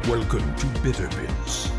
Welcome to Bitter Bits.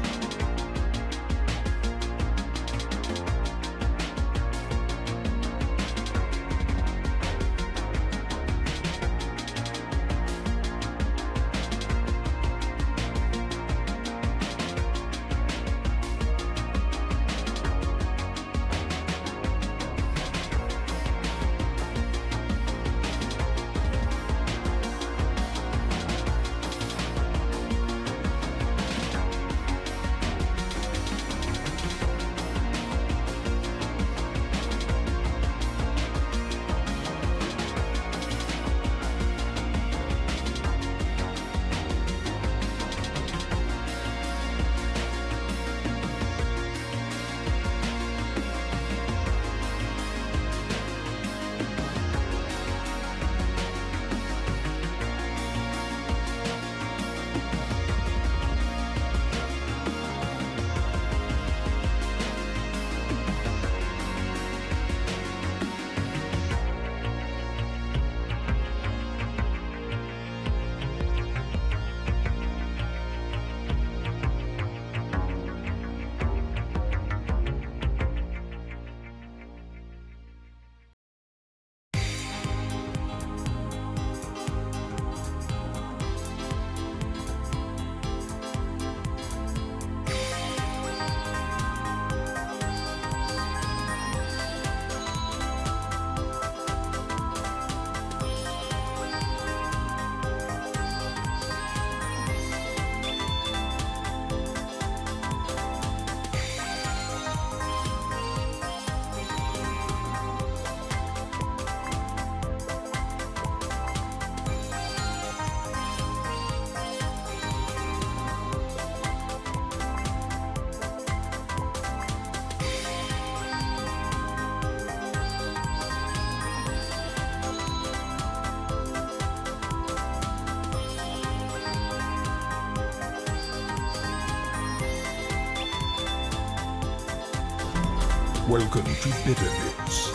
Welcome to Bitter Bits.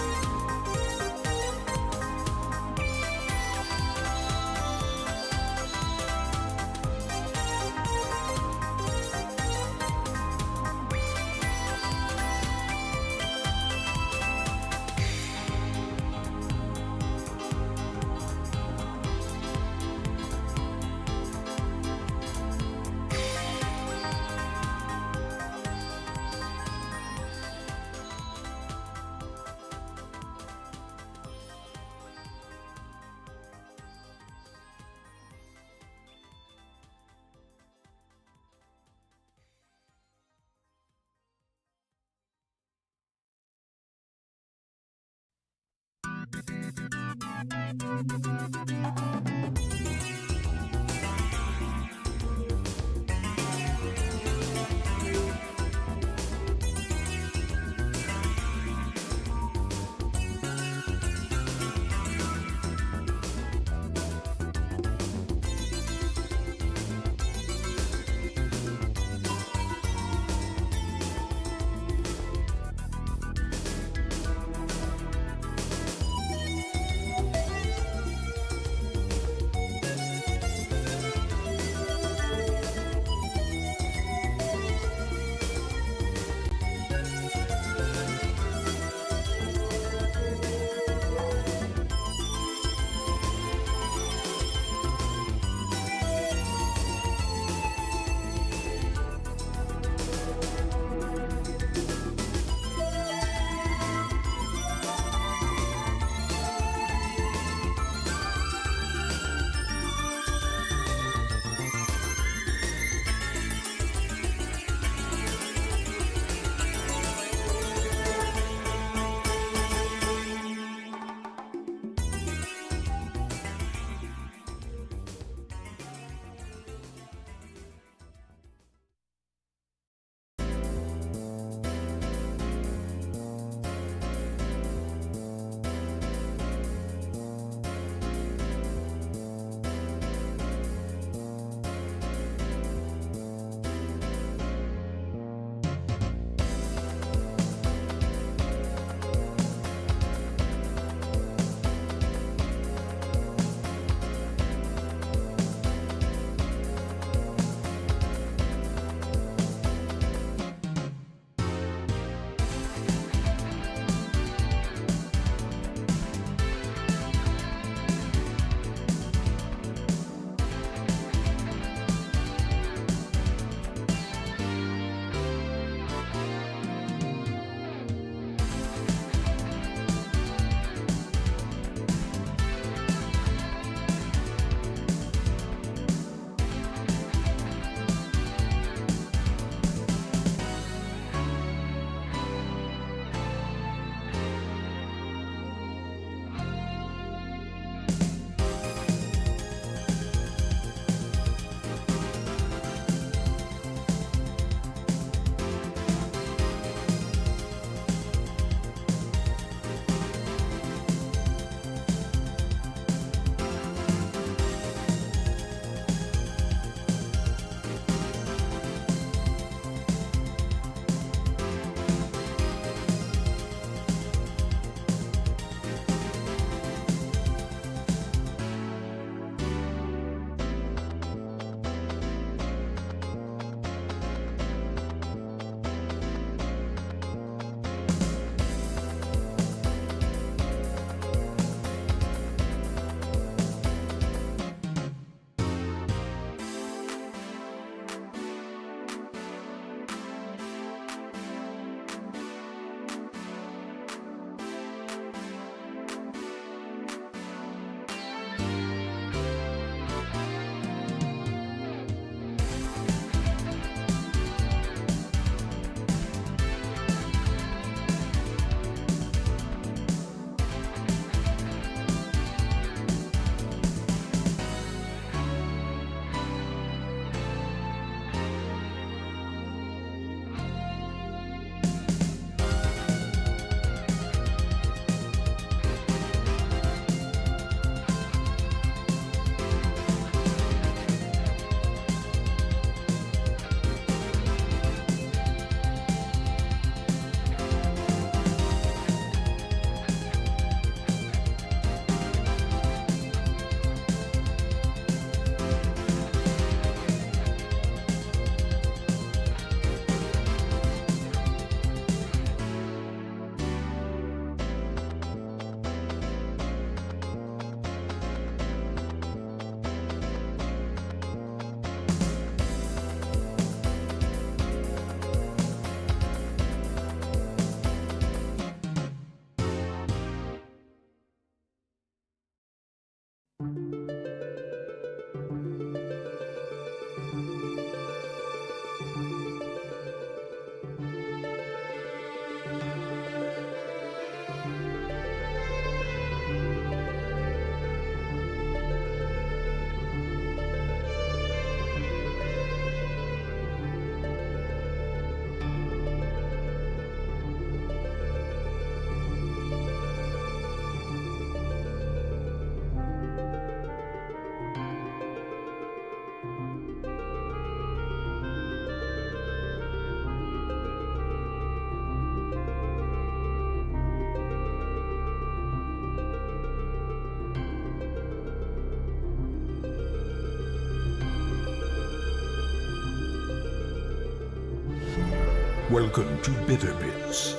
Welcome to Bitter Bits.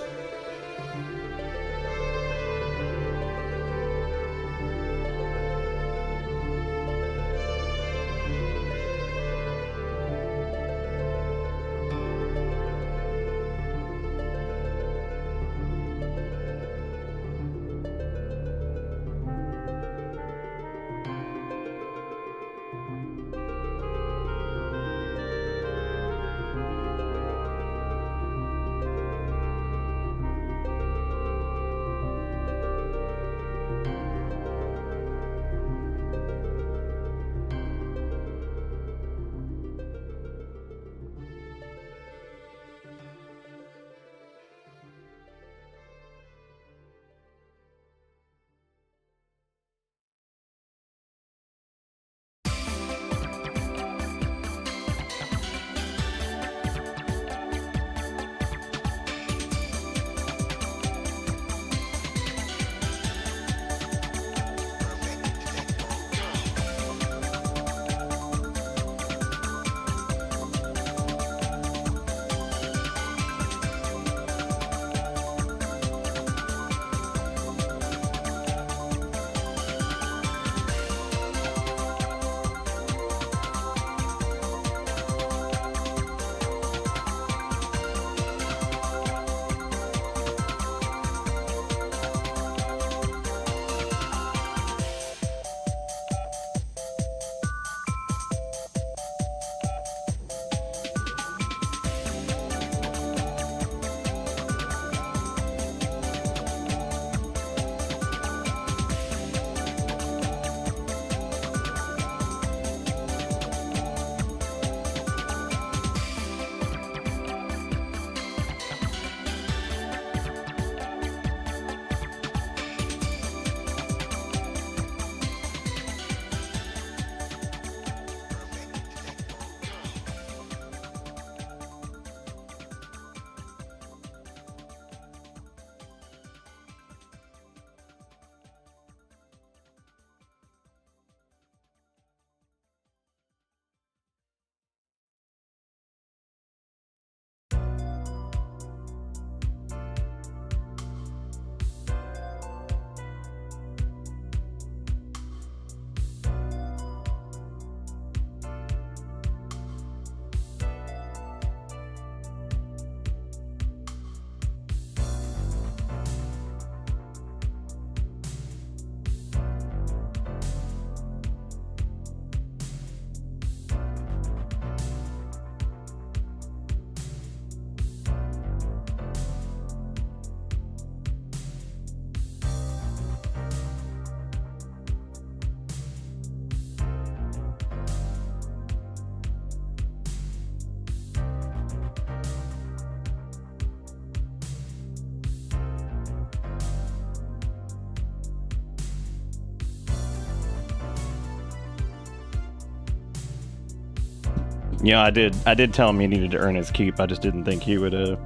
Yeah, I did tell him he needed to earn his keep. I just didn't think he would, I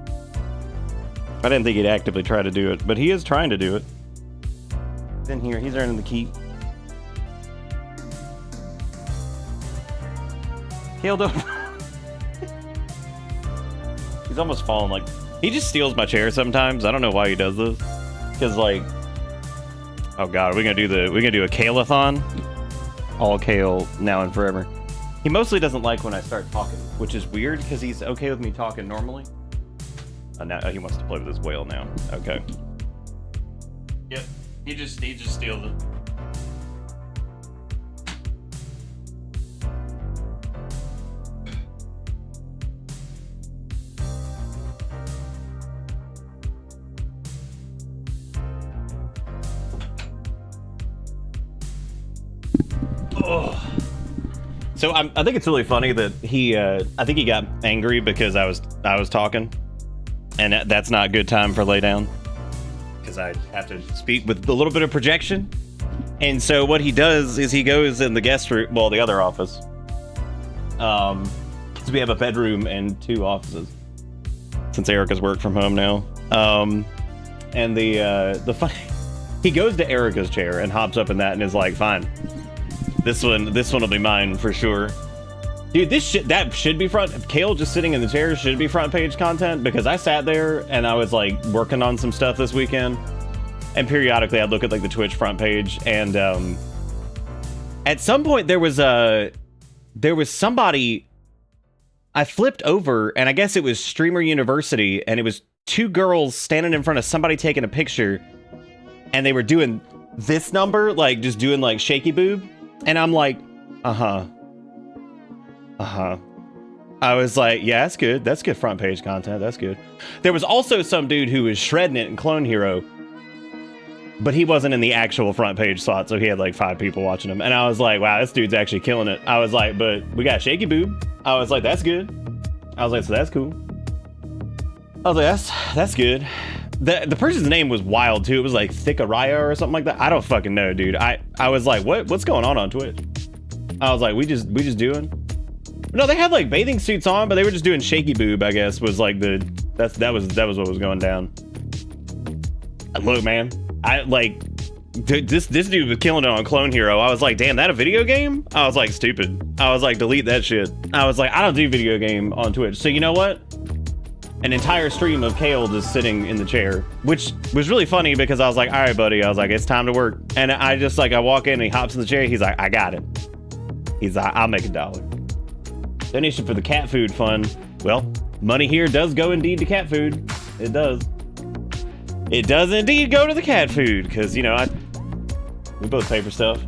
didn't think he'd actively try to do it, but he is trying to do it. He's in here, he's earning the keep. Healed up. He's almost fallen, like, he just steals my chair sometimes. I don't know why he does this. Cause like, oh god, we're gonna do a kale-a-thon? All kale now and forever. He mostly doesn't like when I start talking, which is weird because he's okay with me talking normally. Now he wants to play with his whale now. Okay. Yep. He just steals it. Oh. So I think it's really funny that he, I think he got angry because I was talking, and that's not a good time for lay down, because I have to speak with a little bit of projection. And so what he does is he goes in the guest room, well, the other office, because we have a bedroom and 2 offices, since Erica's worked from home now. And the funny, he goes to Erica's chair and hops up in that and is like, fine. This one will be mine for sure. Dude, that should be Kale just sitting in the chair should be front page content, because I sat there and I was like working on some stuff this weekend, and periodically I'd look at like the Twitch front page, and at some point there was somebody I flipped over, and I guess it was Streamer University, and it was two girls standing in front of somebody taking a picture, and they were doing this number, like just doing like shaky boob, and I'm like, I was like, yeah, that's good. That's good front page content. That's good. There was also some dude who was shredding it in Clone Hero, but he wasn't in the actual front page slot, so he had like 5 people watching him. And I was like, wow, this dude's actually killing it. I was like, but we got shaky boob. I was like, that's good. I was like, so that's cool. I was like, that's good. The person's name was wild too. It was like Thickaraya or something like that. I don't fucking know, dude. I was like, what's going on Twitch? I was like, we just doing. No, they had like bathing suits on, but they were just doing shaky boob, I guess, was like that was what was going down. Look, man, I like this dude was killing it on Clone Hero. I was like, damn, that a video game? I was like, stupid. I was like, delete that shit. I was like, I don't do video game on Twitch. So you know what? An entire stream of Kale just sitting in the chair, which was really funny because I was like, all right, buddy. I was like, it's time to work. And I just like, I walk in and he hops in the chair. He's like, I got it. He's like, I'll make $1. Donation for the cat food fund. Well, money here does go indeed to cat food. It does. It does indeed go to the cat food, because you know we both pay for stuff.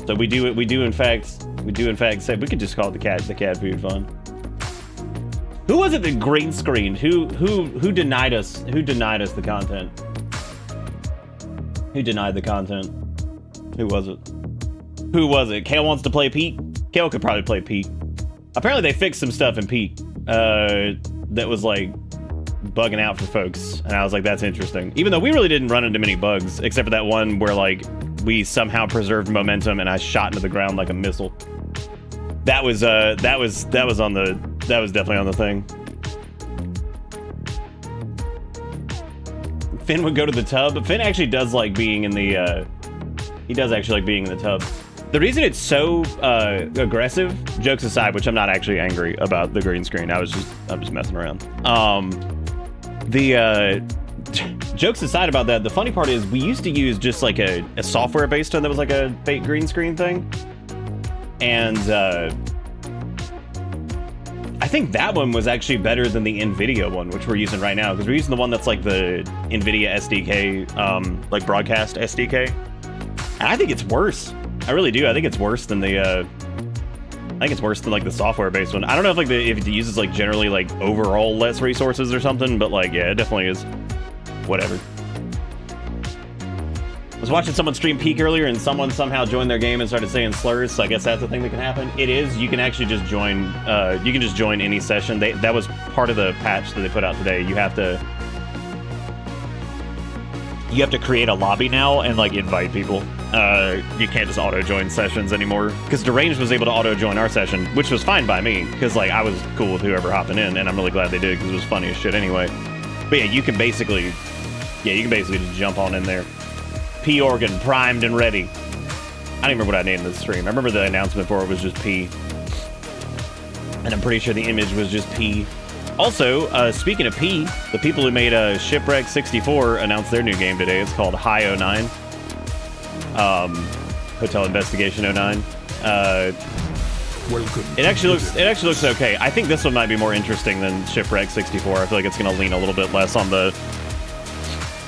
So we do in fact say we could just call it the cat food fund. Who was it that green screened? Who denied us? Who denied us the content? Who denied the content? Who was it? Who was it? Kale wants to play Pete. Kale could probably play Pete. Apparently they fixed some stuff in Pete that was like bugging out for folks, and I was like, that's interesting. Even though we really didn't run into many bugs, except for that one where like we somehow preserved momentum and I shot into the ground like a missile. That was definitely on the thing. Finn would go to the tub. Finn actually does like being in the he does actually like being in the tub. The reason it's so aggressive, jokes aside, which I'm not actually angry about the green screen. I'm just messing around. Jokes aside about that, the funny part is we used to use just like a software based one that was like a fake green screen thing. And I think that one was actually better than the NVIDIA one, which we're using right now, because we're using the one that's like the NVIDIA SDK, like broadcast SDK. And I think it's worse. I really do. I think it's worse than the like the software-based one. I don't know if like if it uses like generally like overall less resources or something, but like yeah, it definitely is. Whatever. I was watching someone stream Peak earlier, and someone somehow joined their game and started saying slurs. So I guess that's the thing that can happen. It is. You can actually just join. You can just join any session. That was part of the patch that they put out today. You have to create a lobby now and like invite people. You can't just auto join sessions anymore, because Deranged was able to auto join our session, which was fine by me, because like I was cool with whoever hopping in, and I'm really glad they did, because it was funny as shit anyway. But yeah, you can basically just jump on in there. P organ primed and ready. I don't even remember what I named this stream. I remember the announcement for it was just P, and I'm pretty sure the image was just P. Also, speaking of P, the people who made Shipwreck 64 announced their new game today. It's called High 09. Hotel Investigation 09. Welcome. It actually looks okay. I think this one might be more interesting than Shipwreck 64. I feel like it's going to lean a little bit less on the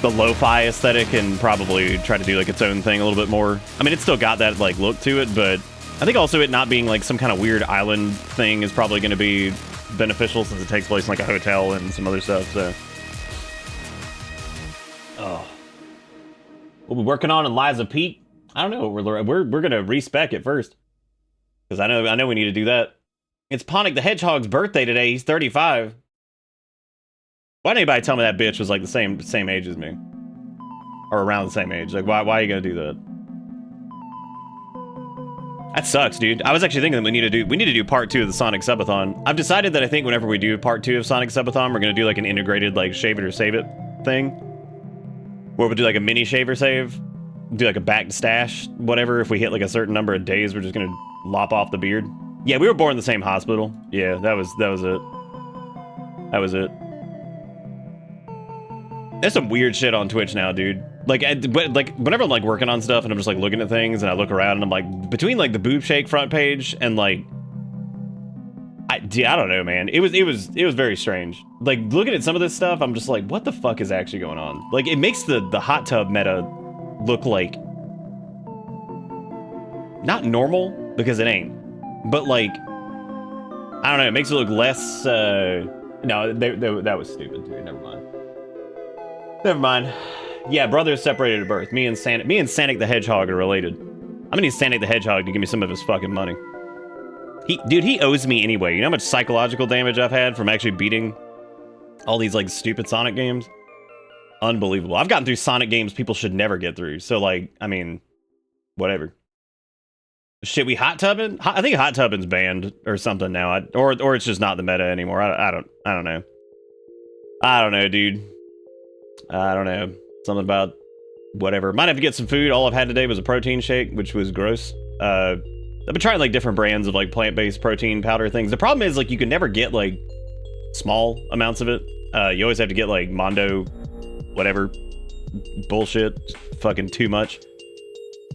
lo-fi aesthetic and probably try to do like its own thing a little bit more. I mean, it's still got that like look to it, but I think also it not being like some kind of weird island thing is probably going to be beneficial, since it takes place in like a hotel and some other stuff. So, we'll be working on Eliza Peak. I don't know. We're gonna respec it first, because I know we need to do that. It's Ponic the Hedgehog's birthday today. He's 35. Why didn't anybody tell me that bitch was like the same age as me, or around the same age? Like, why are you gonna do that? That sucks, dude. I was actually thinking that we need to do part 2 of the Sonic Subathon. I've decided that I think whenever we do part 2 of Sonic Subathon, we're gonna do like an integrated like shave it or save it thing, where we'll do like a mini shave or save, do like a back to stash, whatever. If we hit like a certain number of days, we're just gonna lop off the beard. Yeah, we were born in the same hospital. Yeah, that was it. That was it. There's some weird shit on Twitch now, dude. Like, but like whenever I'm like working on stuff and I'm just like looking at things and I look around and I'm like between like the boob shake front page and like I don't know, man. It was very strange. Like looking at some of this stuff, I'm just like, what the fuck is actually going on? Like it makes the hot tub meta look like not normal because it ain't, but like I don't know. It makes it look less. No, that was stupid, dude. Never mind. Never mind. Yeah, brothers separated at birth. Me and Sonic the Hedgehog are related. I'm gonna need Sonic the Hedgehog to give me some of his fucking money. He owes me anyway. You know how much psychological damage I've had from actually beating all these like stupid Sonic games? Unbelievable. I've gotten through Sonic games people should never get through. So like, I mean, whatever. Shit, we hot tubbing? I think hot tubbing's banned or something now. Or it's just not the meta anymore. I don't know. I don't know, dude. I don't know. Something about whatever. Might have to get some food. All I've had today was a protein shake, which was gross. I've been trying like different brands of like plant-based protein powder things. The problem is like you can never get like small amounts of it. You always have to get like Mondo, whatever bullshit, fucking too much.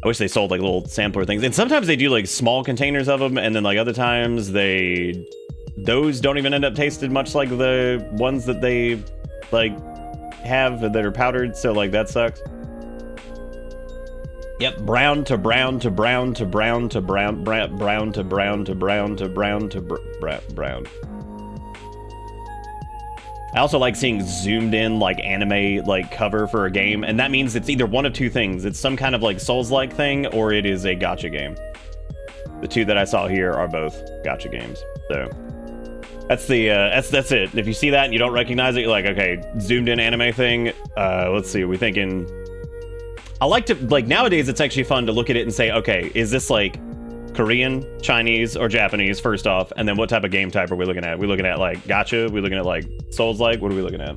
I wish they sold like little sampler things. And sometimes they do like small containers of them, and then like other times those don't even end up tasted much like the ones that they like have that are powdered, so like that sucks. Yep, brown to brown to brown to brown to brown, brown to brown to brown to brown to brown. I also like seeing zoomed in like anime like cover for a game, and that means it's either one of two things. It's some kind of like Souls-like thing, or it is a gacha game. The two that I saw here are both gacha games. So that's the that's it. If you see that and you don't recognize it, you're like, okay, zoomed in anime thing. Let's see, we're thinking. I like to like nowadays. It's actually fun to look at it and say, okay, is this like Korean, Chinese, or Japanese? First off, and then what type of game type are we looking at? We looking at like gacha? We looking at like Souls-like? What are we looking at?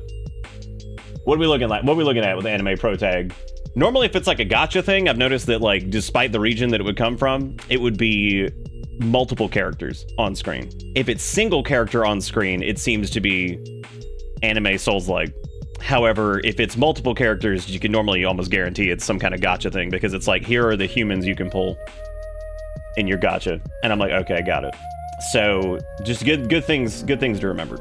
What are we looking at? What are we looking at with anime pro tag? Normally, if it's like a gacha thing, I've noticed that like despite the region that it would come from, it would be multiple characters on screen. If it's single character on screen, it seems to be anime Souls-like. However, if it's multiple characters, you can normally almost guarantee it's some kind of gacha thing, because it's like, here are the humans you can pull in your gacha. And I'm like, okay, got it. So just good things to remember.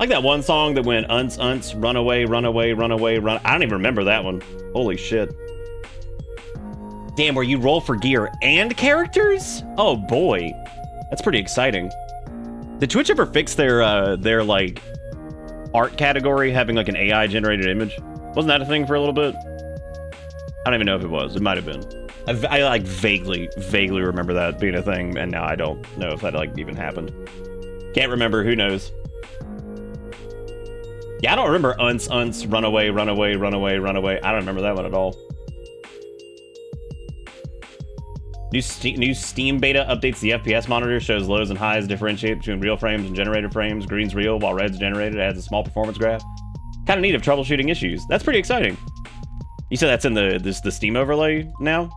Like that one song that went unts, unts, run away, run away, run away, run. I don't even remember that one. Holy shit. Damn, where you roll for gear and characters? Oh boy, that's pretty exciting. Did Twitch ever fix their like art category having like an AI generated image? Wasn't that a thing for a little bit? I don't even know if it was. It might have been. I like vaguely remember that being a thing, and now I don't know if that like even happened. Can't remember. Who knows? Yeah, I don't remember unts, unts, run away, run away, run away, run away. I don't remember that one at all. New Steam beta updates the FPS monitor, shows lows and highs differentiate between real frames and generated frames. Green's real while red's generated, adds a small performance graph. Kind of neat of troubleshooting issues. That's pretty exciting. You said that's in the Steam overlay now?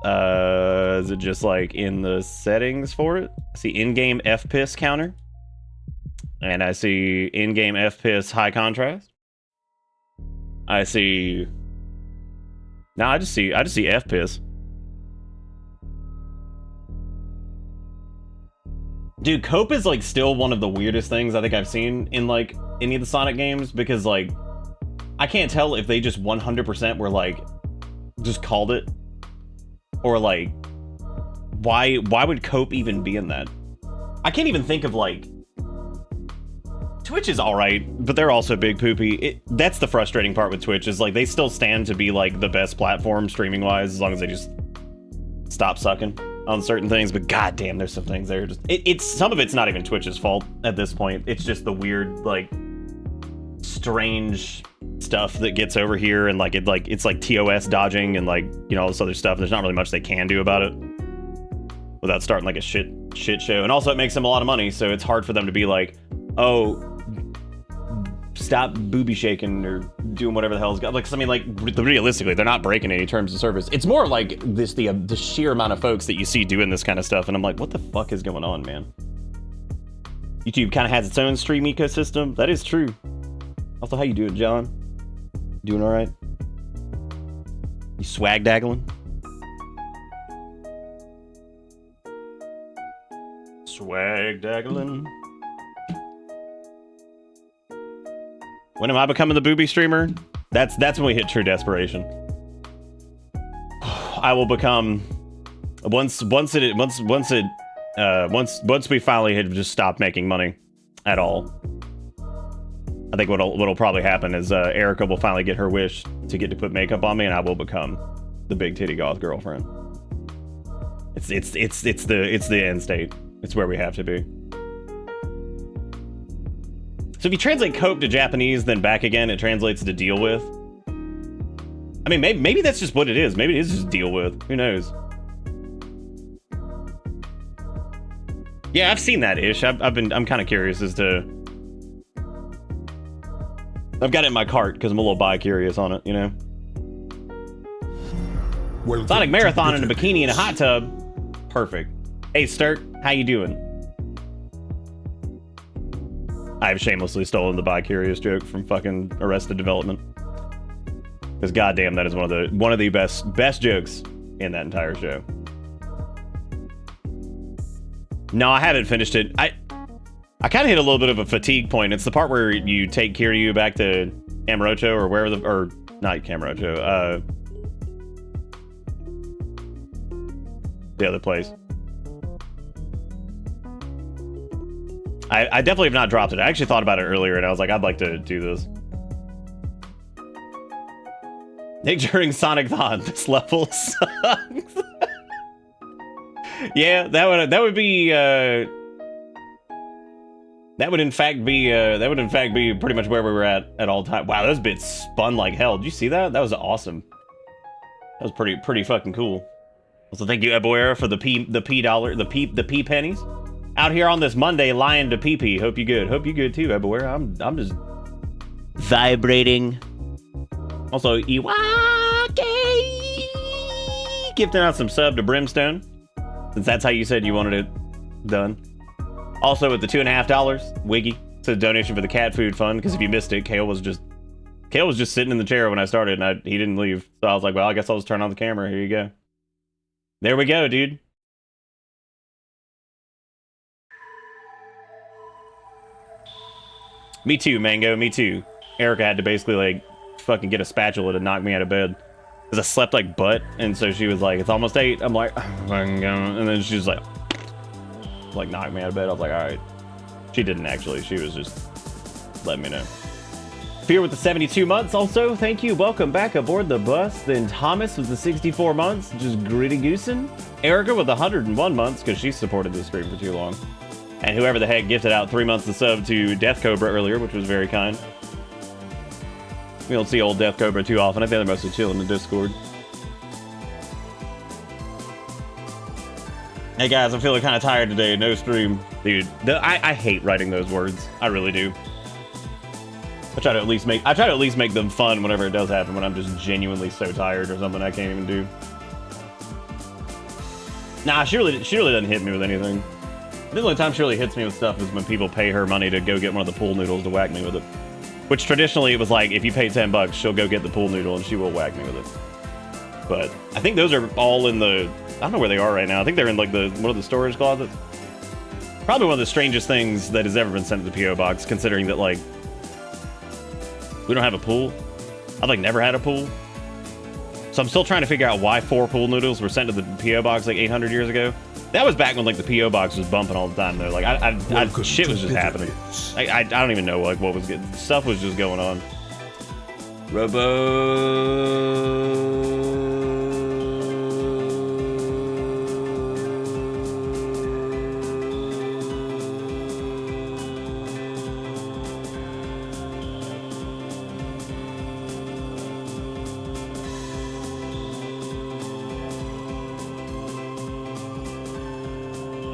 Is it just like in the settings for it? I see in-game FPS counter. And I see in-game FPS high contrast. I see... No, I just see FPS. Dude, cope is like still one of the weirdest things I think I've seen in like any of the Sonic games, because like I can't tell if they just 100% were like just called it, or like why would cope even be in that? I can't even think of like Twitch is all right, but they're also big poopy. That's the frustrating part with Twitch, is like they still stand to be like the best platform streaming wise, as long as they just stop sucking on certain things. But goddamn, there's some things there. Just it's some of it's not even Twitch's fault at this point. It's just the weird, like, strange stuff that gets over here, and like it's like TOS dodging and like, you know, all this other stuff. There's not really much they can do about it without starting like a shit show. And also it makes them a lot of money, so it's hard for them to be like, oh, stop booby shaking or doing whatever the hell's got. Like, 'cause I mean, like, realistically, they're not breaking any terms of service. It's more like the sheer amount of folks that you see doing this kind of stuff, and I'm like, what the fuck is going on, man? YouTube kind of has its own stream ecosystem. That is true. Also, how you doing, John? Doing all right? You swag daggling? Swag daggling. When am I becoming the booby streamer? That's when we hit true desperation. I will become once we finally had just stopped making money at all. I think what'll probably happen is Erica will finally get her wish to get to put makeup on me, and I will become the big titty goth girlfriend. It's the end state. It's where we have to be. So if you translate cope to Japanese, then back again, it translates to deal with. I mean, maybe that's just what it is. Maybe it is just deal with. Who knows? Yeah, I've seen that ish. I'm kind of curious as to. I've got it in my cart because I'm a little bi-curious on it, you know. Sonic Marathon in a bikini in a hot tub. Perfect. Hey, Sturt, how you doing? I've shamelessly stolen the bi-curious joke from fucking Arrested Development. Because goddamn, that is one of the best jokes in that entire show. No, I haven't finished it. I kind of hit a little bit of a fatigue point. It's the part where you take Kiryu back to Kamurocho or wherever or not Kamurocho, the other place. I definitely have not dropped it. I actually thought about it earlier, and I was like, I'd like to do this. Nick during Sonic-thon, this level sucks. Yeah, that would be that would in fact be pretty much where we were at all time. Wow, those bits spun like hell. Did you see that? That was awesome. That was pretty fucking cool. Also, thank you, Eboera, for the P pennies. Out here on this Monday, lying to PP. Hope you good. Hope you good too, Eboera. I'm just vibrating. Also, Iwake gifting out some sub to Brimstone, since that's how you said you wanted it done. Also, with the $2.50, Wiggy, it's a donation for the cat food fund. Because if you missed it, Kale was just sitting in the chair when I started, and he didn't leave. So I was like, well, I guess I'll just turn on the camera. Here you go. There we go, dude. Me too, Mango. Me too. Erica had to basically like fucking get a spatula to knock me out of bed because I slept like butt, and so she was like, "It's almost 8." I'm like, and then she was like knocked me out of bed. I was like, all right. She didn't actually. She was just letting me know. Fear with the 72 months. Also, thank you. Welcome back aboard the bus. Then Thomas with the 64 months. Just gritty goosing. Erica with 101 months because she supported this stream for too long. And whoever the heck gifted out 3 months of sub to Death Cobra earlier, which was very kind. We don't see old Death Cobra too often. I think they're mostly chilling in the Discord. Hey guys, I'm feeling kind of tired today. No stream. Dude, I hate writing those words. I really do. I try to at least make them fun whenever it does happen, when I'm just genuinely so tired or something I can't even do. Nah, she really doesn't hit me with anything. The only time she really hits me with stuff is when people pay her money to go get one of the pool noodles to whack me with it. Which traditionally it was like, if you pay $10, she'll go get the pool noodle and she will whack me with it. But I think those are all in the, I don't know where they are right now. I think they're in like one of the storage closets. Probably one of the strangest things that has ever been sent to the P.O. box, considering that like, we don't have a pool. I've like never had a pool. So I'm still trying to figure out why 4 pool noodles were sent to the P.O. box like 800 years ago. That was back when like the P.O. box was bumping all the time though. Like shit was just happening. I don't even know like what was getting, stuff was just going on.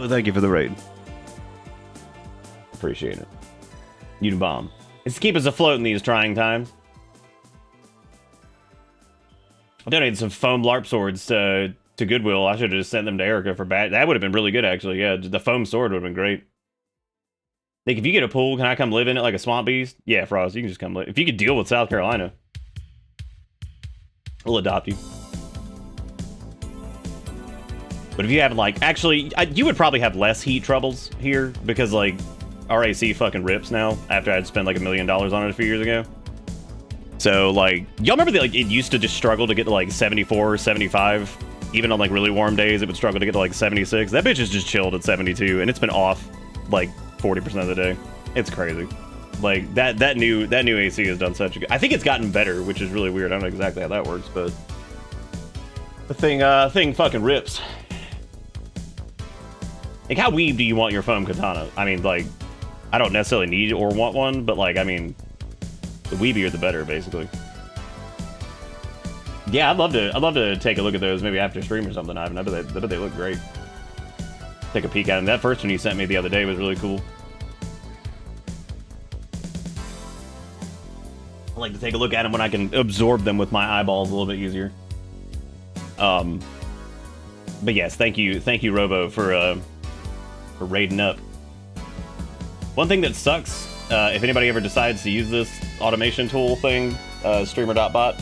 Thank you for the raid. Appreciate it. You bomb. It's to keep us afloat in these trying times. I donated some foam LARP swords to Goodwill. I should have just sent them to Erica for bat. That would have been really good, actually. Yeah, the foam sword would have been great. Like, if you get a pool, can I come live in it like a swamp beast? Yeah, Frost, you can just come live. If you could deal with South Carolina, we'll adopt you. But if you have, like, actually, you would probably have less heat troubles here because, like, our AC fucking rips now after I'd spent like $1 million on it a few years ago. So, like, y'all remember that, like, it used to just struggle to get to, like, 74, 75? Even on, like, really warm days, it would struggle to get to, like, 76. That bitch is just chilled at 72, and it's been off, like, 40% of the day. It's crazy. Like, that new AC has done such a good... I think it's gotten better, which is really weird. I don't know exactly how that works, but... The thing fucking rips. Like, how weeb do you want your foam katana? I mean, like, I don't necessarily need or want one, but, like, I mean... The weebier the better, basically. Yeah, I'd love to take a look at those maybe after stream or something, Ivan. I bet they look great. Take a peek at them. That first one you sent me the other day was really cool. I like to take a look at them when I can absorb them with my eyeballs a little bit easier. But yes, thank you, Robo, for raiding up. One thing that sucks, if anybody ever decides to use this automation tool thing, streamer.bot.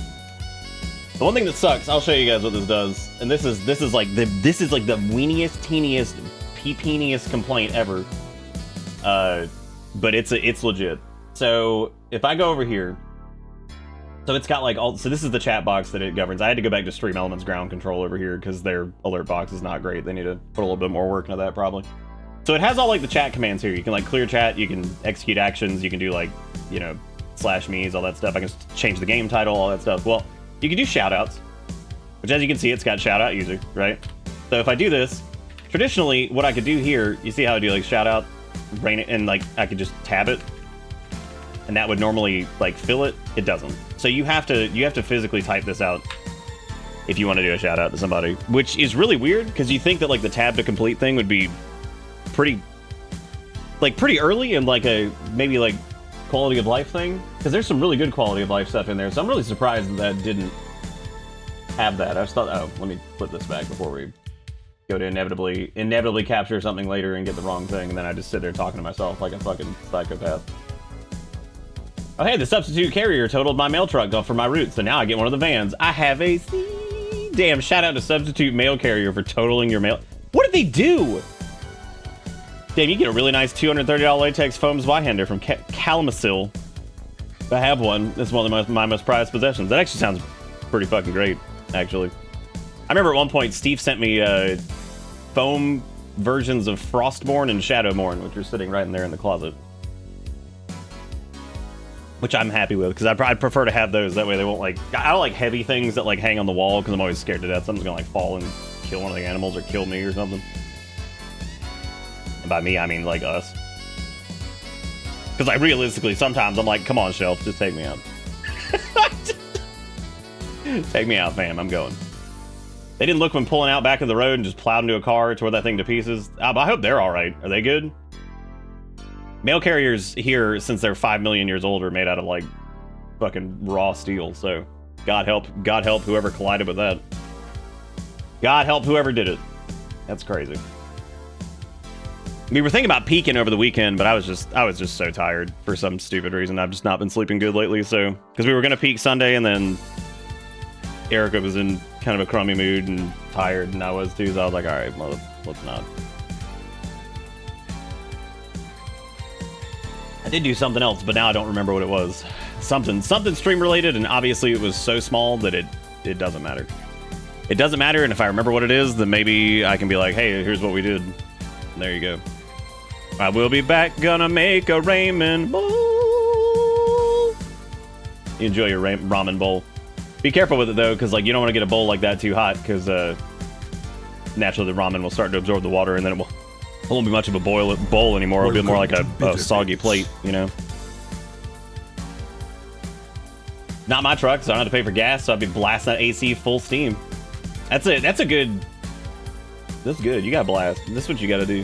The one thing that sucks, I'll show you guys what this does, and this is like the weeniest, teeniest, peeniest complaint ever. But it's legit. So if I go over here, so it's got like all, so this is the chat box that it governs. I had to go back to Stream Elements ground control over here because their alert box is not great. They need to put a little bit more work into that probably. So it has all like the chat commands here. You can like clear chat, you can execute actions, you can do like, you know, /me's, all that stuff. I can change the game title, all that stuff. Well, you can do shoutouts, which as you can see, it's got shoutout user, right? So if I do this, traditionally, what I could do here, you see how I do like shoutout, brain it, and like I could just tab it, and that would normally like fill it. It doesn't. So you have to physically type this out if you want to do a shout out to somebody, which is really weird because you think that like the tab to complete thing would be pretty early and like a maybe like quality of life thing, because there's some really good quality of life stuff in there. So I'm really surprised that didn't have that. I just thought, oh, let me flip this back before we go to inevitably capture something later and get the wrong thing, and then I just sit there talking to myself like a fucking psychopath. Oh hey, the substitute carrier totaled my mail truck for my route, so now I get one of the vans. I have a damn shout out to substitute mail carrier for totaling your mail. What did they do? Damn, you get a really nice $230 latex foam Zweihander from Kalamazoo. I have one. It's one of my most prized possessions. That actually sounds pretty fucking great, actually. I remember at one point Steve sent me foam versions of Frostborn and Shadowborn, which are sitting right in there in the closet. Which I'm happy with, because I'd prefer to have those. That way they won't like... I don't like heavy things that like hang on the wall, because I'm always scared to death something's gonna like fall and kill one of the animals or kill me or something. And by me, I mean like us. Because like realistically, sometimes I'm like, come on, Shelf, just take me out. Take me out, fam, I'm going. They didn't look when pulling out back of the road and just plowed into a car, tore that thing to pieces. I hope they're alright. Are they good? Mail carriers here, since they're 5 million years old, are made out of like fucking raw steel. So God help whoever collided with that. God help whoever did it. That's crazy. We were thinking about peaking over the weekend, but I was just so tired for some stupid reason. I've just not been sleeping good lately. So because we were gonna peak Sunday, and then Erica was in kind of a crummy mood and tired, and I was too. So I was like, all right, well, let's not. I did do something else, but now I don't remember what it was. Something stream related, and obviously it was so small that it doesn't matter. It doesn't matter, and if I remember what it is, then maybe I can be like, hey, here's what we did. And there you go. I will be back, gonna make a ramen bowl. Enjoy your ramen bowl. Be careful with it though, because like you don't want to get a bowl like that too hot, because naturally the ramen will start to absorb the water, and then it won't be much of a bowl anymore. It'll be more like a soggy plate, you know? Not my truck, so I don't have to pay for gas, so I'll be blasting that AC full steam. That's it. That's good. You gotta blast. This is what you gotta do.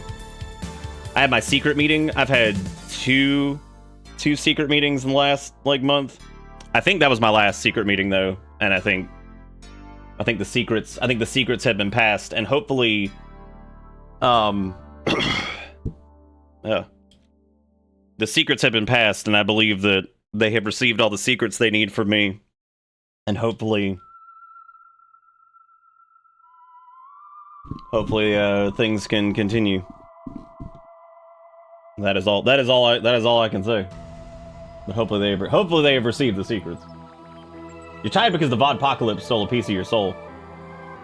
I had my secret meeting. I've had two secret meetings in the last, like, month. I think that was my last secret meeting, though, and I think I think the secrets had been passed, and hopefully, the secrets have been passed, and I believe that they have received all the secrets they need from me, and hopefully, things can continue. That is all I can say. But hopefully they have received the secrets. You're tired because the Vodpocalypse stole a piece of your soul.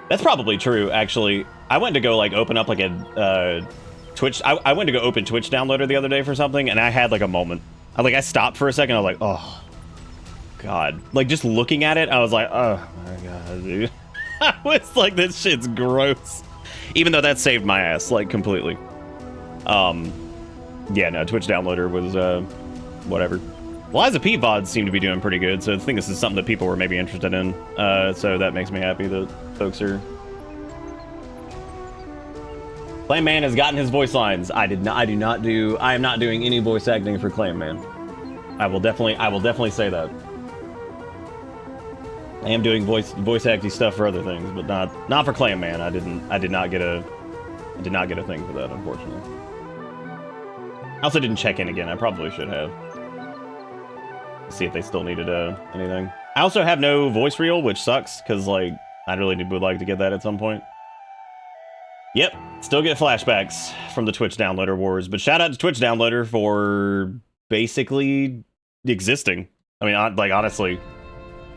That's probably true, actually. I went to go, like, open up, like, a, Twitch... I went to go open Twitch Downloader the other day for something, and I had, like, a moment. I stopped for a second, I was like, oh, God. Like, just looking at it, I was like, oh, my God, dude. I was like, this shit's gross. Even though that saved my ass, like, completely. Yeah, no, Twitch Downloader was, whatever. Liza P VODs seem to be doing pretty good, so I think this is something that people were maybe interested in. So that makes me happy that folks are... Clayman has gotten his voice lines. I am not doing any voice acting for Clayman. I will definitely say that. I am doing voice acting stuff for other things, but not for Clayman. I did not get a thing for that, unfortunately. I also didn't check in again. I probably should have. See if they still needed anything. I also have no voice reel, which sucks, because, like, I really would like to get that at some point. Yep, still get flashbacks from the Twitch Downloader wars, but shout out to Twitch Downloader for basically existing. I mean, like, honestly,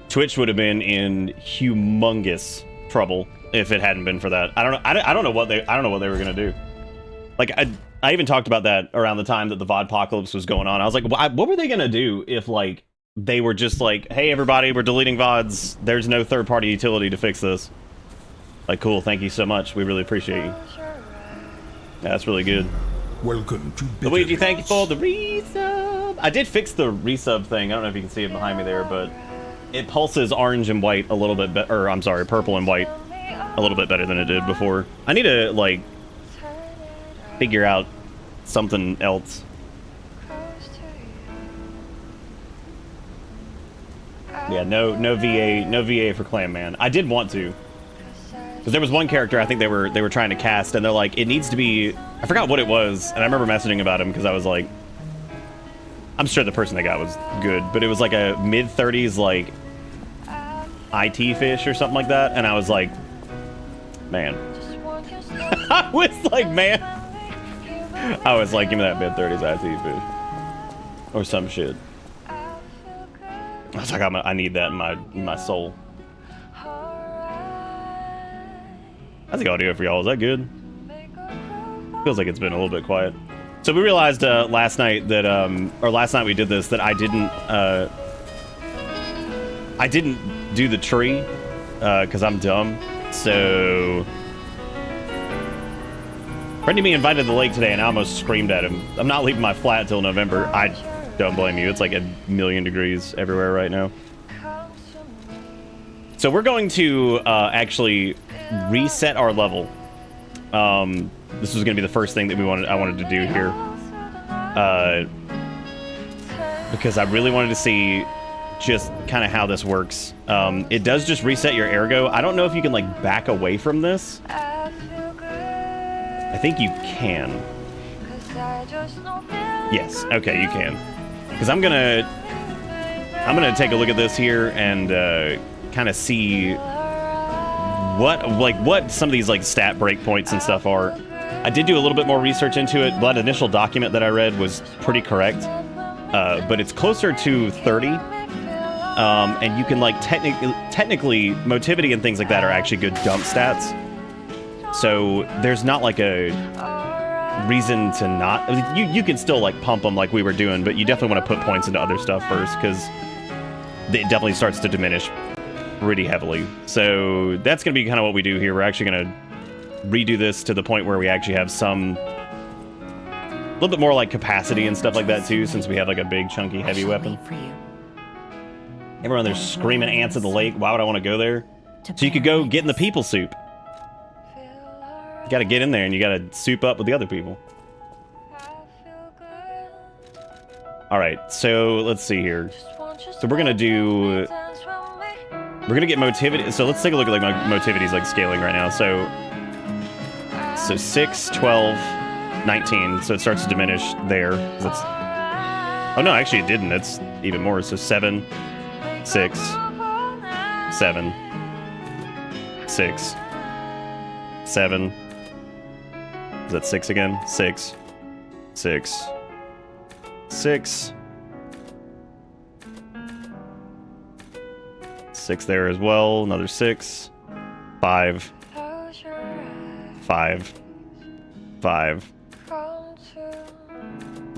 Twitch would have been in humongous trouble if it hadn't been for that. I don't know what they were gonna do. Like, I even talked about that around the time that the Vodpocalypse was going on. I was like, what were they gonna do if, like, they were just like, hey, everybody, we're deleting VODs. There's no third-party utility to fix this. Like, cool, thank you so much. We really appreciate you. Yeah, that's really good. Welcome to Bitter Luigi, Bits. thank you for the resub. I did fix the resub thing. I don't know if you can see it behind me there, but it pulses orange and white a little bit better. Or, I'm sorry, purple and white a little bit better than it did before. I need to, like, figure out something else. Yeah, no VA for Clayman. I did want to, because there was one character I think they were trying to cast, and they're like, it needs to be, I forgot what it was, and I remember messaging about him because I was like, I'm sure the person they got was good, but it was like a mid-30s like IT fish or something like that, and I was like, man. I was like, man. I was like, give me that mid-30s IT fish. Or some shit. I was like, I need that in my soul. I think I'll do it for y'all. Is that good? Feels like it's been a little bit quiet. So we realized last night that, or last night we did this, that I didn't do the tree, because I'm dumb. So... Friend of me invited to the lake today and I almost screamed at him. I'm not leaving my flat till November. I don't blame you. It's like a million degrees everywhere right now. So we're going to actually reset our level. This was going to be the first thing that I wanted to do here. Because I really wanted to see just kind of how this works. It does just reset your ergo. I don't know if you can, like, back away from this. I think you can. Yes, okay, you can. Because I'm gonna take a look at this here and kind of see what some of these, like, stat breakpoints and stuff are. I did do a little bit more research into it. That initial document that I read was pretty correct, but it's closer to 30. And you can, like, technically motivity and things like that are actually good dump stats. So there's not, like, a reason to not... I mean, you can still, like, pump them like we were doing, but you definitely want to put points into other stuff first, because it definitely starts to diminish pretty heavily. So that's going to be kind of what we do here. We're actually going to redo this to the point where we actually have some... a little bit more, like, capacity and stuff like that, too, since we have, like, a big, chunky, heavy weapon. Everyone there's screaming ants in the lake. Why would I want to go there? So you could go get in the people soup. You gotta get in there and you gotta soup up with the other people. Alright, so let's see here. So we're gonna do... We're gonna get motivity. So let's take a look at like my motivity's like scaling right now. So 6, 12, 19. So it starts to diminish there. That's, oh no, actually it didn't. It's even more. So 7, 6, 7, 6, 7. Is that 6 again? 6, 6, 6. 6 there as well. Another 6. 5. 5. 5.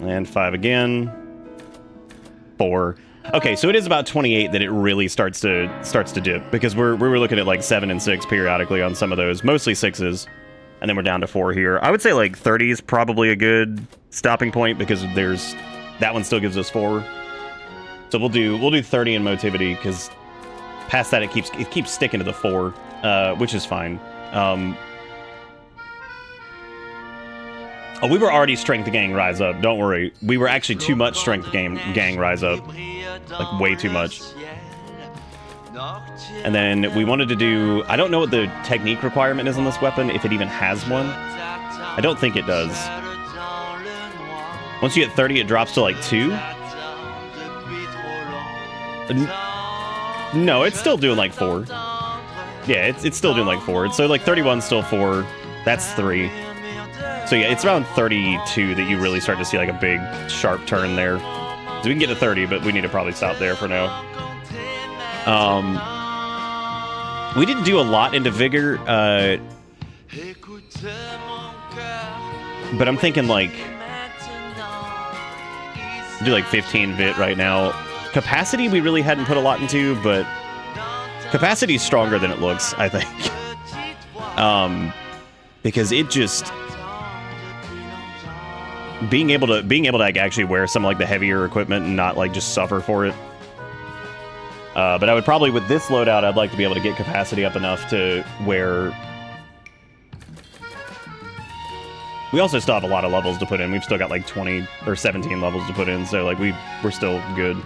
And 5 again. 4. Okay, so it is about 28 that it really starts to dip, because we were looking at like 7 and 6 periodically on some of those, mostly 6s, and then we're down to 4 here. I would say like 30 is probably a good stopping point, because there's that one still gives us 4. So we'll do 30 in motivity, because past that it keeps sticking to the 4, which is fine. Oh, we were already strength gang rise up. Don't worry. We were actually too much strength gang rise up. Like, way too much. And then we wanted to do... I don't know what the technique requirement is on this weapon, if it even has one. I don't think it does. Once you get 30, it drops to, like, 2? No, it's still doing, like, 4. Yeah, it's still doing, like, 4. So, like, 31's still 4. That's 3. So yeah, it's around 32 that you really start to see like a big sharp turn there. So we can get to 30, but we need to probably stop there for now. We didn't do a lot into Vigor, but I'm thinking like do like 15 Vit right now. Capacity we really hadn't put a lot into, but capacity is stronger than it looks, I think. Because it just... being able to like actually wear some like the heavier equipment and not like just suffer for it. But I would probably, with this loadout, I'd like to be able to get capacity up enough to where... We also still have a lot of levels to put in. We've still got like 20 or 17 levels to put in, so like we're still good.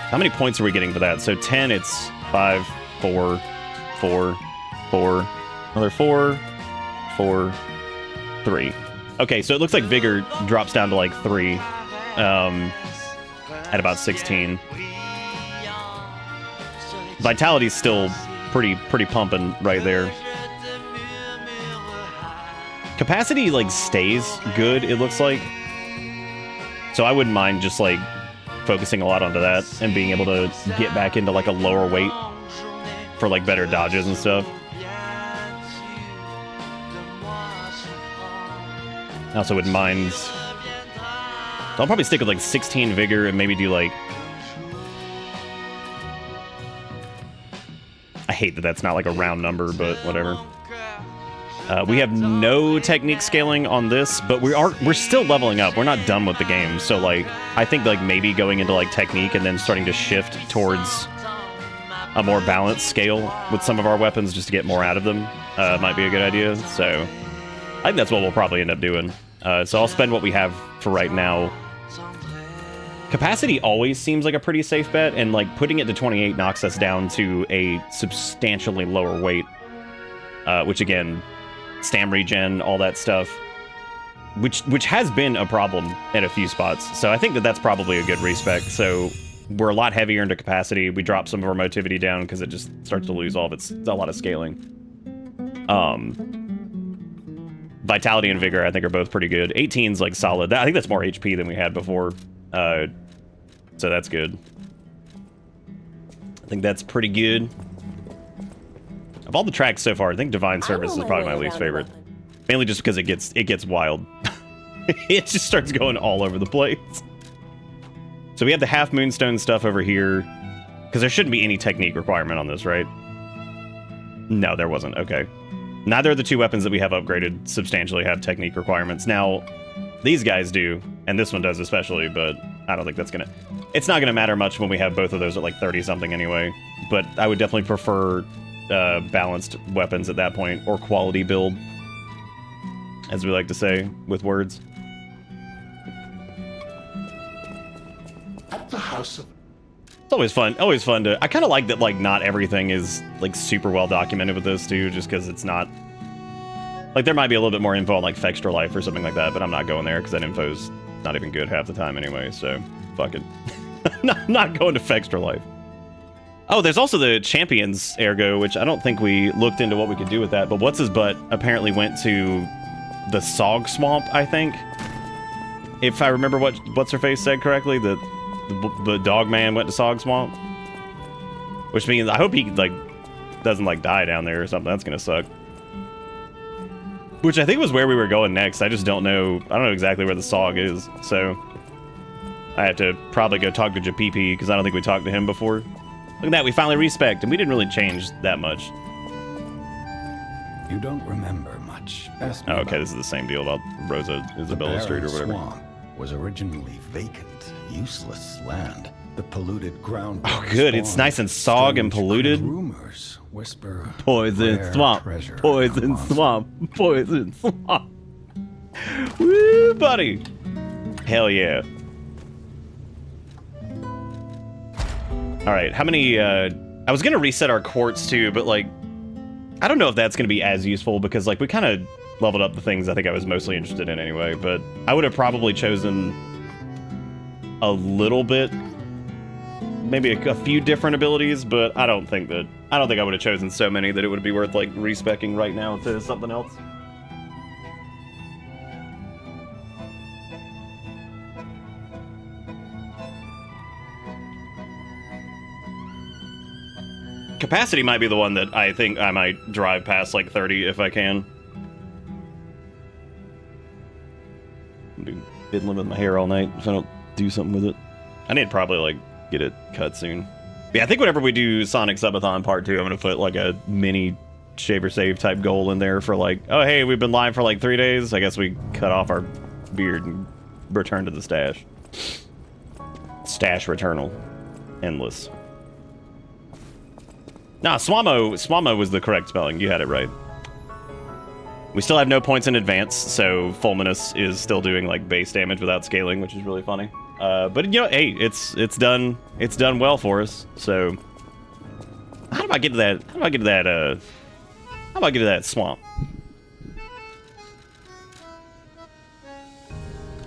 How many points are we getting for that? So 10, it's 5, 4, 4, 4, another 4, 4, 3. Okay, so it looks like Vigor drops down to like 3 at about 16. Vitality's still pretty pumping right there. Capacity like stays good, it looks like. So I wouldn't mind just like focusing a lot onto that and being able to get back into like a lower weight for like better dodges and stuff. I also wouldn't mind... I'll probably stick with like 16 Vigor and maybe do like... I hate that that's not like a round number, but whatever. We have no technique scaling on this, but we're still leveling up. We're not done with the game, so like I think like maybe going into like technique and then starting to shift towards a more balanced scale with some of our weapons just to get more out of them might be a good idea. So I think that's what we'll probably end up doing. So I'll spend what we have for right now. Capacity always seems like a pretty safe bet, and like putting it to 28 knocks us down to a substantially lower weight, which again, stam regen, all that stuff, which has been a problem at a few spots. So I think that that's probably a good respec. So we're a lot heavier into capacity. We drop some of our motivity down because it just starts to lose all of its a lot of scaling. Vitality and Vigor I think are both pretty good. 18's like solid. I think that's more HP than we had before. So that's good. I think that's pretty good. Of all the tracks so far, I think Divine Service is probably my least favorite. Mainly just because it gets wild. It just starts going all over the place. So we have the half moonstone stuff over here. Because there shouldn't be any technique requirement on this, right? No, there wasn't. Okay. Neither of the two weapons that we have upgraded substantially have technique requirements. Now, these guys do, and this one does especially, but I don't think that's gonna... It's not gonna matter much when we have both of those at like 30-something anyway. But I would definitely prefer balanced weapons at that point, or quality build, as we like to say with words. At the House of... It's always fun to. I kind of like that, like, not everything is like super well documented with this too, just because it's not. Like, there might be a little bit more info on like Fextra Life or something like that, but I'm not going there because that info's not even good half the time anyway. So fuck it. not going to Fextra Life. Oh, there's also the Champions Ergo, which I don't think we looked into what we could do with that. But what's his butt apparently went to the Sog Swamp, I think. If I remember what what's her face said correctly, the dog man went to Sog Swamp, which means I hope he like doesn't like die down there or something. That's gonna suck. Which I think was where we were going next. I just don't know. I don't know exactly where the Sog is, so I have to probably go talk to Japipi because I don't think we talked to him before. Look at that, we finally respect, and we didn't really change that much. You don't remember much. Oh, okay, this is the same deal about Rosa Isabella Street or whatever. Swamp was originally vacant, useless land. The polluted ground. Oh, good. It's nice and sog and polluted. Rumors whisper. Poison rare swamp. treasure Poison amongst swamp. Poison swamp. Woo, buddy. Hell yeah. All right, how many? I was gonna reset our quartz too, but like, I don't know if that's gonna be as useful because like we kind of leveled up the things I think I was mostly interested in anyway. But I would have probably chosen a little bit. Maybe a few different abilities, but I don't think I would have chosen so many that it would be worth like respecking right now to something else. Capacity might be the one that I think I might drive past like 30 if I can. I'll be fiddling with my hair all night if I don't do something with it. I need to probably like get it cut soon. But yeah, I think whenever we do Sonic Subathon Part 2, I'm gonna put like a mini shaver save type goal in there for like, oh hey, we've been live for like 3 days. I guess we cut off our beard and return to the stash. Stash returnal. Endless. Nah, Swamo was the correct spelling. You had it right. We still have no points in advance, so Fulminous is still doing like base damage without scaling, which is really funny. But you know, hey, it's done well for us. So how do I get to that? How do I get to that swamp?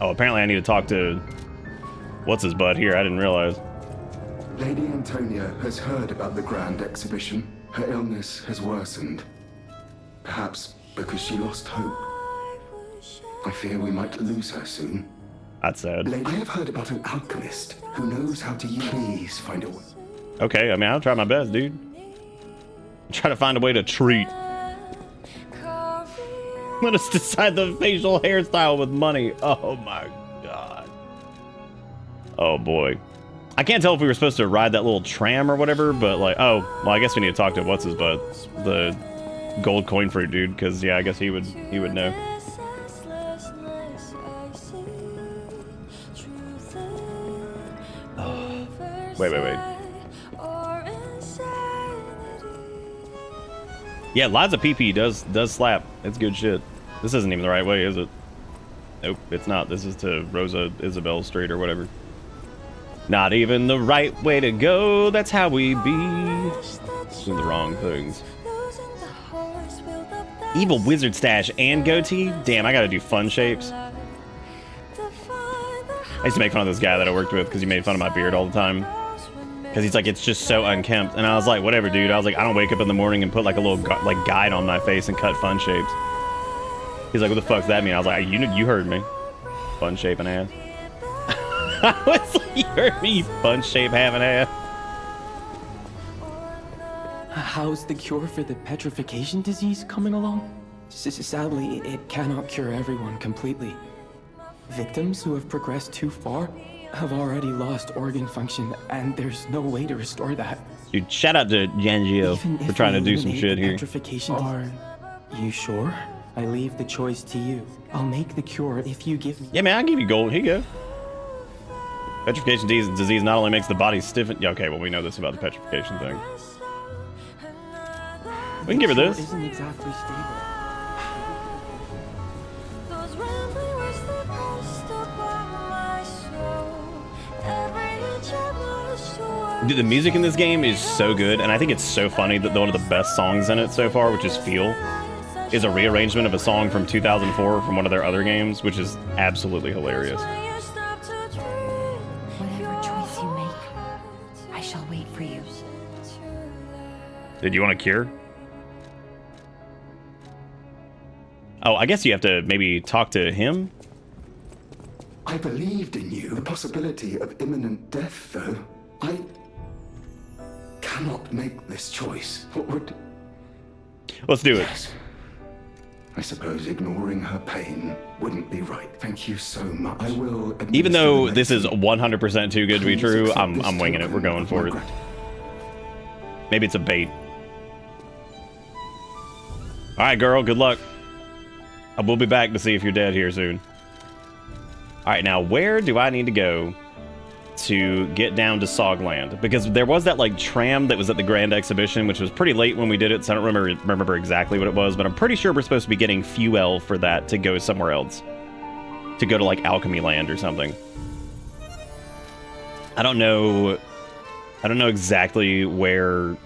Oh, apparently I need to talk to what's his butt here. I didn't realize. Lady Antonia has heard about the grand exhibition. Her illness has worsened. Perhaps because she lost hope. I fear we might lose her soon. That's sad. I have heard about an alchemist who knows how to please find a way. Okay, I mean, I'll try my best, dude. Try to find a way to treat. Let us decide the facial hairstyle with money. Oh my god. Oh boy. I can't tell if we were supposed to ride that little tram or whatever, but like, oh, well, I guess we need to talk to what's his butt, the gold coin fruit dude, because yeah, I guess he would know. Wait. Yeah, Liza PP does slap. It's good shit. This isn't even the right way, is it? Nope, it's not. This is to Rosa Isabel Street or whatever. Not even the right way to go. That's how we be. Doing the wrong things. Evil wizard stash and goatee? Damn, I gotta do fun shapes. I used to make fun of this guy that I worked with because he made fun of my beard all the time. Because he's like, it's just so unkempt. And I was like, whatever, dude. I was like, I don't wake up in the morning and put like a little like guide on my face and cut fun shapes. He's like, what the fuck does that mean? I was like, you heard me. Fun shaping ass. I was like, you heard me, you fun shape having ass. How's the cure for the petrification disease coming along? Sadly, it cannot cure everyone completely. Victims who have progressed too far have already lost organ function, and there's no way to restore that. Dude, shout out to Jangio for trying to do some shit here. Are you sure? I leave the choice to you. I'll make the cure if you give me... Yeah, man, I'll give you gold. Here you go. Petrification disease not only makes the body stiffen... Yeah, okay, well, we know this about the petrification thing. We can give her this. Isn't exactly stable. Dude, the music in this game is so good, and I think it's so funny that one of the best songs in it so far, which is Feel, is a rearrangement of a song from 2004 from one of their other games, which is absolutely hilarious. Whatever choice you make, I shall wait for you. Did you want a cure? Oh, I guess you have to maybe talk to him? I believed in you. The possibility of imminent death, though. I cannot make this choice. What would... Let's do it. Yes. I suppose ignoring her pain wouldn't be right. Thank you so much. I will... Even though this is medicine. 100% too good to be Please true, accept I'm this winging it. token We're going of for my it. gratitude. Maybe it's a bait. All right, girl, good luck. I will be back to see if you're dead here soon. All right, now where do I need to go to get down to Sogland? Because there was that like tram that was at the Grand Exhibition, which was pretty late when we did it, so I don't remember exactly what it was, but I'm pretty sure we're supposed to be getting fuel for that to go somewhere else. To go to like Alchemy Land or something. I don't know exactly where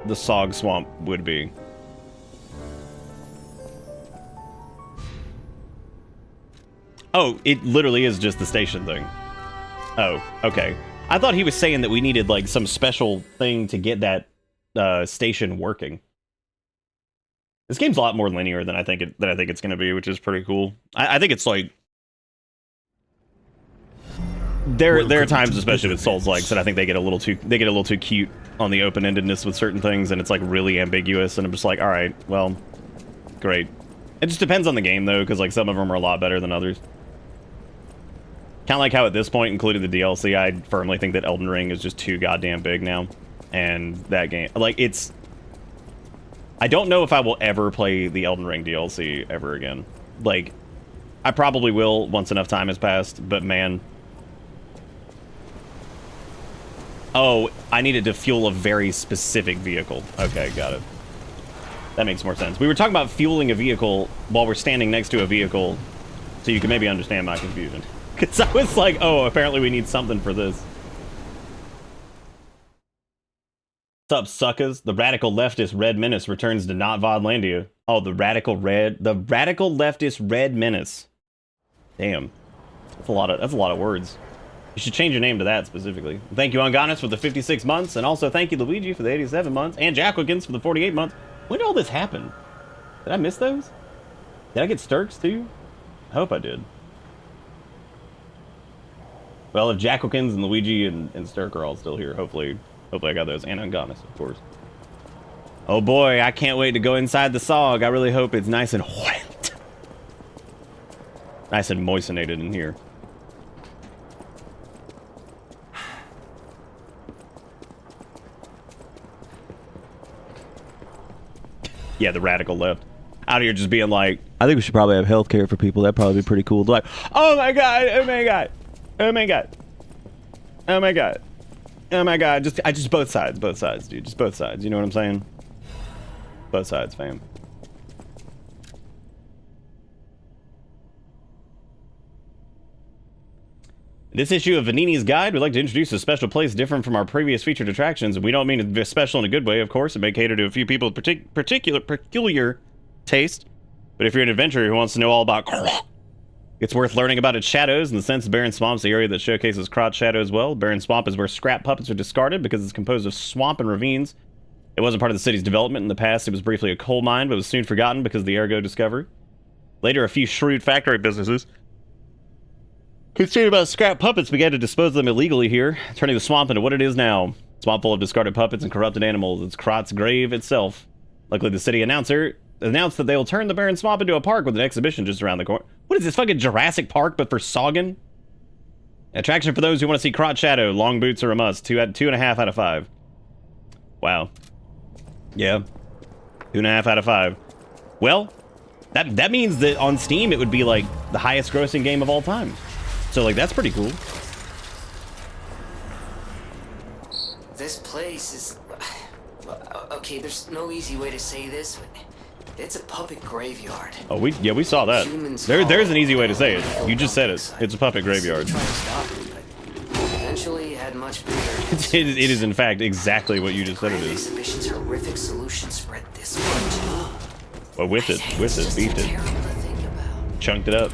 the Sog Swamp would be. Oh, it literally is just the station thing. Oh, okay. I thought he was saying that we needed like some special thing to get that station working. This game's a lot more linear than I think it's going to be, which is pretty cool. I think it's like there are times, especially with Souls-likes, that I think they get a little too cute on the open-endedness with certain things, and it's like really ambiguous. And I'm just like, all right, well, great. It just depends on the game though, because like some of them are a lot better than others. Kind of like how at this point, including the DLC, I firmly think that Elden Ring is just too goddamn big now. And that game, like, it's... I don't know if I will ever play the Elden Ring DLC ever again. Like, I probably will once enough time has passed, but man... Oh, I needed to fuel a very specific vehicle. Okay, got it. That makes more sense. We were talking about fueling a vehicle while we're standing next to a vehicle, so you can maybe understand my confusion. Because I was like, oh, apparently we need something for this. What's up, suckers? The radical leftist Red Menace returns to not Vodlandia. Oh, the radical leftist Red Menace. Damn. That's a lot of words. You should change your name to that specifically. Thank you, Ungonis, for the 56 months, and also thank you, Luigi, for the 87 months, and Jack Wiggins for the 48 months. When did all this happen? Did I miss those? Did I get Sturks too? I hope I did. Well, if Jack Wiggins and Luigi and Sturk are all still here, hopefully I got those. And Ungonis, of course. Oh boy, I can't wait to go inside the Sog. I really hope it's nice and wet. Nice and moistenated in here. Yeah, the radical left. Out here just being like, I think we should probably have healthcare for people. That'd probably be pretty cool. Like, oh my god, oh my god, oh my god, oh my god, oh my god. Just both sides, dude. Just both sides. You know what I'm saying? Both sides, fam. In this issue of Vanini's Guide, we'd like to introduce a special place different from our previous featured attractions. We don't mean to be special in a good way, of course. It may cater to a few people with peculiar taste. But if you're an adventurer who wants to know all about it's worth learning about its shadows. In the sense, Barren Swamp's the area that showcases Crotch Shadow as well. Barren Swamp is where scrap puppets are discarded because it's composed of swamp and ravines. It wasn't part of the city's development. In the past, it was briefly a coal mine, but was soon forgotten because of the Ergo discovery. Later, a few shrewd factory businesses concerned about scrap puppets began to dispose of them illegally here, turning the swamp into what it is now. Swamp full of discarded puppets and corrupted animals. It's Krot's grave itself. Luckily, the city announcer announced that they will turn the Barren Swamp into a park with an exhibition just around the corner. What is this, fucking Jurassic Park, but for Soggen? Attraction for those who want to see Crotch Shadow. Long boots are a must. 2.5 out of 5. Wow. Yeah. 2.5 out of 5. Well, that means that on Steam it would be like the highest grossing game of all time. So, like, that's pretty cool. This place is... Okay, there's no easy way to say this, but it's a puppet graveyard. Oh, we saw that. There's an easy way to say it. You just said it. It's a puppet graveyard. actually had much bigger. It is in fact exactly what you just said it Grand is. Exhibition's horrific solution spread this much. But with it, It's beefed it, terrible to think about. chunked it up.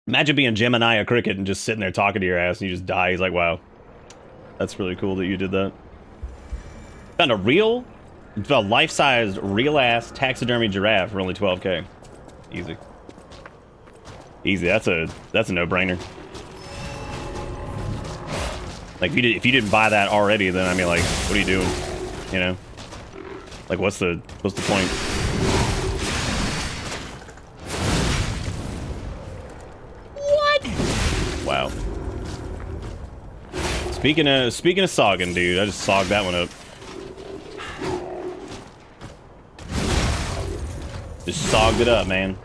Imagine being Gemini Cricket and just sitting there talking to your ass and you just die. He's like, wow, that's really cool that you did that. Found a life-sized, real-ass taxidermy giraffe for only 12K. Easy. Easy, that's a no-brainer. Like, if you didn't buy that already, then, I mean, like, what are you doing? You know? Like, what's the point? What? Wow. Speaking of sogging, dude, I just sogged that one up. Just sogged it up, man.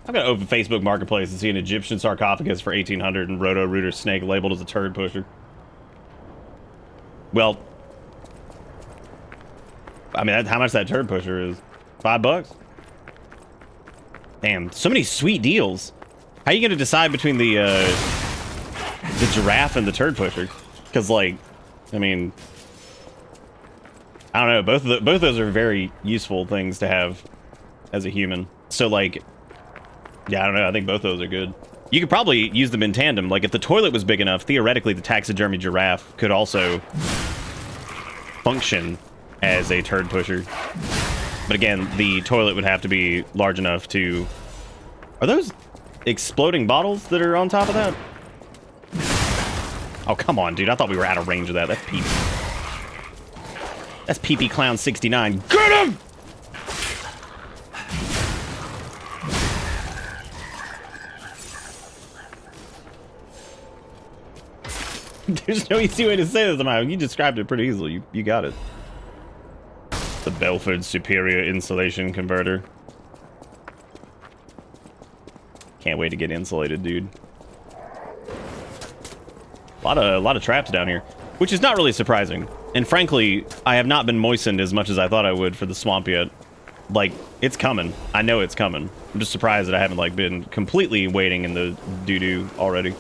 I'm gonna open Facebook Marketplace and see an Egyptian sarcophagus for 1800 and Roto-Rooter snake labeled as a turd pusher. Well, I mean, how much that turd pusher is? $5? Damn, so many sweet deals. How are you gonna decide between the giraffe and the turd pusher? Because, like, I mean, I don't know. Both of those are very useful things to have as a human. So, like, yeah, I don't know. I think both of those are good. You could probably use them in tandem. Like, if the toilet was big enough, theoretically, the taxidermy giraffe could also function as a turd pusher. But again, the toilet would have to be large enough to... Are those exploding bottles that are on top of that? Oh, come on, dude. I thought we were out of range of that. That's pee-pee. That's Pee-Pee Clown 69. Get him! There's no easy way to say this, somehow. You described it pretty easily. You got it. The Belford Superior Insulation Converter. Can't wait to get insulated, dude. A lot of traps down here, which is not really surprising. And frankly, I have not been moistened as much as I thought I would for the swamp yet. Like, it's coming. I know it's coming. I'm just surprised that I haven't, like, been completely waiting in the doo-doo already.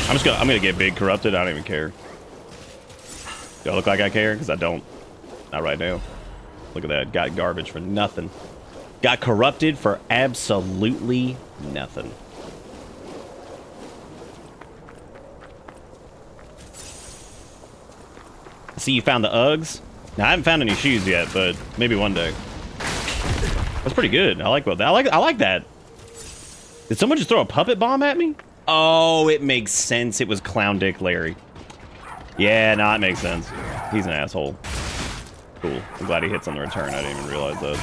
I'm gonna get big corrupted. I don't even care. Do I look like I care? Because I don't. Not right now. Look at that. Got garbage for nothing. Got corrupted for absolutely nothing. See, you found the Uggs. Now I haven't found any shoes yet, but maybe one day. That's pretty good. I like that. I like that. Did someone just throw a puppet bomb at me? Oh, it makes sense. It was Clown Dick Larry. Yeah, no, it makes sense. He's an asshole. Cool. I'm glad he hits on the return. I didn't even realize that.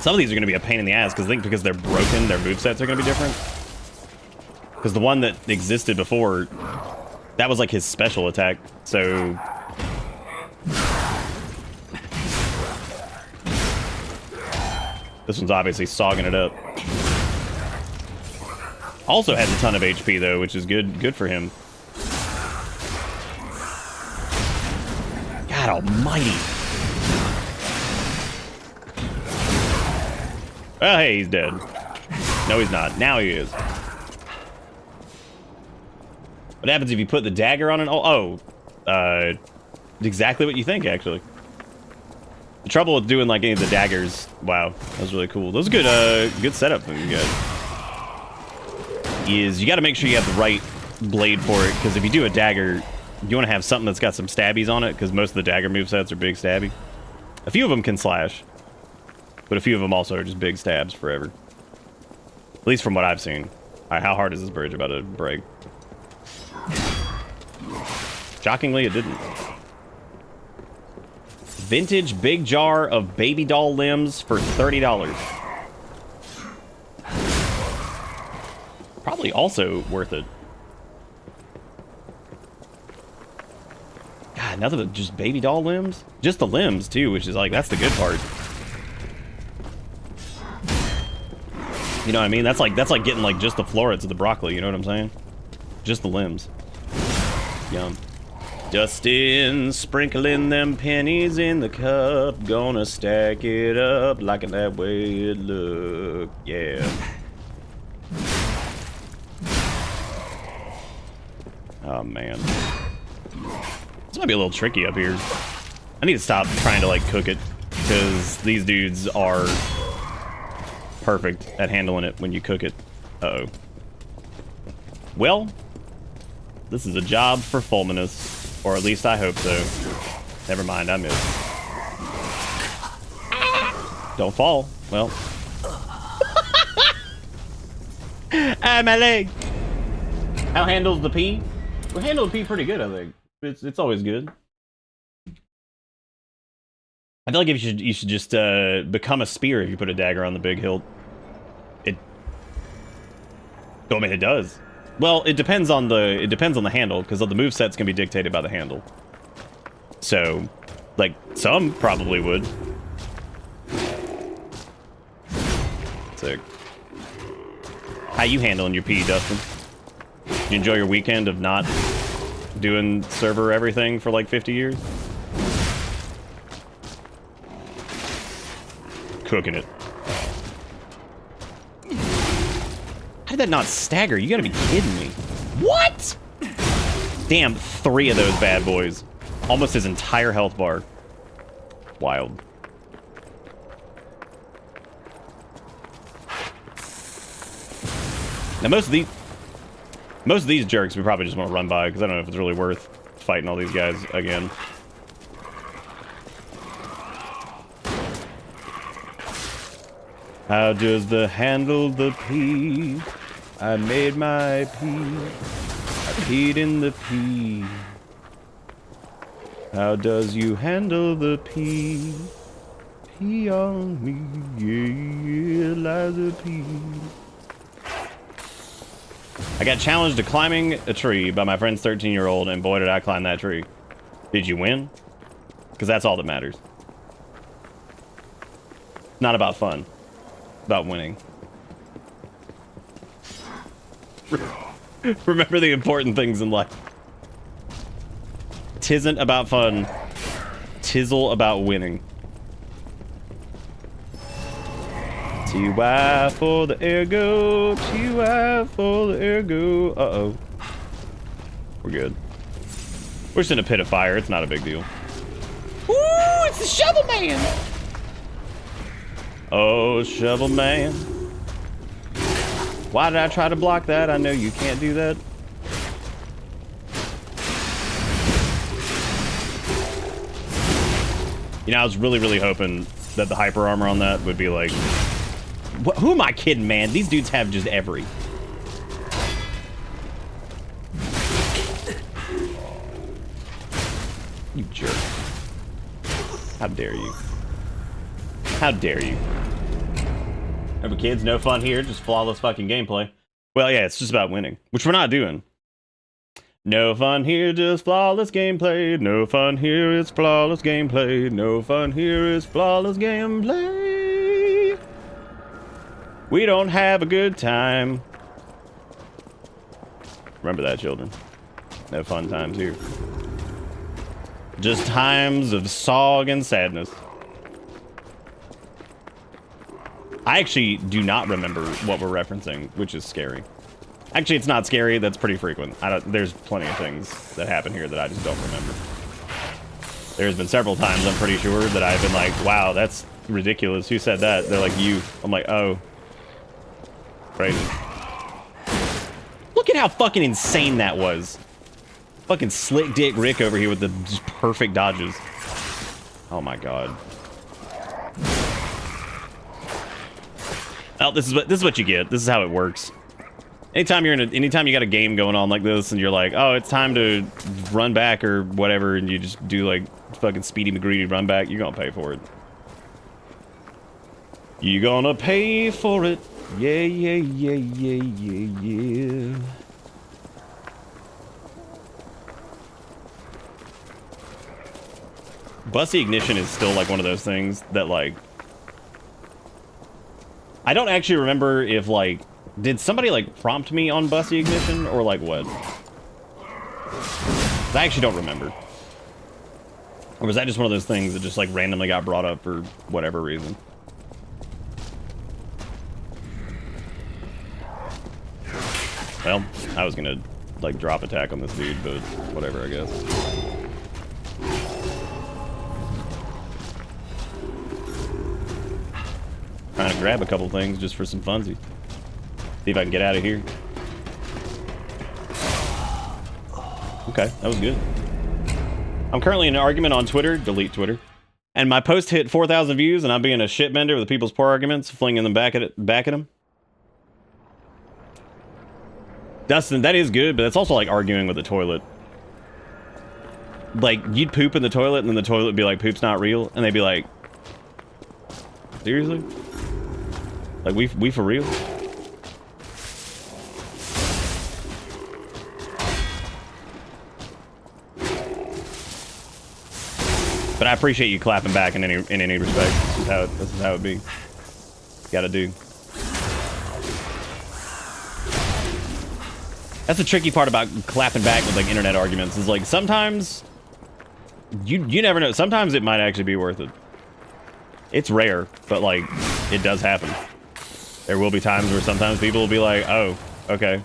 Some of these are going to be a pain in the ass because I think because they're broken, their movesets are going to be different. Because the one that existed before, that was like his special attack. So this one's obviously sogging it up. Also has a ton of HP though, which is good for him. God almighty. Oh, hey, he's dead. No, he's not. Now he is. What happens if you put the dagger on an... exactly what you think, actually. The trouble with doing, like, any of the daggers... Wow, that was really cool. That was a good setup from you guys. Is you got to make sure you have the right blade for it, because if you do a dagger, you want to have something that's got some stabbies on it, because most of the dagger movesets are big stabby. A few of them can slash, but a few of them also are just big stabs forever. At least from what I've seen. Alright, how hard is this bridge about to break? Shockingly, it didn't. Vintage big jar of baby doll limbs for $30. Probably also worth it. God, nothing but just baby doll limbs? Just the limbs, too, which is like, that's the good part. You know what I mean? That's like getting like just the florets of the broccoli, you know what I'm saying? Just the limbs. Yum. Dustin, sprinkling them pennies in the cup. Gonna stack it up like that way it look. Yeah. Oh, man. This might be a little tricky up here. I need to stop trying to, like, cook it. Because these dudes are perfect at handling it when you cook it. Uh-oh. Well, this is a job for Fulminus. Or at least I hope so. Never mind, I missed. Don't fall. Well. Ah, my leg! How handles the pea? We handle the pea pretty good, I think. It's always good. I feel like if you should just become a spear if you put a dagger on the big hilt. I mean, it does. Well, it depends on the handle, because the moveset's can be dictated by the handle. So, like, some probably would. Sick. How you handling your pee, Dustin? Did you enjoy your weekend of not doing server everything for like 50 years? Cooking it. How did that not stagger? You gotta be kidding me. What? Damn, 3 of those bad boys. Almost his entire health bar. Wild. Now most of these jerks we probably just want to run by because I don't know if it's really worth fighting all these guys again. How does the handle the pea? I made my pea. I peed in the pea. How does you handle the pea? Pea on me, yeah, Eliza P. I got challenged to climbing a tree by my friend's 13-year-old, and boy did I climb that tree. Did you win? Because that's all that matters. Not about fun. About winning. Remember the important things in life. Tisn't about fun. Tizzle about winning. TY for the ergo. TY for the ergo. Uh-oh. We're good. We're just in a pit of fire. It's not a big deal. Ooh, it's the Shovel Man! Oh, Shovel Man. Why did I try to block that? I know you can't do that. You know, I was really hoping that the hyper armor on that would be like... Who am I kidding, man? These dudes have just every... You jerk. How dare you? How dare you? Remember, kids, no fun here, just flawless fucking gameplay. Well, yeah, it's just about winning, which we're not doing. No fun here, just flawless gameplay. No fun here, it's flawless gameplay. No fun here, is flawless gameplay. We don't have a good time. Remember that, children. No fun times here. Just times of sog and sadness. I actually do not remember what we're referencing, which is scary. Actually, it's not scary. That's pretty frequent. There's plenty of things that happen here that I just don't remember. There's been several times, I'm pretty sure, that I've been like, wow, that's ridiculous. Who said that? They're like, you. I'm like, oh. Crazy. Look at how fucking insane that was. Fucking slick dick Rick over here with the just perfect dodges. Oh my god. Oh, this is what you get. This is how it works. Anytime you got a game going on like this and you're like, oh, it's time to run back or whatever, and you just do like fucking Speedy McGreedy run back, you're gonna pay for it. You're gonna pay for it. Yeah, yeah, yeah, yeah, yeah, yeah. Bussy Ignition is still like one of those things that like... I don't actually remember if like... Did somebody like prompt me on Bussy Ignition or like what? I actually don't remember. Or was that just one of those things that just like randomly got brought up for whatever reason? Well, I was gonna like drop attack on this dude, but whatever, I guess. Trying to grab a couple things just for some funsies. See if I can get out of here. Okay, that was good. I'm currently in an argument on Twitter. Delete Twitter. And my post hit 4,000 views, and I'm being a shitbender with people's poor arguments, flinging them back at them. Dustin, that is good, but it's also like arguing with the toilet. Like, you'd poop in the toilet, and then the toilet would be like, poop's not real, and they'd be like, seriously? Like, we for real? But I appreciate you clapping back in any respect. This is how it be. Gotta do. That's the tricky part about clapping back with like internet arguments, is like sometimes you never know. Sometimes it might actually be worth it. It's rare, but like it does happen. There will be times where sometimes people will be like, oh, okay.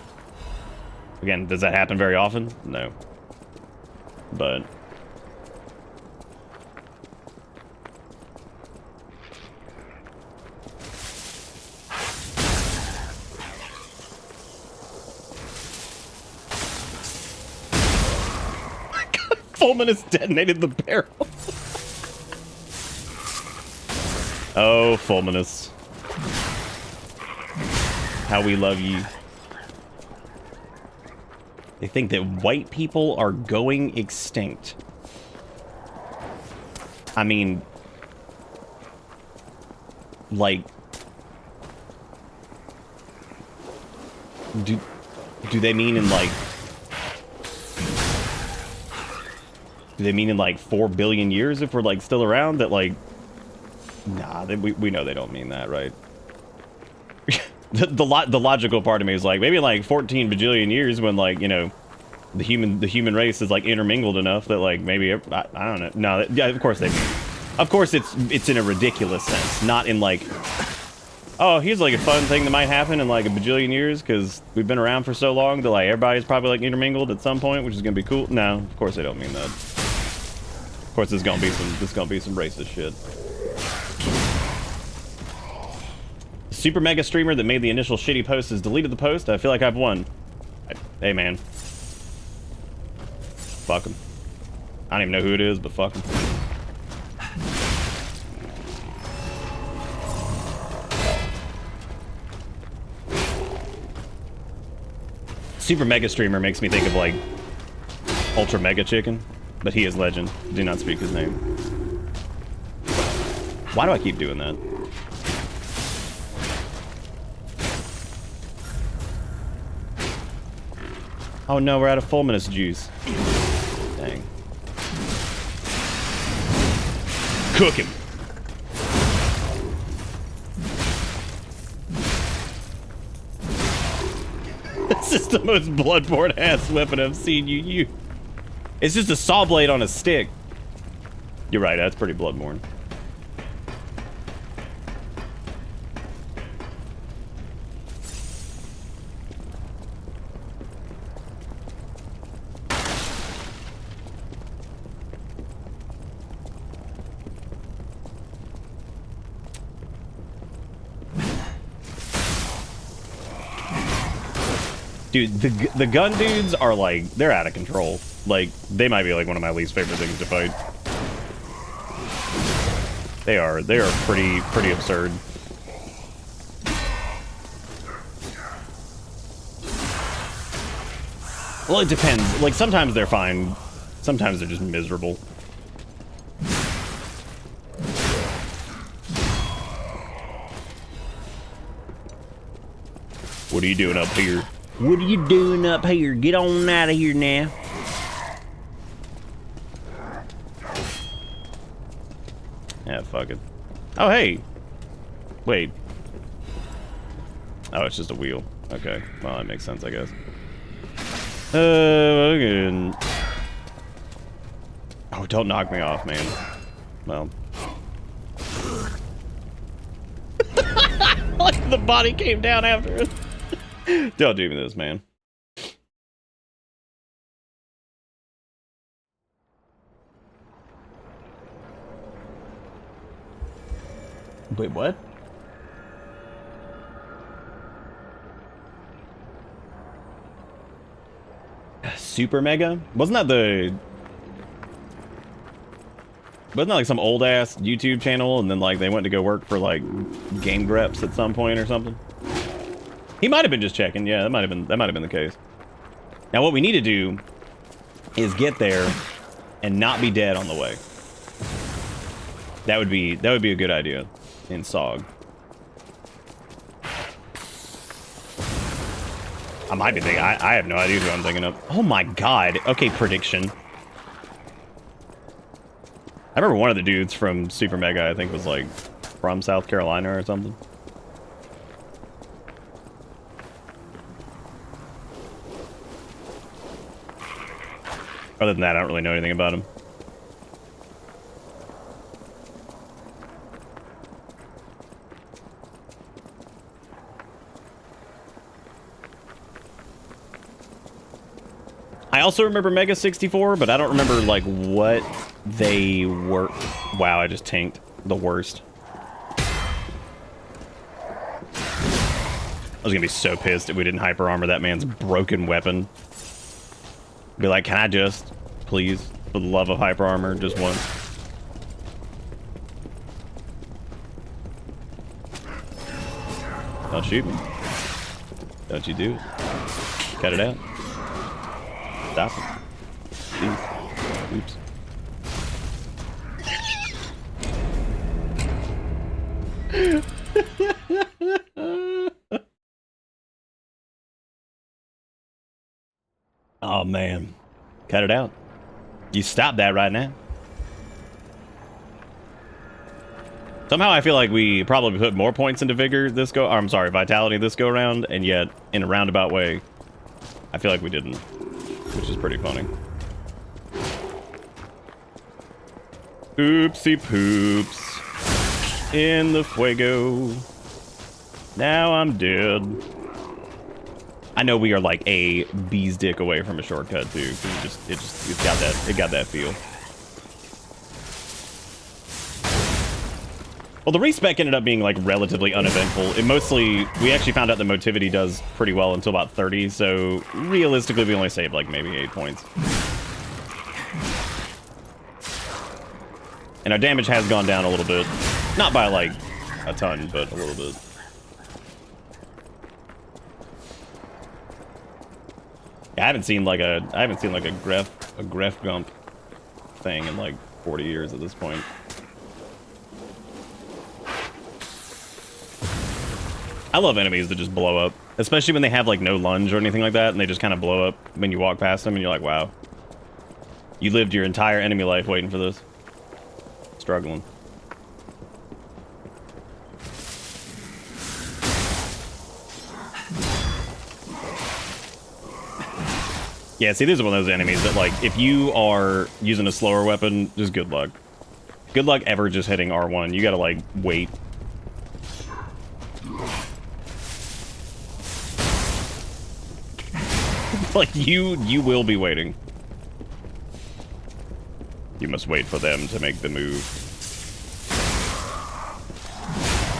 Again, does that happen very often? No. But Fulminus detonated the barrel. Oh, Fulminus. How we love you. They think that white people are going extinct. I mean, like, do they mean in like, do they mean in like 4 billion years if we're like still around? That like, nah, we know they don't mean that, right? the logical part of me is like, maybe in like 14 bajillion years when like, you know, the human race is like intermingled enough that like maybe I don't know. No, yeah, of course they mean. Of course it's in a ridiculous sense, not in like, oh, here's like a fun thing that might happen in like a bajillion years because we've been around for so long that like everybody's probably like intermingled at some point, which is gonna be cool. No, of course they don't mean that. Of course, there's gonna be some racist shit. The super mega streamer that made the initial shitty post has deleted the post. I feel like I've won. Hey man, fuck him. I don't even know who it is, but fuck him. Super mega streamer makes me think of like Ultra Mega Chicken, but he is legend. Do not speak his name. Why do I keep doing that? Oh no, we're out of Fulminus juice. Dang. Cook him. This is the most bloodborne ass weapon I've seen you use. It's just a saw blade on a stick. You're right, that's pretty bloodborne. Dude, the gun dudes are like, they're out of control. Like, they might be like one of my least favorite things to fight. They are pretty absurd. Well, it depends. Like, sometimes they're fine. Sometimes they're just miserable. What are you doing up here? What are you doing up here? Get on out of here now. Yeah, fuck it. Oh, hey. Wait. Oh, it's just a wheel. Okay. Well, that makes sense, I guess. Okay. Oh, don't knock me off, man. Well. Like the body came down after it. Don't do me this, man. Wait, what? Super Mega? Wasn't that like some old ass YouTube channel and then like they went to go work for like Game Greps at some point or something? He might have been just checking. Yeah, that might have been the case. Now what we need to do is get there and not be dead on the way. That would be a good idea in SOG. I might be thinking, I have no idea who I'm thinking of. Oh my god. Okay, prediction. I remember one of the dudes from Super Mega, I think, was like from South Carolina or something. Other than that, I don't really know anything about him. I also remember Mega 64, but I don't remember like what they were. Wow, I just tanked the worst. I was gonna be so pissed if we didn't hyper armor that man's broken weapon. Be like, can I just, please, for the love of hyper armor, just once? Don't shoot me. Don't you do it. Cut it out. Stop it. Please. Oops. Oh man, cut it out. You stop that right now. Somehow I feel like we probably put more points into vigor this go, or I'm sorry, vitality this go around, and yet in a roundabout way, I feel like we didn't, which is pretty funny. Oopsie poops. In the fuego. Now I'm dead. I know we are like a bee's dick away from a shortcut too, because it got that feel. Well, the respec ended up being like relatively uneventful. We actually found out that motivity does pretty well until about 30, so realistically we only saved like maybe 8 points. And our damage has gone down a little bit. Not by like a ton, but a little bit. Yeah, I haven't seen like a Gref Gump thing in like 40 years at this point. I love enemies that just blow up, especially when they have like no lunge or anything like that, and they just kind of blow up when you walk past them, and you're like, wow, you lived your entire enemy life waiting for this. Struggling. Yeah, see, these are one of those enemies that, like, if you are using a slower weapon, just good luck. Good luck ever just hitting R1. You gotta, like, wait. Like, you will be waiting. You must wait for them to make the move.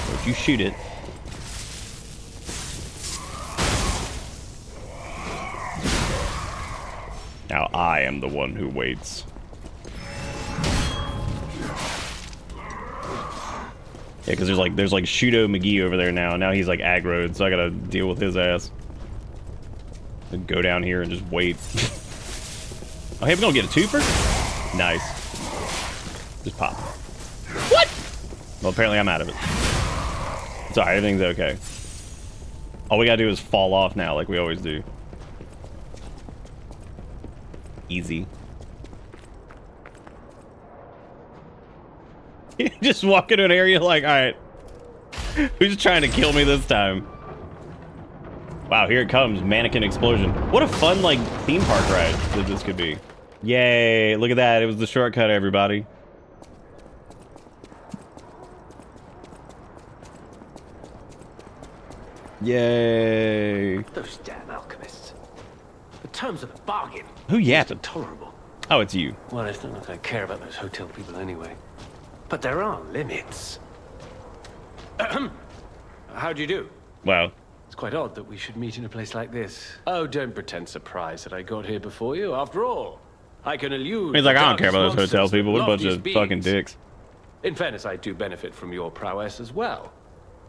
So if you shoot it... Now I am the one who waits. Yeah, because there's like Shudo McGee over there now. Now he's like aggroed, so I gotta deal with his ass. And go down here and just wait. Oh, hey, we're gonna get a twofer? Nice. Just pop. What? Well, apparently I'm out of it. It's alright, everything's okay. All we gotta do is fall off now, like we always do. Easy. Just walk into an area like, alright. Who's trying to kill me this time? Wow, here it comes. Mannequin explosion. What a fun, like, theme park ride that this could be. Yay! Look at that. It was the shortcut, everybody. Yay! Those damn alchemists. The terms of the bargain. Who yapped? Intolerable. Oh, it's you. Well, it's not like I care about those hotel people anyway. But there are limits. How'd you do? Wow. It's quite odd that we should meet in a place like this. Oh, don't pretend surprised that I got here before you. After all, I can elude. He's like, the I don't care about those darkest hotel monsters people. What a bunch loftiest of fucking beings. dicks. In fairness, I do benefit from your prowess as well.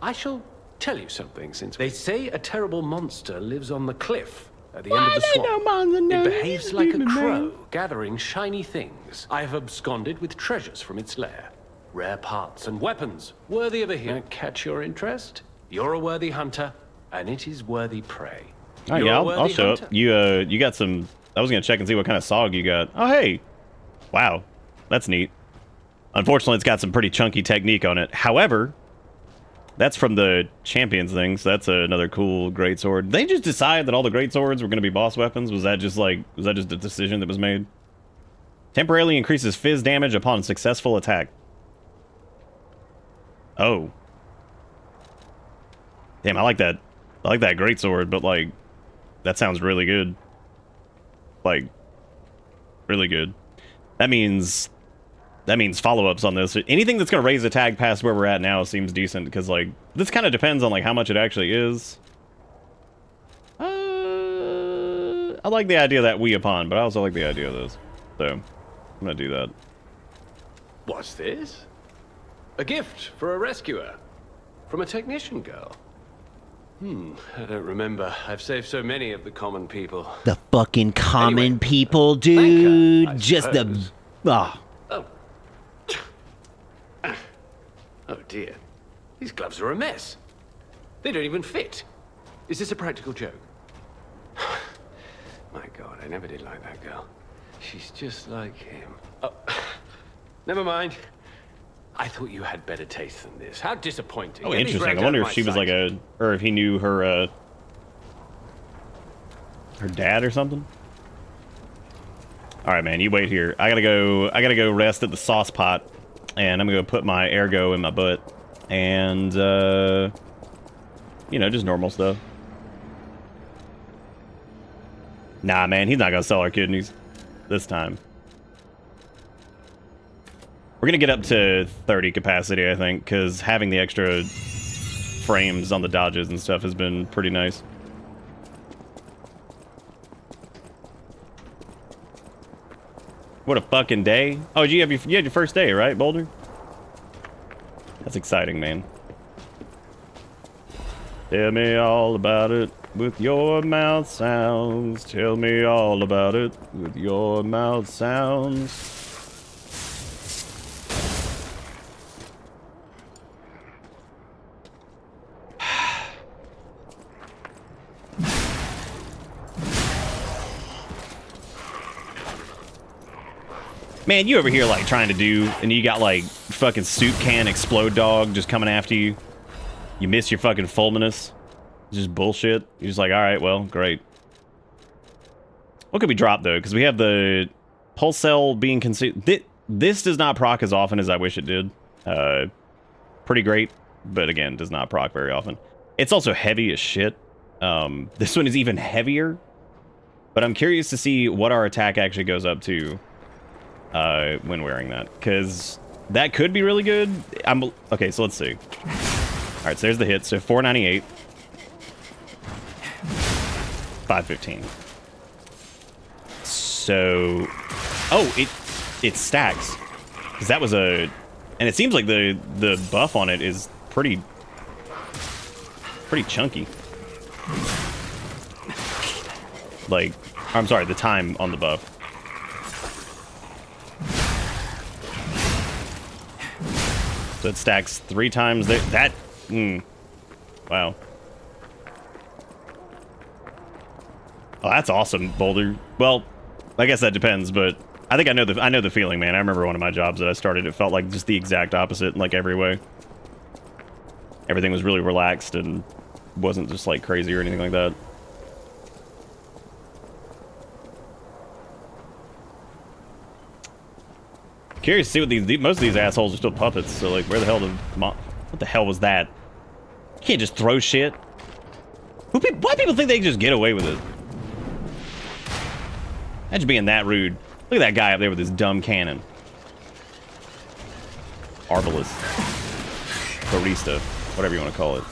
I shall tell you something, since they say a terrible monster lives on the cliff at the end of the swamp. It behaves like a crow, gathering shiny things. I have absconded with treasures from its lair. Rare parts and weapons, worthy of a hero. Catch your interest? You're a worthy hunter, and it is worthy prey. Oh You're yeah, a I'll worthy show hunter? up. You got some. I was gonna check and see what kind of SOG you got. Oh hey, wow, that's neat. Unfortunately, it's got some pretty chunky technique on it. However, that's from the champions thing, so that's another cool greatsword. They just decided that all the greatswords were gonna be boss weapons. Was that just a decision that was made? Temporarily increases fizz damage upon successful attack. Oh. Damn, I like that. I like that greatsword, but like, that sounds really good. Like, really good. That means follow-ups on this. Anything that's gonna raise the tag past where we're at now seems decent, because like, this kind of depends on like how much it actually is. I like the idea of that Weapon, but I also like the idea of this. So, I'm gonna do that. What's this? A gift for a rescuer. From a technician girl. I don't remember. I've saved so many of the common people. The fucking common Anyway, people, thank her, dude. I Just the... suppose. Oh. Oh. Oh dear. These gloves are a mess. They don't even fit. Is this a practical joke? My God, I never did like that girl. She's just like him. Oh, never mind. I thought you had better taste than this. How disappointing. Oh, Get these interesting. rags I out wonder of if my she was sight. like or if he knew her dad or something. All right, man, you wait here. I gotta go rest at the sauce pot, and I'm gonna go put my ergo in my butt, and you know, just normal stuff. Nah, man, he's not gonna sell our kidneys this time. We're gonna get up to 30 capacity, I think, because having the extra frames on the dodges and stuff has been pretty nice. What a fucking day. Oh, you had your first day, right, Boulder? That's exciting, man. Tell me all about it with your mouth sounds. Tell me all about it with your mouth sounds. Man, you over here like trying to do, and you got like fucking soup can explode dog just coming after you. You miss your fucking fulminous. Just bullshit. You're just like, all right, well, great. What could we drop though? Because we have the pulse cell being consumed. This does not proc as often as I wish it did. Pretty great, but again, does not proc very often. It's also heavy as shit. This one is even heavier, but I'm curious to see what our attack actually goes up to when wearing that, because that could be really good. Okay, so let's see. All right, so there's the hit. So 498, 515. So, oh, it stacks, because that was and it seems like the buff on it is pretty chunky. Like, I'm sorry, the time on the buff. So it stacks 3 times there. Wow. Oh, that's awesome, Boulder. Well, I guess that depends, but I think I know the feeling, man. I remember one of my jobs that I started, it felt like just the exact opposite in like every way. Everything was really relaxed and wasn't just like crazy or anything like that. curious to see what most of these assholes are still puppets. So like, where the hell what the hell was that? You can't just throw shit. Why people think they can just get away with it? Imagine being that rude. Look at that guy up there with his dumb cannon. Arbalest. Barista. Whatever you want to call it.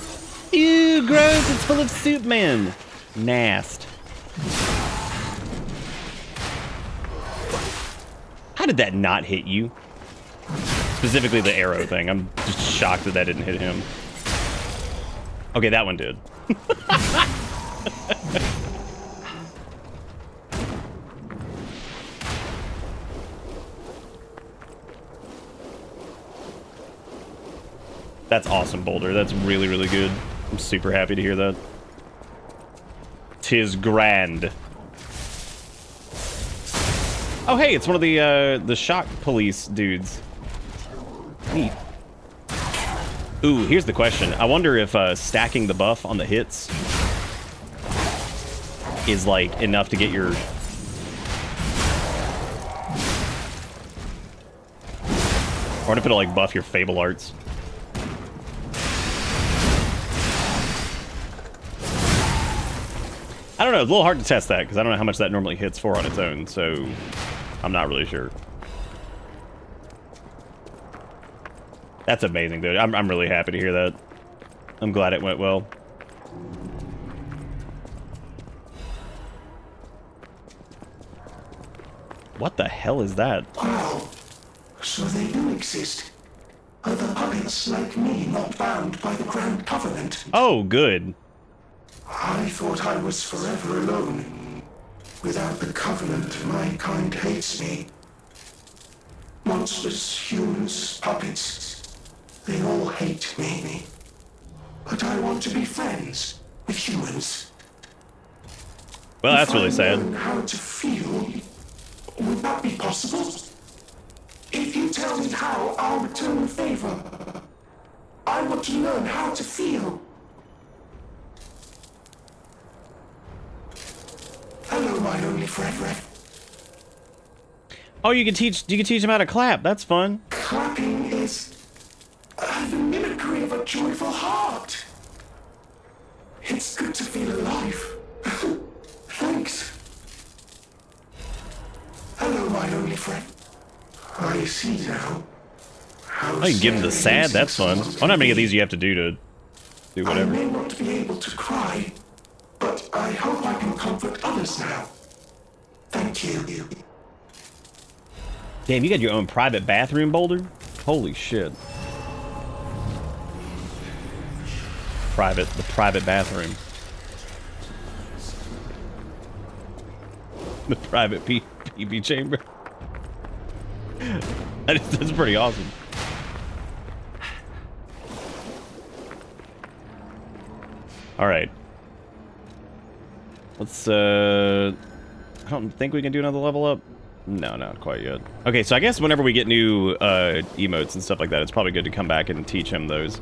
Ew, gross, it's full of soup men. Nast. How did that not hit you? Specifically the arrow thing. I'm just shocked that didn't hit him. Okay, that one did. That's awesome, Boulder. That's really, really good. I'm super happy to hear that. 'Tis grand. Oh, hey, it's one of the shock police dudes. Neat. Ooh, here's the question. I wonder if stacking the buff on the hits is, like, enough to get your... Or if it'll, like, buff your Fable Arts. I don't know, it's a little hard to test that, because I don't know how much that normally hits for on its own, so I'm not really sure. That's amazing, dude. I'm really happy to hear that. I'm glad it went well. What the hell is that? Wow. So they do exist. Other puppets like me not bound by the Grand Covenant. Oh, good. I thought I was forever alone. Without the Covenant, my kind hates me. Monsters, humans, puppets, they all hate me. But I want to be friends with humans. Well, that's really If I sad. learn how to feel, would that be possible? If you tell me how, I'll return the favor. I want to learn how to feel. Hello, my only friend. Oh, you can teach him how to clap. That's fun. Clapping is the mimicry of a joyful heart. It's good to feel alive. Thanks. Hello, my only friend. I see now. Oh, you can give him the sad. That's fun. I wonder how many of these you have to do to do I whatever. may not be able to cry, but I hope I can comfort others now. Thank you. Damn, you got your own private bathroom, Boulder? Holy shit. The private bathroom. The private PB chamber. That's pretty awesome. All right. Let's, I don't think we can do another level up. No, not quite yet. Okay, so I guess whenever we get new emotes and stuff like that, it's probably good to come back and teach him those.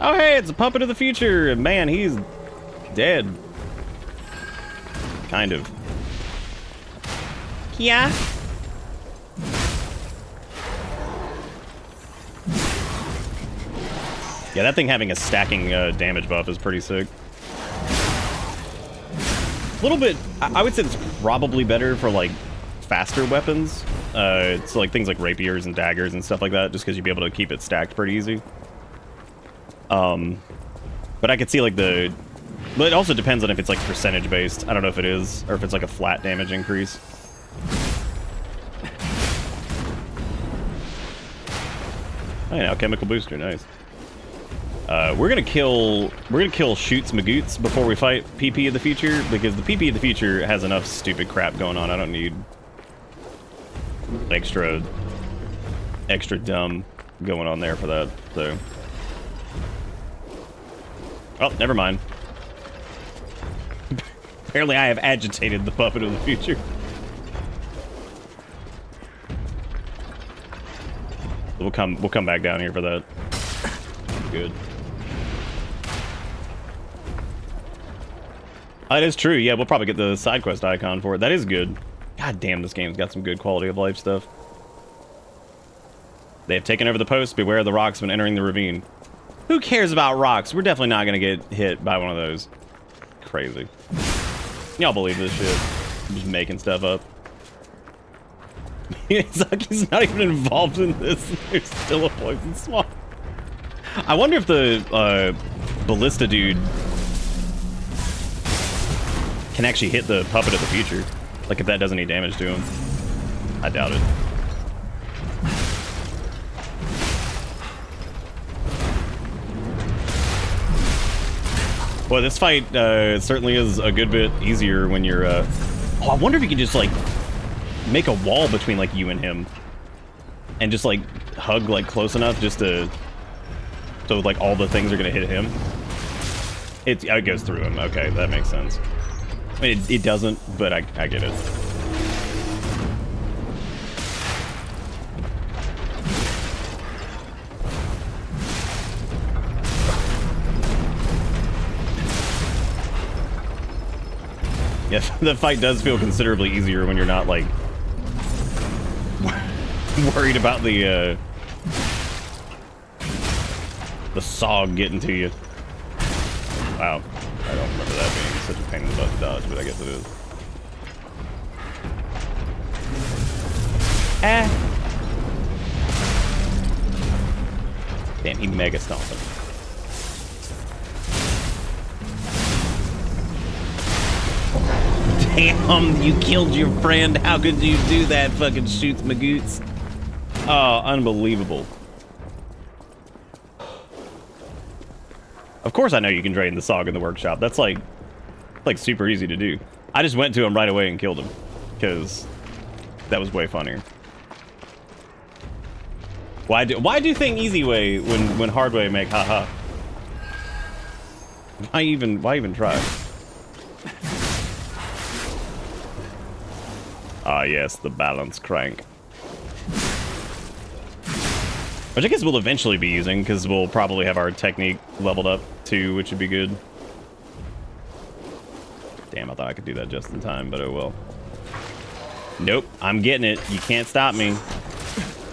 Oh, hey, it's a puppet of the future. Man, he's dead. Kind of. Yeah. Yeah, that thing having a stacking damage buff is pretty sick. A little bit, I would say it's probably better for, like, faster weapons. It's like things like rapiers and daggers and stuff like that, just because you'd be able to keep it stacked pretty easy. But I could see, like, but it also depends on if it's, like, percentage based. I don't know if it is, or if it's, like, a flat damage increase. Oh, yeah, alchemical booster, nice. We're gonna kill Shoots Magoots before we fight PP of the Future, because the PP of the Future has enough stupid crap going on. I don't need extra dumb going on there for that, so. Oh, never mind. Apparently I have agitated the puppet of the future. We'll come back down here for that. Good. That is true. Yeah, we'll probably get the side quest icon for it. That is good. God damn, this game's got some good quality of life stuff. They have taken over the post. Beware of the rocks when entering the ravine. Who cares about rocks? We're definitely not going to get hit by one of those. Crazy. Y'all believe this shit. I'm just making stuff up. It's like he's not even involved in this. There's still a poison swamp. I wonder if the ballista dude can actually hit the puppet of the future. Like if that does any damage to him. I doubt it. Well, this fight certainly is a good bit easier when you're... Oh, I wonder if you can just, like, make a wall between, like, you and him. And just, like, hug, like, close enough just to... So, like, all the things are going to hit him. It goes through him. Okay, that makes sense. I mean, it doesn't, but I get it. Yeah, the fight does feel considerably easier when you're not, like, worried about the SOG getting to you. Wow. I don't remember that being such a pain in the butt to dodge, but I guess it is. Damn, he mega stomped him. Damn, you killed your friend. How could you do that? Fucking shoots my goots. Oh, unbelievable. Of course I know you can drain the SOG in the workshop. That's like super easy to do. I just went to him right away and killed him. Because that was way funnier. Why do thing easy way when hard way make haha? Why even try? Ah, yes, the balance crank. Which I guess we'll eventually be using, because we'll probably have our technique leveled up too, which would be good. Damn, I thought I could do that just in time, but oh well. Nope, I'm getting it. You can't stop me.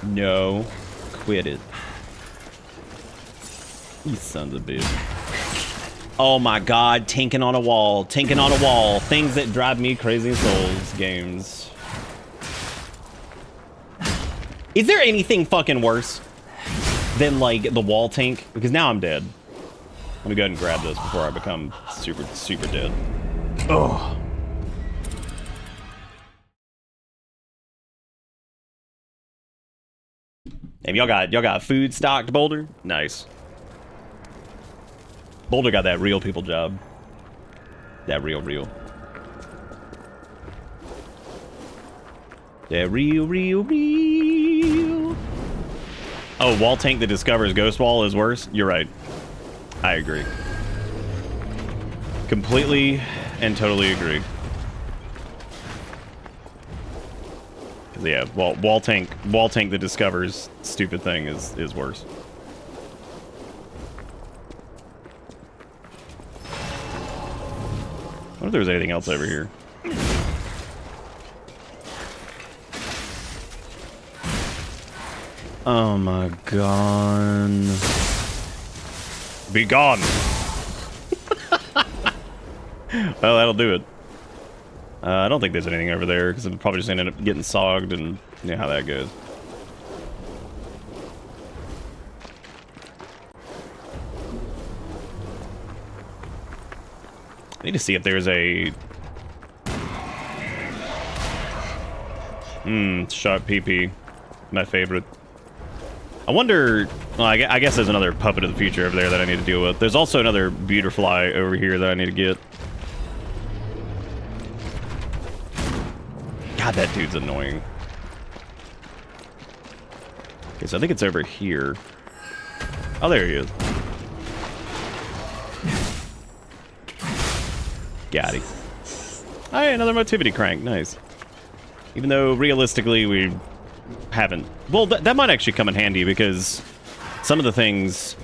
No. Quit it. You sons of bitch. Oh my god, tinking on a wall. Tinking on a wall. Things that drive me crazy in Souls games. Is there anything fucking worse than, like, the wall tink? Because now I'm dead. Let me go ahead and grab this before I become super, super dead. Ugh. Damn, y'all got food stocked, Boulder? Nice. Boulder got that real people job. That real. That real. Oh, wall tank that discovers ghost wall is worse? You're right. I agree. Completely and totally agree. Yeah, wall tank that discovers stupid thing is worse. I wonder if there's anything else over here. Oh my god. Be gone. Well, that'll do it. I don't think there's anything over there, because I'm probably just ended up getting sogged, and you know how that goes. I need to see if there's a... Sharp PP. My favorite. I wonder... Well, I guess there's another puppet of the future over there that I need to deal with. There's also another Beautifly over here that I need to get. God, that dude's annoying. Okay, so I think it's over here. Oh, there he is. Got him. Oh, yeah, another Motivity Crank. Nice. Even though, realistically, we haven't... Well, that might actually come in handy, because some of the things,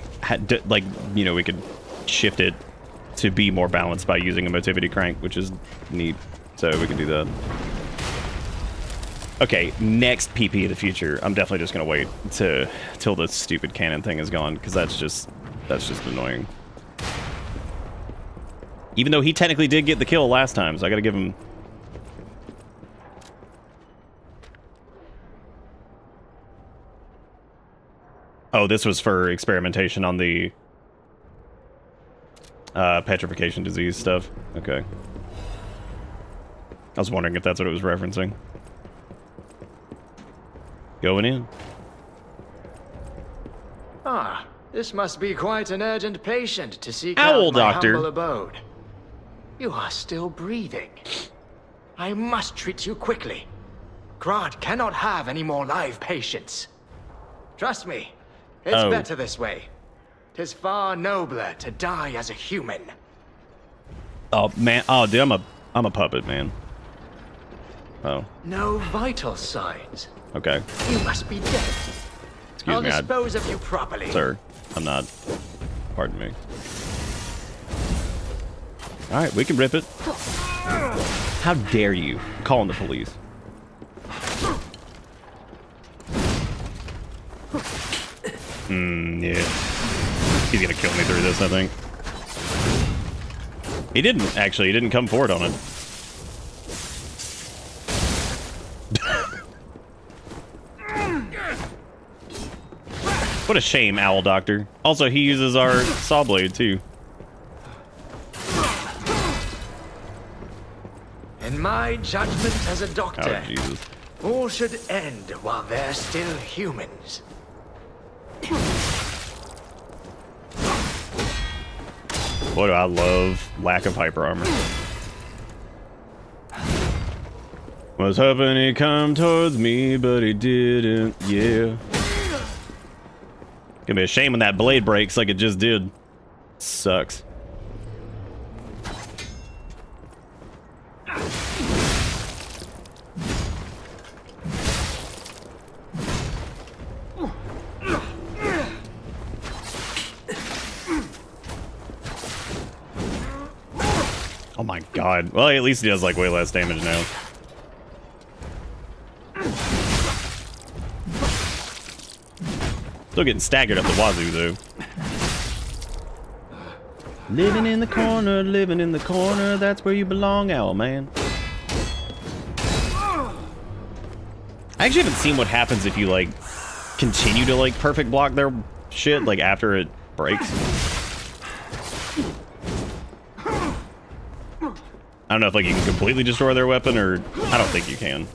like, you know, we could shift it to be more balanced by using a Motivity Crank, which is neat. So we can do that. Okay, next PP of the future. I'm definitely just gonna wait till the stupid cannon thing is gone, because that's just annoying. Even though he technically did get the kill last time, so I gotta give him. Oh, this was for experimentation on the petrification disease stuff. Okay. I was wondering if that's what it was referencing. Going in. Ah, this must be quite an urgent patient to seek Owl out my doctor. humble abode. You are still breathing. I must treat you quickly. Grant cannot have any more live patients. Trust me, it's Oh. better this way. 'Tis far nobler to die as a human. Oh man. Oh, dude, I'm a puppet, man. Oh. No vital signs. Okay. You must be dead. Excuse I'll me, dispose of you properly. sir. I'm not. Pardon me. All right, we can rip it. How dare you? I'm calling the police. Yeah. He's gonna kill me through this, I think. He didn't, actually. He didn't come forward on it. What a shame, Owl Doctor. Also, he uses our saw blade, too. In my judgment as a doctor, Oh, Jesus. all should end while they're still humans. Boy, do I love lack of hyper armor. Was hoping he'd come towards me, but he didn't, yeah. Gonna be a shame when that blade breaks like it just did. Sucks. Oh my god. Well, at least he does like way less damage now. Still getting staggered up the wazoo though. Living in the corner, that's where you belong, Owl Man. I actually haven't seen what happens if you like continue to like perfect block their shit like after it breaks. I don't know if like you can completely destroy their weapon or I don't think you can.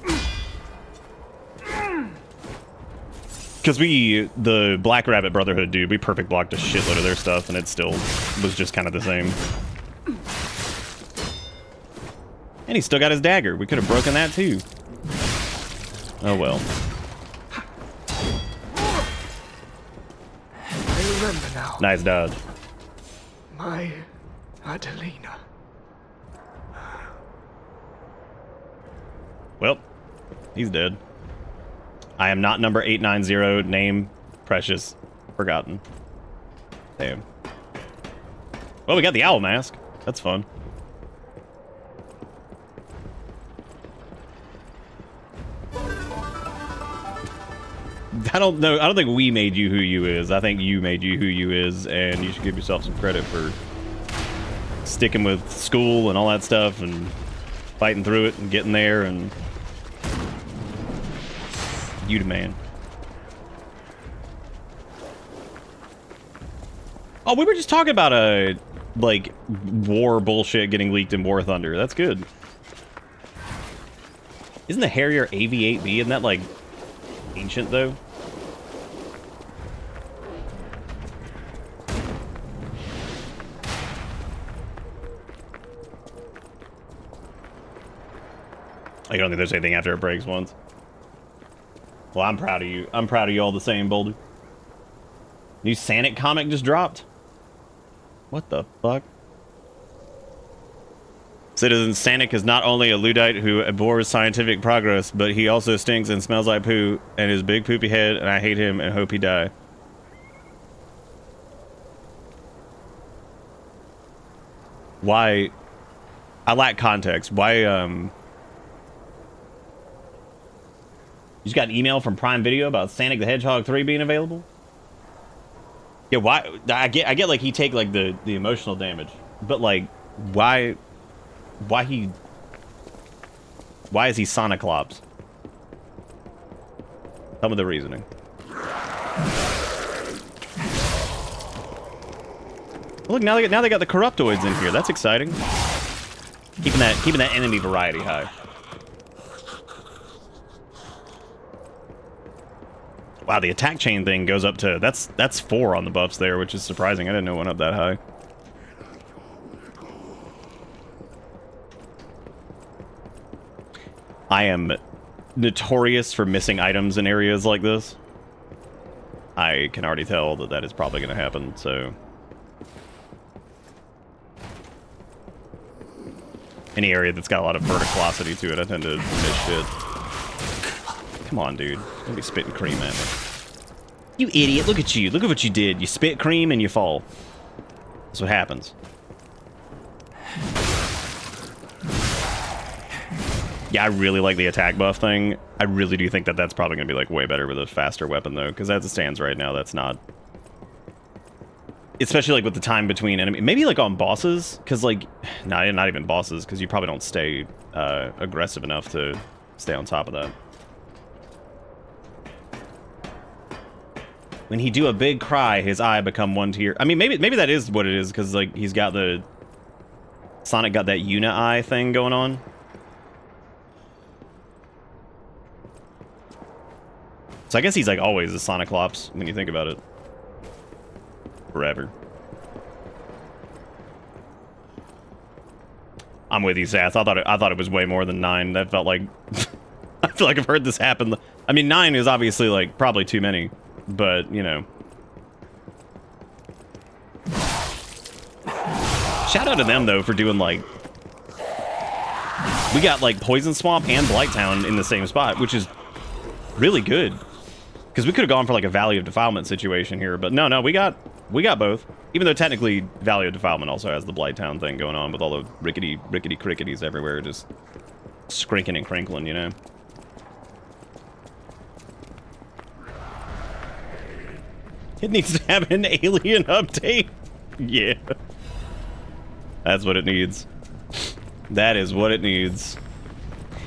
Because the Black Rabbit Brotherhood dude, we perfect blocked a shitload of their stuff and it still was just kind of the same. And he still got his dagger. We could have broken that too. Oh well. I remember now. Nice dodge. My Adelina. Well, he's dead. I am not number 890, name Precious. Forgotten. Damn. Well, we got the owl mask. That's fun. I don't know. I don't think we made you who you is. I think you made you who you is, and you should give yourself some credit for sticking with school and all that stuff and fighting through it and getting there and you the man. Oh, we were just talking about like war bullshit getting leaked in War Thunder. That's good. Isn't the Harrier AV-8B? Isn't that like ancient though? I don't think there's anything after it breaks once. Well, I'm proud of you. I'm proud of you all the same, Boulder. New Sanic comic just dropped. What the fuck? Citizen Sanic is not only a Luddite who abhors scientific progress, but he also stinks and smells like poo and his big poopy head, and I hate him and hope he die. Why? I lack context. Why, You just got an email from Prime Video about Sonic the Hedgehog 3 being available? Yeah, why? I get like he take like the emotional damage, but like why is he Soniclops? Tell me the reasoning. Look, now they got the Corruptoids in here. That's exciting. Keeping that enemy variety high. Wow, the attack chain thing goes up to that's 4 on the buffs there, which is surprising. I didn't know it went up that high. I am notorious for missing items in areas like this. I can already tell that that is probably going to happen, so... Any area that's got a lot of verticality to it, I tend to miss shit. Come on, dude. Don't be spitting cream at me. You idiot, look at you. Look at what you did. You spit cream and you fall. That's what happens. Yeah, I really like the attack buff thing. I really do think that that's probably going to be like way better with a faster weapon though, because as it stands right now, that's not. Especially like with the time between enemy, maybe like on bosses, because like, no, not even bosses, because you probably don't stay aggressive enough to stay on top of that. When he do a big cry, his eye become 1 tier. I mean, maybe that is what it is, because like he's got the Sonic got that Una eye thing going on. So I guess he's like always a Soniclops when you think about it. Forever. I'm with you, Sath. I thought it was way more than 9. That felt like I feel like I've heard this happen. I mean, 9 is obviously like probably too many, but you know. Shout out to them though for doing like we got like Poison Swamp and Blighttown in the same spot, which is really good. Because we could have gone for like a Valley of Defilement situation here, but no, we got both. Even though technically Valley of Defilement also has the Blighttown thing going on with all the rickety cricketies everywhere, just skrinking and crinkling, you know. It needs to have an alien update. Yeah. That's what it needs. That is what it needs.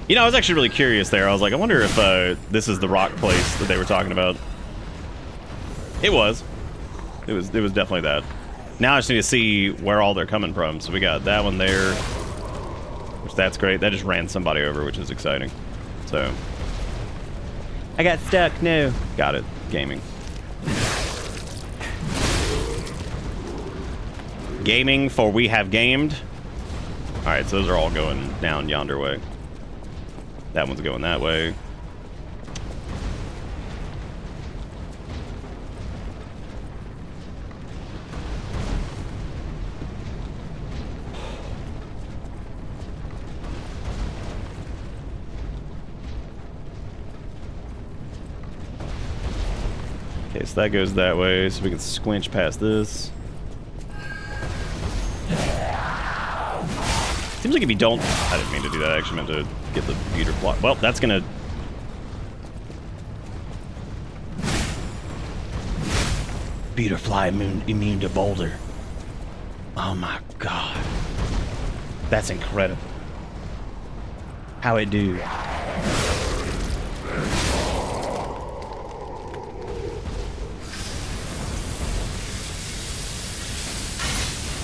You know, I was actually really curious there. I was like, I wonder if this is the rock place that they were talking about. It was. It was definitely that. Now I just need to see where all they're coming from. So we got that one there, which that's great. That just ran somebody over, which is exciting. So I got stuck. No. Got it. Gaming. Gaming for we have gamed. All right, so those are all going down yonder way. That one's going that way. Okay, so that goes that way, so we can squinch past this. Seems like if you don't... I didn't mean to do that, I actually meant to get the beater block. Well, that's gonna... Beater fly immune to boulder. Oh my god. That's incredible. How it do.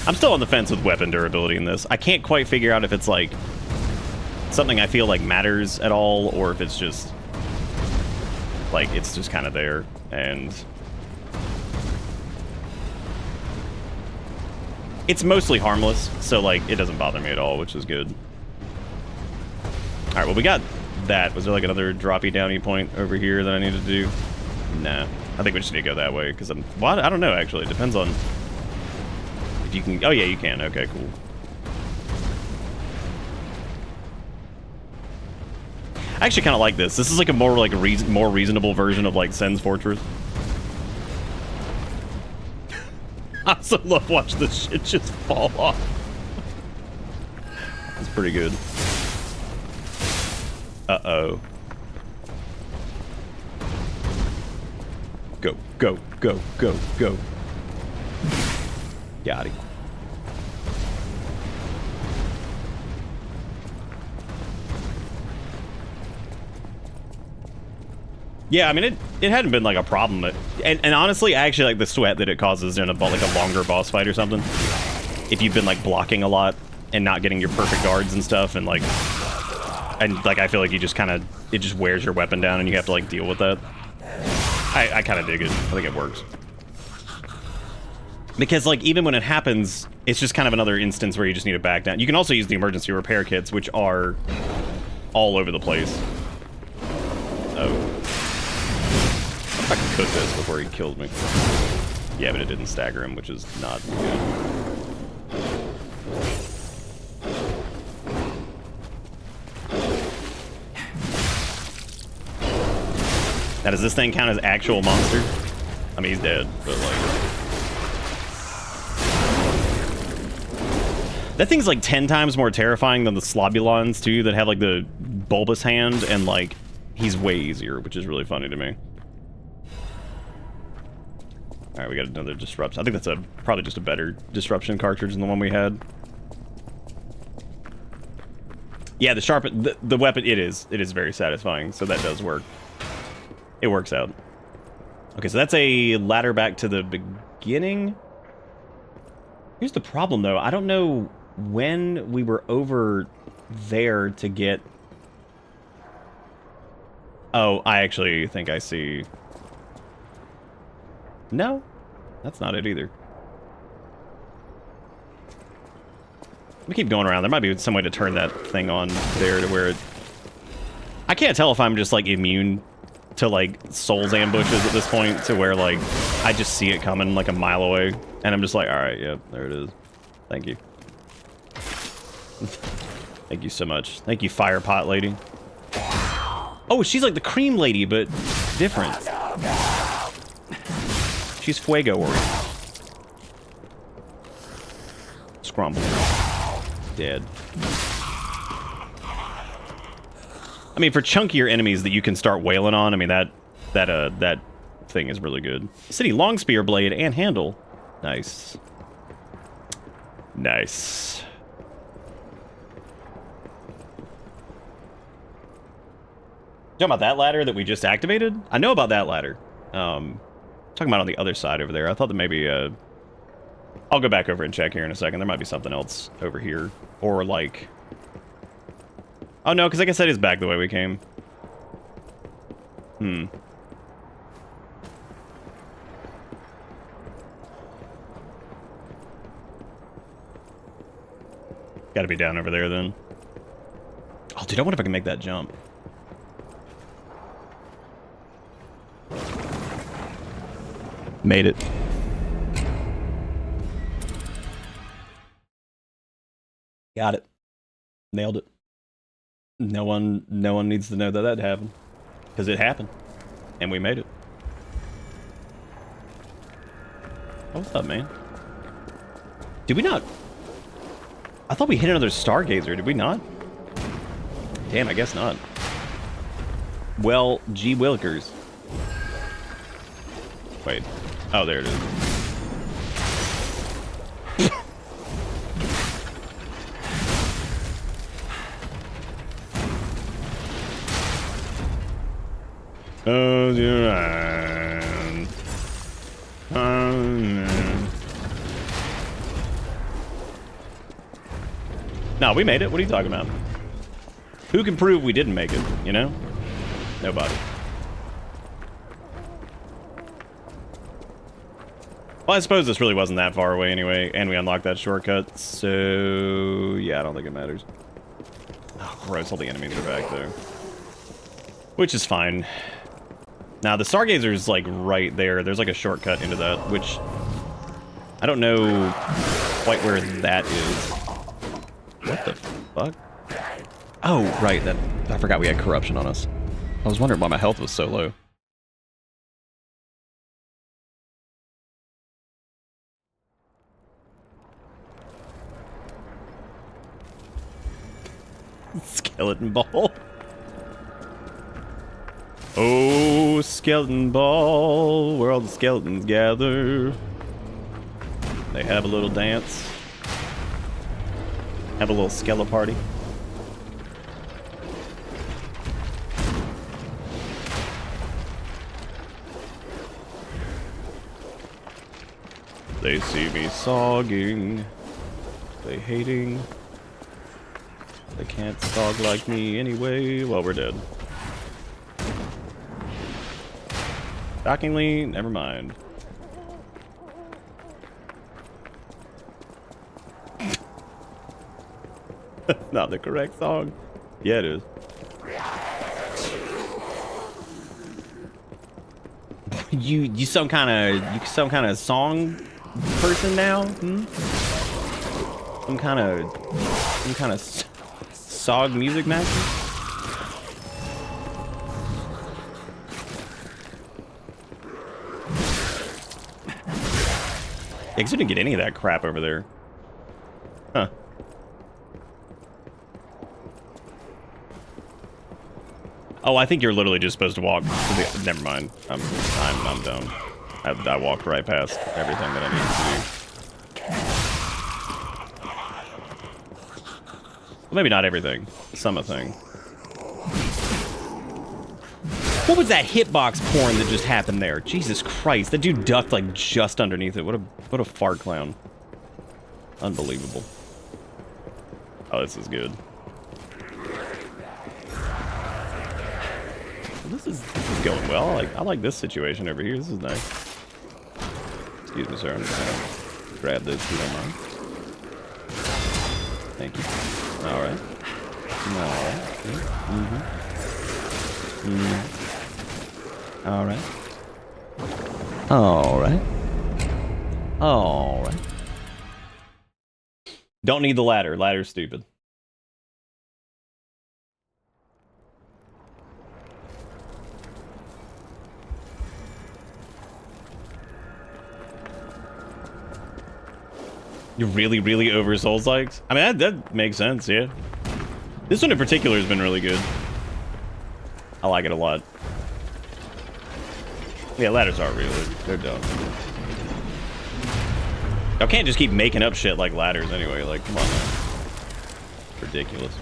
I'm still on the fence with weapon durability in this. I can't quite figure out if it's like something I feel like matters at all, or if it's just like it's just kind of there. And it's mostly harmless, so like it doesn't bother me at all, which is good. All right, well we got that. Was there like another droppy downy point over here that I need to do? Nah, I think we just need to go that way because well, I don't know actually. It depends on. You can. Oh yeah, you can. Okay, cool. I actually kind of like this. This is like a more like more reasonable version of like Sen's Fortress. I also love watching this shit just fall off. That's pretty good. Uh-oh. Go, go, go, go, go. Got him. Yeah, I mean, it hadn't been like a problem. And honestly, I actually like the sweat that it causes in like a longer boss fight or something. If you've been like blocking a lot and not getting your perfect guards and stuff, and like I feel like you just kind of, it just wears your weapon down and you have to like deal with that. I kind of dig it. I think it works. Because like even when it happens, it's just kind of another instance where you just need to back down. You can also use the emergency repair kits, which are all over the place. Oh. I could cook this before he kills me. Yeah, but it didn't stagger him, which is not good. Now, does this thing count as actual monster? I mean, he's dead, but like... That thing's like 10 times more terrifying than the Slobulons, too, that have like the bulbous hand, and like, he's way easier, which is really funny to me. Alright, we got another disruption. I think that's probably just a better disruption cartridge than the one we had. Yeah, the weapon, it is very satisfying, so that does work. It works out. Okay, so that's a ladder back to the beginning. Here's the problem, though. I don't know when we were over there to get... Oh, I actually think I see... No, that's not it either. We keep going around. There might be some way to turn that thing on there to where it... I can't tell if I'm just, like, immune to, like, Souls ambushes at this point, to where, like, I just see it coming, like, a mile away, and I'm just like, alright, yeah, there it is. Thank you. Thank you so much. Thank you, Fire Pot Lady. Oh, she's like the Cream Lady, but different. She's Fuego Warrior. Scrumble. Dead. I mean, for chunkier enemies that you can start wailing on, I mean, that thing is really good. City Long Spear Blade and Handle. Nice. Nice. You talking about that ladder that we just activated? I know about that ladder. Talking about on the other side over there. I thought that maybe, I'll go back over and check here in a second. There might be something else over here. Or, like... Oh, no, because I guess that is back the way we came. Hmm. Gotta be down over there, then. Oh, dude, I wonder if I can make that jump. Made it. Got it. Nailed it. No one needs to know that that happened. Because it happened. And we made it. Oh, what's up, man? Did we not? I thought we hit another Stargazer, did we not? Damn, I guess not. Well, gee willikers. Wait. Oh, there it is. Oh, dear. No, we made it. What are you talking about? Who can prove we didn't make it, you know? Nobody. Well, I suppose this really wasn't that far away anyway, and we unlocked that shortcut, so... yeah, I don't think it matters. Oh, gross, all the enemies are back there. Which is fine. Now, the Stargazer's, like, right there. There's, like, a shortcut into that, which... I don't know quite where that is. What the fuck? Oh, right, that... I forgot we had corruption on us. I was wondering why my health was so low. Skeleton ball. Oh, Oh, skeleton ball, where all the skeletons gather. They have a little dance. Have a little skeleton party. They see me sogging. They hating. They can't sog like me anyway. Well, we're dead. Shockingly, never mind. Not the correct song. Yeah, it is. You some kind of song person now? Hmm? Some kind of sog music master? Yeah, 'cause we didn't get any of that crap over there. Huh. Oh, I think you're literally just supposed to walk to the... Never mind. I'm dumb. I walked right past everything that I needed to do. Well, maybe not everything. Some of thing. What was that hitbox porn that just happened there? Jesus Christ, that dude ducked like just underneath it. What a fart clown. Unbelievable. Oh, this is good. This is going well. I like this situation over here. This is nice. Excuse me, sir. I'm just gonna grab this if you don't mind. Thank you. All right. All right. All right. All right. Don't need the ladder. Ladder's stupid. You're really over Souls-likes? I mean, that makes sense, yeah. This one in particular has been really good. I like it a lot. Yeah, ladders are real. They're dumb. Y'all can't just keep making up shit like ladders anyway. Like, come on, man. Ridiculous.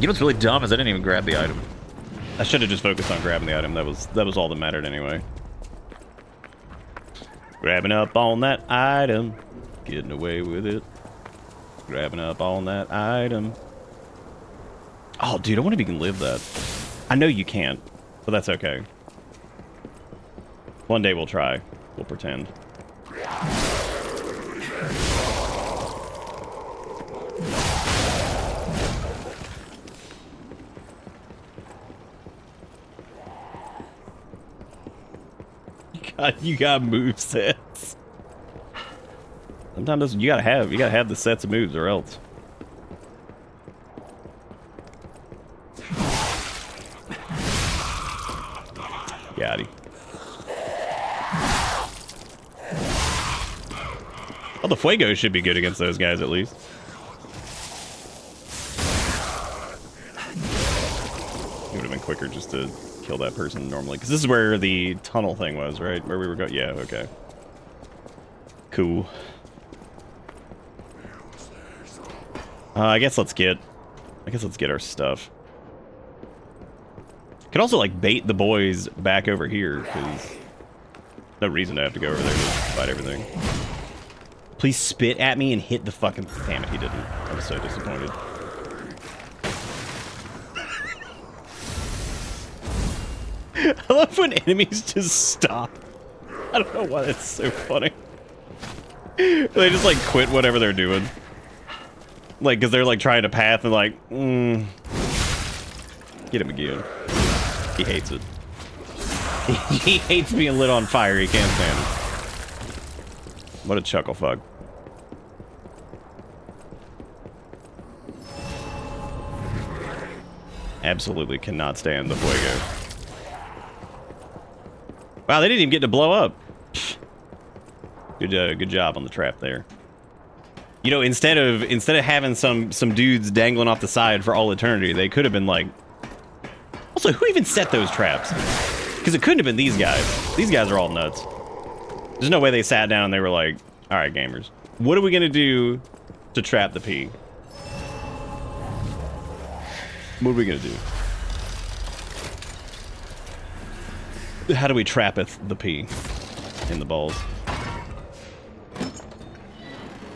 You know what's really dumb is I didn't even grab the item. I should have just focused on grabbing the item. That was all that mattered anyway. Grabbing up on that item. Getting away with it. Grabbing up on that item. Oh, dude, I wonder if you can live that. I know you can't, but that's okay. One day we'll try. We'll pretend. God, you got move sets. Sometimes you gotta have the sets of moves or else. Got him. Well, the Fuego should be good against those guys at least. It would have been quicker just to kill that person normally, because this is where the tunnel thing was, right? Where we were going. Yeah, okay. Cool. I guess let's get our stuff. Could also like bait the boys back over here, because no reason to have to go over there to fight everything. Please spit at me and hit the fucking... Damn it, he didn't. I was so disappointed. I love when enemies just stop. I don't know why that's so funny. They just like quit whatever they're doing. Like, because they're like trying to path and like, Get him again. He hates it. He hates being lit on fire. He can't stand it. What a chuckle fuck. Absolutely cannot stand the Fuego. Wow, they didn't even get to blow up. Good job on the trap there. You know, instead of having some dudes dangling off the side for all eternity, they could have been like. Also, who even set those traps? Because it couldn't have been these guys. These guys are all nuts. There's no way they sat down and they were like, "All right, gamers, what are we gonna do to trap the P? What are we gonna do? How do we trappeth the P in the balls?"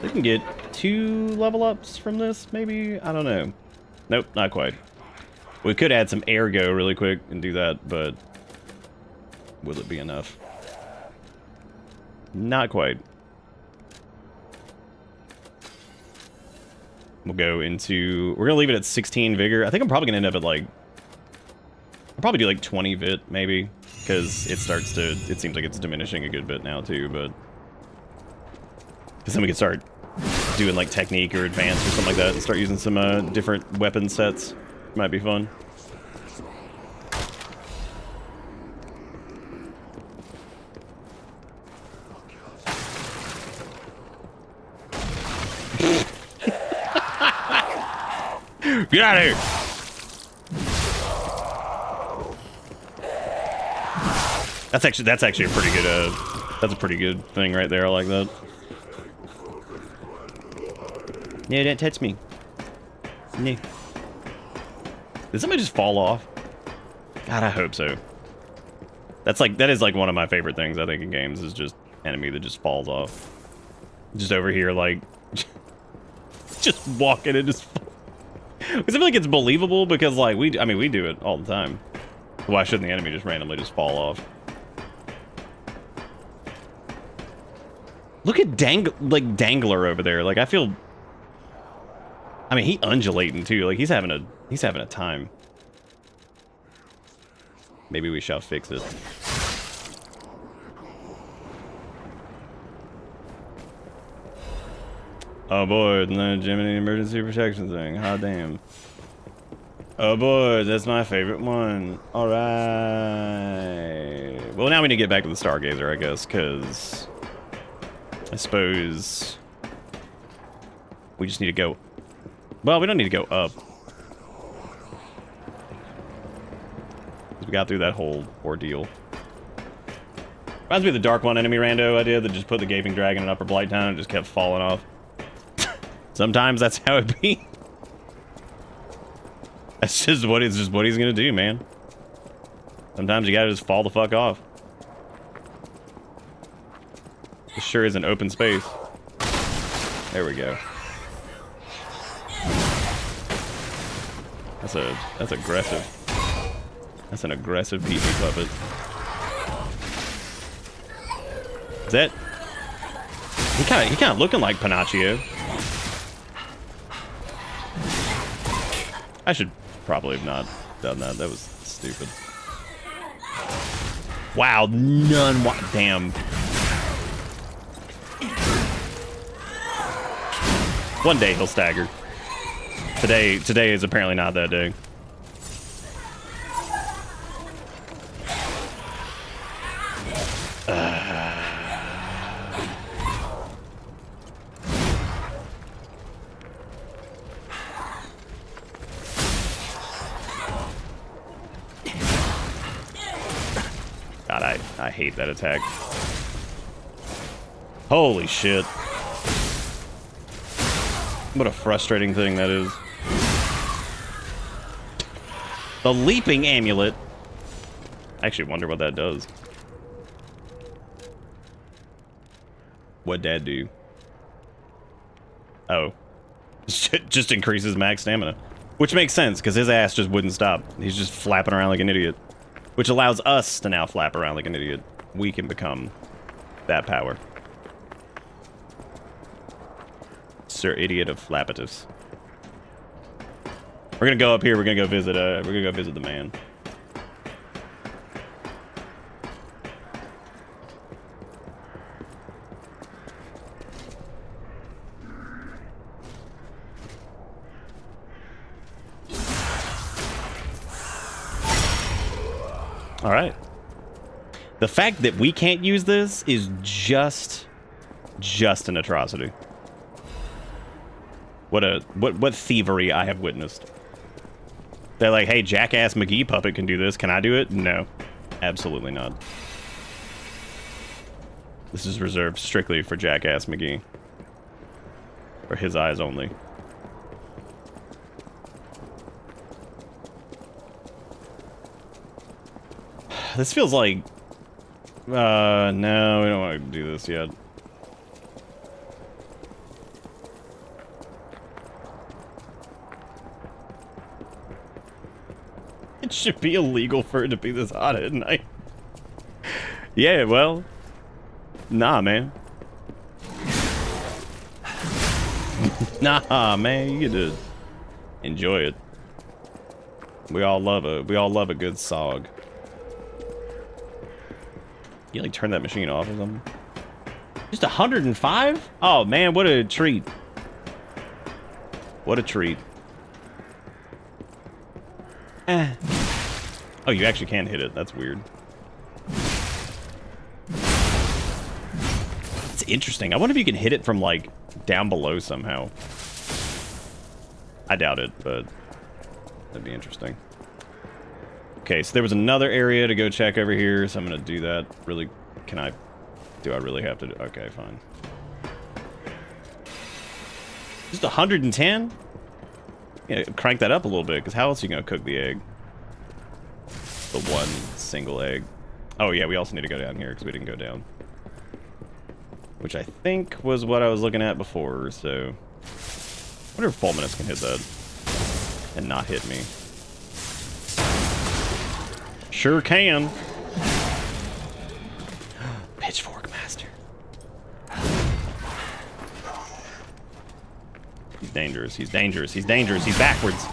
We can get 2 level ups from this, maybe? I don't know. Nope, not quite. We could add some ergo really quick and do that, but will it be enough? Not quite. We'll go into... We're going to leave it at 16 vigor. I think I'm probably going to end up at like... I'll probably do like 20 vit, maybe. Because it starts to... It seems like it's diminishing a good bit now, too, but... Because then we can start doing like technique or advanced or something like that and start using some different weapon sets. Might be fun. Get out of here! That's actually a pretty good that's a pretty good thing right there. I like that. No, don't touch me. No. Did somebody just fall off? God, I hope so. That is like one of my favorite things I think in games is just enemy that just falls off. Just over here like just walking and just because I feel like it's believable because like we do it all the time. Why shouldn't the enemy just randomly just fall off? Look at Dangler over there. Like I feel he undulating too. Like he's having a time. Maybe we shall fix it. Oh boy, the Gemini emergency protection thing. Hot damn. Oh boy, that's my favorite one. Alright. Well, now we need to get back to the Stargazer, I guess, because I suppose we just need to go. Well, we don't need to go up. We got through that whole ordeal. Reminds me of the Dark One enemy rando idea that just put the Gaping Dragon in Upper Blighttown and just kept falling off. Sometimes that's how it be. That's just what he's gonna do, man. Sometimes you gotta just fall the fuck off. This sure is an open space. There we go. That's aggressive. That's an aggressive PP puppet. Is that? He kind of looking like Pinocchio. I should probably have not done that. That was stupid. Wow, damn. One day he'll stagger. Today is apparently not that day. God, I hate that attack. Holy shit. What a frustrating thing that is. The leaping amulet. I actually wonder what that does. What'd Dad do? Oh. Just increases max stamina. Which makes sense, because his ass just wouldn't stop. He's just flapping around like an idiot. Which allows us to now flap around like an idiot. We can become that power. Sir Idiot of Flapitus. We're gonna go up here. We're gonna go visit the man. All right. The fact that we can't use this is just an atrocity. What thievery I have witnessed. They're like, hey, Jackass McGee puppet can do this. Can I do it? No, absolutely not. This is reserved strictly for Jackass McGee. For his eyes only. This feels like... no, we don't want to do this yet. It should be illegal for it to be this hot at night. Yeah, well... Nah, man. Nah, man, you get to enjoy it. We all love a good SOG. You like turn that machine off or something? Just 105? Oh man, what a treat. What a treat. Oh, you actually can hit it. That's weird. It's interesting. I wonder if you can hit it from like down below somehow. I doubt it, but that'd be interesting. Okay, so there was another area to go check over here, so I'm gonna do that. Really, do I really have to do? Okay, fine. Just 110? Yeah, crank that up a little bit, because how else are you gonna cook the egg? The one single egg. Oh yeah, we also need to go down here, because we didn't go down. Which I think was what I was looking at before, so... I wonder if Fulminus can hit that. And not hit me. Sure can. Pitchfork Master. He's dangerous. He's dangerous. He's dangerous. He's backwards.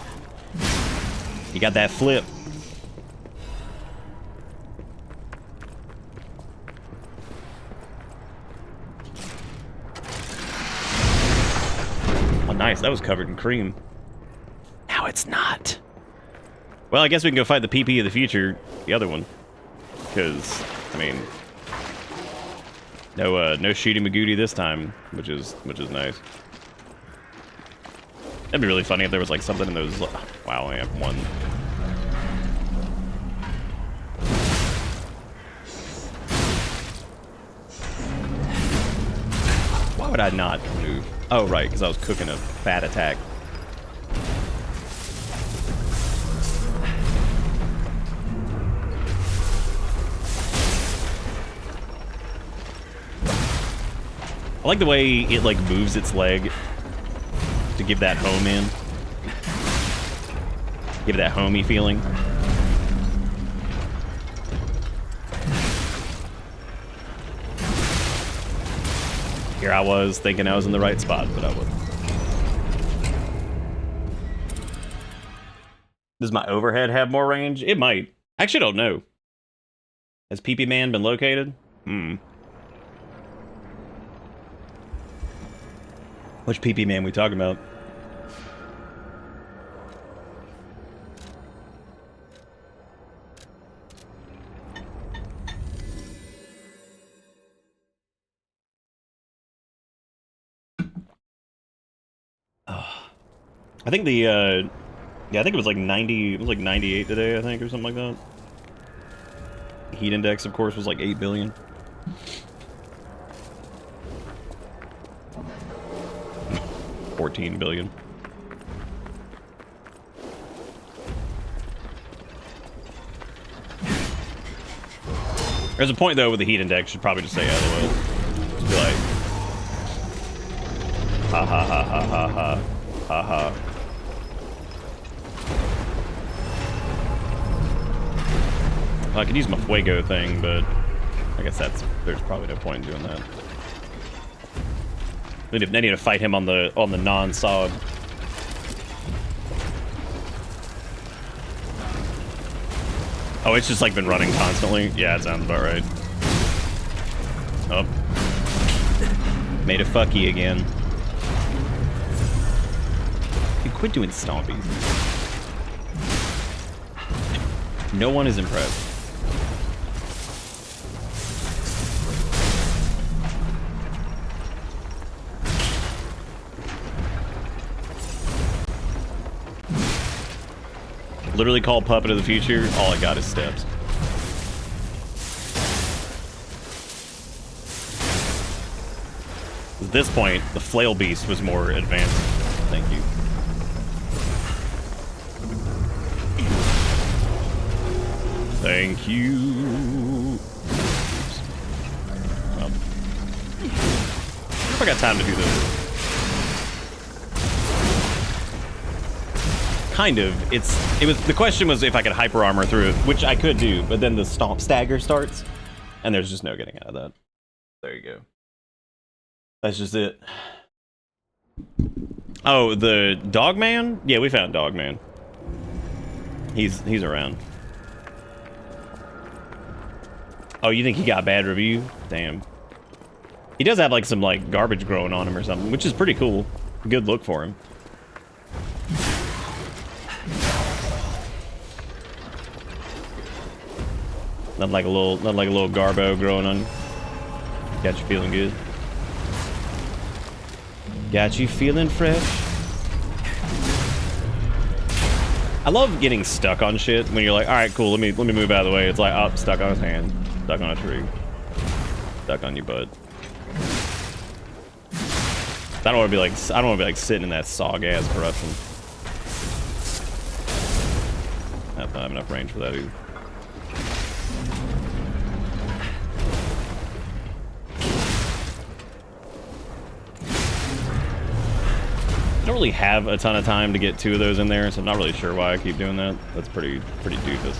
He got that flip. Oh, nice. That was covered in cream. Now it's not. Well, I guess we can go fight the PP of the future, the other one. Because, I mean, no shooting Magooty this time, which is nice. That'd be really funny if there was like something in those. Wow, I only have one. Why would I not move? Oh, right, because I was cooking a fat attack. I like the way it like moves its leg to give that home in. Give it that homey feeling. Here I was thinking I was in the right spot, but I wasn't. Does my overhead have more range? It might. I actually don't know. Has PP Man been located? Which PP Man we talking about? I think the yeah, I think it was like 90. It was like 98 today, I think, or something like that. Heat index, of course, was like 8 billion. $14 billion. There's a point though with the heat index. Should probably just say LOL. Just be like, ha ha ha ha ha ha ha ha. Well, I could use my Fuego thing, but I guess there's probably no point in doing that. I need to fight him on the non-SOG. Oh, it's just like been running constantly? Yeah, it sounds about right. Oh. Made a fucky again. Dude, quit doing stompies. No one is impressed. literally called Puppet of the Future, all I got is steps. At this point, the Flail Beast was more advanced. Thank you. Thank you. Well, I got time to do this. Kind of. The question was if I could hyper armor through it, which I could do, but then the stomp stagger starts, and there's just no getting out of that. There you go. That's just it. Oh, the Dogman? Yeah, we found Dogman. He's around. Oh, you think he got a bad review? Damn. He does have like some like garbage growing on him or something, which is pretty cool. Good look for him. Not like a little garbo growing on you. Got you feeling good. Got you feeling fresh. I love getting stuck on shit when you're like, all right, cool, let me move out of the way. It's like, oh, stuck on his hand, stuck on a tree, stuck on your butt. I don't want to be like sitting in that sog ass corruption. I don't have enough range for that either. I don't really have a ton of time to get 2 of those in there, so I'm not really sure why I keep doing that. That's pretty doofus.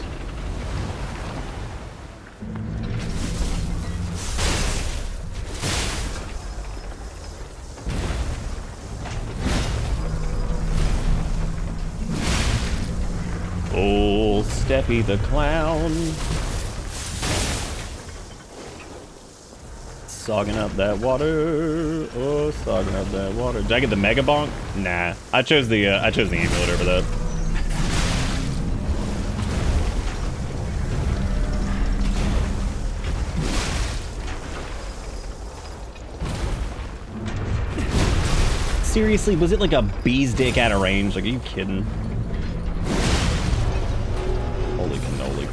Oh, Steppy the Clown. Sogging up that water. Oh, sogging up that water. Did I get the Mega Bonk? Nah. I chose the amulet over that. Seriously, was it like a bee's dick out of range? Like, are you kidding? Holy cannoli.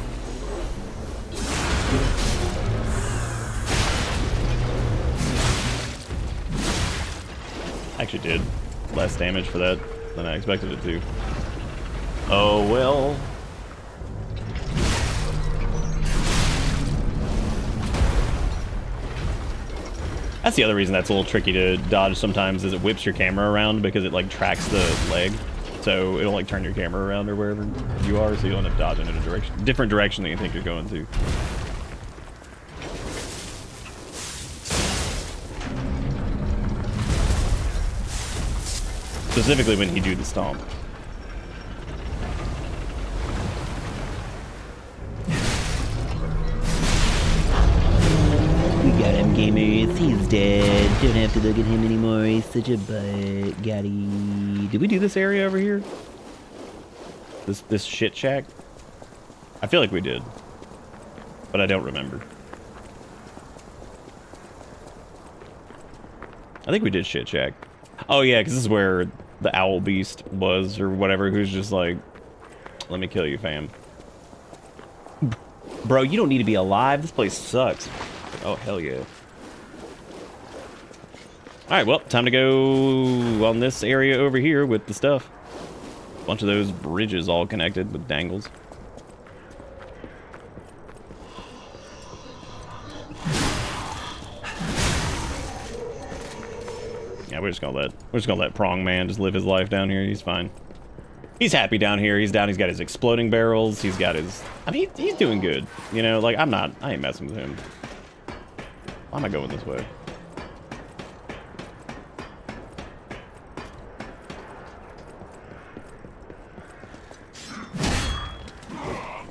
Actually did less damage for that than I expected it to. Oh well. That's the other reason that's a little tricky to dodge sometimes, is it whips your camera around because it like tracks the leg. So it'll like turn your camera around or wherever you are, so you'll end up dodging in a different direction than you think you're going to. Specifically when he do the stomp. We got him, gamers. He's dead. Don't have to look at him anymore. He's such a butt. Got him. Did we do this area over here? This shit shack? I feel like we did, but I don't remember. I think we did shit shack. Oh yeah, because this is where the owl beast was, or whatever, who's just like, let me kill you, fam. Bro, you don't need to be alive. This place sucks. Oh, hell yeah. Alright, well, time to go on this area over here with the stuff. Bunch of those bridges all connected with dangles. Yeah, we're just gonna let Prong Man just live his life down here. He's fine. He's happy down here. He's got his exploding barrels. He's got his, I mean, he's doing good. You know, like, I ain't messing with him. Why am I going this way?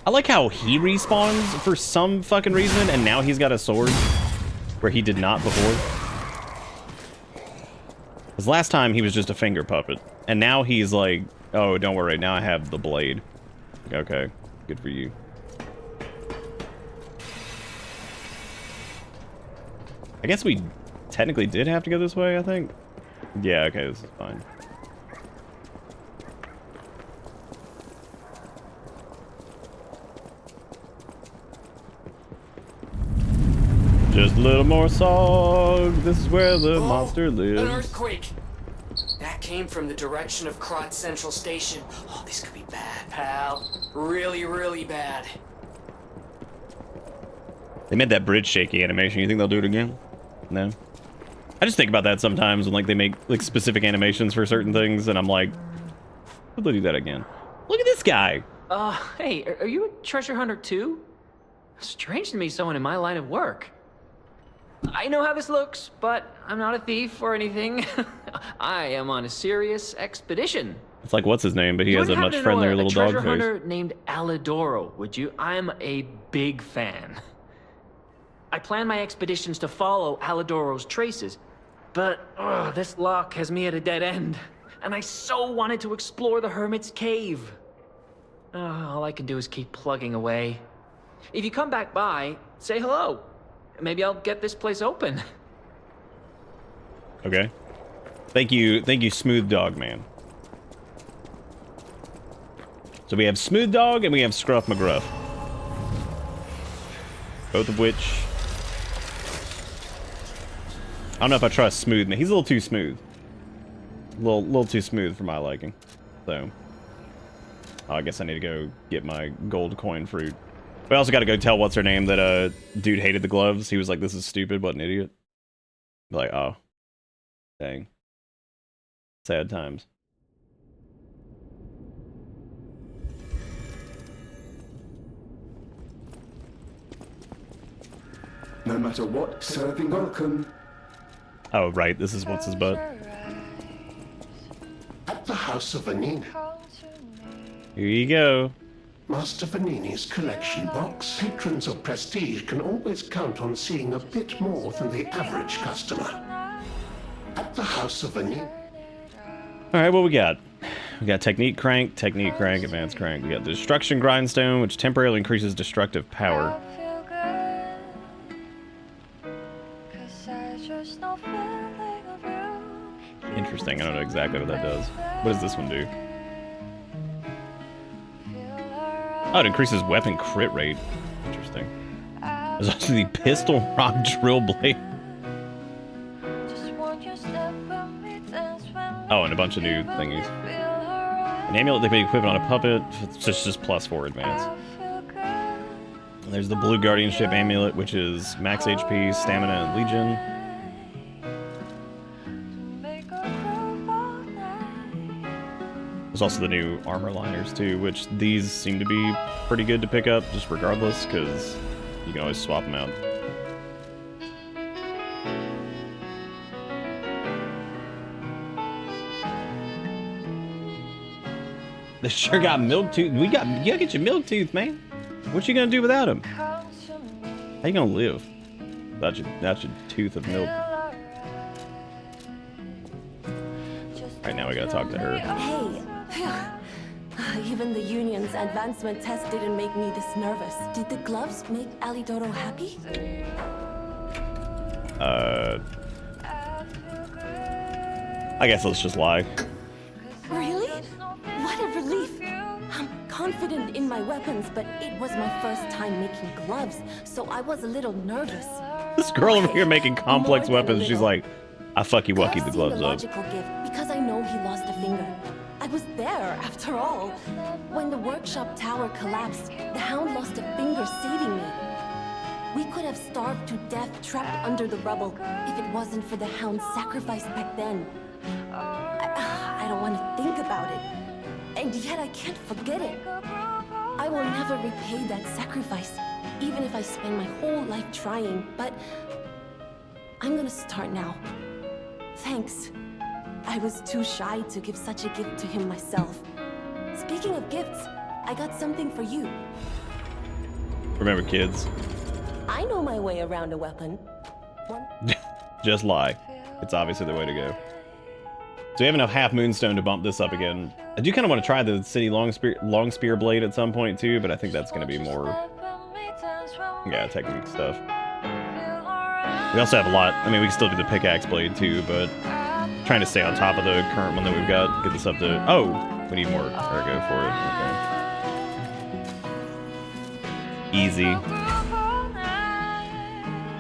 I like how he respawns for some fucking reason, and now he's got a sword where he did not before. Because last time he was just a finger puppet, and now he's like, oh, don't worry, now I have the blade. Okay, good for you. I guess we technically did have to go this way, I think. Yeah, okay, this is fine. Just a little more song. This is where the monster An lives. earthquake! That came from the direction of Krot Central Station. Oh, this could be bad, pal. Really, really bad. They made that bridge shaky animation. You think they'll do it again? No. I just think about that sometimes when like they make like specific animations for certain things, and I'm like, will they do that again? Look at this guy. Hey, are you a treasure hunter too? Strange to me, someone in my line of work. I know how this looks, but I'm not a thief or anything. I am on a serious expedition. It's like, what's his name? But he You has a wouldn't much happen to know friendlier a little treasure dog face. hunter named Alidoro, would you? I'm a big fan. I plan my expeditions to follow Alidoro's traces, but this lock has me at a dead end, and I so wanted to explore the Hermit's Cave. All I can do is keep plugging away. If you come back by, say hello. Maybe I'll get this place open. Okay. Thank you, Smooth Dog Man. So we have Smooth Dog and we have Scruff McGruff. Both of which... I don't know if I trust Smooth Man. He's a little too smooth. A little too smooth for my liking. So... I guess I need to go get my gold coin fruit. But I also got to go tell what's her name that dude hated the gloves. He was like, "This is stupid. What an idiot." Like, oh, dang, sad times. No matter what, serving welcome. Oh right, this is what's his butt. At the House of Vanini. Here you go. Master Vanini's collection box. Patrons of prestige can always count on seeing a bit more than the average customer. At the House of Vanini. All right, what we got? We got technique crank, advanced crank. We got the destruction grindstone, which temporarily increases destructive power. Interesting. I don't know exactly what that does. What does this one do? Oh, it increases weapon crit rate. Interesting. There's also the pistol rock drill blade. Oh, and a bunch of new thingies. An amulet that can be equipped on a puppet. It's just +4 advance. And there's the blue guardianship amulet, which is max HP, stamina, and legion. There's also the new armor liners too, which these seem to be pretty good to pick up, just regardless, because you can always swap them out. They sure got milk tooth. You gotta get your milk tooth, man. What you gonna do without him? How you gonna live without your tooth of milk? Right now we gotta talk to her. Hey. Even the Union's advancement test didn't make me this nervous. Did the gloves make Alidoro happy? I guess let's just lie. Really? What a relief. I'm confident in my weapons, but it was my first time making gloves, so I was a little nervous. This girl over here making complex weapons, she's like, I fucky wucky the gloves a up. logical gift because I know he lost a finger. I was there, after all. When the workshop tower collapsed, the Hound lost a finger saving me. We could have starved to death trapped under the rubble if it wasn't for the Hound's sacrifice back then. I don't want to think about it, and yet I can't forget it. I will never repay that sacrifice, even if I spend my whole life trying, but I'm gonna start now. Thanks. I was too shy to give such a gift to him myself. Speaking of gifts, I got something for you. Remember, kids, I know my way around a weapon. just lie. It's obviously the way to go. So we have enough half moonstone to bump this up again. I do kind of want to try the city long spear blade at some point too, but I think that's going to be more, yeah, technique stuff. We also have a lot. I mean, we can still do the pickaxe blade too, but trying to stay on top of the current one that we've got. Get this up to... Oh! We need more ergo for it. Okay. Easy.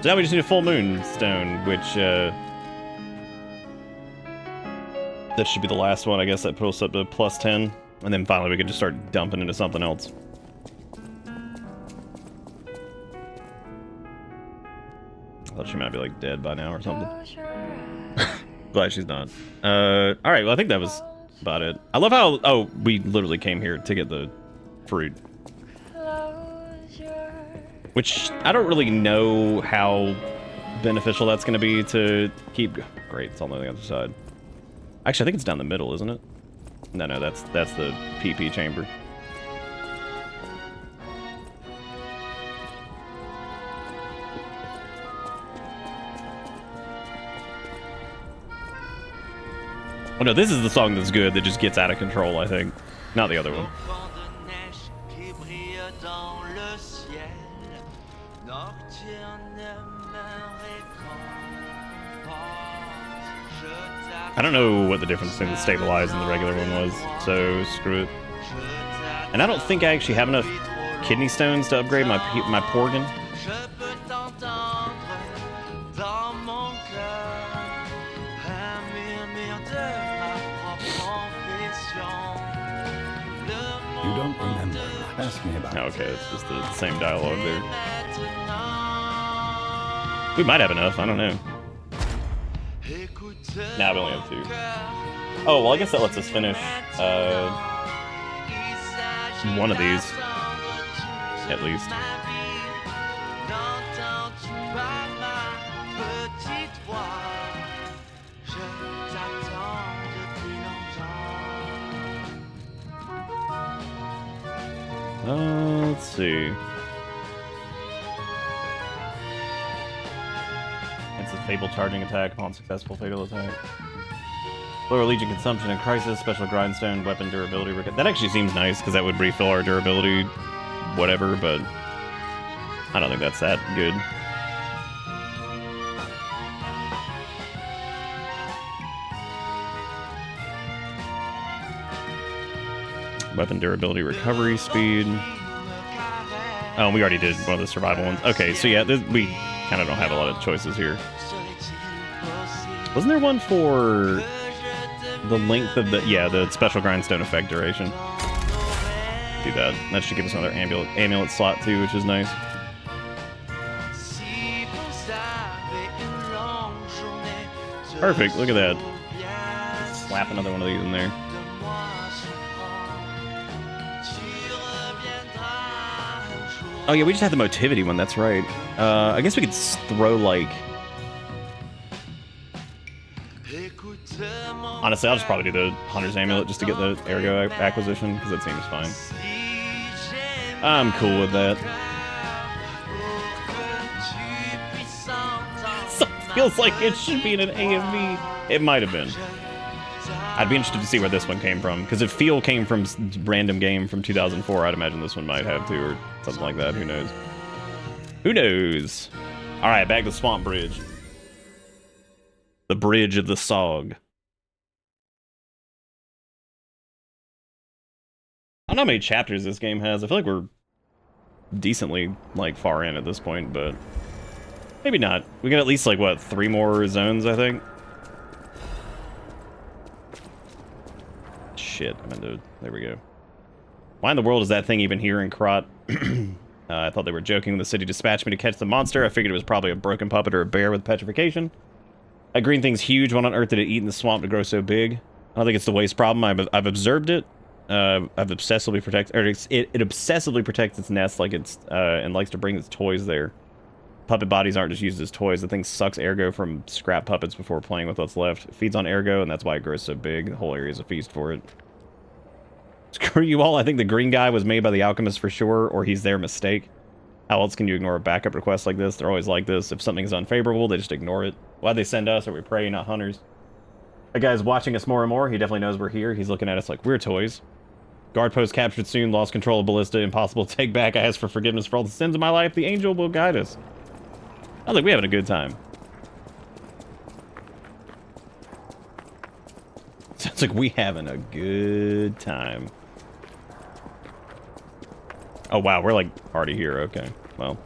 So now we just need a full moon stone, which that should be the last one. I guess that puts us up to plus 10, and then finally we can just start dumping into something else. I thought she might be like dead by now or something. Glad she's not. All right, well I think that was about it. I love how, oh, we literally came here to get the fruit. Which, I don't really know how beneficial that's going to be to keep... Great, it's on the other side. Actually, I think it's down the middle, isn't it? No, that's the PP chamber. Oh no, this is the song that's good that just gets out of control, I think. Not the other one. I don't know what the difference between the stabilized and the regular one was, so screw it. And I don't think I actually have enough kidney stones to upgrade my Porgan. You don't remember. Ask me about it. Okay, it's just the same dialogue there. We might have enough, I don't know. Nah, we only have 2. Oh, well, I guess that lets us finish one of these, at least. Let's see. It's a Fable charging attack upon successful fatal attack. Lower Legion consumption in crisis, special grindstone, weapon durability. That actually seems nice because that would refill our durability, whatever, but I don't think that's that good. Weapon durability, recovery speed. Oh, we already did one of the survival ones. Okay, so yeah, we kind of don't have a lot of choices here. Wasn't there one for the length of the... Yeah, the special grindstone effect duration. Do that. That should give us another amulet slot too, which is nice. Perfect, look at that. Slap another one of these in there. Oh yeah, we just had the motivity one, that's right. I guess we could throw like... Honestly, I'll just probably do the Hunter's Amulet just to get the Ergo acquisition, because that seems fine. I'm cool with that. So it feels like it should be in an AMV. It might have been. I'd be interested to see where this one came from, because if Feel came from random game from 2004, I'd imagine this one might have too, or something like that. Who knows? Who knows? All right, back to Swamp Bridge. The Bridge of the Sog. I don't know how many chapters this game has. I feel like we're decently, like, far in at this point, but maybe not. We got at least, like, what, 3 more zones, I think? Shit, I meant to... There we go. Why in the world is that thing even here in Krat? I thought they were joking. The city dispatched me to catch the monster. I figured it was probably a broken puppet or a bear with petrification. That green thing's huge. What on earth did it eat in the swamp to grow so big? I don't think it's the waste problem. I've observed it. I've obsessively protected... Or it obsessively protects its nest like it's... and likes to bring its toys there. Puppet bodies aren't just used as toys. The thing sucks ergo from scrap puppets before playing with what's left. It feeds on ergo, and that's why it grows so big. The whole area is a feast for it. Screw you all. I think the green guy was made by the alchemist for sure, or he's their mistake. How else can you ignore a backup request like this? They're always like this. If something's unfavorable, they just ignore it. Why'd they send us? Are we prey, not hunters? That guy's watching us more and more. He definitely knows we're here. He's looking at us like we're toys. Guard post captured soon. Lost control of Ballista. Impossible to take back. I ask for forgiveness for all the sins of my life. The angel will guide us. I think we're having a good time. Sounds like we having a good time. Oh wow, we're like already here. Okay, well.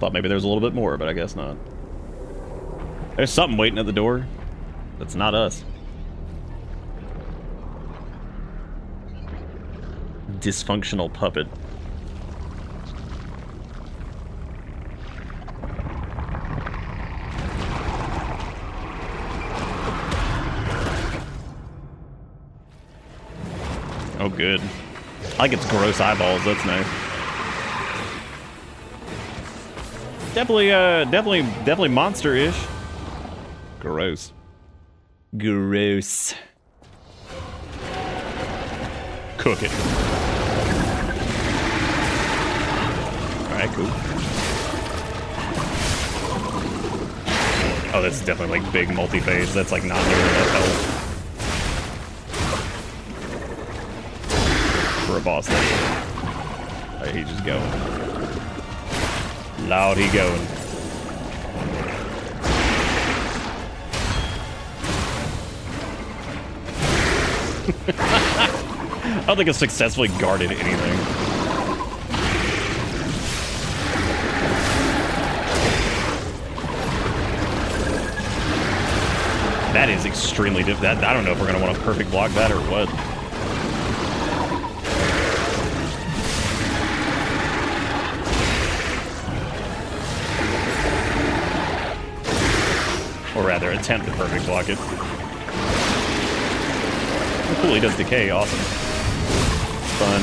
Thought maybe there was a little bit more, but I guess not. There's something waiting at the door. That's not us. Dysfunctional puppet. Oh, good. I like its gross eyeballs. That's nice. Definitely monster-ish. Gross. Gross. Cook it. Alright, cool. Oh, that's definitely like big multi-phase. That's like not near enough health for a boss thing. Alright, he's just going. Loud he going. I don't think it's successfully guarded anything. That is extremely difficult. I don't know if we're going to want to perfect block that or what. Or rather, attempt to perfect block it. Oh, cool, he does decay. Awesome. Fun.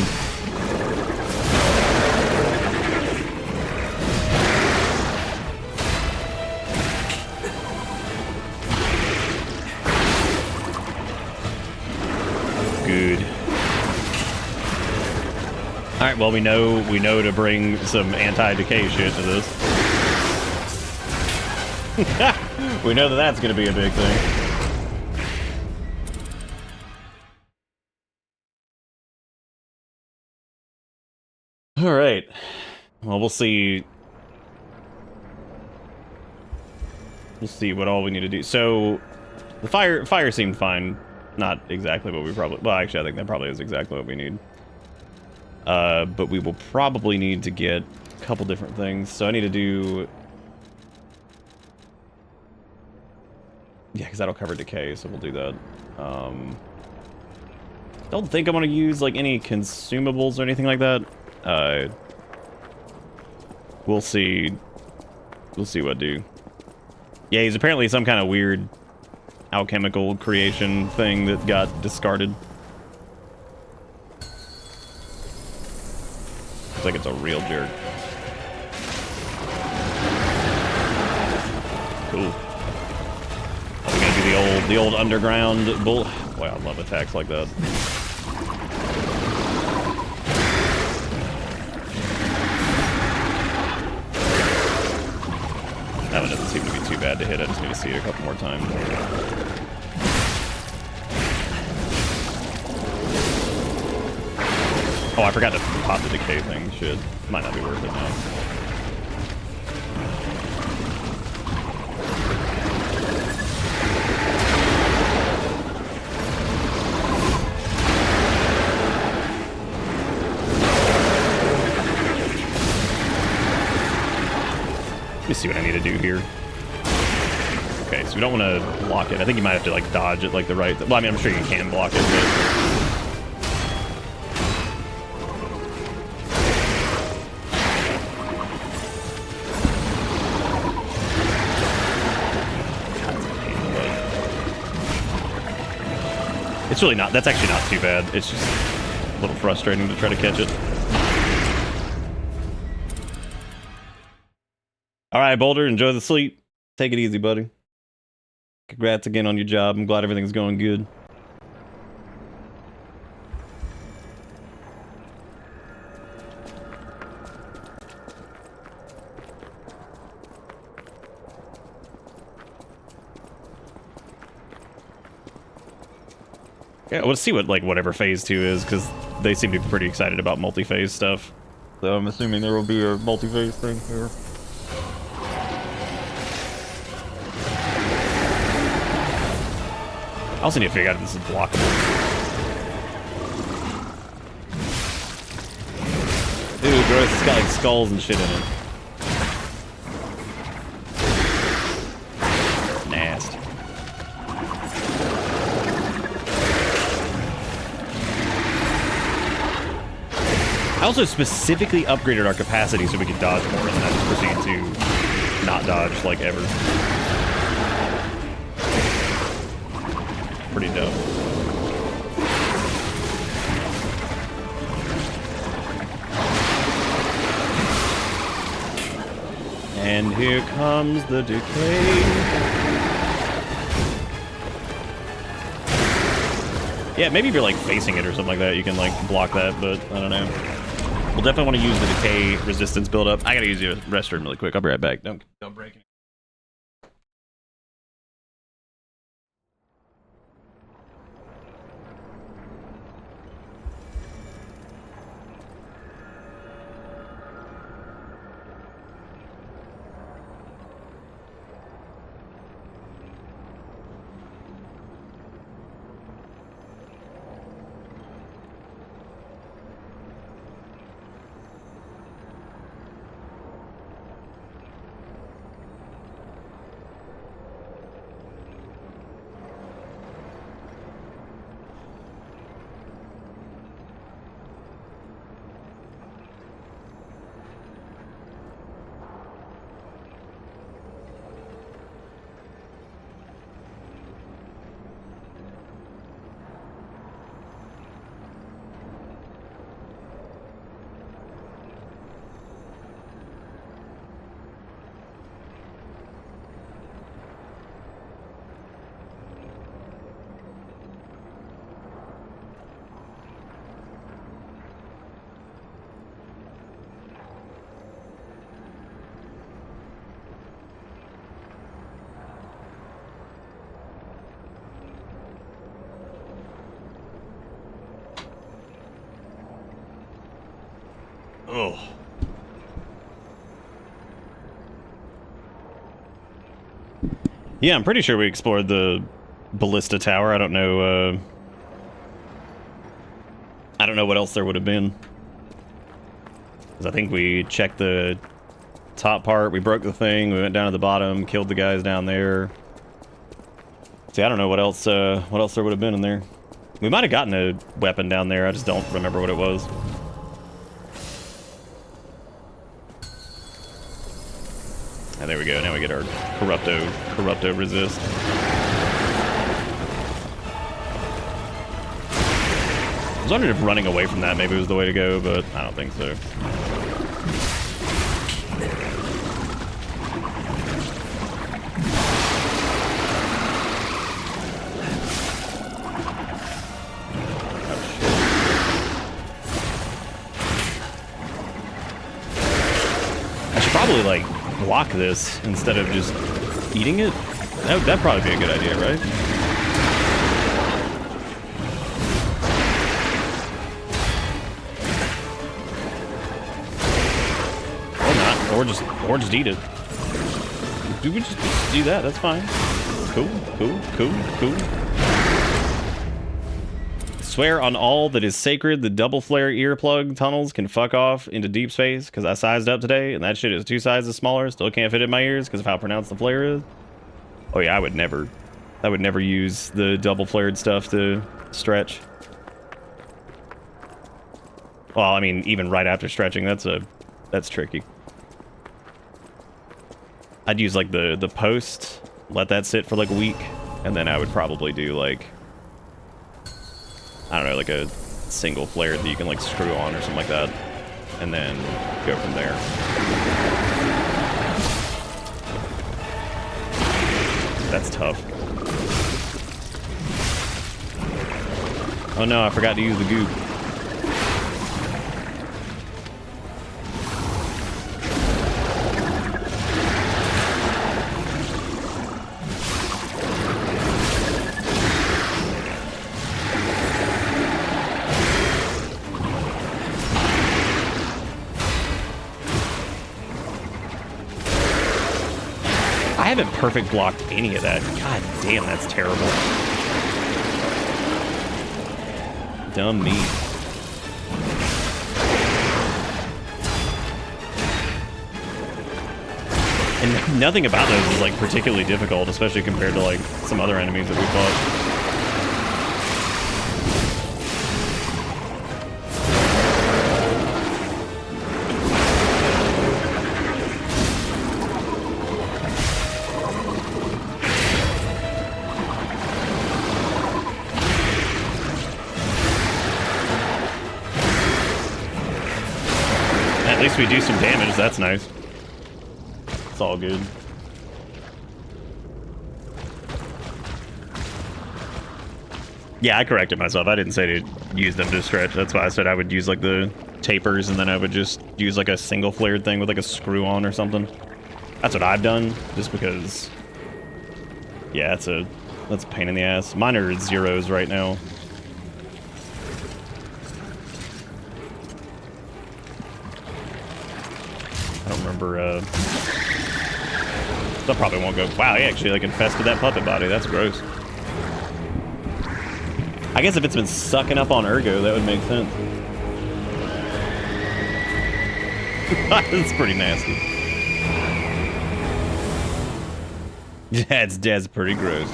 Good. All right. Well, we know to bring some anti-decay shit to this. We know that that's going to be a big thing. All right. Well, we'll see. We'll see what all we need to do. So, the fire seemed fine. Not exactly what we probably... Well, actually, I think that probably is exactly what we need. But we will probably need to get a couple different things. So I need to do... Yeah, because that'll cover decay, so we'll do that. Don't think I'm going to use, like, any consumables or anything like that. We'll see. We'll see what do. Yeah, he's apparently some kind of weird alchemical creation thing that got discarded. Looks like it's a real jerk. Cool. Are we gonna do the old underground bull? Boy, I love attacks like that. That one doesn't seem to be too bad to hit. I just need to see it a couple more times. Oh, I forgot to pop the decay thing. Shit. Might not be worth it now. Let me see what I need to do here. Okay, so we don't want to block it. I think you might have to like dodge it like the right... Well, I mean, I'm sure you can block it, but... It's really not, that's actually not too bad. It's just a little frustrating to try to catch it. All right, Boulder, enjoy the sleep. Take it easy, buddy. Congrats again on your job. I'm glad everything's going good. Yeah, let's see what, like, whatever phase 2 is, because they seem to be pretty excited about multi-phase stuff. So I'm assuming there will be a multi-phase thing here. I also need to figure out if this is blockable. Ooh, gross, it's got, like, skulls and shit in it. also specifically upgraded our capacity so we could dodge more, and then I just proceed to not dodge like ever. Pretty dope. And here comes the decay. Yeah, maybe if you're like facing it or something like that, you can like block that, but I don't know. We'll definitely want to use the decay resistance buildup. I gotta use the restroom really quick. I'll be right back. Don't break it. Oh. Yeah, I'm pretty sure we explored the Ballista Tower. I don't know what else there would have been. Because I think we checked the top part, we broke the thing, we went down to the bottom, killed the guys down there. See, I don't know what else there would have been in there. We might have gotten a weapon down there, I just don't remember what it was. And there we go, now we get our Corrupto resist. I was wondering if running away from that maybe was the way to go, but I don't think so. I should probably like block this instead of just eating it. That'd probably be a good idea, right? Or just eat it. Do we just do that? That's fine. Cool. Swear on all that is sacred, the double flare earplug tunnels can fuck off into deep space because I sized up today and that shit is 2 sizes smaller. Still can't fit in my ears because of how pronounced the flare is. Oh yeah, I would never use the double flared stuff to stretch. Well, I mean, even right after stretching, that's tricky. I'd use like the post, let that sit for like a week, and then I would probably do like, I don't know, like a single flare that you can like screw on or something like that, and then go from there. That's tough. Oh no, I forgot to use the goop. I haven't perfect blocked any of that. God damn, that's terrible. Dumb me. And nothing about those is like particularly difficult, especially compared to like some other enemies that we fought. At least we do some damage, that's nice. It's all good. Yeah, I corrected myself. I didn't say to use them to stretch. That's why I said I would use like the tapers and then I would just use like a single flared thing with like a screw on or something. That's what I've done, just because, yeah, that's a pain in the ass. Mine are zeros right now. I don't remember, that probably won't go. Wow, he actually like infested that puppet body. That's gross. I guess if it's been sucking up on Ergo, that would make sense. That's pretty nasty. That's pretty gross.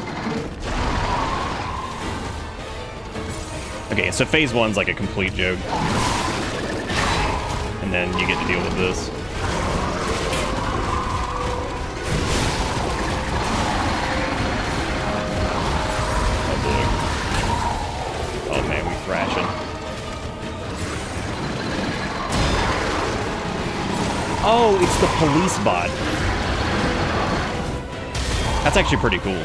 Okay, so phase one's like a complete joke. And then you get to deal with this. Oh boy. Oh man, we thrashing. Oh, it's the police bot. That's actually pretty cool.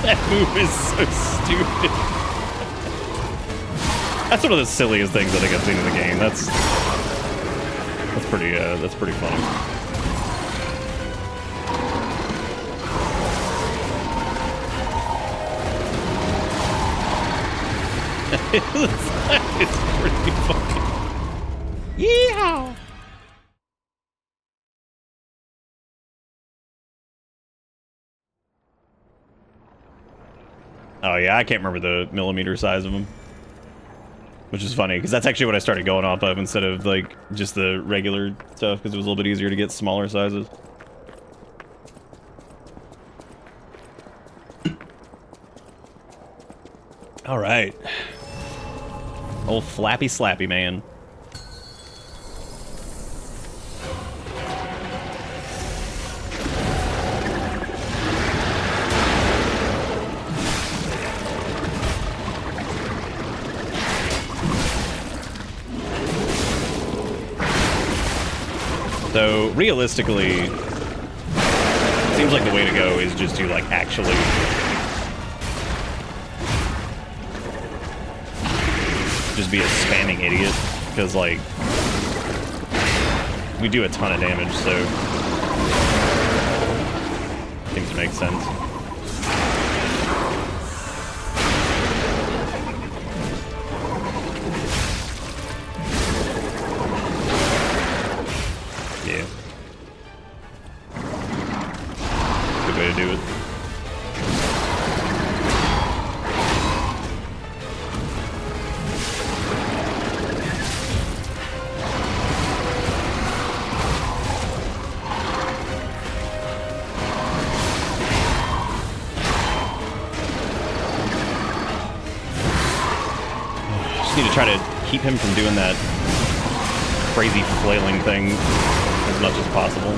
That move is so stupid. That's one of the silliest things I think I've seen in the game. That's pretty funny. It's pretty funny. Yeehaw! Oh yeah, I can't remember the millimeter size of them. Which is funny, because that's actually what I started going off of instead of, like, just the regular stuff, because it was a little bit easier to get smaller sizes. Alright. Old Flappy Slappy Man. So, realistically, it seems like the way to go is just to, like, actually just be a spamming idiot, because, like, we do a ton of damage, so things make sense. Yeah. Good way to do it. Just need to try to keep him from doing that crazy flailing thing as much as possible.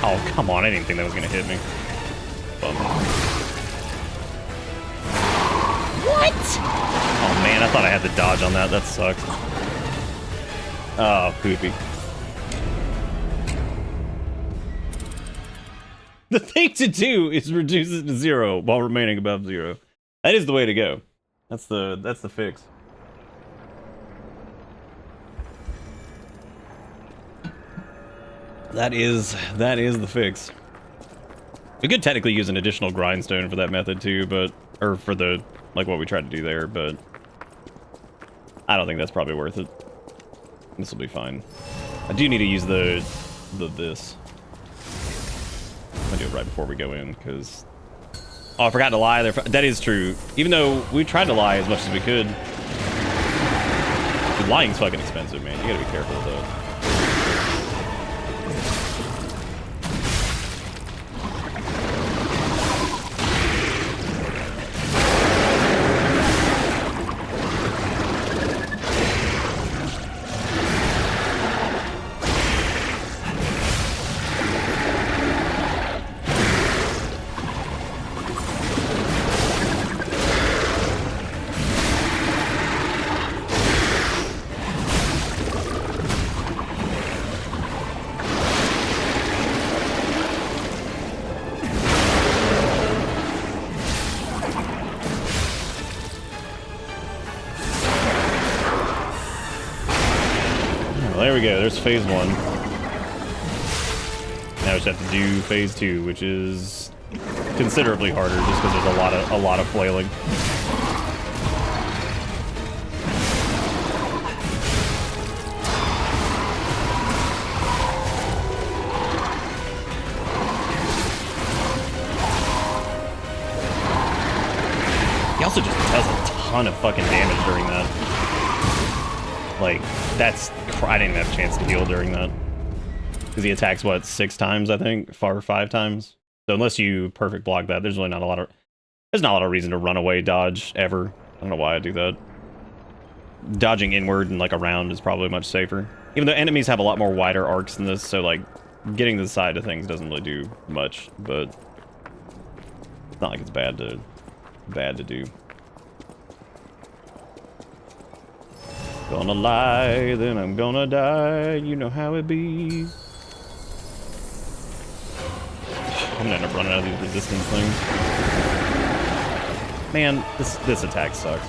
Oh, come on, I didn't think that was gonna hit me. Bummer. What? Oh man, I thought I had the dodge on that. That sucks. Oh, poopy. The thing to do is reduce it to 0 while remaining above 0. That is the way to go. That's the fix. That is the fix. We could technically use an additional grindstone for that method too, but or for the like what we tried to do there, but I don't think that's probably worth it. This will be fine. I do need to use this. I'm gonna do it right before we go in, because Oh, I forgot to lie. That is true. Even though we tried to lie as much as we could. Dude, lying's fucking expensive, man. You gotta be careful with that. There we go, there's phase 1. Now we just have to do phase 2, which is considerably harder just because there's a lot of flailing. He also just does a ton of fucking damage during that. Like, I didn't have a chance to heal during that. Because he attacks, what, 6 times, I think? 5 times? So unless you perfect block that, there's really not a lot of... There's not a lot of reason to run away dodge, ever. I don't know why I do that. Dodging inward and, like, around is probably much safer. Even though enemies have a lot more wider arcs than this, so, like, getting to the side of things doesn't really do much, but... It's not like it's bad to do. Gonna lie, then I'm gonna die. You know how it be. I'm gonna end up running out of these resistance things. Man, this attack sucks.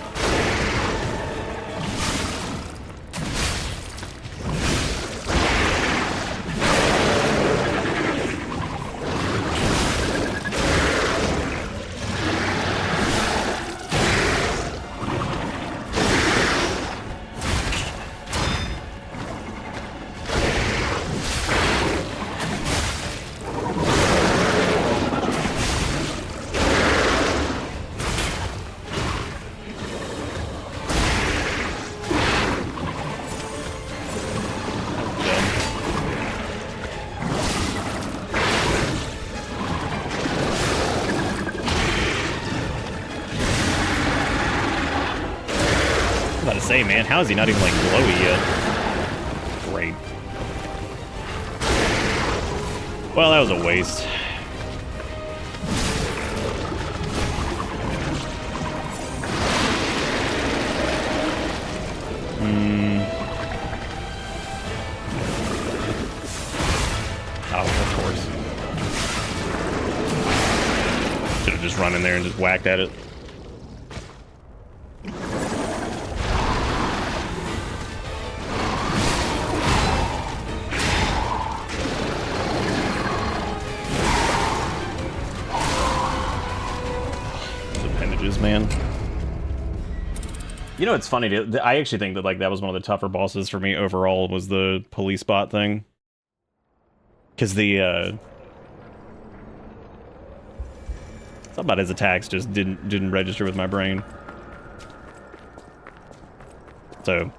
Say, man, how is he not even like glowy yet? Great. Well, that was a waste. Oh, of course. Should have just run in there and just whacked at it. Man, you know, it's funny. I actually think that like that was one of the tougher bosses for me overall was the police bot thing, because the something about his attacks just didn't register with my brain. So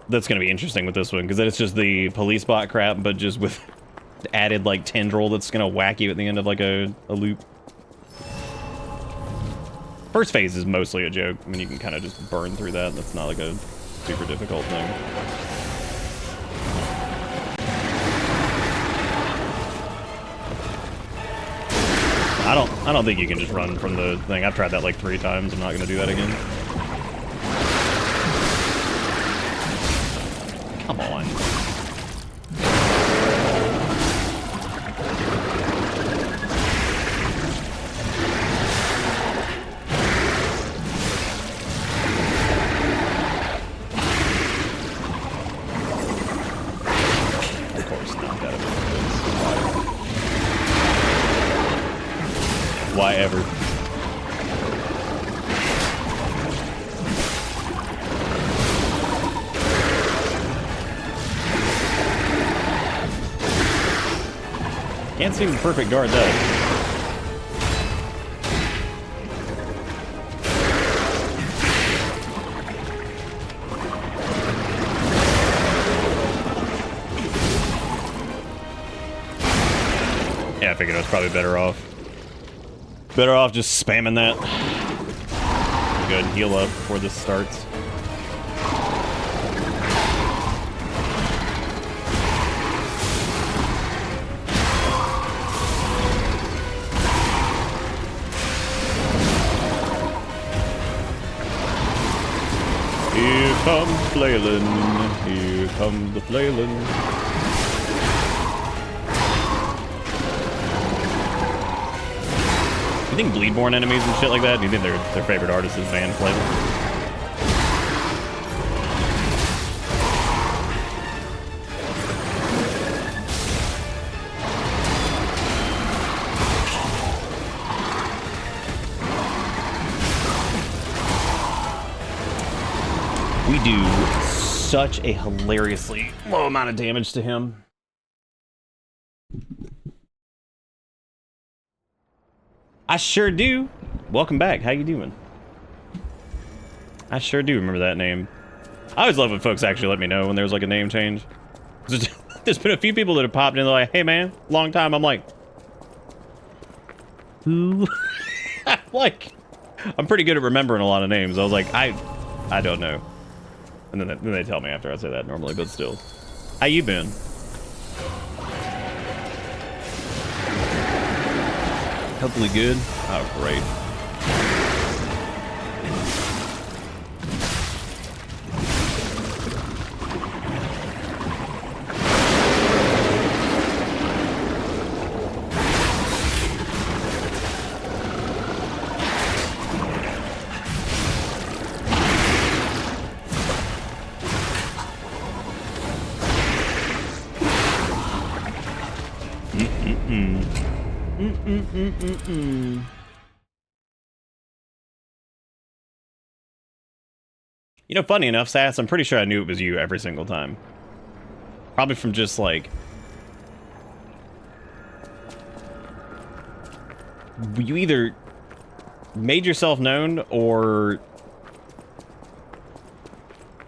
that's gonna be interesting with this one because it's just the police bot crap, but just with added like tendril that's gonna whack you at the end of like a loop. First phase is mostly a joke. I mean, you can kind of just burn through that. That's not like a super difficult thing. I don't think you can just run from the thing. I've tried that like 3 times. I'm not gonna do that again. Come on. Why ever? Can't seem to perfect guard that. Yeah, I figured I was probably better off. Better off just spamming that. Go ahead and heal up before this starts. Here comes flailing, here comes the flailing. You think Bleedborn enemies and shit like that? Do you think their favorite artist is Van Flavor? We do such a hilariously low amount of damage to him. I sure do. Welcome back. How you doing? I sure do remember that name. I always love when folks actually let me know when there's like a name change. There's been a few people that have popped in like, hey man, long time. I'm like, who? I'm pretty good at remembering a lot of names. I was like, I don't know. And then they tell me after I say that normally, but still. How you been? Hopefully good. Oh, great. You know, funny enough, Sass, I'm pretty sure I knew it was you every single time. Probably from just, like... You either made yourself known, or...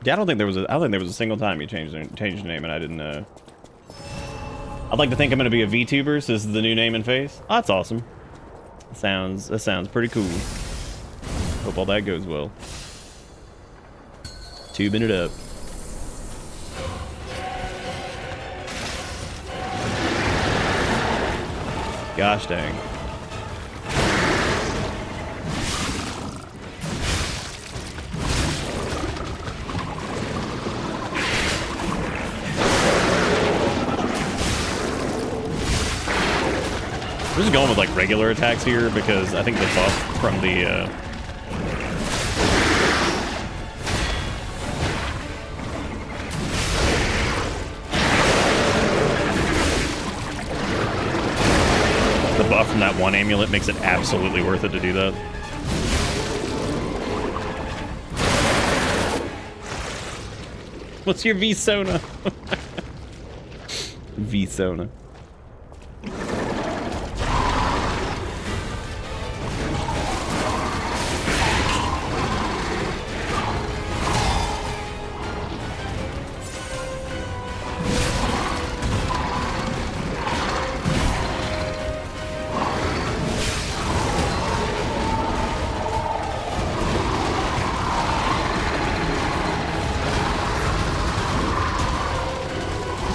Yeah, I don't think there was a single time you changed your name and I didn't, I'd like to think I'm gonna be a VTuber, so this is the new name and face. Oh, that's awesome. That sounds pretty cool. Hope all that goes well. Tubing it up. Gosh dang. We're just going with like regular attacks here because I think the buff from the buff from that one amulet makes it absolutely worth it to do that. What's your V-Sona? V-Sona.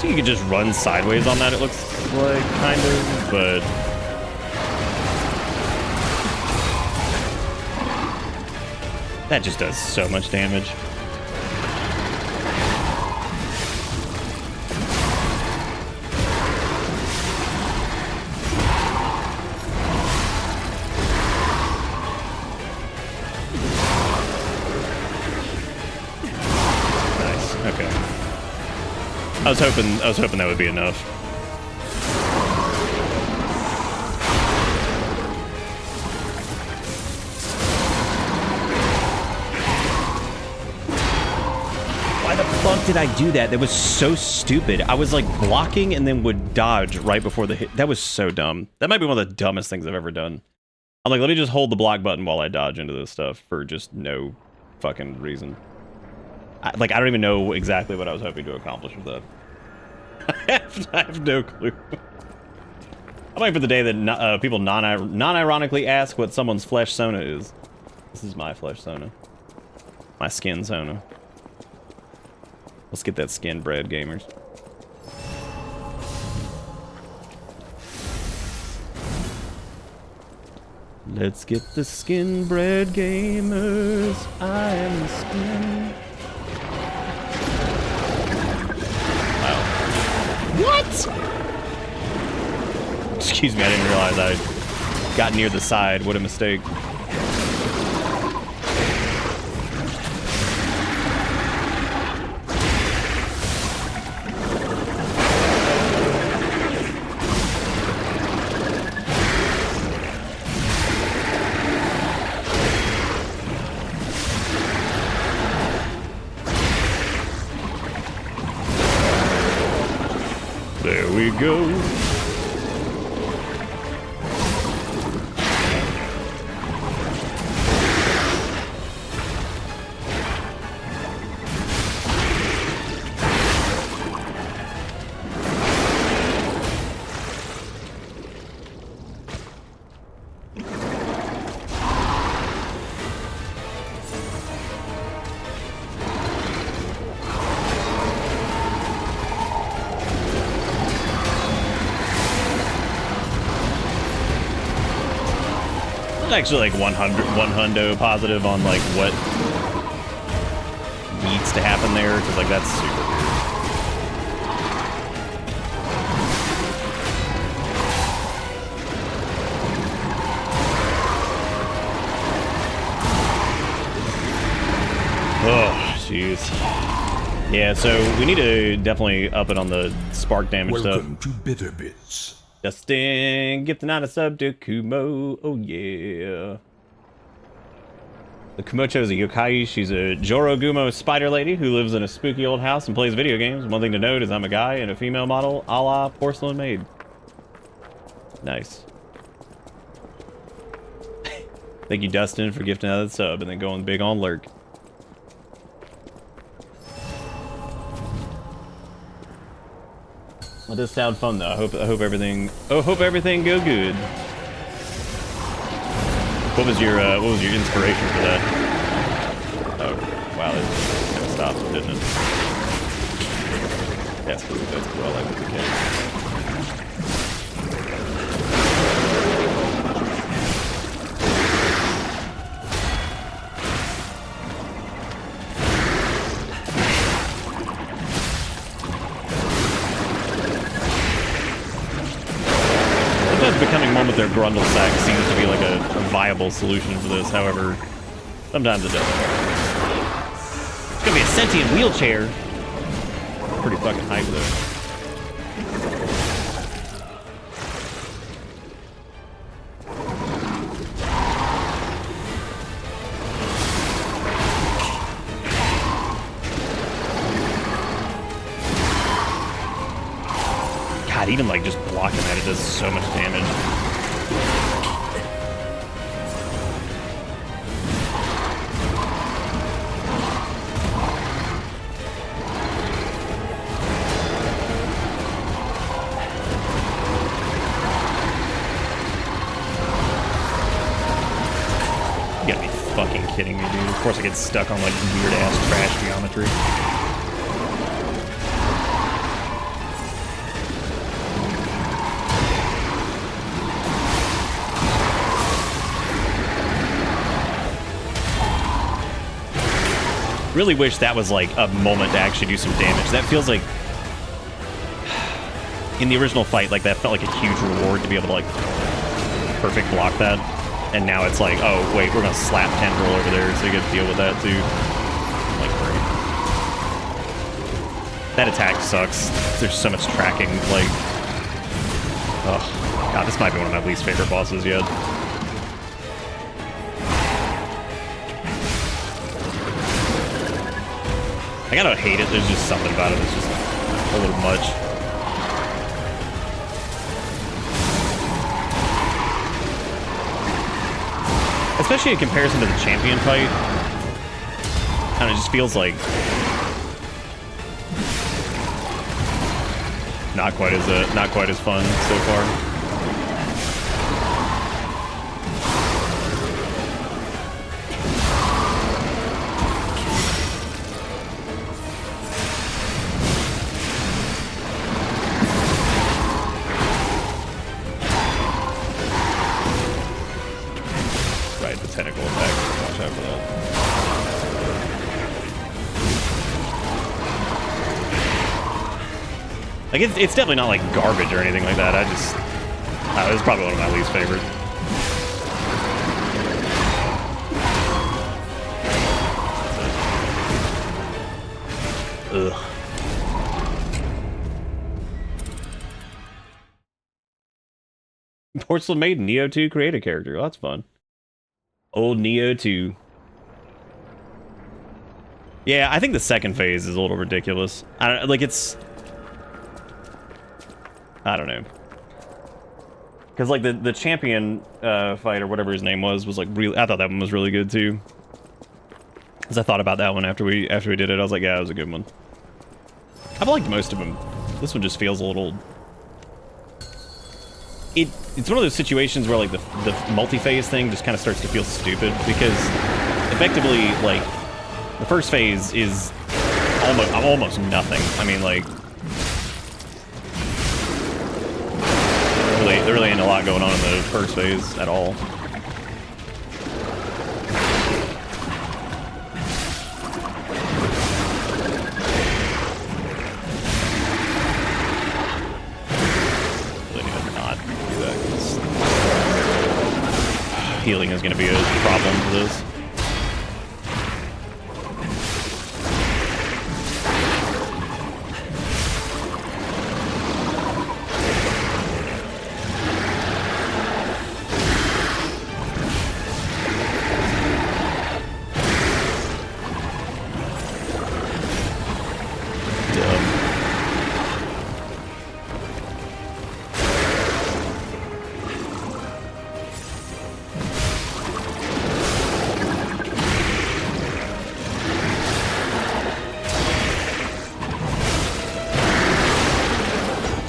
You could just run sideways on that, it looks like, kind of, but... That just does so much damage. Nice, okay. I was hoping that would be enough. Why the fuck did I do that? That was so stupid. I was like blocking and then would dodge right before the hit. That was so dumb. That might be one of the dumbest things I've ever done. I'm like, let me just hold the block button while I dodge into this stuff for just no fucking reason. I don't even know exactly what I was hoping to accomplish with that. I have no clue. I'm waiting for the day that people non-ironically ask what someone's flesh Sona is. This is my flesh Sona. My skin Sona. Let's get that skin bread, gamers. Let's get the skin bread, gamers. I am the skin. Wow. What? Excuse me, I didn't realize I got near the side. What a mistake. There we go. Actually like 100 positive on like what needs to happen there, because like that's super weird. Oh jeez. Yeah, so we need to definitely up it on the spark damage stuff. Welcome to Bitter Bits. Dustin, gift not a sub to Kumo. Oh yeah. The Kumocho is a yokai. She's a Jorogumo spider lady who lives in a spooky old house and plays video games. One thing to note is I'm a guy and a female model, a la Porcelain Maid. Nice. Thank you, Dustin, for gifting another sub and then going big on Lurk. Well, this sound fun though. I hope everything go good. What was your inspiration for that? Oh wow, it kind of stopped, didn't it? Yes, that's cool. I like the cat. Becoming one with their Grundle sack seems to be like a viable solution for this. However, sometimes it doesn't. It's gonna be a sentient wheelchair. Pretty fucking hype though. God, even like just blocking that, it does so much damage. You gotta be fucking kidding me, dude. Of course I get stuck on like weird ass trash geometry. Really wish that was like a moment to actually do some damage. That feels like in the original fight, like that felt like a huge reward to be able to like perfect block that. And now it's like, oh wait, we're gonna slap Tendril over there, so you gotta deal with that too. Like great. That attack sucks. There's so much tracking, like oh god, this might be one of my least favorite bosses yet. I gotta hate it, there's just something about it that's just a little much. Especially in comparison to the champion fight. I don't know, it just feels like not quite as fun so far. Like, it's definitely not like garbage or anything like that. It's probably one of my least favorites. Ugh. Porcelain Maiden, Neo 2 create a character. Oh, that's fun. Old Neo 2. Yeah, I think the second phase is a little ridiculous. I don't know. Because like the champion fight or whatever his name was like really. I thought that one was really good too. Because I thought about that one after we did it. I was like, yeah, it was a good one. I've liked most of them. This one just feels a little. It's one of those situations where like the multi-phase thing just kind of starts to feel stupid because effectively like the first phase is almost nothing. I mean like there really ain't a lot going on in the first phase at all. Healing is going to be a problem for this.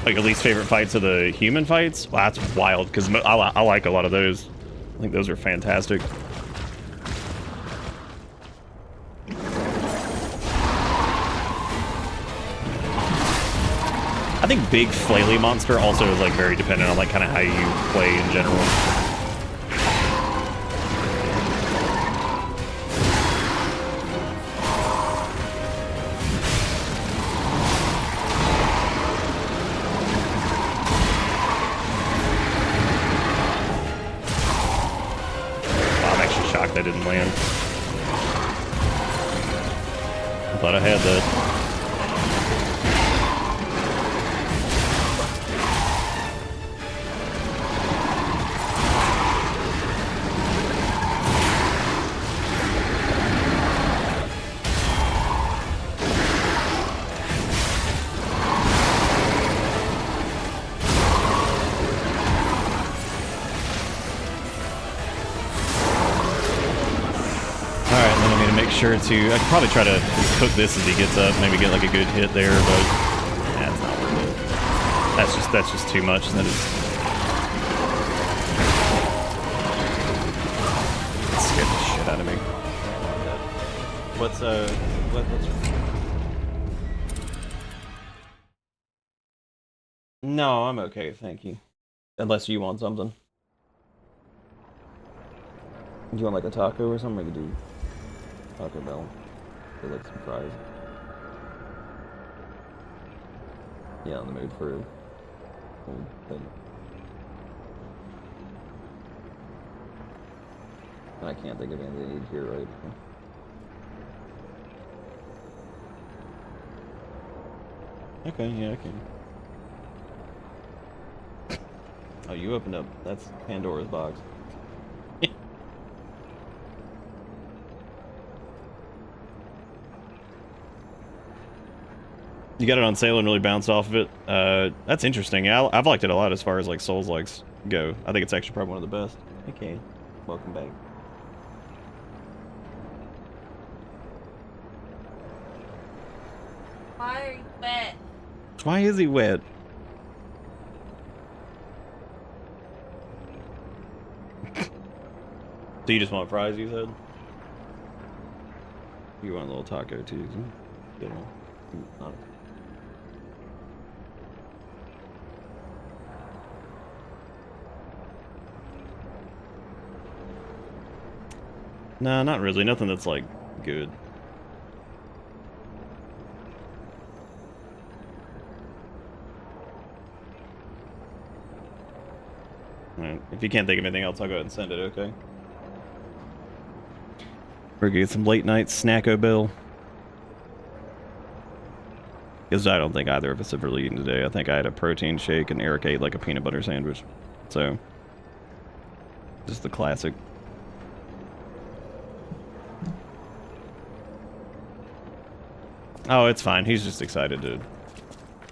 Like your least favorite fights are the human fights? Well, that's wild, because I like a lot of those. I think those are fantastic. I think Big Flaily Monster also is like very dependent on like kind of how you play in general. That didn't land. I thought I had that. Sure to I could probably try to cook this as he gets up, maybe get like a good hit there, but that's not worth it. That's just too much. That is it scared the shit out of me. What's No, I'm okay, thank you. Unless you want something. Do you want like a taco or something? I could do Taco Bell. Get like some fries. Yeah, in the mood for a whole thing. I can't think of anything I need here, right? Okay, yeah, I can. Oh, you opened up. That's Pandora's box. You got it on sale and really bounced off of it. That's interesting. Yeah, I've liked it a lot as far as like Souls likes go. I think it's actually probably one of the best. Okay, welcome back. Why are you wet? Why is he wet? So you just want fries, you said? You want a little taco too, so get one. Not Nah, not really. Nothing that's like good. Alright, if you can't think of anything else, I'll go ahead and send it, okay? We're gonna get some late night snacko bill. Because I don't think either of us have really eaten today. I think I had a protein shake and Eric ate like a peanut butter sandwich. So, just the classic. Oh, it's fine. He's just excited to...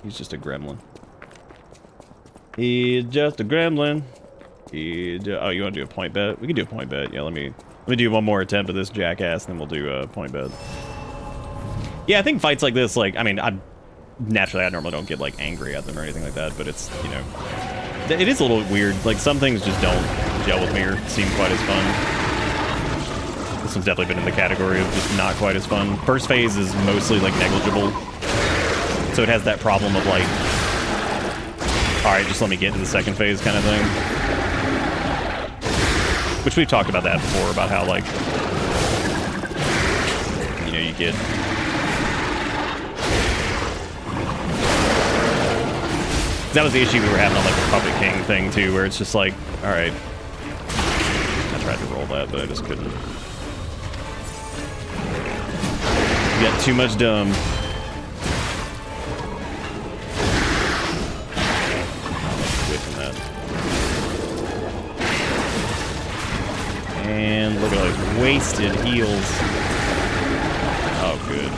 He's just a gremlin. He's just a gremlin. Oh, you want to do a point bet? We can do a point bet. Yeah, let me do one more attempt at this jackass, and then we'll do a point bet. Yeah, I think fights like this, like, I mean, naturally I normally don't get like angry at them or anything like that, but it's, you know, it is a little weird. Like some things just don't gel with me or seem quite as fun. This one's definitely been in the category of just not quite as fun. First phase is mostly like negligible, so it has that problem of like, all right, just let me get to the second phase kind of thing. Which we've talked about that before, about how like, you know, you get... That was the issue we were having on like the Puppet King thing too, where it's just like, all right, I tried to roll that, but I just couldn't. You got too much dumb. Away from that. And look at all those wasted heals. Oh, good.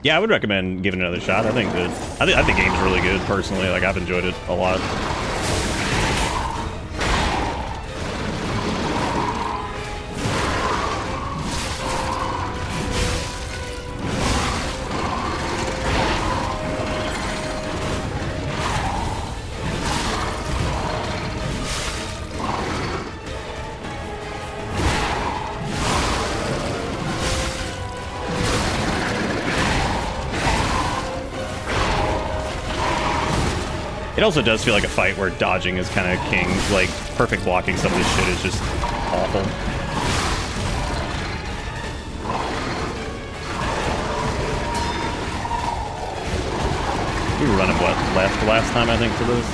Yeah, I would recommend giving it another shot. I think the game's really good personally. Like I've enjoyed it a lot. It also does feel like a fight where dodging is kind of king. Like, perfect blocking some of this shit is just awful. We were running, what, last time, I think, for this?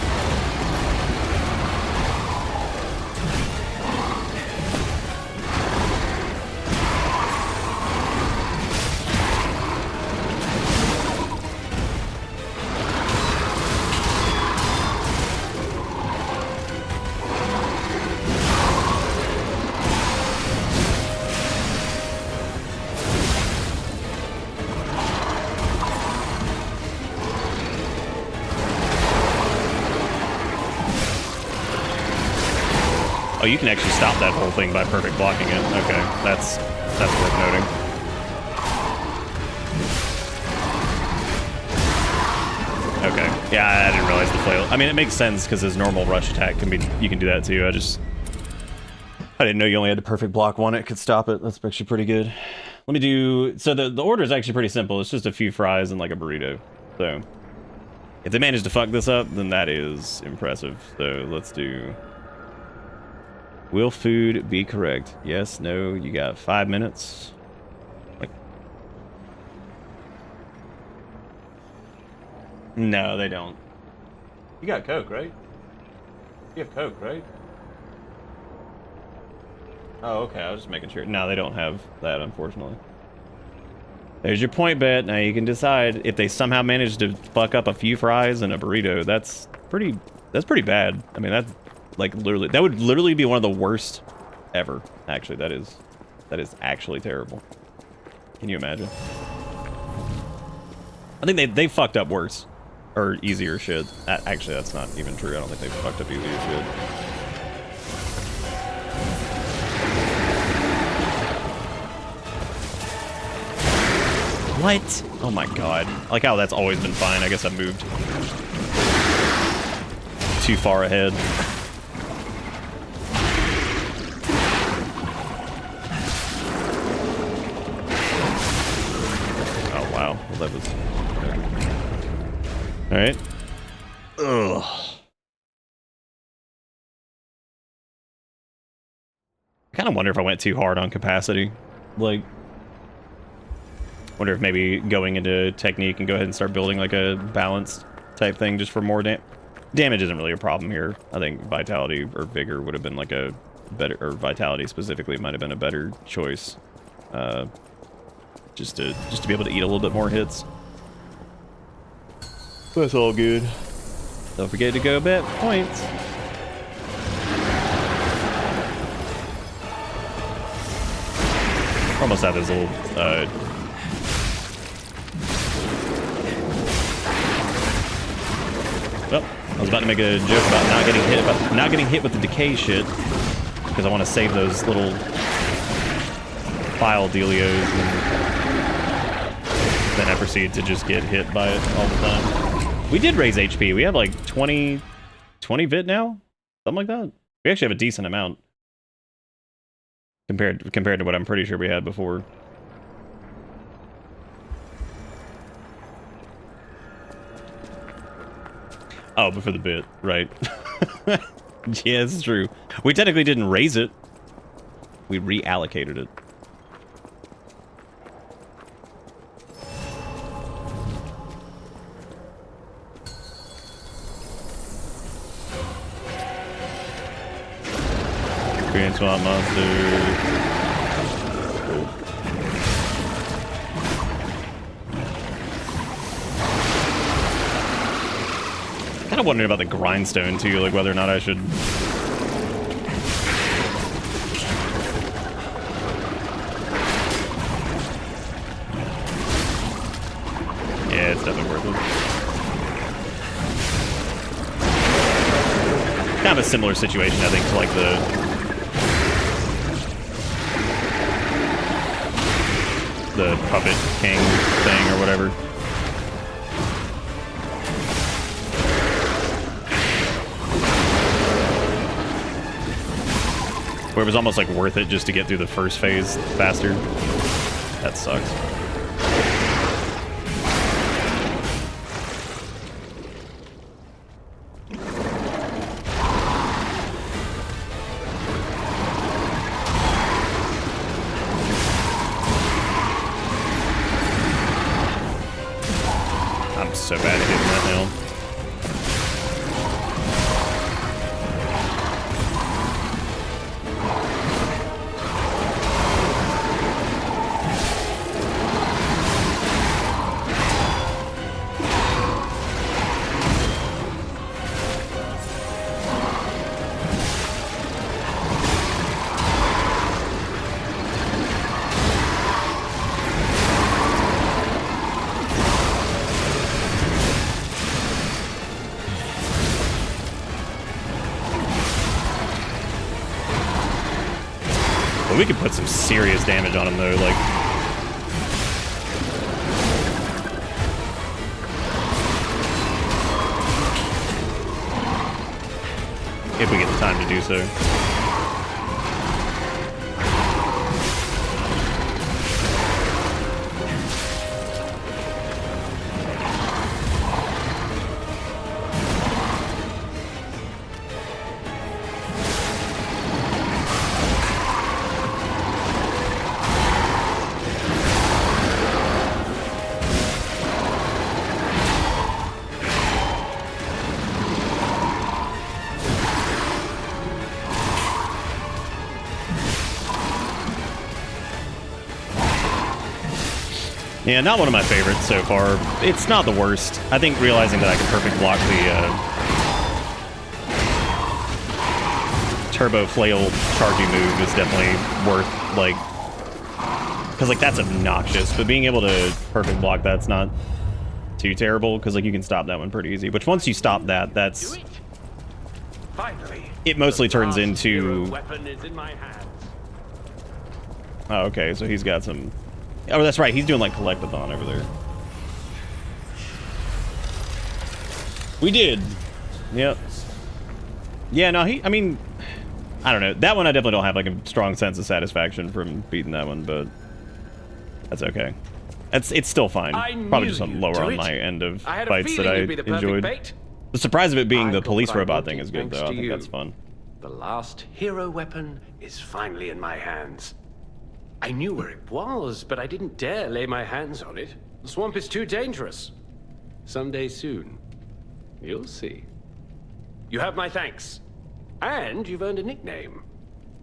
Oh, you can actually stop that whole thing by perfect blocking it. Okay, that's worth noting. Okay, yeah, I didn't realize the flail. I mean, it makes sense because his normal rush attack can be, you can do that too. I didn't know you only had to perfect block one. It could stop it. That's actually pretty good. Let me do, so the order is actually pretty simple. It's just a few fries and like a burrito. So if they manage to fuck this up, then that is impressive. So let's do... Will food be correct? Yes, no, you got 5 minutes. Like, no, they don't. You got Coke, right? You have Coke, right? Oh, okay, I was just making sure. No, they don't have that, unfortunately. There's your point bet. Now you can decide if they somehow manage to fuck up a few fries and a burrito. That's pretty bad. I mean, that's like literally, that would literally be one of the worst ever. Actually, that is actually terrible. Can you imagine? I think they fucked up worse or easier shit. Actually, that's not even true. I don't think they fucked up easier shit. What? Oh my god. I like how that's always been fine. I guess I moved too far ahead. Ugh. I kind of wonder if I went too hard on capacity. Like, wonder if maybe going into technique and go ahead and start building like a balanced type thing just for more damage isn't really a problem here. I think vitality or vigor would have been like a better, or vitality specifically might have been a better choice. Just to be able to eat a little bit more hits. That's all good. Don't forget to go bet points. Almost have this little well, I was about to make a joke about not getting hit with the decay shit, because I want to save those little file dealios, and then I proceed to just get hit by it all the time. We did raise HP. We have like 20 vit now, something like that. We actually have a decent amount compared to what I'm pretty sure we had before. Oh, but for the bit, right. Yeah, it's true. We technically didn't raise it. We reallocated it. Green swamp monster. Kind of wondering about the grindstone too, like whether or not I should. Yeah, it's definitely worth it. Kind of a similar situation, I think, to like the Puppet King thing or whatever. Where it was almost like worth it just to get through the first phase faster. That sucks. I'm so bad at hitting that now. We could put some serious damage on him though, like. If we get the time to do so. Yeah, not one of my favorites so far. It's not the worst. I think realizing that I can perfect block the turbo flail charging move is definitely worth, like, because like that's obnoxious. But being able to perfect block that's not too terrible, because like you can stop that one pretty easy. Which once you stop that, that's it mostly turns into. Oh, okay, so he's got some. Oh, that's right. He's doing like Collectathon over there. We did. Yep. Yeah, no, I mean, I don't know. That one I definitely don't have like a strong sense of satisfaction from beating that one, but that's okay. It's still fine. Probably just lower on my end of fights that I enjoyed. The surprise of it being I the got police what I robot thing wanted is good, thanks though. I to think you. that's fun. The last hero weapon is finally in my hands. I knew where it was, but I didn't dare lay my hands on it. The swamp is too dangerous. Someday soon, you'll see. You have my thanks. And you've earned a nickname.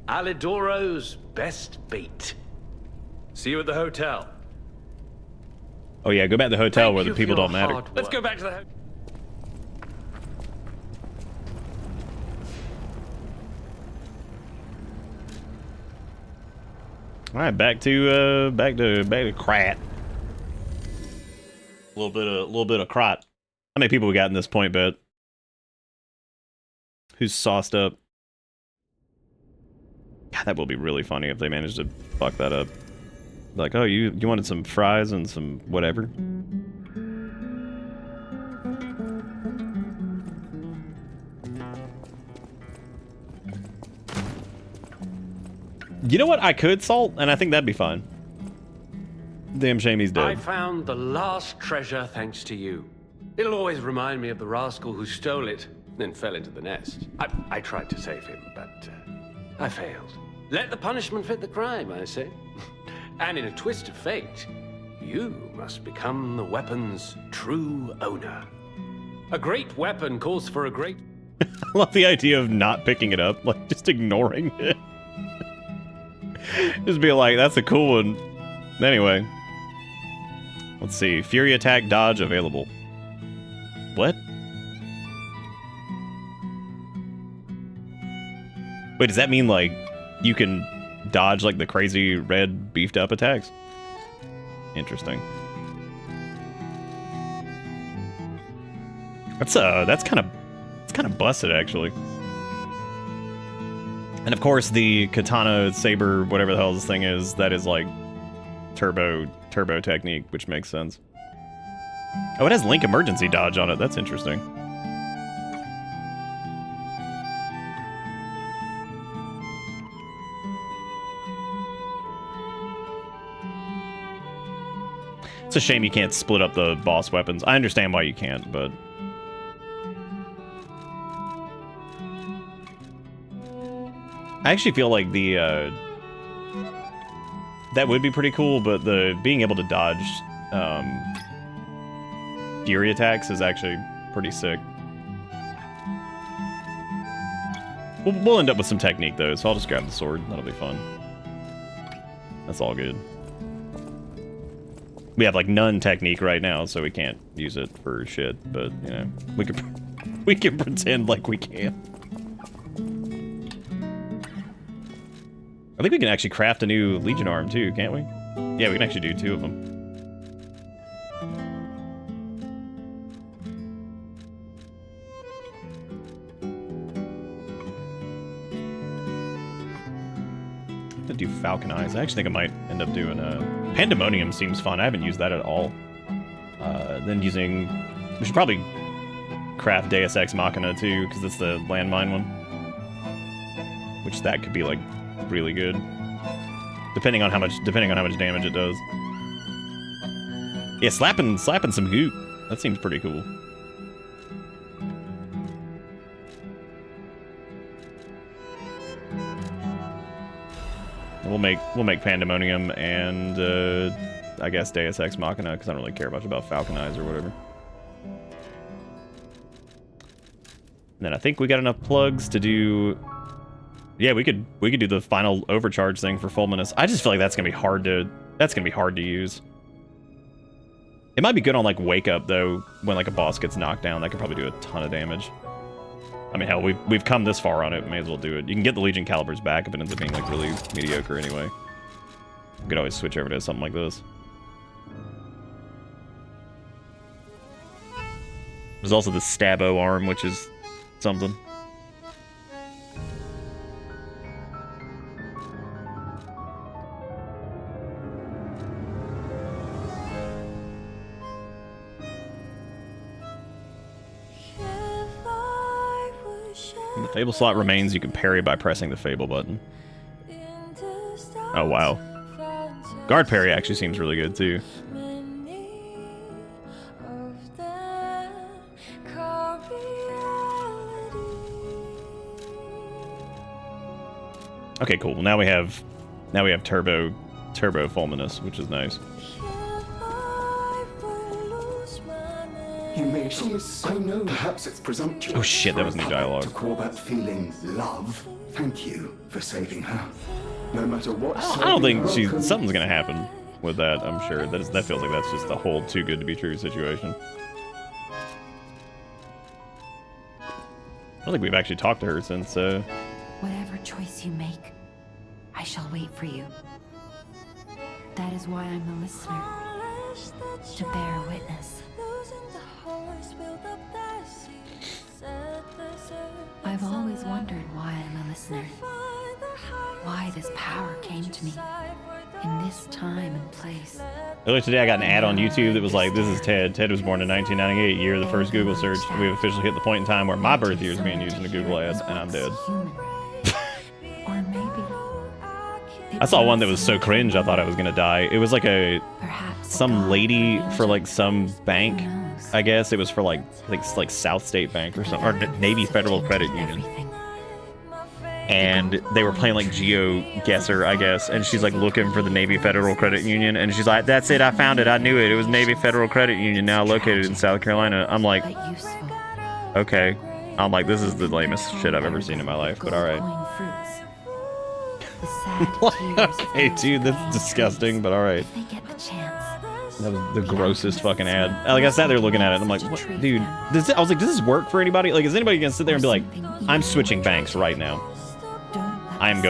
Alidoro's best bait. See you at the hotel. Oh yeah, go back to the hotel where the Thank you people for don't your matter. hard work. Let's go back to the hotel. All right, back to Krat. A little bit of Krat. How many people we got in this point bet? Who's sauced up? God, that will be really funny if they manage to fuck that up. Like, oh, you wanted some fries and some whatever. You know what? I could salt, and I think that'd be fine. Damn shame he's dead. I found the last treasure thanks to you. It'll always remind me of the rascal who stole it, then fell into the nest. I tried to save him, but I failed. Let the punishment fit the crime, I say. And in a twist of fate, you must become the weapon's true owner. A great weapon calls for a great... I love the idea of not picking it up, like just ignoring it. Just be like, that's a cool one. Anyway. Let's see. Fury attack, dodge available. What? Wait, does that mean like you can dodge like the crazy red beefed up attacks? Interesting. That's kind of busted actually. And of course the katana saber, whatever the hell this thing is, that is like turbo technique, which makes sense. Oh, it has Link emergency dodge on it. That's interesting. It's a shame you can't split up the boss weapons. I understand why you can't, but... I actually feel like the, that would be pretty cool, but the being able to dodge, Fury attacks is actually pretty sick. We'll end up with some technique, though, so I'll just grab the sword. That'll be fun. That's all good. We have, like, none technique right now, so we can't use it for shit, but, you know, we can pretend like we can. I think we can actually craft a new Legion arm too, can't we? Yeah, we can actually do 2 of them. To do Falcon Eyes. I actually think I might end up doing Pandemonium seems fun. I haven't used that at all. Then using... We should probably craft Deus Ex Machina too, because it's the landmine one. Which that could be like really good, depending on how much damage it does. Yeah, slapping some goop. That seems pretty cool. We'll make Pandemonium and I guess Deus Ex Machina, because I don't really care much about Falcon Eyes or whatever. And then I think we got enough plugs to do. Yeah, we could do the final overcharge thing for Fulminous. I just feel like that's gonna be hard to use. It might be good on like Wake Up though, when like a boss gets knocked down. That could probably do a ton of damage. I mean, hell, we've come this far on it. May as well do it. You can get the Legion Calibers back if it ends up being like really mediocre anyway. You could always switch over to something like this. There's also the Stabbo arm, which is something. When the Fable slot remains, you can parry by pressing the Fable button. Oh, wow. Guard parry actually seems really good, too. Okay, cool. Now we have turbo fulminous, which is nice. You may I know perhaps it's presumptuous. Oh shit, that was new dialogue. To call that feeling love. Thank you for saving her. No matter what. I don't think something's gonna happen with that. I'm sure that feels like that's just a whole too good to be true situation. I don't think we've actually talked to her since. Whatever choice you make, I shall wait for you. That is why I'm a listener, to bear witness. I've always wondered why I'm a listener. Why this power came to me in this time and place. Earlier today, I got an ad on YouTube that was like, "This is Ted. Ted was born in 1998, year of the first Google search. We have officially hit the point in time where my birth year is being used in a Google ad, and I'm dead." Or maybe I saw one that was so cringe, I thought I was gonna die. It was like some lady for like some bank. I guess it was for like South State Bank or something, or Navy Federal Credit Union. And they were playing like GeoGuessr, I guess, and she's like looking for the Navy Federal Credit Union, and she's like, "That's it, I found it, I knew it. It was Navy Federal Credit Union, now located in South Carolina." I'm like, okay. I'm like, this is the lamest shit I've ever seen in my life, but alright. Okay, dude, that's disgusting, but alright. That was the grossest fucking ad. Like, I sat there looking at it, and I'm like, what? Dude, I was like, does this work for anybody? Like, is anybody gonna sit there and be like, I'm switching banks right now? I am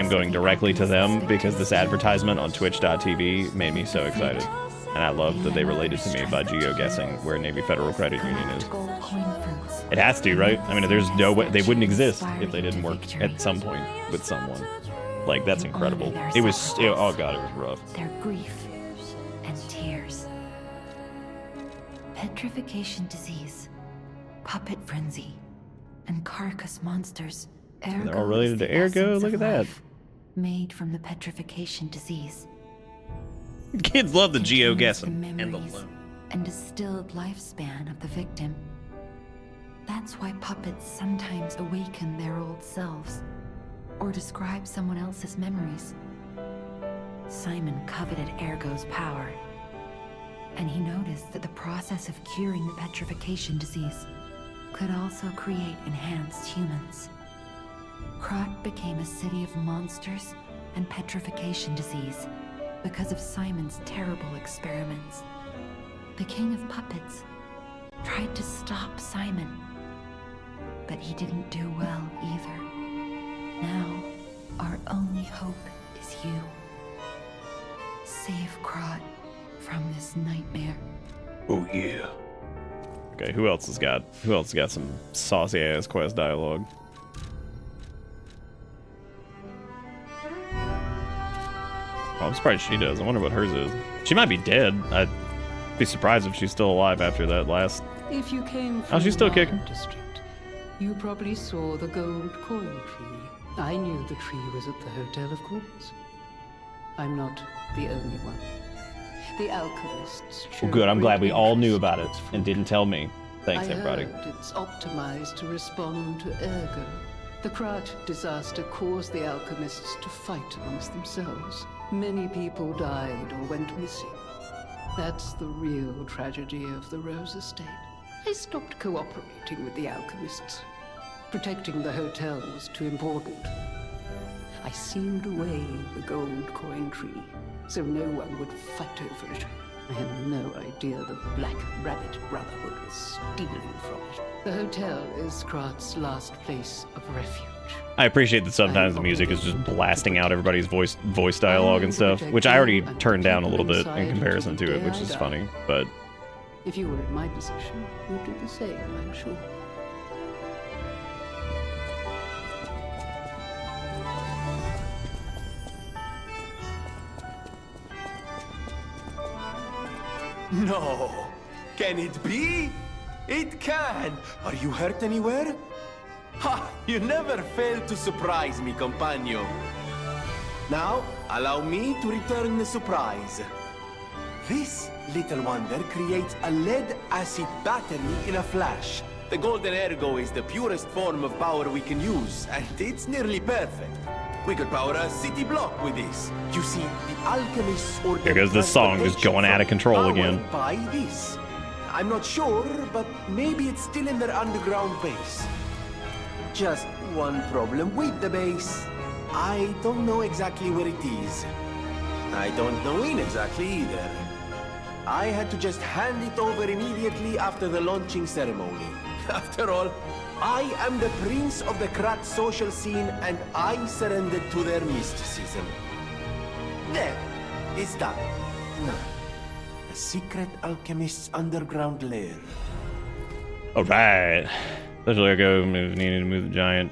going directly to them because this advertisement on twitch.tv made me so excited. And I love that they related to me by GeoGuessing where Navy Federal Credit Union is. It has to, right? I mean, there's no way, they wouldn't exist if they didn't work at some point with someone. Like, that's incredible. It was, oh god, it was rough. Their grief and tears. Petrification disease, puppet frenzy, and carcass monsters. They're all related to Ergo. Look at that. Made from the petrification disease. Kids love the GeoGuessing and the loop. And distilled lifespan of the victim. That's why puppets sometimes awaken their old selves, or describe someone else's memories. Simon coveted Ergo's power, and he noticed that the process of curing the petrification disease could also create enhanced humans. Krat became a city of monsters and petrification disease because of Simon's terrible experiments. The king of puppets tried to stop Simon, but he didn't do well either. Now, our only hope is you. Save Krat from this nightmare. Oh yeah. Okay, who else has got some saucy ass quest dialogue? Oh, I'm surprised she does. I wonder what hers is. She might be dead. I'd be surprised if she's still alive after that last. If you came from she's still kicking. District, you probably saw the gold coin tree. I knew the tree was at the hotel, of course. I'm not the only one. The alchemists. Well, good. I'm glad we all knew about it and didn't tell me. Thanks, everybody. It's optimized to respond to Ergo. The Krat disaster caused the alchemists to fight amongst themselves. Many people died or went missing. That's the real tragedy of the Rose Estate. I stopped cooperating with the alchemists. Protecting the hotel was too important. I sealed away the gold coin tree, so no one would fight over it. I had no idea the Black Rabbit Brotherhood was stealing from it. The hotel is Krat's last place of refuge. I appreciate that sometimes the music is just blasting out everybody's voice dialogue and stuff, which I already turned down a little bit in comparison to it, which is funny, but... If you were in my position, you'd do the same, I'm sure. No! Can it be? It can! Are you hurt anywhere? Ha! You never fail to surprise me, companion. Now, allow me to return the surprise. This little wonder creates a lead-acid battery in a flash. The golden ergo is the purest form of power we can use, and it's nearly perfect. We could power a city block with this. You see, the alchemists ordered Here goes this song just going out of control powered again. by this. I'm not sure, but maybe it's still in their underground base. Just one problem with the base. I don't know exactly where it is. I don't know when exactly either. I had to just hand it over immediately after the launching ceremony. After all, I am the prince of the Krat social scene, and I surrendered to their mysticism. There, it's done. A secret alchemist's underground lair. Alright. Especially go move needed to move the giant.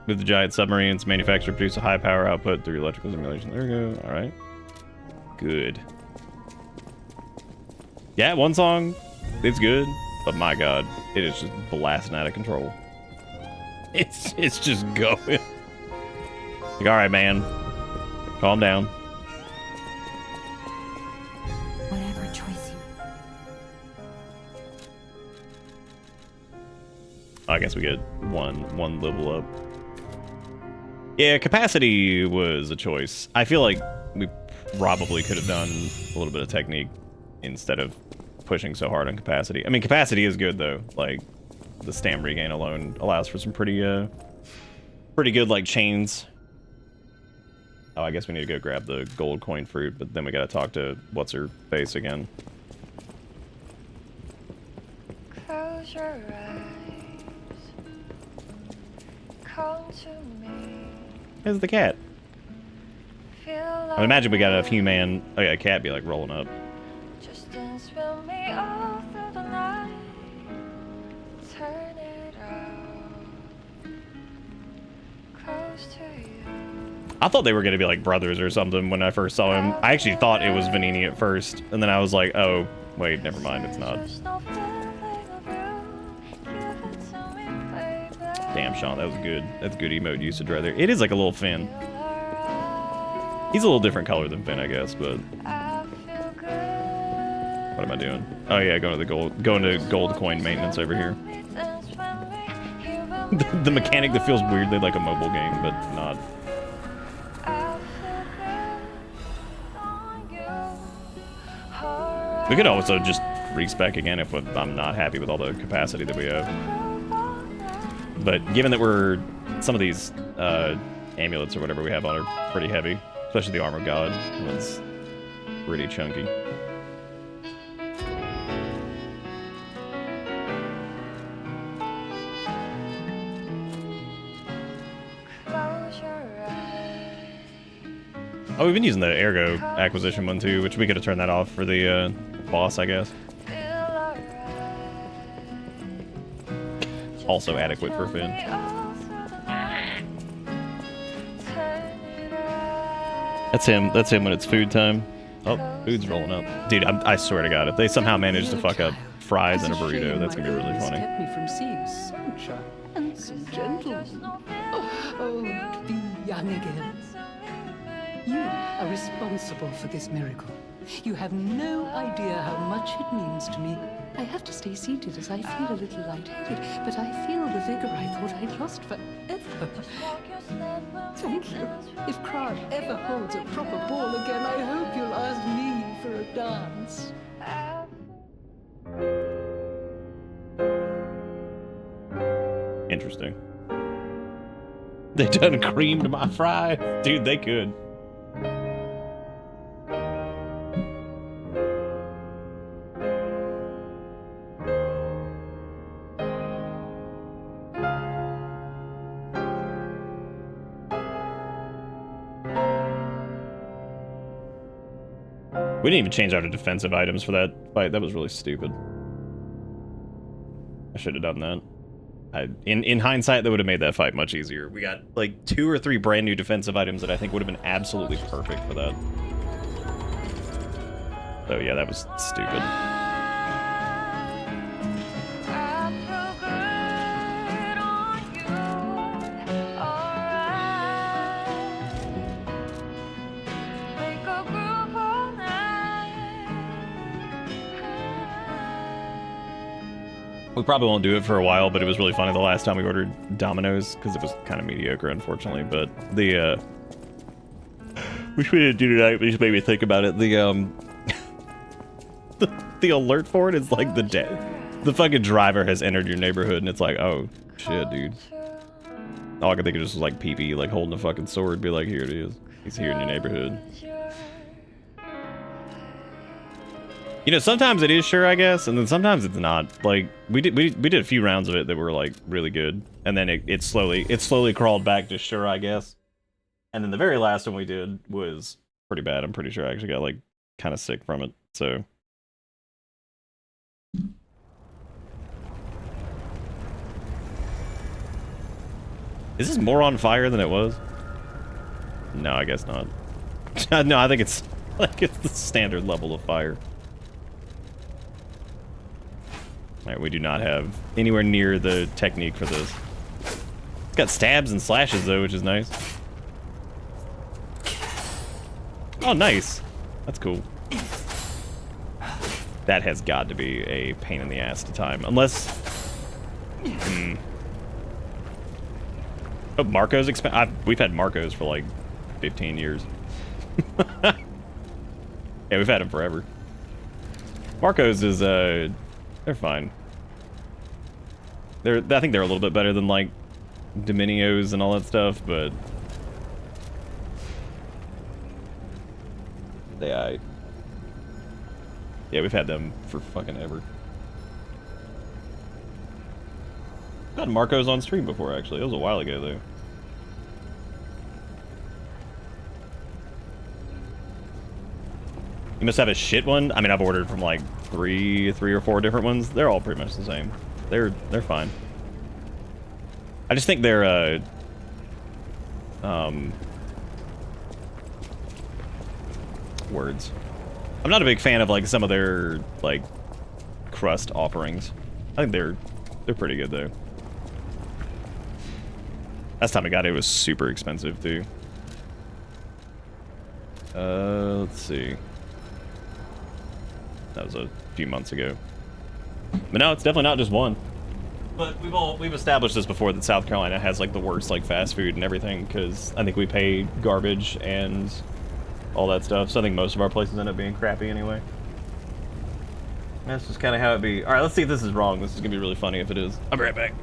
Move the giant submarines, manufacture, produce a high power output through electrical simulation. There we go. Alright. Good. Yeah, one song, it's good, but my god, it is just blasting out of control. It's just going. Like, alright, man. Calm down. Whatever choice you... I guess we get one level up. Yeah, capacity was a choice. I feel like we probably could have done a little bit of technique instead of pushing so hard on capacity. I mean, capacity is good though. Like the stam regain alone allows for some pretty good like chains. Oh, I guess we need to go grab the gold coin fruit, but then we gotta talk to what's her face again. Close your eyes. Come to me. There's the cat. I imagine we got a few man. Oh yeah, a cat be like rolling up. Just dance with me all through the night. Turn it out. Close to you. I thought they were gonna be like brothers or something when I first saw him. I actually thought it was Venini at first, and then I was like, oh wait, never mind, it's not. Damn, Sean, that was good. That's good emote usage right there. It is like a little Finn. He's a little different color than Finn, I guess, but what am I doing? Oh yeah, going to gold coin maintenance over here. The mechanic that feels weirdly like a mobile game, but not. We could also just respec again if I'm not happy with all the capacity that we have. But given that some of these amulets or whatever we have on are pretty heavy, especially the Armor God, one's pretty chunky. Oh, we've been using the Ergo acquisition one too, which we could have turned that off for the boss, I guess. Also adequate for Finn. That's him when it's food time. Oh, food's rolling up. Dude, I swear to God, if they somehow manage to fuck up fries and a burrito, that's gonna be really funny. Kept me from seeing such a handsome gentleman. Oh, to be young again. You are responsible for this miracle. You have no idea how much it means to me. I have to stay seated as I feel a little lightheaded, but I feel the vigor I thought I'd lost forever. Thank you. If Krat ever holds a proper ball again, I hope you'll ask me for a dance. Interesting. They done creamed my fry. Dude, they could. We didn't even change out our defensive items for that fight. That was really stupid. I should have done that. In hindsight, that would have made that fight much easier. We got like 2 or 3 brand new defensive items that I think would have been absolutely perfect for that. So yeah, that was stupid. We probably won't do it for a while, but it was really funny the last time we ordered Domino's because it was kind of mediocre, unfortunately. But the which we didn't do tonight, which made me think about it. The the alert for it is like the fucking driver has entered your neighborhood, and it's like, oh shit, dude. All I could think of just was like PP, like holding a fucking sword, be like, here it is. He's here in your neighborhood. You know, sometimes it is sure, I guess, and then sometimes it's not. Like we did a few rounds of it that were like really good, and then it slowly crawled back to sure, I guess. And then the very last one we did was pretty bad. I'm pretty sure I actually got like kind of sick from it. So is this more on fire than it was? No, I guess not. No, I think it's like it's the standard level of fire. Alright, we do not have anywhere near the technique for this. It's got stabs and slashes though, which is nice. Oh, nice. That's cool. That has got to be a pain in the ass to time. Unless... Oh, Marco's we've had Marco's for like 15 years. Yeah, we've had them forever. Marco's is, they're fine. I think they're a little bit better than like Dominios and all that stuff, but yeah, we've had them for fucking ever. I've gotten Marco's on stream before, actually. It was a while ago, though. You must have a shit one? I mean, I've ordered from like three or four different ones. They're all pretty much the same. They're fine. I just think they're words. I'm not a big fan of like some of their like crust offerings. I think they're pretty good though. Last time I got it was super expensive too. Let's see. That was a few months ago. But no, it's definitely not just one. But we've established this before that South Carolina has like the worst like fast food and everything because I think we pay garbage and all that stuff. So I think most of our places end up being crappy anyway. That's just kind of how it be. All right, let's see if this is wrong. This is gonna be really funny if it is. I'll be right back.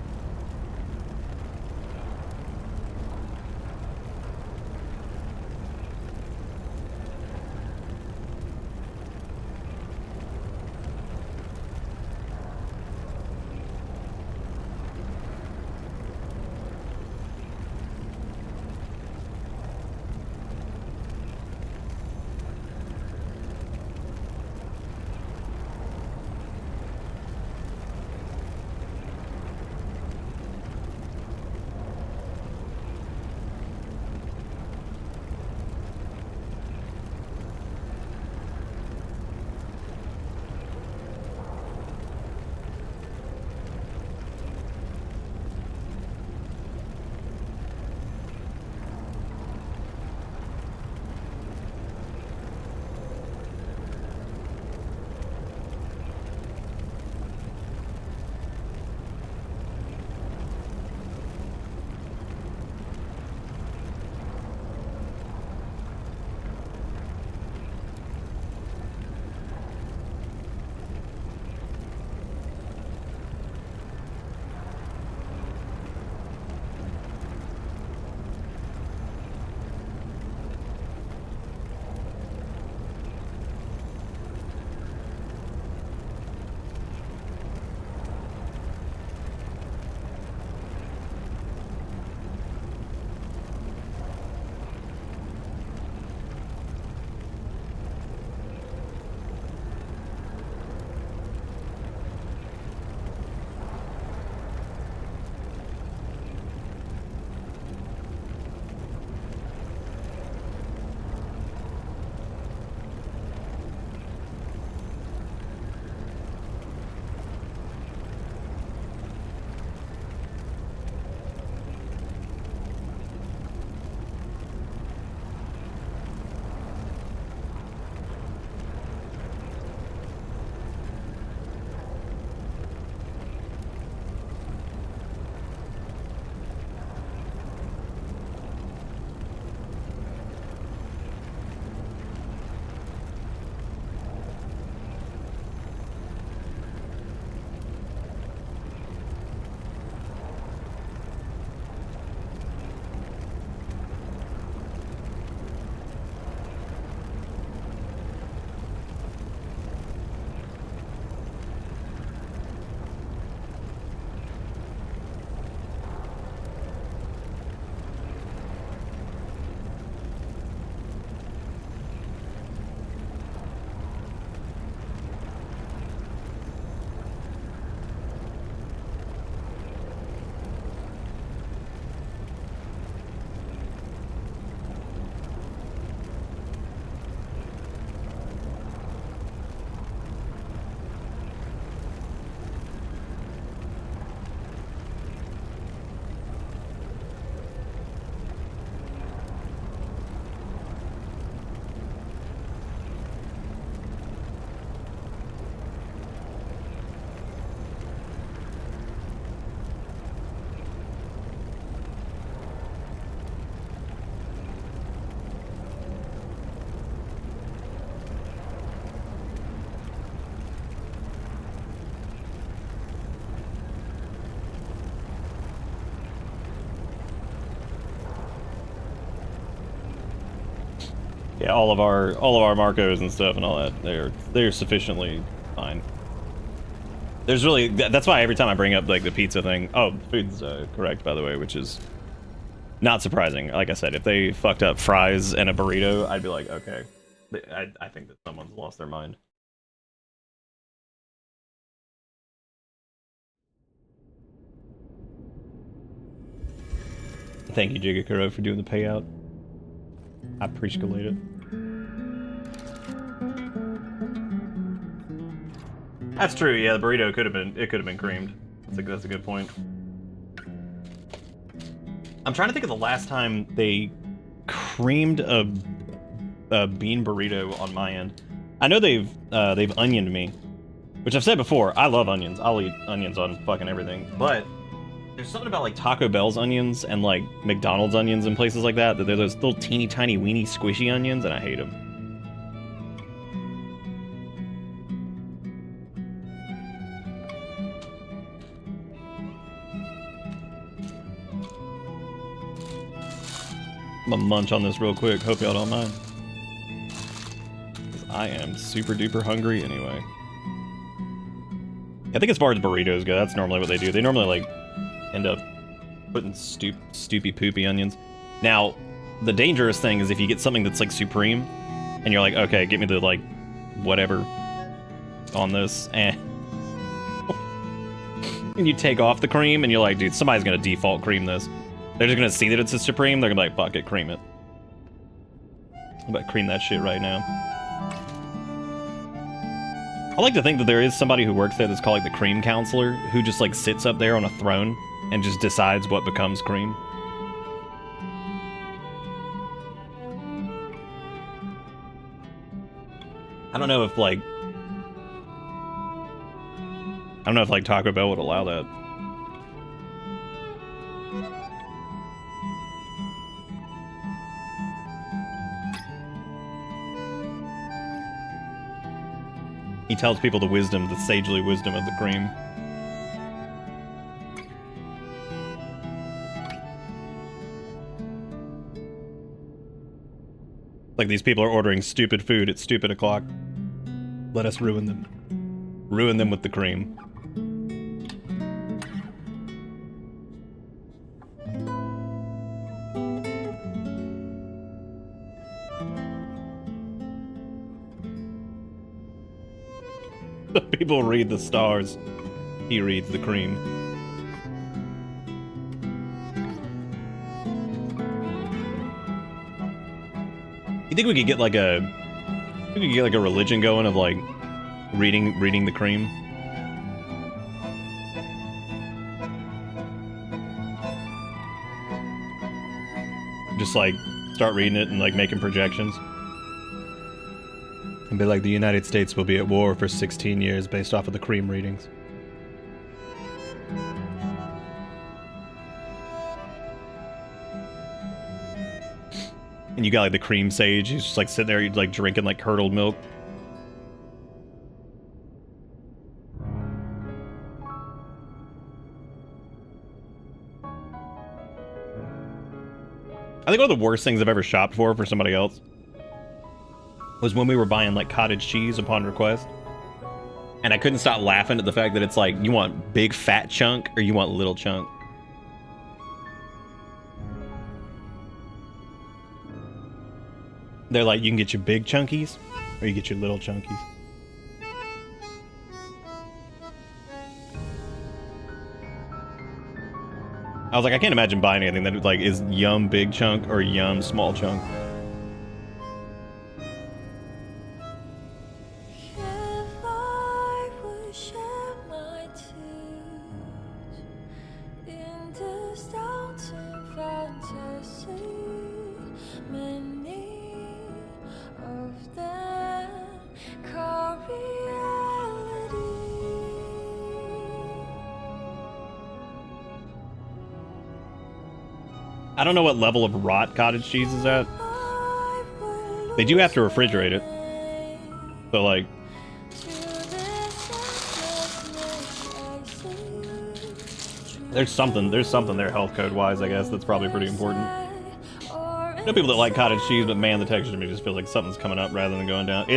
Yeah, all of our Marcos and stuff and all that, they're sufficiently fine. There's really, that's why every time I bring up like the pizza thing, oh, food's correct by the way, which is not surprising. Like I said, if they fucked up fries and a burrito, I'd be like, okay, I think that someone's lost their mind. Thank you, Jigakuro, for doing the payout. I appreciate it. That's true. Yeah, the burrito could have been creamed. That's a good point. I'm trying to think of the last time they creamed a bean burrito on my end. I know they've onioned me, which I've said before. I love onions. I'll eat onions on fucking everything. But there's something about like Taco Bell's onions and like McDonald's onions and places like that, that they're those little teeny tiny weeny squishy onions, and I hate them. I'm gonna munch on this real quick. Hope y'all don't mind. Because I am super duper hungry anyway. I think as far as burritos go, that's normally what they do. They normally like end up putting stoopy poopy onions. Now, the dangerous thing is if you get something that's like supreme, and you're like, okay, get me the like whatever on this, and you take off the cream, and you're like, dude, somebody's gonna default cream this. They're just gonna see that it's a supreme. They're gonna be like, fuck it, cream it. I'm about to cream that shit right now. I like to think that there is somebody who works there that's called like the cream counselor, who just like sits up there on a throne and just decides what becomes cream. I don't know if like Taco Bell would allow that. He tells people the wisdom, the sagely wisdom of the cream. Like these people are ordering stupid food at stupid o'clock. Let us ruin them. Ruin them with the cream. People read the stars. He reads the cream. You think we could get like a religion going of like reading the cream? Just like start reading it and like making projections. And be like, the United States will be at war for 16 years based off of the cream readings. And you got like the cream sage, he's just like sitting there, like drinking like curdled milk. I think one of the worst things I've ever shopped for somebody else was when we were buying like cottage cheese upon request. And I couldn't stop laughing at the fact that it's like, you want big fat chunk or you want little chunk? They're like, you can get your big chunkies or you get your little chunkies. I was like, I can't imagine buying anything that like is yum big chunk or yum small chunk. I don't know what level of rot cottage cheese is at. They do have to refrigerate it. But like... There's something there health code wise, I guess, that's probably pretty important. know people that like cottage cheese, but man, the texture to me just feels like something's coming up rather than going down.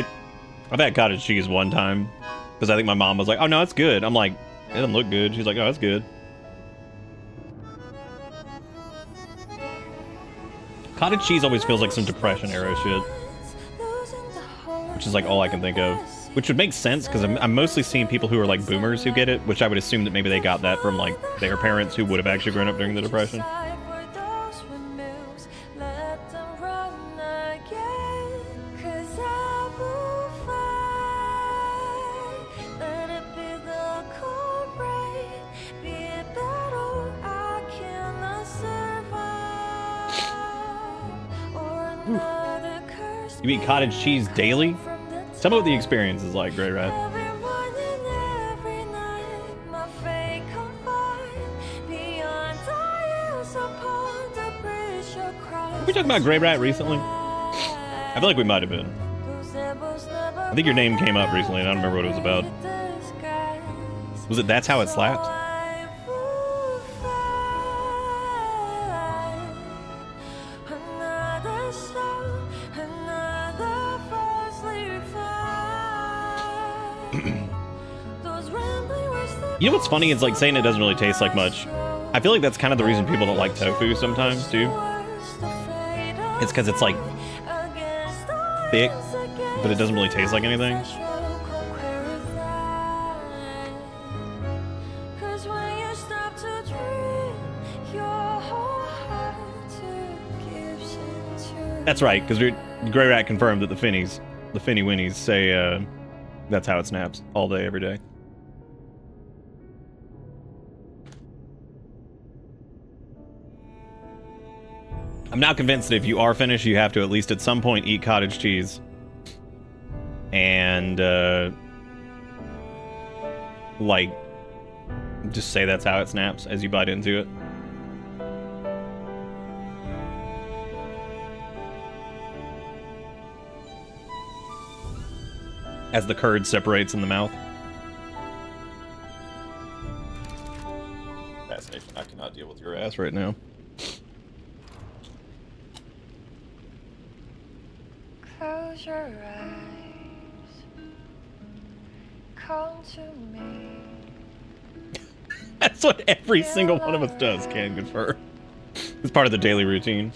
I've had cottage cheese one time because I think my mom was like, "Oh no, it's good." I'm like, "It doesn't look good." She's like, "Oh, it's good." Cottage cheese always feels like some Depression era shit, which is like all I can think of. Which would make sense because I'm mostly seeing people who are like boomers who get it, which I would assume that maybe they got that from like their parents who would have actually grown up during the Depression. You eat cottage cheese daily? Tell me what the experience is like, Grey Rat. Were we talking about Grey Rat recently? I feel like we might have been. I think your name came up recently and I don't remember what it was about. Was it That's How It Slaps? You know what's funny? It's like saying it doesn't really taste like much. I feel like that's kind of the reason people don't like tofu sometimes, too. It's because it's like thick, but it doesn't really taste like anything. That's right, because Grey Rat confirmed that the Finny Winnies say that's how it snaps all day, every day. I'm now convinced that if you are Finnish, you have to at least at some point eat cottage cheese. And, like, just say that's how it snaps as you bite into it. As the curd separates in the mouth. Fascination. I cannot deal with your ass right now. Close your eyes. Come to me. That's what every single one of us does, can confirm. It's part of the daily routine.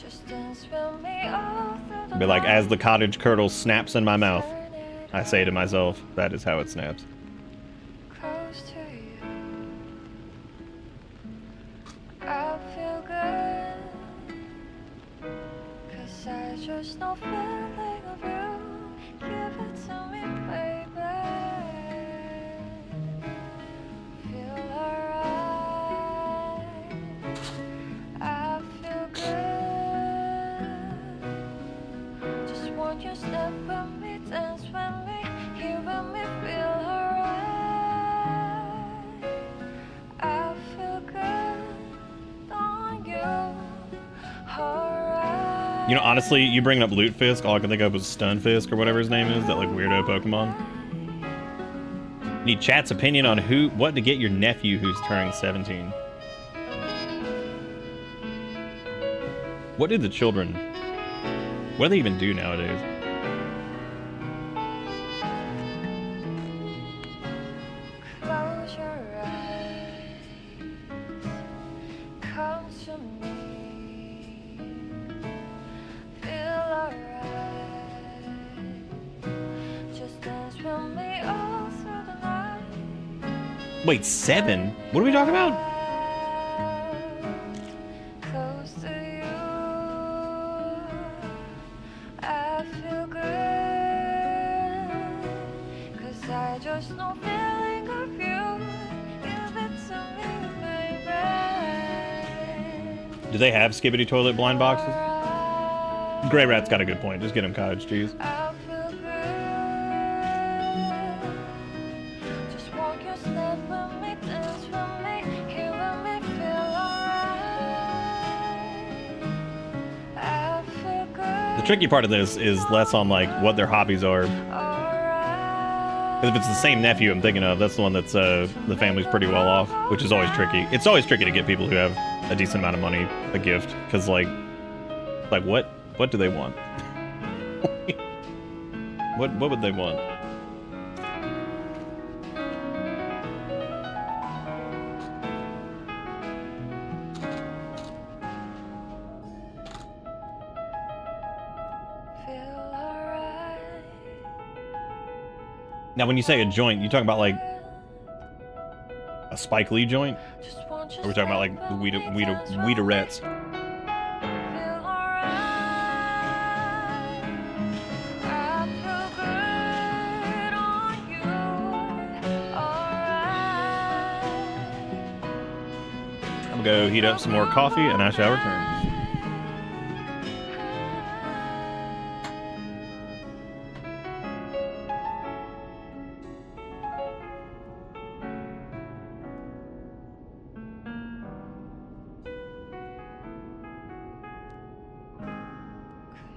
Be like, as the cottage curdle snaps in my mouth, I say to myself, that is how it snaps. Close to you. I feel good. 'Cause I just know feeling of you. Give it to me, baby. Feel alright. I feel good. Just want you to step with me, dance with me. Here with me, feel alright. I feel good on you. Alright. You know, honestly, you bringing up Lutefisk, all I can think of was Stunfisk or whatever his name is, that like weirdo Pokemon. Need chat's opinion on what to get your nephew who's turning 17. What do the children, what do they even do nowadays? Close your eyes. Come to me. Feel alright. Just dance with me all through the night. Wait, 7? What are we talking about? Close to you. I feel good. 'Cause I just know feeling of you. Give it to me, baby. Do they have Skibbity Toilet blind boxes? Grey Rat's got a good point. Just get him cottage cheese. I feel good. Just walk your step with me, dance with me. Here with me, feel alright. I feel good. The tricky part of this is less on like what their hobbies are. Because if it's the same nephew I'm thinking of, that's the one that's the family's pretty well off, which is always tricky. It's always tricky to get people who have a decent amount of money a gift, because like what? What do they want? What would they want? Now, when you say a joint, you talking about like a Spike Lee joint? Or are we talking about like the Weederettes? I'm gonna go heat up some more coffee and I shall return.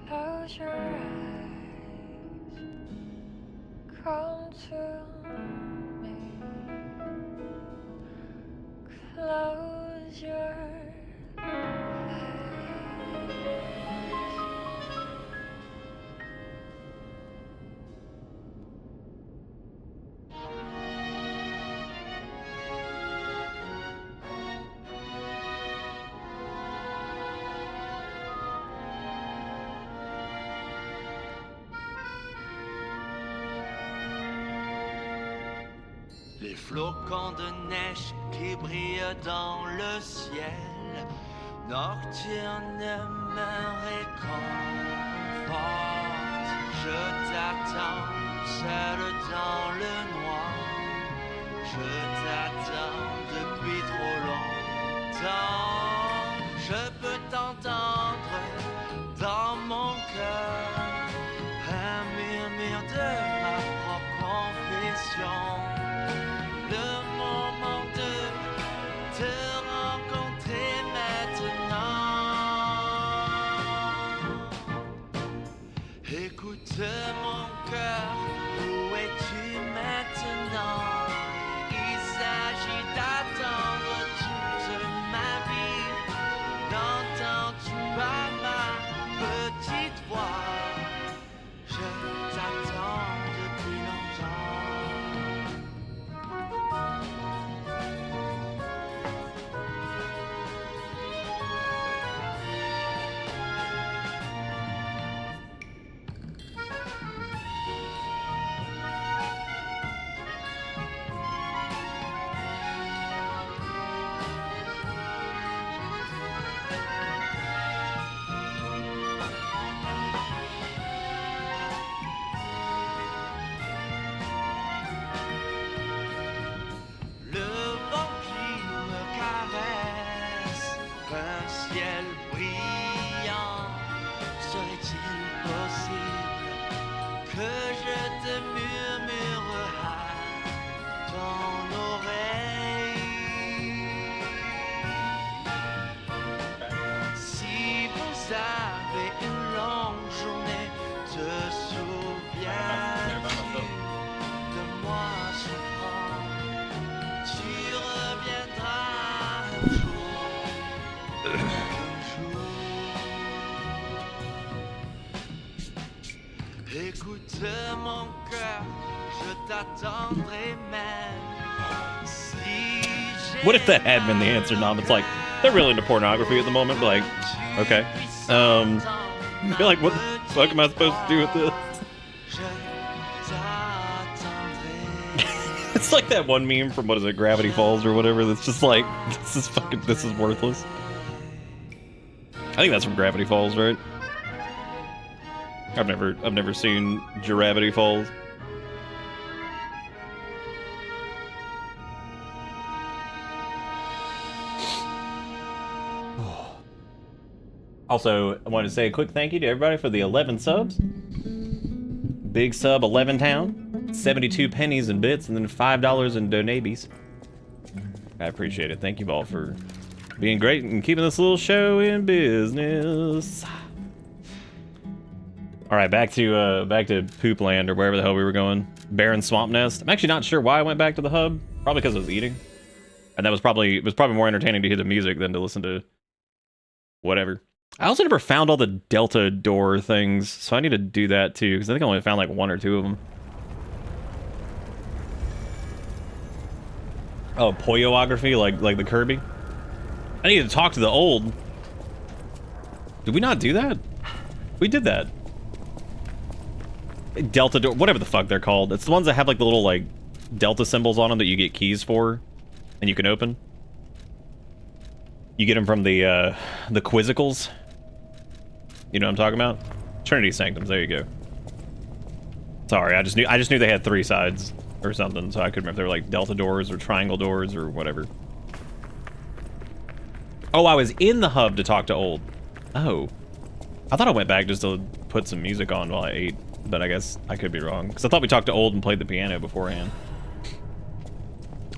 Close your eyes, come to me. Close your Les flocons de neige qui brillent dans le ciel nocturne me réconforte. Je t'attends seul dans le noir. Je t'attends depuis trop longtemps. Je peux t'entendre dans mon cœur, un murmure de ma propre confession. Le moment de te rencontrer maintenant. Écoute mon cœur, où es-tu maintenant? Il s'agit d'attendre toute ma vie. N'entends-tu pas ma petite voix? Je t'attends depuis longtemps. Écoute mon cœur, je t'attendrai même. Si What if that had been the answer, Nom? It's like, they're really into pornography at the moment, but like, okay. You're like, what the fuck am I supposed to do with this? It's like that one meme from, what is it, Gravity Falls or whatever, that's just like, this is worthless. I think that's from Gravity Falls, right? I've never seen Gravity Falls. Also, I wanted to say a quick thank you to everybody for the 11 subs. Big sub 11 town, 72 pennies and bits, and then $5 in donabies. I appreciate it. Thank you all for being great and keeping this little show in business. All right, back to Poop Land or wherever the hell we were going. Barren Swamp Nest. I'm actually not sure why I went back to the hub. Probably because I was eating, and it was probably more entertaining to hear the music than to listen to whatever. I also never found all the Delta door things, so I need to do that too, because I think I only found like 1 or 2 of them. Oh, poiography, like the Kirby? I need to talk to the old. Did we not do that? We did that. Delta door, whatever the fuck they're called. It's the ones that have like the little like Delta symbols on them that you get keys for, and you can open. You get them from the Quizzicals. You know what I'm talking about? Trinity Sanctums. There you go. Sorry, I just knew they had 3 sides or something, so I couldn't remember if they were like Delta doors or triangle doors or whatever. Oh, I was in the hub to talk to old. Oh, I thought I went back just to put some music on while I ate, but I guess I could be wrong because I thought we talked to old and played the piano beforehand.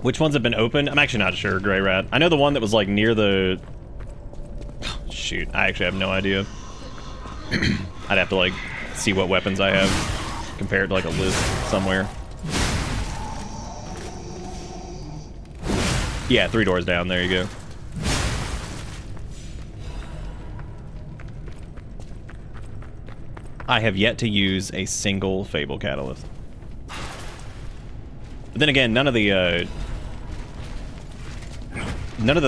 Which ones have been opened? I'm actually not sure, Grey Rat. I know the one that was like near the... Oh, shoot, I actually have no idea. I'd have to like see what weapons I have compared to like a list somewhere. Yeah, 3 doors down, there you go. I have yet to use a single Fable Catalyst. But then again, none of the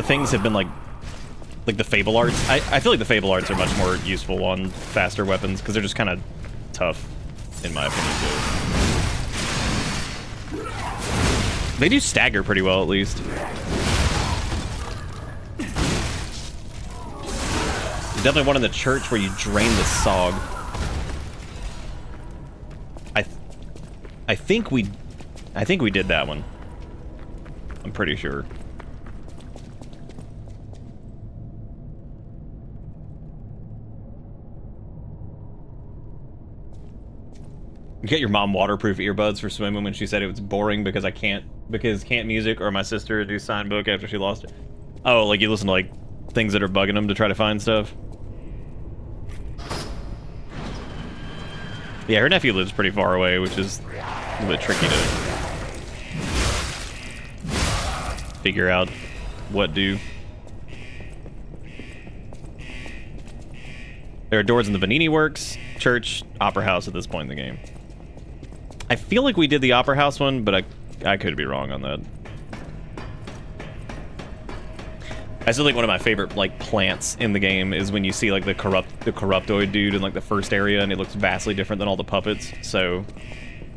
things have been like the Fable Arts. I feel like the Fable Arts are much more useful on faster weapons because they're just kind of tough, in my opinion, too. They do stagger pretty well, at least. There's definitely one in the church where you drain the Sog. I think we did that one. I'm pretty sure. You get your mom waterproof earbuds for swimming when she said it was boring because can't music or my sister do sign book after she lost it. Oh, like you listen to like things that are bugging them to try to find stuff. Yeah, her nephew lives pretty far away, which is a little bit tricky to figure out what do. There are doors in the Venini Works, church, opera house at this point in the game. I feel like we did the opera house one, but I could be wrong on that. I still think one of my favorite like plants in the game is when you see like the corruptoid dude in like the first area, and it looks vastly different than all the puppets. So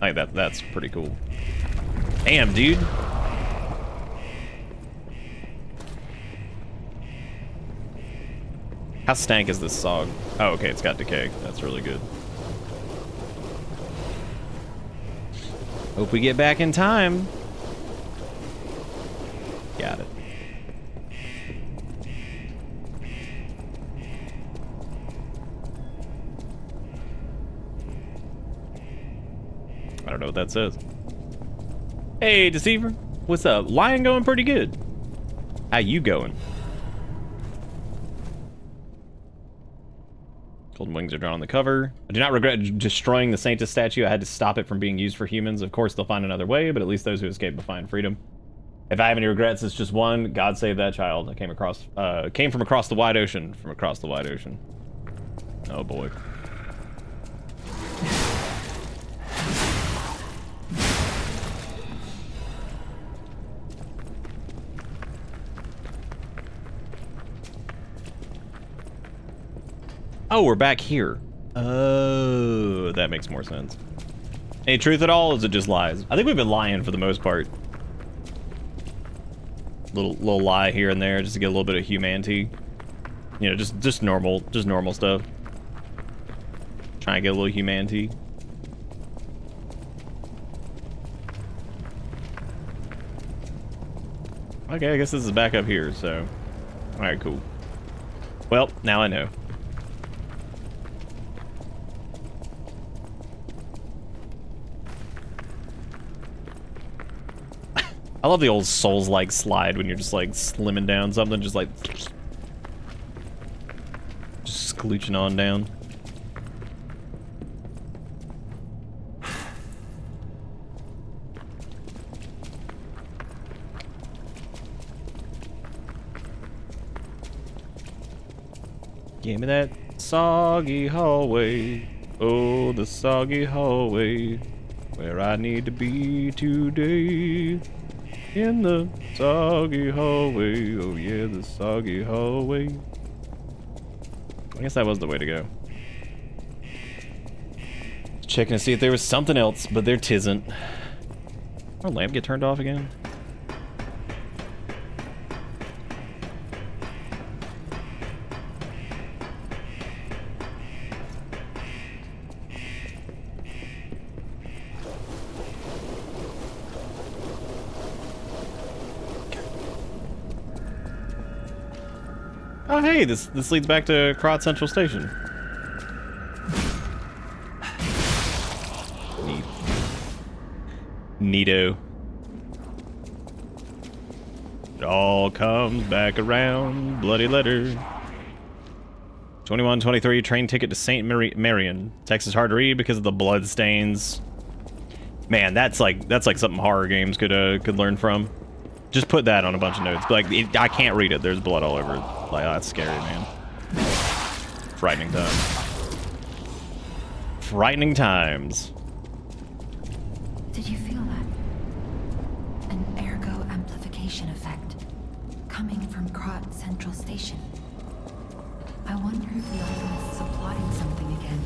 I think that's pretty cool. Damn, dude. How stank is this Sog? Oh, okay, it's got decay. That's really good. Hope we get back in time. Got it. I don't know what that says. Hey, Deceiver. What's up? Lion going pretty good. How you going? Golden wings are drawn on the cover. I do not regret destroying the Sanctus statue. I had to stop it from being used for humans. Of course, they'll find another way, but at least those who escape will find freedom. If I have any regrets, it's just one. God save that child. I came from across the wide ocean. From across the wide ocean. Oh boy. Oh, we're back here. Oh, that makes more sense. Any truth at all, or is it just lies? I think we've been lying for the most part. Little lie here and there, just to get a little bit of humanity. You know, just normal stuff. Trying to get a little humanity. Okay, I guess this is back up here, so. Alright, cool. Well, now I know. I love the old Souls-like slide when you're just like slimming down something, just like just sclooching on down. Give me that soggy hallway. Oh, the soggy hallway. Where I need to be today. In the soggy hallway. Oh yeah, the soggy hallway. I guess that was the way to go. Checking to see if there was something else, but there tisn't. Our lamp get turned off again? Oh hey, this leads back to Krat Central Station. Neat. Neato. It all comes back around. Bloody letter. 2123 train ticket to St. Marion. Text is hard to read because of the blood stains. Man, that's like something horror games could learn from. Just put that on a bunch of notes. Like, I can't read it. There's blood all over it. Like, that's scary, man. Frightening times. Frightening times. Did you feel that? An ergo amplification effect coming from Krat Central Station. I wonder if the alchemists are plotting something again.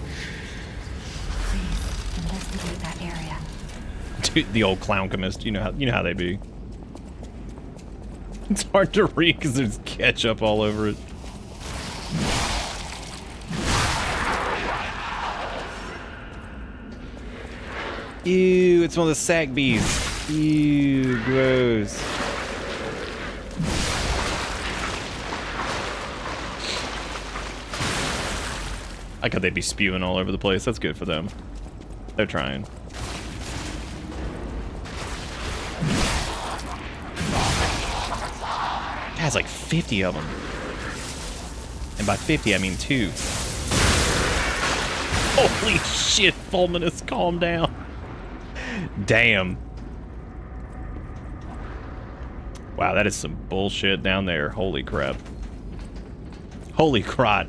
Please investigate that area. Dude, the old clown chemist. You know how they be. It's hard to read because there's ketchup all over it. Ew, it's one of the sack bees. Ew, gross. I could they'd be spewing all over the place. That's good for them. They're trying. Has like 50 of them. And by 50, I mean 2. Holy shit, Fulminous, calm down. Damn. Wow, that is some bullshit down there. Holy crap. Holy crot.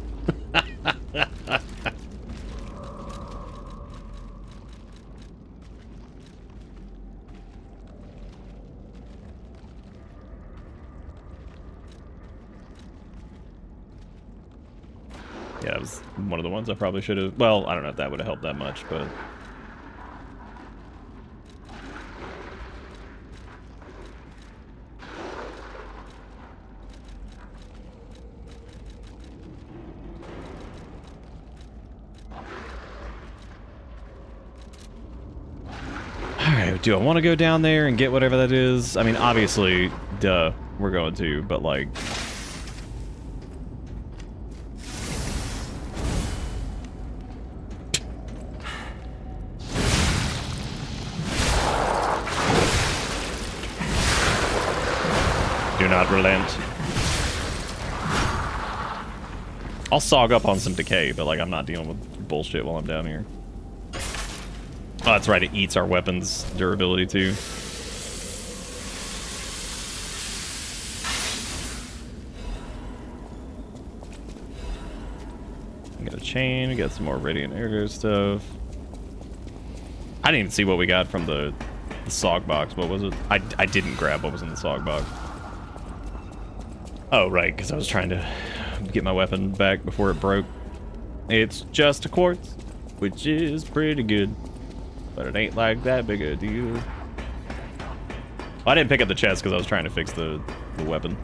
Yeah, it was one of the ones I probably should have... Well, I don't know if that would have helped that much, but... Alright, do I want to go down there and get whatever that is? I mean, obviously, duh, we're going to, but like... Do not relent. I'll sog up on some decay, but like I'm not dealing with bullshit while I'm down here. Oh, that's right, it eats our weapons durability too. I got a chain, we got some more Radiant Ergo stuff. I didn't even see what we got from the SOG box. What was it? I didn't grab what was in the SOG box. Oh, right, because I was trying to get my weapon back before it broke. It's just a quartz, which is pretty good. But it ain't like that big a deal. Well, I didn't pick up the chest because I was trying to fix the weapon.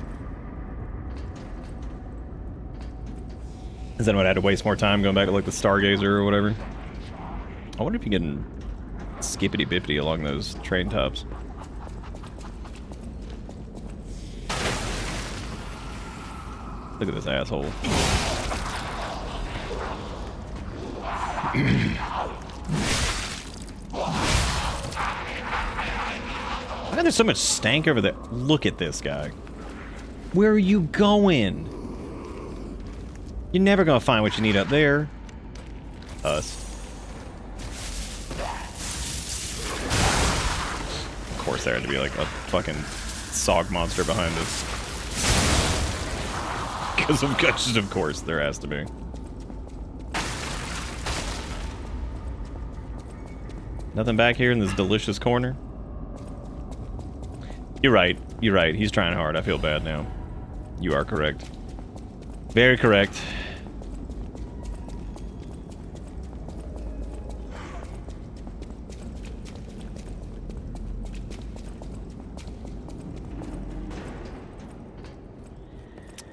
Because then I had to waste more time going back to like the Stargazer or whatever. I wonder if you can skippity-bippity along those train tops. Look at this asshole. Why there's so much stank over there? Look at this guy. Where are you going? You're never gonna find what you need up there. Us. Of course there had to be like a fucking SOG monster behind us. Because of course there has to be. Nothing back here in this delicious corner. You're right. You're right. He's trying hard. I feel bad now. You are correct. Very correct.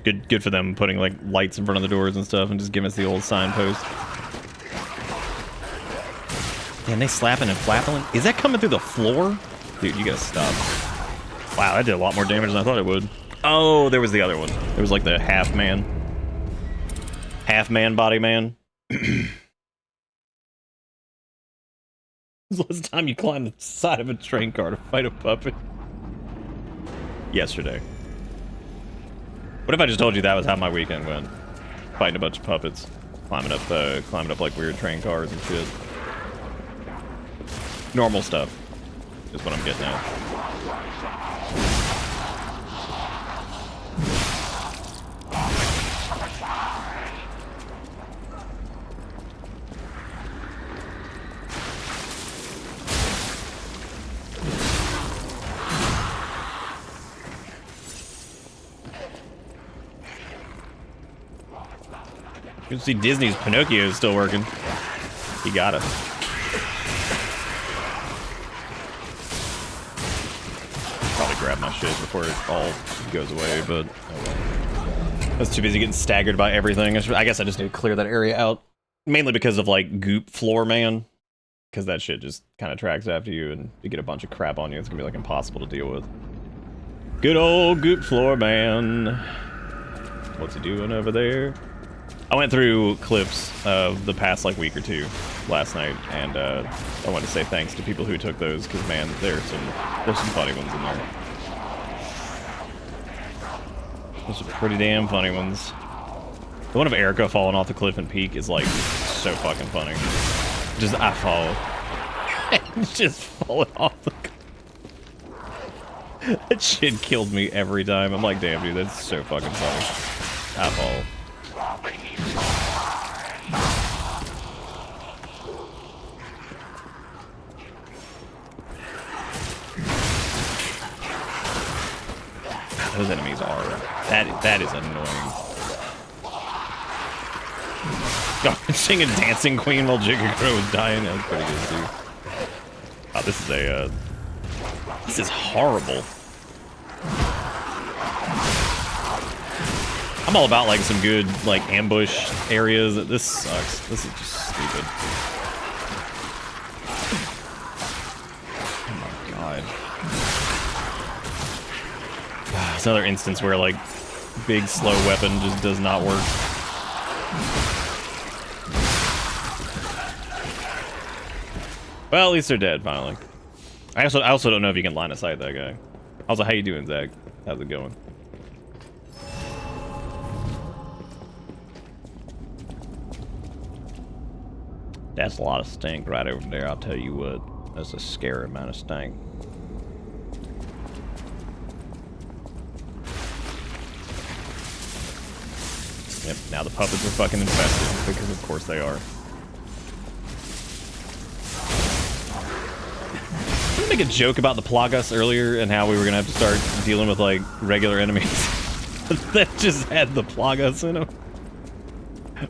Good for them putting like lights in front of the doors and stuff and just giving us the old signpost. Damn, they slapping and flapping. Is that coming through the floor? Dude, you gotta stop. Wow, that did a lot more damage than I thought it would. Oh, there was the other one. There was like the half man body man. When's the last time you climbed the side of a train car to fight a puppet? Yesterday. What if I just told you that was how my weekend went? Fighting a bunch of puppets, climbing up like weird train cars and shit. Normal stuff is what I'm getting at. You can see Disney's Pinocchio is still working. He got it. Probably grab my shit before it all goes away, but I was too busy getting staggered by everything. I guess I just need to clear that area out. Mainly because of like goop floor man. Because that shit just kind of tracks after you and you get a bunch of crap on you. It's gonna be like impossible to deal with. Good old goop floor man. What's he doing over there? I went through clips of the past like week or two last night, and I want to say thanks to people who took those, because man, there's some funny ones in there. Those are pretty damn funny ones. The one of Erica falling off the cliff and Peak is like so fucking funny. Just I fall, just falling off the cliff. That shit killed me every time. I'm like, damn dude, that's so fucking funny. I fall. Those enemies are that is annoying. God, singing Dancing Queen while Jigga was dying, that was pretty good too. Oh, this is horrible. I'm all about like some good like ambush areas. This sucks. This is just stupid. Oh my god. It's another instance where like big slow weapon just does not work. Well, at least they're dead finally. I also don't know if you can line of sight that guy. Also, how you doing, Zach? How's it going? That's a lot of stink right over there, I'll tell you what. That's a scary amount of stink. Yep, now the puppets are fucking infested, because of course they are. I was gonna make a joke about the Plagas earlier and how we were gonna have to start dealing with like regular enemies that just had the Plagas in them.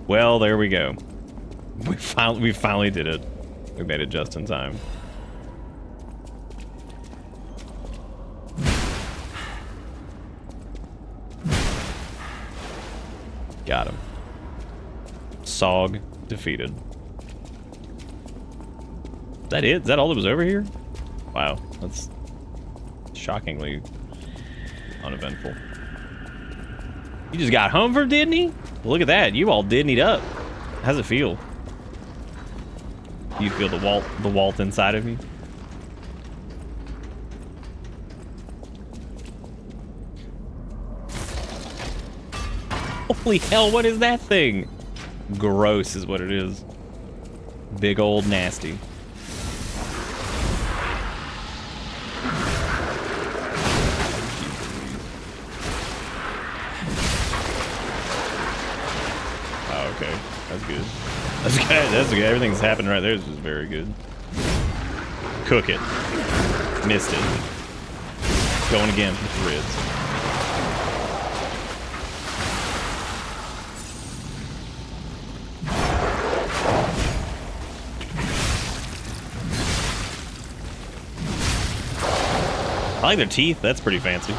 Well, there we go. We finally did it. We made it just in time. Got him. Sog defeated. Is that it? Is that all that was over here? Wow, that's shockingly uneventful. You just got home from Disney? Look at that, you all Disney'd up. How's it feel? Do you feel the Walt inside of you? Holy hell, what is that thing? Gross is what it is. Big old nasty. okay. That's good. That's good. That's good. Everything's happening right there is just very good. Cook it. Missed it. Going again for threads. I like their teeth. That's pretty fancy.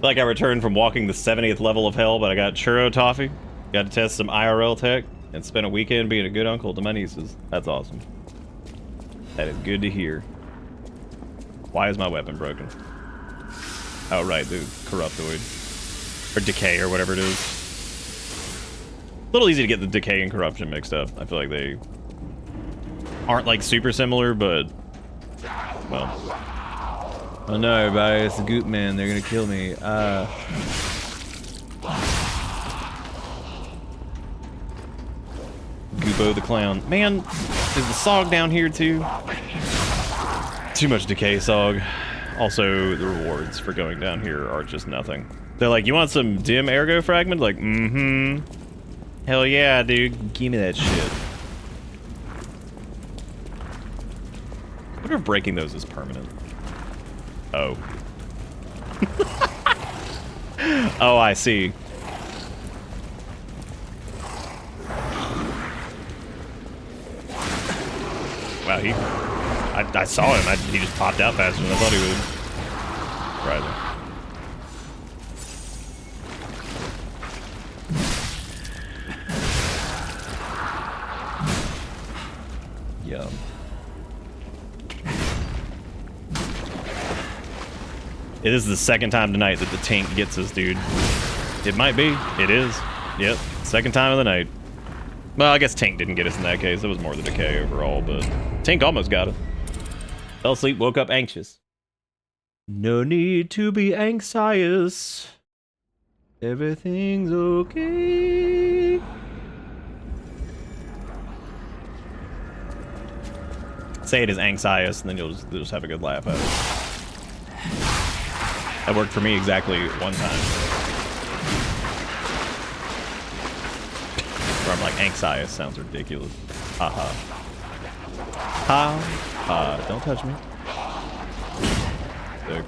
Like I returned from walking the 70th level of hell, but I got churro toffee, got to test some IRL tech, and spent a weekend being a good uncle to my nieces. That's awesome. That is good to hear. Why is my weapon broken? Oh, right, the Corruptoid. Or Decay, or whatever it is. A little easy to get the Decay and Corruption mixed up. I feel like they aren't, like, super similar, but... well... oh no, everybody, it's the Goop Man. They're gonna kill me. Goopo the Clown. Man, is the Sog down here too? Too much Decay Sog. Also, the rewards for going down here are just nothing. They're like, you want some dim ergo fragment? Like, mm-hmm. Hell yeah, dude. Give me that shit. I wonder if breaking those is permanent. Oh. Oh, I see. Wow, I saw him. He just popped out faster than I thought he would. Right. Yum. It is the second time tonight that the tank gets us, dude. It might be. It is. Yep. Second time of the night. Well, I guess Tank didn't get us in that case. It was more the Decay overall, but Tank almost got us. Fell asleep, woke up anxious. No need to be anxious. Everything's okay. Say it is anxious, and then you'll just have a good laugh at it. That worked for me exactly one time. Where I'm like, anxious sounds ridiculous. Haha. Ha. Don't touch me. Sick.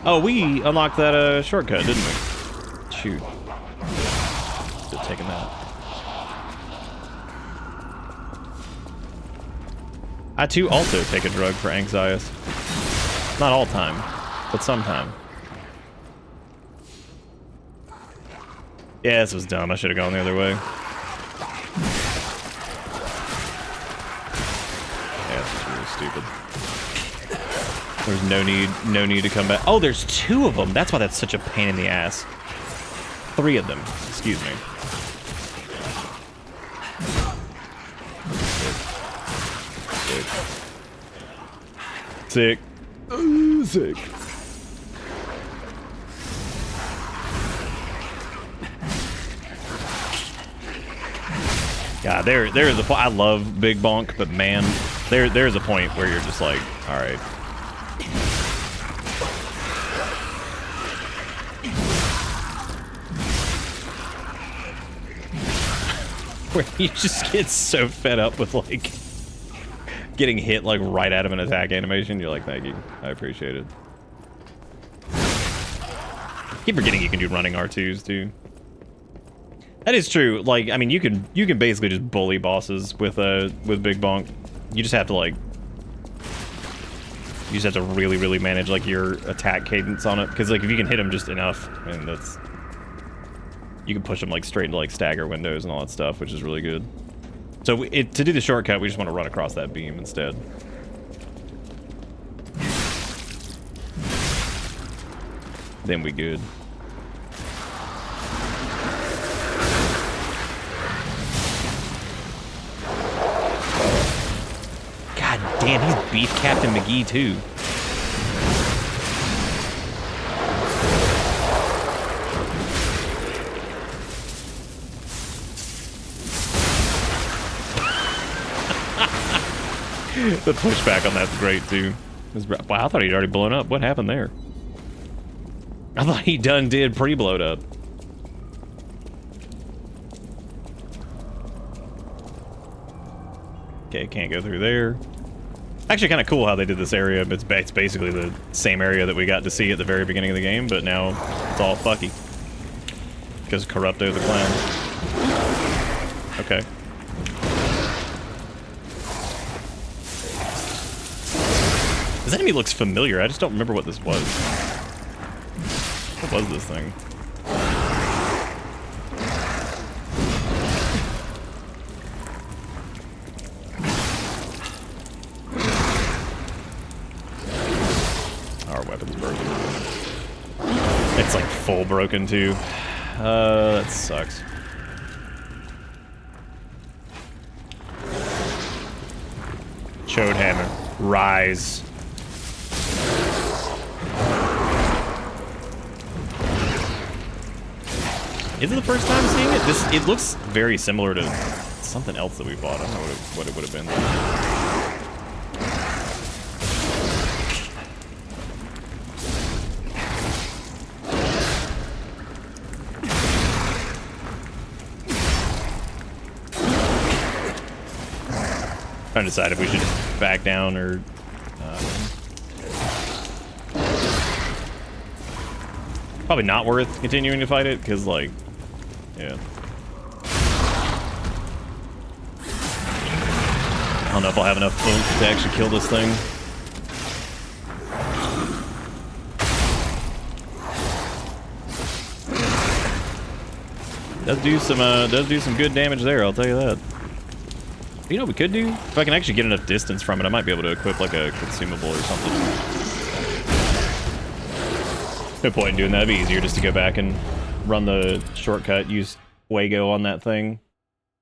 Oh, we unlocked that shortcut, didn't we? Shoot. Should have taken that. I too also take a drug for anxiety. Not all time, but sometime. Yeah, this was dumb. I should have gone the other way. Yeah, this is really stupid. There's no need to come back. Oh, there's 2 of them. That's why that's such a pain in the ass. 3 of them. Excuse me. Sick. Sick. God, there is a point. I love Big Bonk, but man, there's a point where you're just like, all right. Where you just get so fed up with like getting hit like right out of an attack animation. You're like, thank you, I appreciate it. Keep forgetting you can do running R2s too. That is true. Like, I mean, you can basically just bully bosses with Big Bonk. You just have to like, you just have to really manage like your attack cadence on it. Because like if you can hit them just enough, I mean that's, you can push them like straight into like stagger windows and all that stuff, which is really good. So to do the shortcut, we just want to run across that beam instead. Then we good. God damn, he's Beef Captain McGee too. The pushback on that's great too. Wow, I thought he'd already blown up. What happened there? I thought he did pre-blowed up. Okay, can't go through there. Actually, kind of cool how they did this area. It's basically the same area that we got to see at the very beginning of the game, but now it's all fucky. Because Corrupto the clown. Okay. This enemy looks familiar. I just don't remember what this was. What was this thing? Our weapon's broken. It's like full broken too. That sucks. Chode Hammer. Rise. Is it the first time seeing it? It looks very similar to something else that we bought. I don't know what it would have been. Trying to decide if we should just back down or probably not worth continuing to fight it because, like, yeah. I don't know if I'll have enough oomph to actually kill this thing. Does do some good damage there, I'll tell you that. You know what we could do? If I can actually get enough distance from it, I might be able to equip like a consumable or something. No point in doing that. It'd be easier just to go back and run the shortcut, use Fuego on that thing,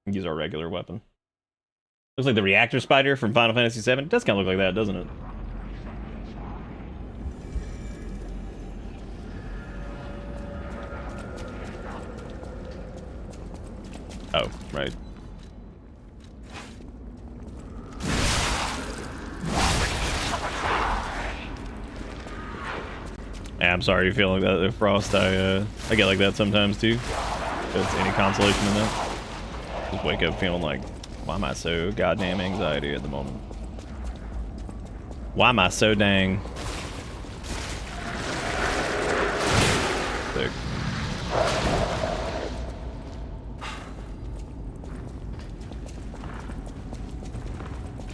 and use our regular weapon. Looks like the reactor spider from Final Fantasy VII. It does kind of look like that, doesn't it? Oh, right. Yeah, I'm sorry you feel like that, Frost. I get like that sometimes too. If it's any consolation in that. Just wake up feeling like, why am I so goddamn anxiety at the moment? Why am I so dang sick?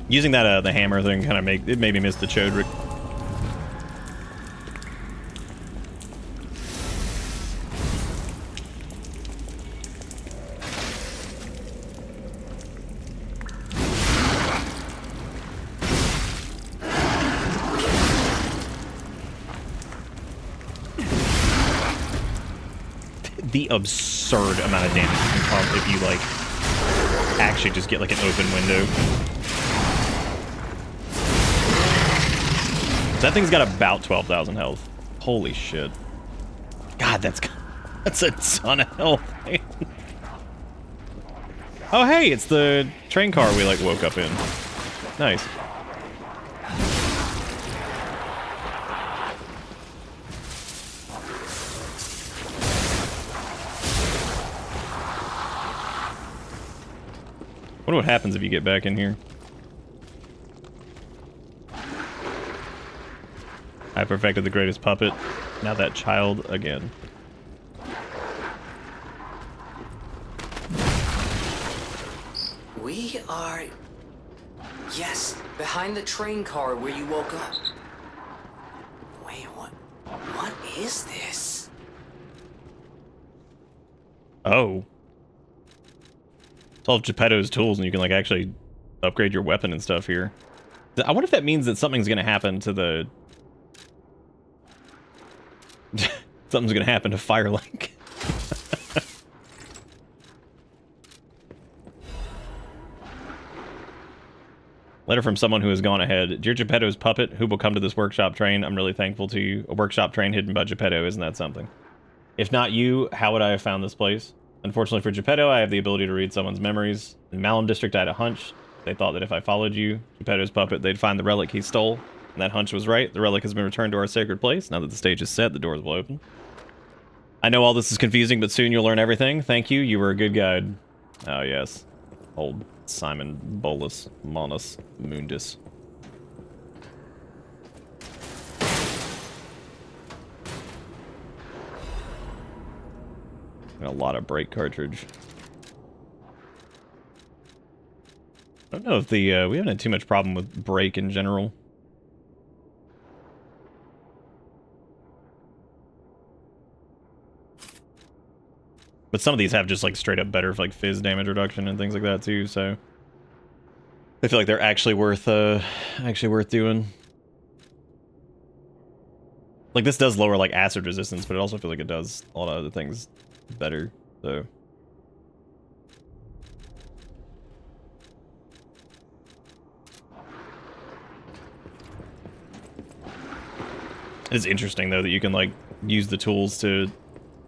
Using that the hammer thing kind of made me miss the Chodric. The absurd amount of damage you can pump if you like actually just get like an open window. That thing's got about 12,000 health. Holy shit. God, that's a ton of health, man. Oh hey, it's the train car we like woke up in. Nice. I wonder what happens if you get back in here. I perfected the greatest puppet. Now that child again. We are... Yes, behind the train car where you woke up. Wait, what is this? Oh. It's all of Geppetto's tools, and you can like actually upgrade your weapon and stuff here. I wonder if that means that something's gonna happen to the... something's gonna happen to Firelink. Letter from someone who has gone ahead. Dear Geppetto's puppet, who will come to this workshop train, I'm really thankful to you. A workshop train hidden by Geppetto, isn't that something? If not you, how would I have found this place? Unfortunately for Geppetto, I have the ability to read someone's memories. In Malum District, I had a hunch They thought that if I followed you, Geppetto's puppet, they'd find the relic he stole. And that hunch was right. The relic has been returned to our sacred place. Now that the stage is set, the doors will open. I know all this is confusing, but soon you'll learn everything. Thank you. You were a good guide. Oh, yes. Old Simon Bolus Manus Mundus. And a lot of brake cartridge. I don't know if the we haven't had too much problem with brake in general. But some of these have just like straight up better like fizz damage reduction and things like that too, so I feel like they're actually worth doing. Like this does lower like acid resistance, but it also feels like it does a lot of other things better, so. It's interesting though that you can like use the tools to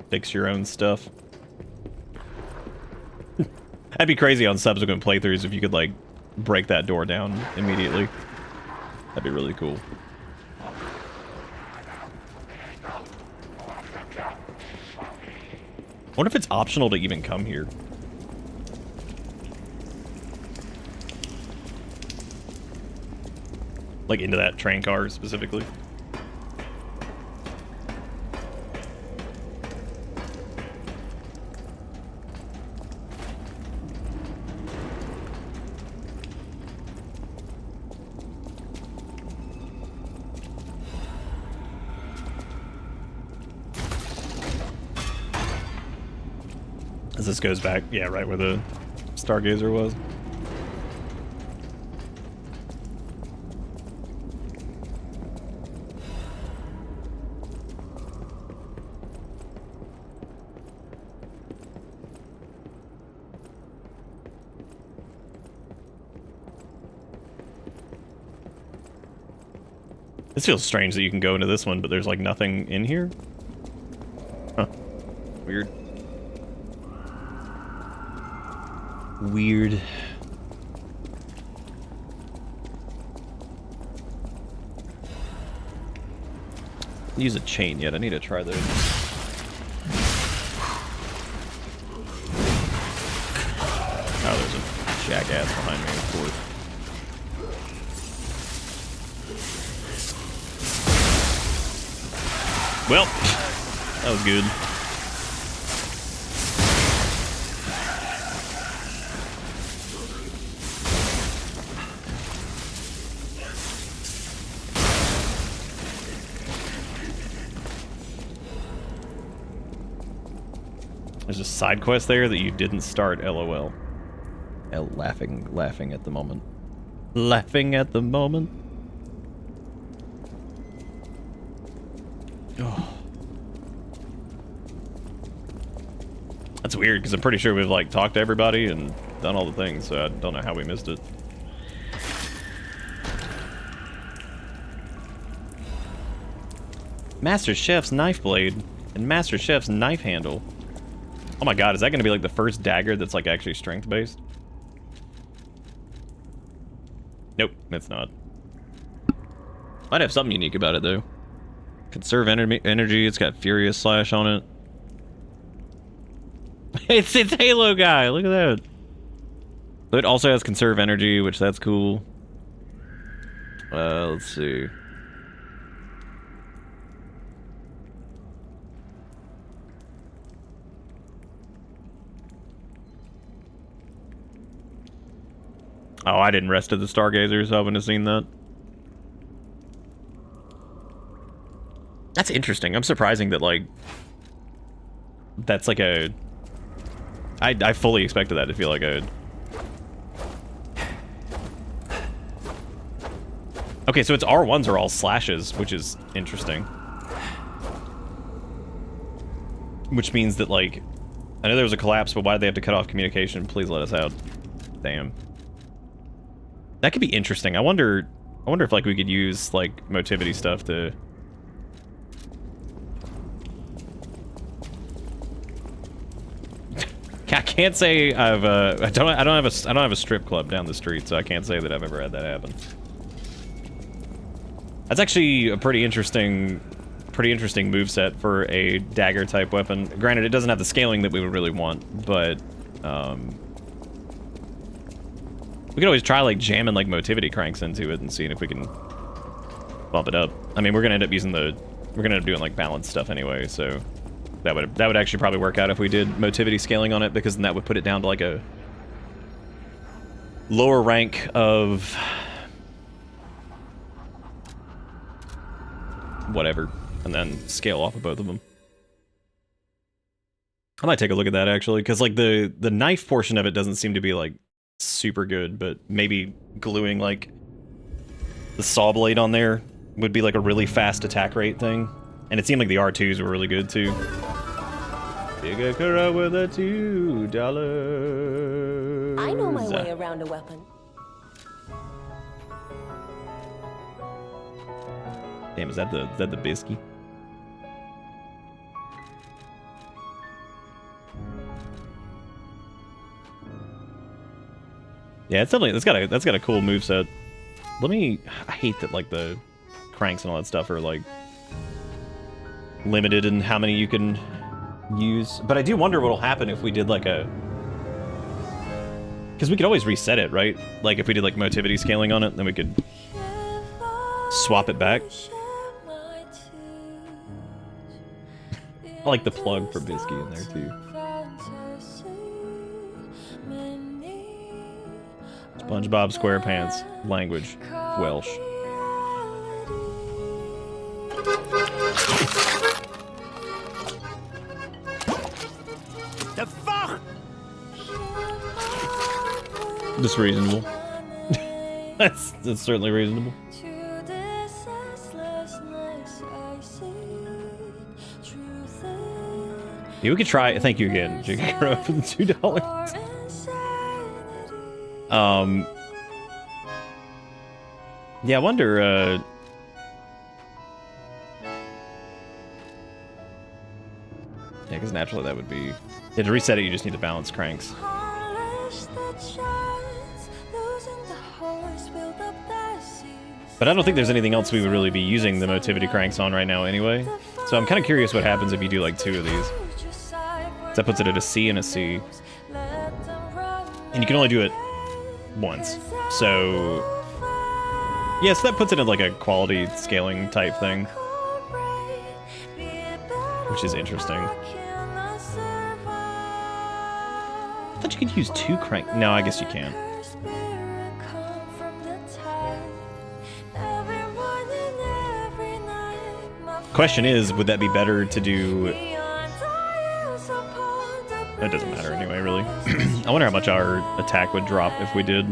fix your own stuff. That'd be crazy on subsequent playthroughs if you could like break that door down immediately. That'd be really cool. I wonder if it's optional to even come here. Like into that train car specifically. As this goes back, yeah, right where the Stargazer was. This feels strange that you can go into this one, but there's like nothing in here. Huh. Weird. Weird. Use a chain yet. I need to try those. Oh, there's a jackass behind me, of course. Well, that was good. There's a side quest there that you didn't start, LOL. Laughing at the moment. Laughing at the moment. Oh. That's weird, because I'm pretty sure we've, like, talked to everybody and done all the things, so I don't know how we missed it. Master Chef's knife blade and Master Chef's knife handle. Oh my god, is that going to be, like, the first dagger that's, like, actually strength-based? Nope, it's not. Might have something unique about it, though. Conserve energy, it's got Furious Slash on it. It's Halo Guy, look at that. It also has Conserve Energy, which that's cool. Let's see. Oh, I didn't rest at the Stargazer, so I wouldn't have seen that. That's interesting. I'm surprising that, like, that's like a... I fully expected that to feel like a... Okay, so its R1s are all slashes, which is interesting. Which means that, like... I know there was a collapse, but why did they have to cut off communication? Please let us out. Damn. That could be interesting. I wonder if, like, we could use, like, motivity stuff to... can't say I've I don't have a strip club down the street, so I can't say that I've ever had that happen. That's actually a pretty interesting moveset for a dagger type weapon. Granted, it doesn't have the scaling that we would really want, but we could always try like jamming like motivity cranks into it and seeing if we can bump it up. I mean, we're gonna end up doing like balanced stuff anyway, so that would actually probably work out if we did motivity scaling on it, because then that would put it down to like a lower rank of whatever, and then scale off of both of them. I might take a look at that actually, because like the knife portion of it doesn't seem to be like super good, but maybe gluing like the saw blade on there would be like a really fast attack rate thing. And it seemed like the R2s were really good too. Big Akura with a $2. I know my way around a weapon. Damn, is that the biscuit? Yeah, it's definitely that's got a cool moveset. I hate that like the cranks and all that stuff are like limited in how many you can use. But I do wonder what'll happen if we did like because we could always reset it, right? Like if we did like motivity scaling on it, then we could swap it back. I like the plug for Bisky in there too. SpongeBob SquarePants, language, Welsh. The fuck? That's reasonable. That's certainly reasonable. Yeah, we could try. Thank you again, Jigaro, for the $2. Yeah, I wonder, yeah, because naturally that would be... Yeah, to reset it, you just need to balance cranks. But I don't think there's anything else we would really be using the motivity cranks on right now anyway. So I'm kind of curious what happens if you do like 2 of these. That puts it at a C and a C. And you can only do it once. So... yes, that puts it in like a quality scaling type thing. Which is interesting. I thought you could use 2 crank... no, I guess you can. Question is, would that be better to do... That doesn't matter anyway, really. I wonder how much our attack would drop if we did.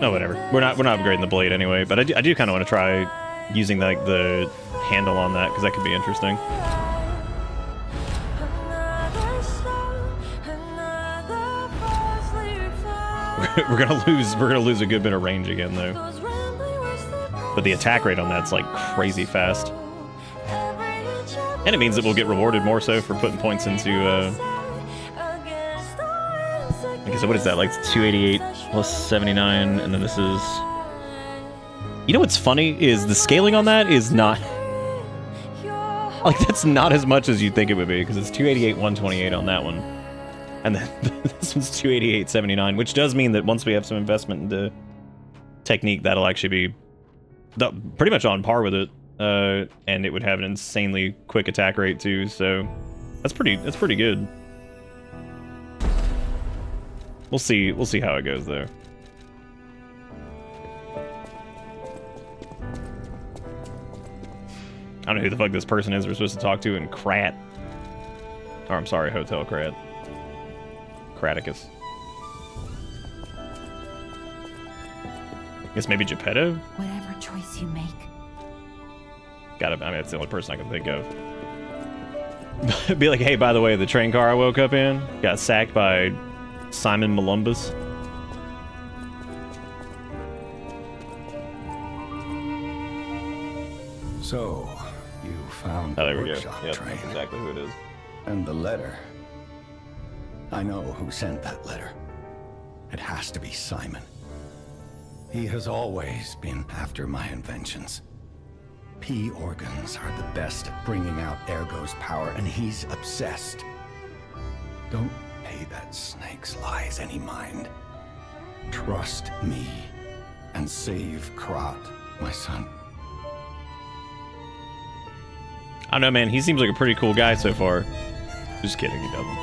No, whatever. We're not upgrading the blade anyway, but I do kind of want to try using like the handle on that, because that could be interesting. We're gonna lose a good bit of range again though. But the attack rate on that's like crazy fast. And it means that we'll get rewarded more so for putting points into, okay, so what is that, like 288 plus 79, and then this is... You know what's funny is the scaling on that is not... like, that's not as much as you'd think it would be, because it's 288, 128 on that one. And then this one's 288, 79, which does mean that once we have some investment into technique, that'll actually be pretty much on par with it. And it would have an insanely quick attack rate too, so that's pretty good. We'll see how it goes though. I don't know who the fuck this person is we're supposed to talk to in Krat. Or I'm sorry, Hotel Krat. Kraticus. Guess maybe Geppetto? Whatever choice you make. I mean, that's the only person I can think of. Be like, hey, by the way, the train car I woke up in got sacked by Simon Molumbus. So, you found Oh, the there we go. workshop Yep, train. that's exactly who it is. And the letter. I know who sent that letter. It has to be Simon. He has always been after my inventions. P organs are the best at bringing out Ergo's power, and he's obsessed. Don't pay that snake's lies any mind. Trust me and save Krat, my son. I don't know, man. He seems like a pretty cool guy so far. Just kidding, he doesn't.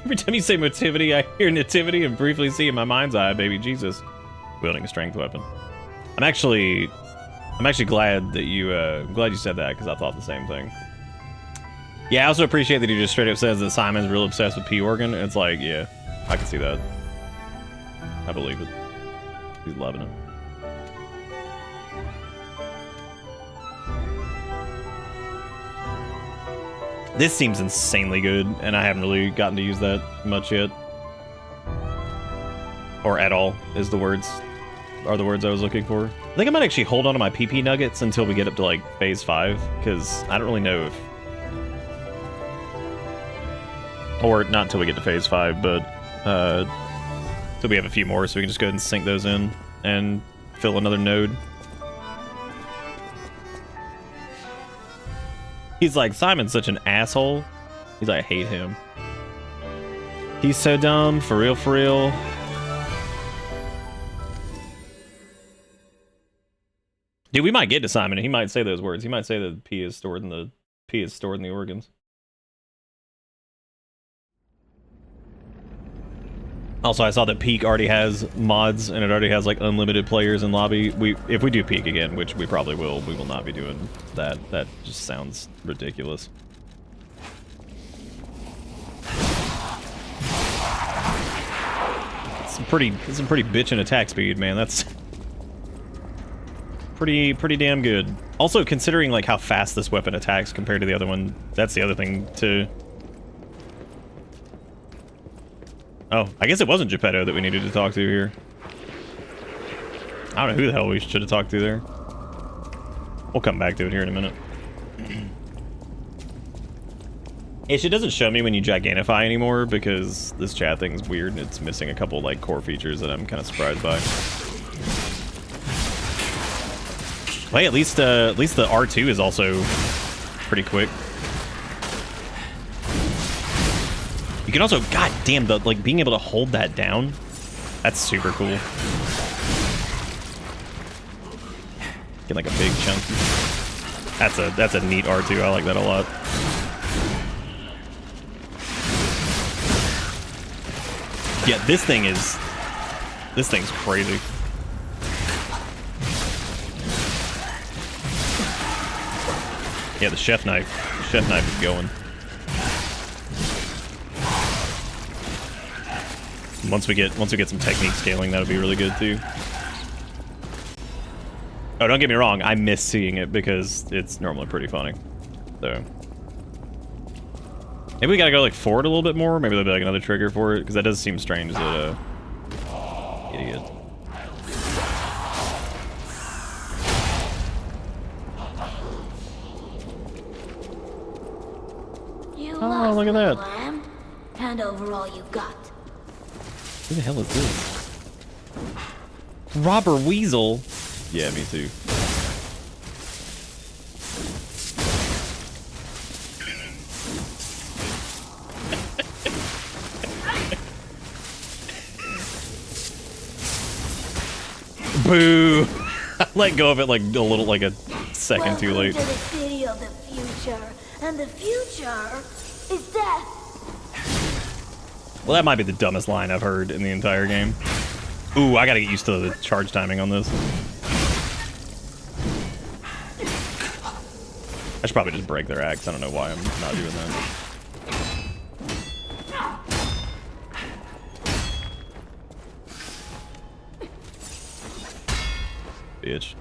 Every time you say motivity, I hear nativity and briefly see in my mind's eye baby Jesus wielding a strength weapon. I'm actually glad that you said that, because I thought the same thing. Yeah, I also appreciate that he just straight up says that Simon's real obsessed with P organ. It's like, yeah, I can see that. I believe it. He's loving it. This seems insanely good, and I haven't really gotten to use that much yet. Or at all, are the words I was looking for. I think I might actually hold on to my PP nuggets until we get up to, like, phase 5, because I don't really know if... Or not until we get to phase 5, but so we have a few more, so we can just go ahead and sink those in and fill another node. He's like, Simon's such an asshole. He's like, I hate him. He's so dumb, for real, for real. Dude, we might get to Simon, and he might say those words. He might say that P is stored in the organs. Also, I saw that Peak already has mods, and it already has, like, unlimited players in lobby. If we do Peak again, which we probably will, we will not be doing that. That just sounds ridiculous. It's some pretty bitchin' attack speed, man. That's pretty damn good. Also, considering, like, how fast this weapon attacks compared to the other one, that's the other thing, too. Oh, I guess it wasn't Geppetto that we needed to talk to here. I don't know who the hell we should have talked to there. We'll come back to it here in a minute. Ish, it doesn't show me when you gigantify anymore because this chat thing's weird and it's missing a couple, like, core features that I'm kind of surprised by. Well, at least the R2 is also pretty quick. You can also, god damn, like being able to hold that down, that's super cool. Get like a big chunk. That's a neat R2. I like that a lot. Yeah, this thing's crazy. Yeah, the chef knife is going. Once we get some technique scaling, that'll be really good too. Oh, don't get me wrong, I miss seeing it because it's normally pretty funny. So maybe we gotta go like forward a little bit more. Maybe there'll be like another trigger for it because that does seem strange that idiot. Oh, look at that. Lamb. Hand over all you've got. Who the hell is this? Robber Weasel? Yeah, me too. Boo! I let go of it like a second too late. Welcome to the city of the future, and the future is death. Well, that might be the dumbest line I've heard in the entire game. Ooh, I gotta get used to the charge timing on this. I should probably just break their axe. I don't know why I'm not doing that. Bitch.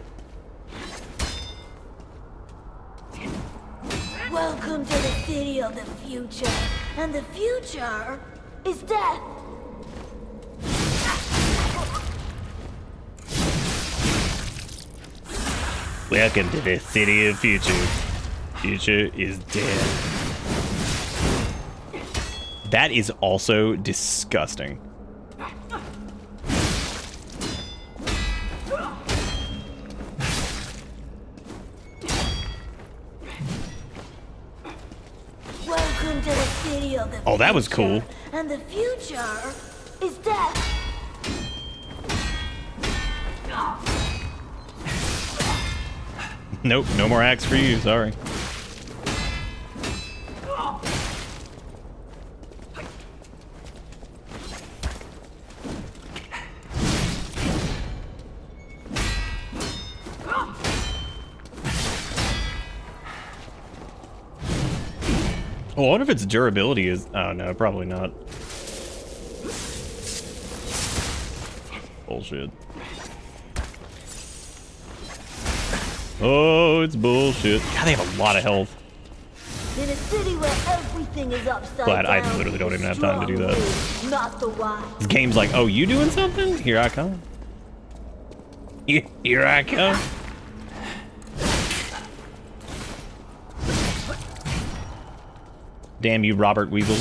Welcome to the city of the future, and the future is death. Welcome to the city of future. Future is dead. That is also disgusting. Welcome to the city of the Oh, that was future, cool. And the future is death. Nope, no more axe for you, sorry. Oh, I wonder if its durability is... Oh, no, probably not. Bullshit. Oh, it's bullshit. God, they have a lot of health. In a city where everything is upside Glad down. I literally don't even have time to do that. Strong, not the wise. This game's like, oh, you doing something? Here I come. Here I come. Damn you, Robert Weasel.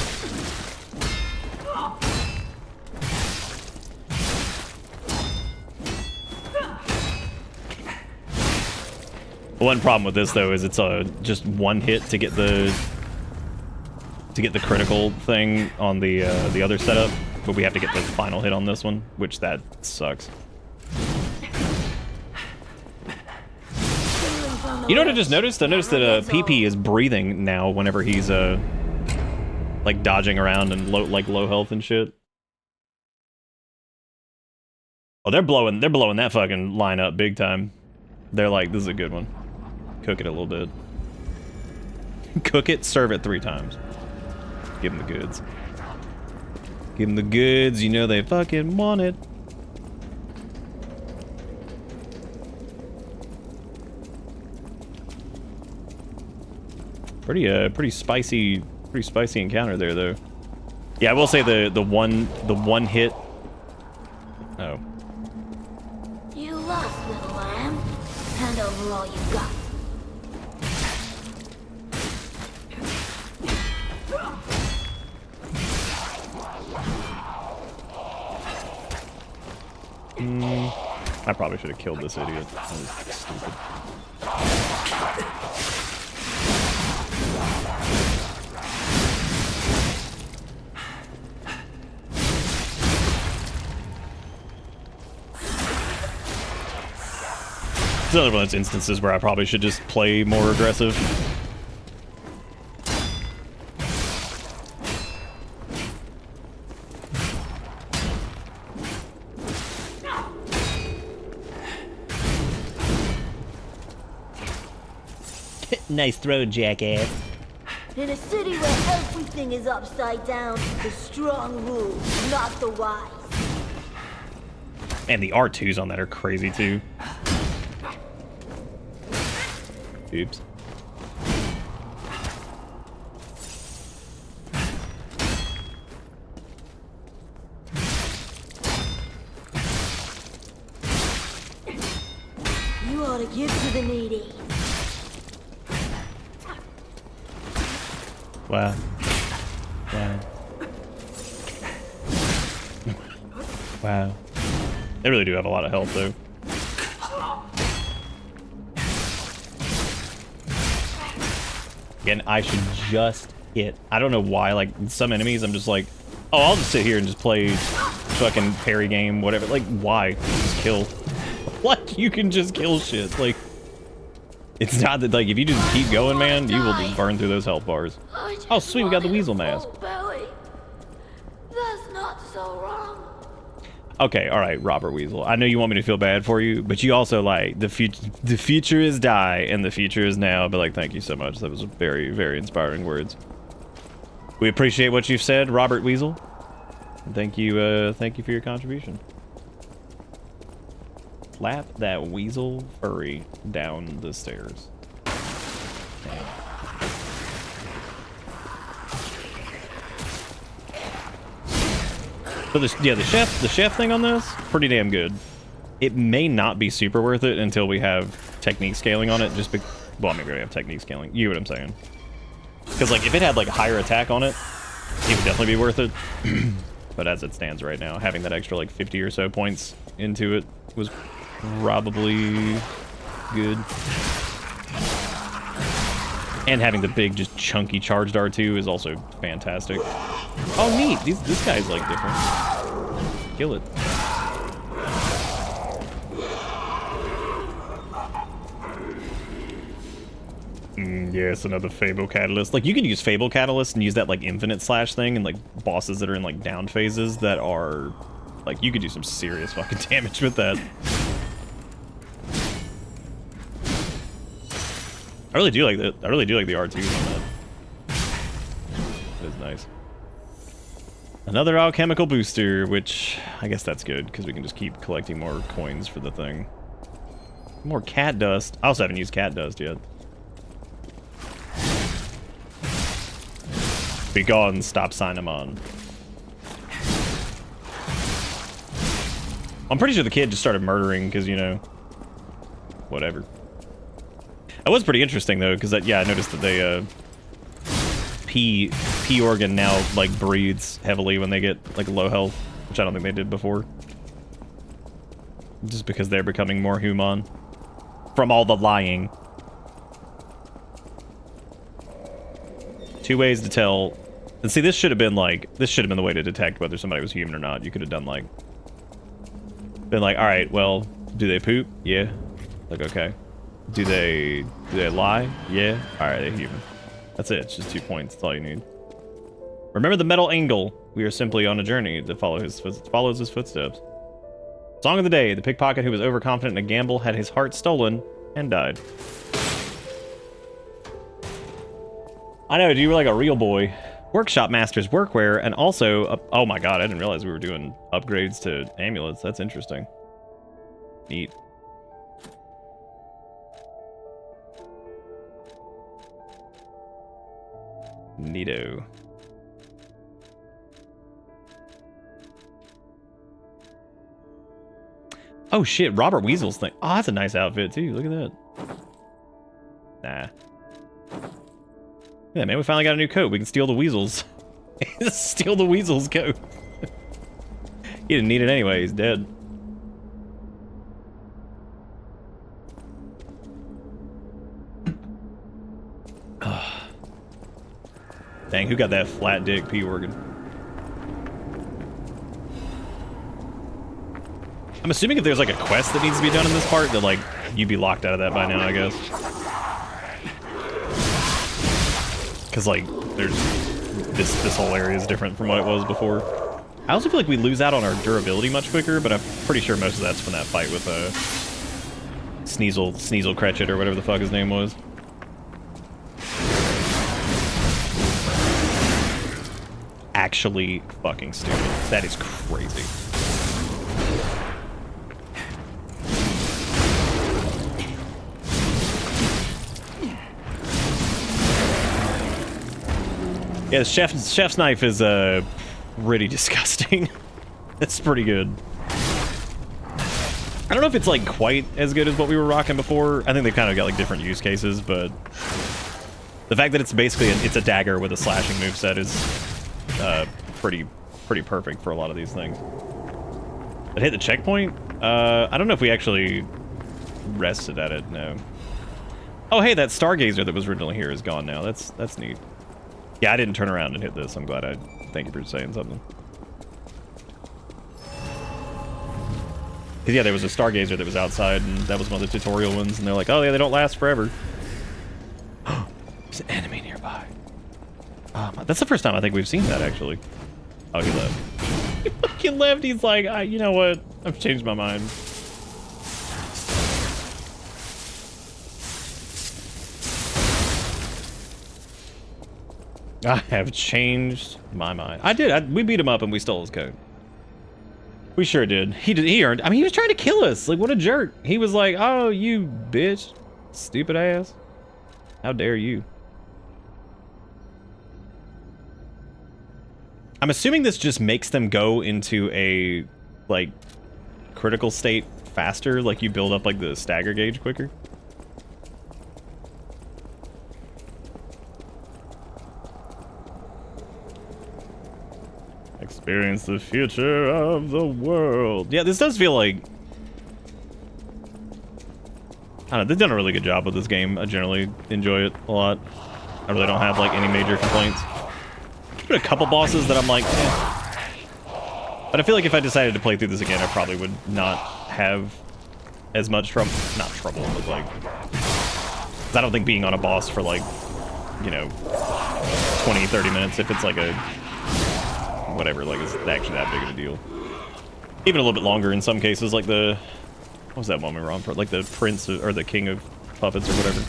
One problem with this though is it's just one hit to get the critical thing on the other setup, but we have to get the final hit on this one, which that sucks. You know what I just noticed? I noticed that PP is breathing now whenever he's like dodging around and low health and shit. Oh, they're blowing that fucking line up big time. They're like, this is a good one. Cook it a little bit. Cook it, serve it 3 times. Give them the goods. Give them the goods, you know they fucking want it. Pretty spicy encounter there though. Yeah, I will say the one hit. Oh. You lost, little lamb. Hand over all you got. I probably should have killed this idiot. That was stupid. It's another one of those instances where I probably should just play more aggressive. Nice throw, jackass. In a city where everything is upside down, the strong rule, not the wise. And the R2s on that are crazy too. Oops. You ought to give to the needy. Wow. Wow. Wow. They really do have a lot of health though. Again, I should just hit. I don't know why, like, some enemies, I'm just like, oh, I'll just sit here and just play fucking parry game, whatever. Like, why? Just kill. Like, you can just kill shit. Like, it's not that, like, if you just keep going, man, you will just burn through those health bars. Oh, sweet, we got the weasel mask. Belly. That's not so wrong. Okay, all right, Robert Weasel. I know you want me to feel bad for you, but you also like the future is die and the future is now. But like, thank you so much. That was very, very inspiring words. We appreciate what you've said, Robert Weasel. Thank you for your contribution. Slap that weasel furry down the stairs. So the chef thing on this, pretty damn good. It may not be super worth it until we have technique scaling on it. Well, I mean, we already have technique scaling. You know what I'm saying? Because like if it had like higher attack on it, it would definitely be worth it. But as it stands right now, having that extra like 50 or so points into it was probably good. And having the big, just chunky charged R2 is also fantastic. Oh, neat! This guy's like different. Kill it. Yes, another Fable Catalyst. Like, you can use Fable Catalyst and use that, like, infinite slash thing and, like, bosses that are in, like, down phases that are... Like, you could do some serious fucking damage with that. I really do like that. I really do like the R2s on that. That is nice. Another alchemical booster, which I guess that's good because we can just keep collecting more coins for the thing. More cat dust. I also haven't used cat dust yet. Be gone, stop Cinnamon. I'm pretty sure the kid just started murdering because, you know, whatever. That was pretty interesting though, because yeah, I noticed that they P organ now like breathes heavily when they get like low health, which I don't think they did before. Just because they're becoming more human from all the lying. 2 ways to tell. And see, this should have been the way to detect whether somebody was human or not. You could have done like been like, all right, well, do they poop? Yeah. Like, okay. Do they lie? Yeah. All right, they're human. That's it. It's just 2 points. That's all you need. Remember the metal angle. We are simply on a journey that follows his footsteps. Song of the day: the pickpocket who was overconfident in a gamble had his heart stolen and died. I know, you were like a real boy. Workshop Master's workwear, and also, oh my god, I didn't realize we were doing upgrades to amulets. That's interesting. Neat. Neato. Oh shit, Robert Weasel's thing. Oh, that's a nice outfit too. Look at that. Nah. Yeah, man, we finally got a new coat. We can steal the Weasels. Steal the Weasel's coat. He didn't need it anyway. He's dead. Dang, who got that flat dick P organ? I'm assuming if there's like a quest that needs to be done in this part, that like you'd be locked out of that by now, I guess. Because like there's this whole area is different from what it was before. I also feel like we lose out on our durability much quicker, but I'm pretty sure most of that's from that fight with Sneasel Cratchit or whatever the fuck his name was. Actually fucking stupid. That is crazy. Yeah, the chef's knife is pretty disgusting. It's pretty good. I don't know if it's like quite as good as what we were rocking before. I think they kind of got like different use cases, but the fact that it's basically it's a dagger with a slashing moveset is pretty perfect for a lot of these things. It hit the checkpoint? I don't know if we actually rested at it. No. Oh, hey, that Stargazer that was originally here is gone now. That's neat. Yeah, I didn't turn around and hit this. I'm glad. Thank you for saying something. Because yeah, there was a Stargazer that was outside, and that was one of the tutorial ones, and they're like, oh yeah, they don't last forever. There's an enemy nearby. That's the first time I think we've seen that, actually. Oh, he left. He fucking left. He's like, you know what? I've changed my mind. I have changed my mind. I did. We beat him up and we stole his coat. We sure did. He earned. I mean, he was trying to kill us. Like, what a jerk. He was like, "Oh, you bitch, stupid ass. How dare you?" I'm assuming this just makes them go into a like critical state faster. Like you build up like the stagger gauge quicker. Experience the future of the world. Yeah, this does feel like... I don't know, they've done a really good job with this game. I generally enjoy it a lot. I really don't have, like, any major complaints. There's been a couple bosses that I'm like, eh. But I feel like if I decided to play through this again, I probably would not have as much trouble. Not trouble, but, like... 'cause I don't think being on a boss for, like, you know, 20, 30 minutes, if it's, like, a... whatever, like, it's actually that big of a deal. Even a little bit longer in some cases, like the... what was that one we were on for? Like the prince, or the king of puppets or whatever.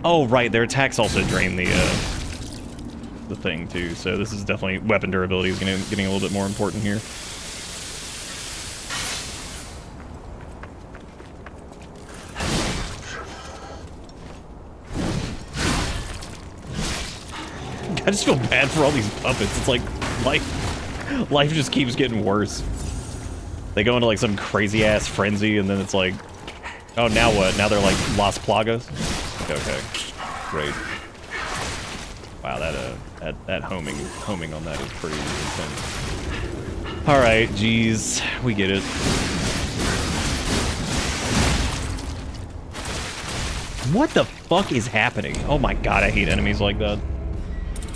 Oh, right, their attacks also drain the thing, too. So this is definitely... weapon durability is getting a little bit more important here. I just feel bad for all these puppets. It's like life just keeps getting worse. They go into like some crazy ass frenzy, and then it's like, oh, now what? Now they're like Las Plagas. Okay, great. Wow, that homing on that is pretty intense. All right, geez, we get it. What the fuck is happening? Oh my god, I hate enemies like that.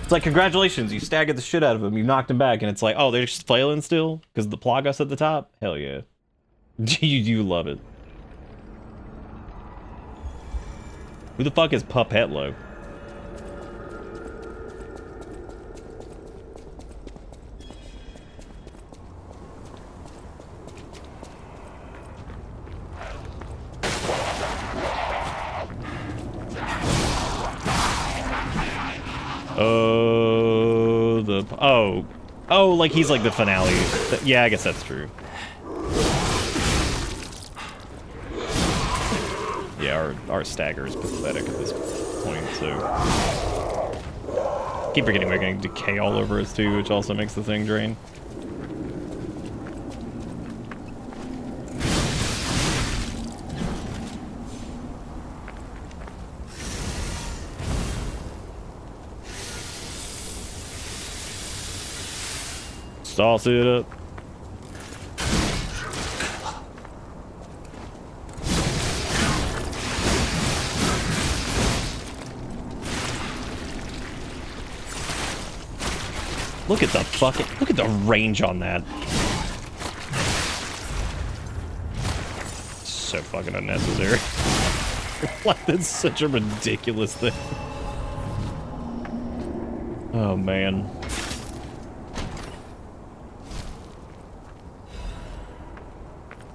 It's like, congratulations, you staggered the shit out of them, you knocked him back, and it's like, oh, they're just flailing still? Because the Plagas at the top? Hell yeah. You love it. Who the fuck is Puppetlo? Oh, like he's like the finale. Yeah, I guess that's true. Yeah, our stagger is pathetic at this point, so... keep forgetting we're getting decay all over us too, which also makes the thing drain. Sauce it up. Look at the range on that. So fucking unnecessary. Like, that's such a ridiculous thing. Oh man.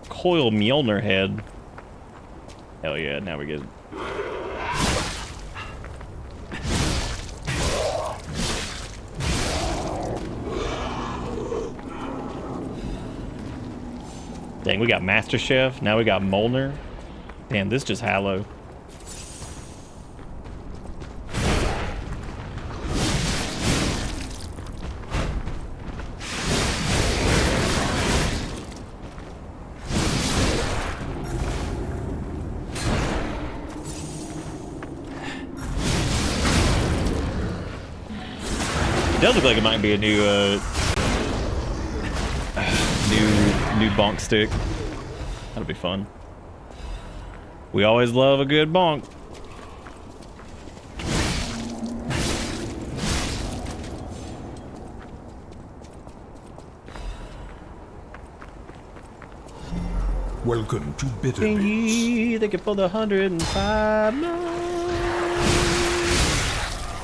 Coil Mjolnir head. Hell yeah, now we get it. Dang, we got Master Chef, now we got Mjolnir. Damn, this just Hallow. It does look like it might be a new, new bonk stick. That'll be fun. We always love a good bonk. Welcome to Bitter Bits. Thank you for the 105.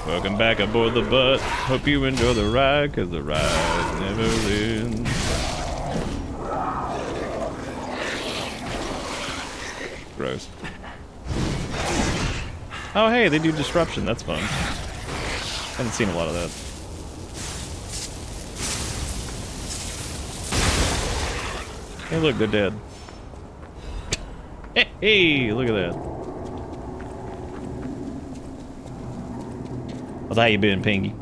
Welcome back aboard the bus. Hope you enjoy the ride, cause the ride never ends. Gross. Oh hey, they do disruption. That's fun. Haven't seen a lot of that. Hey, look, they're dead. Hey, look at that. How's how you been, Pingy?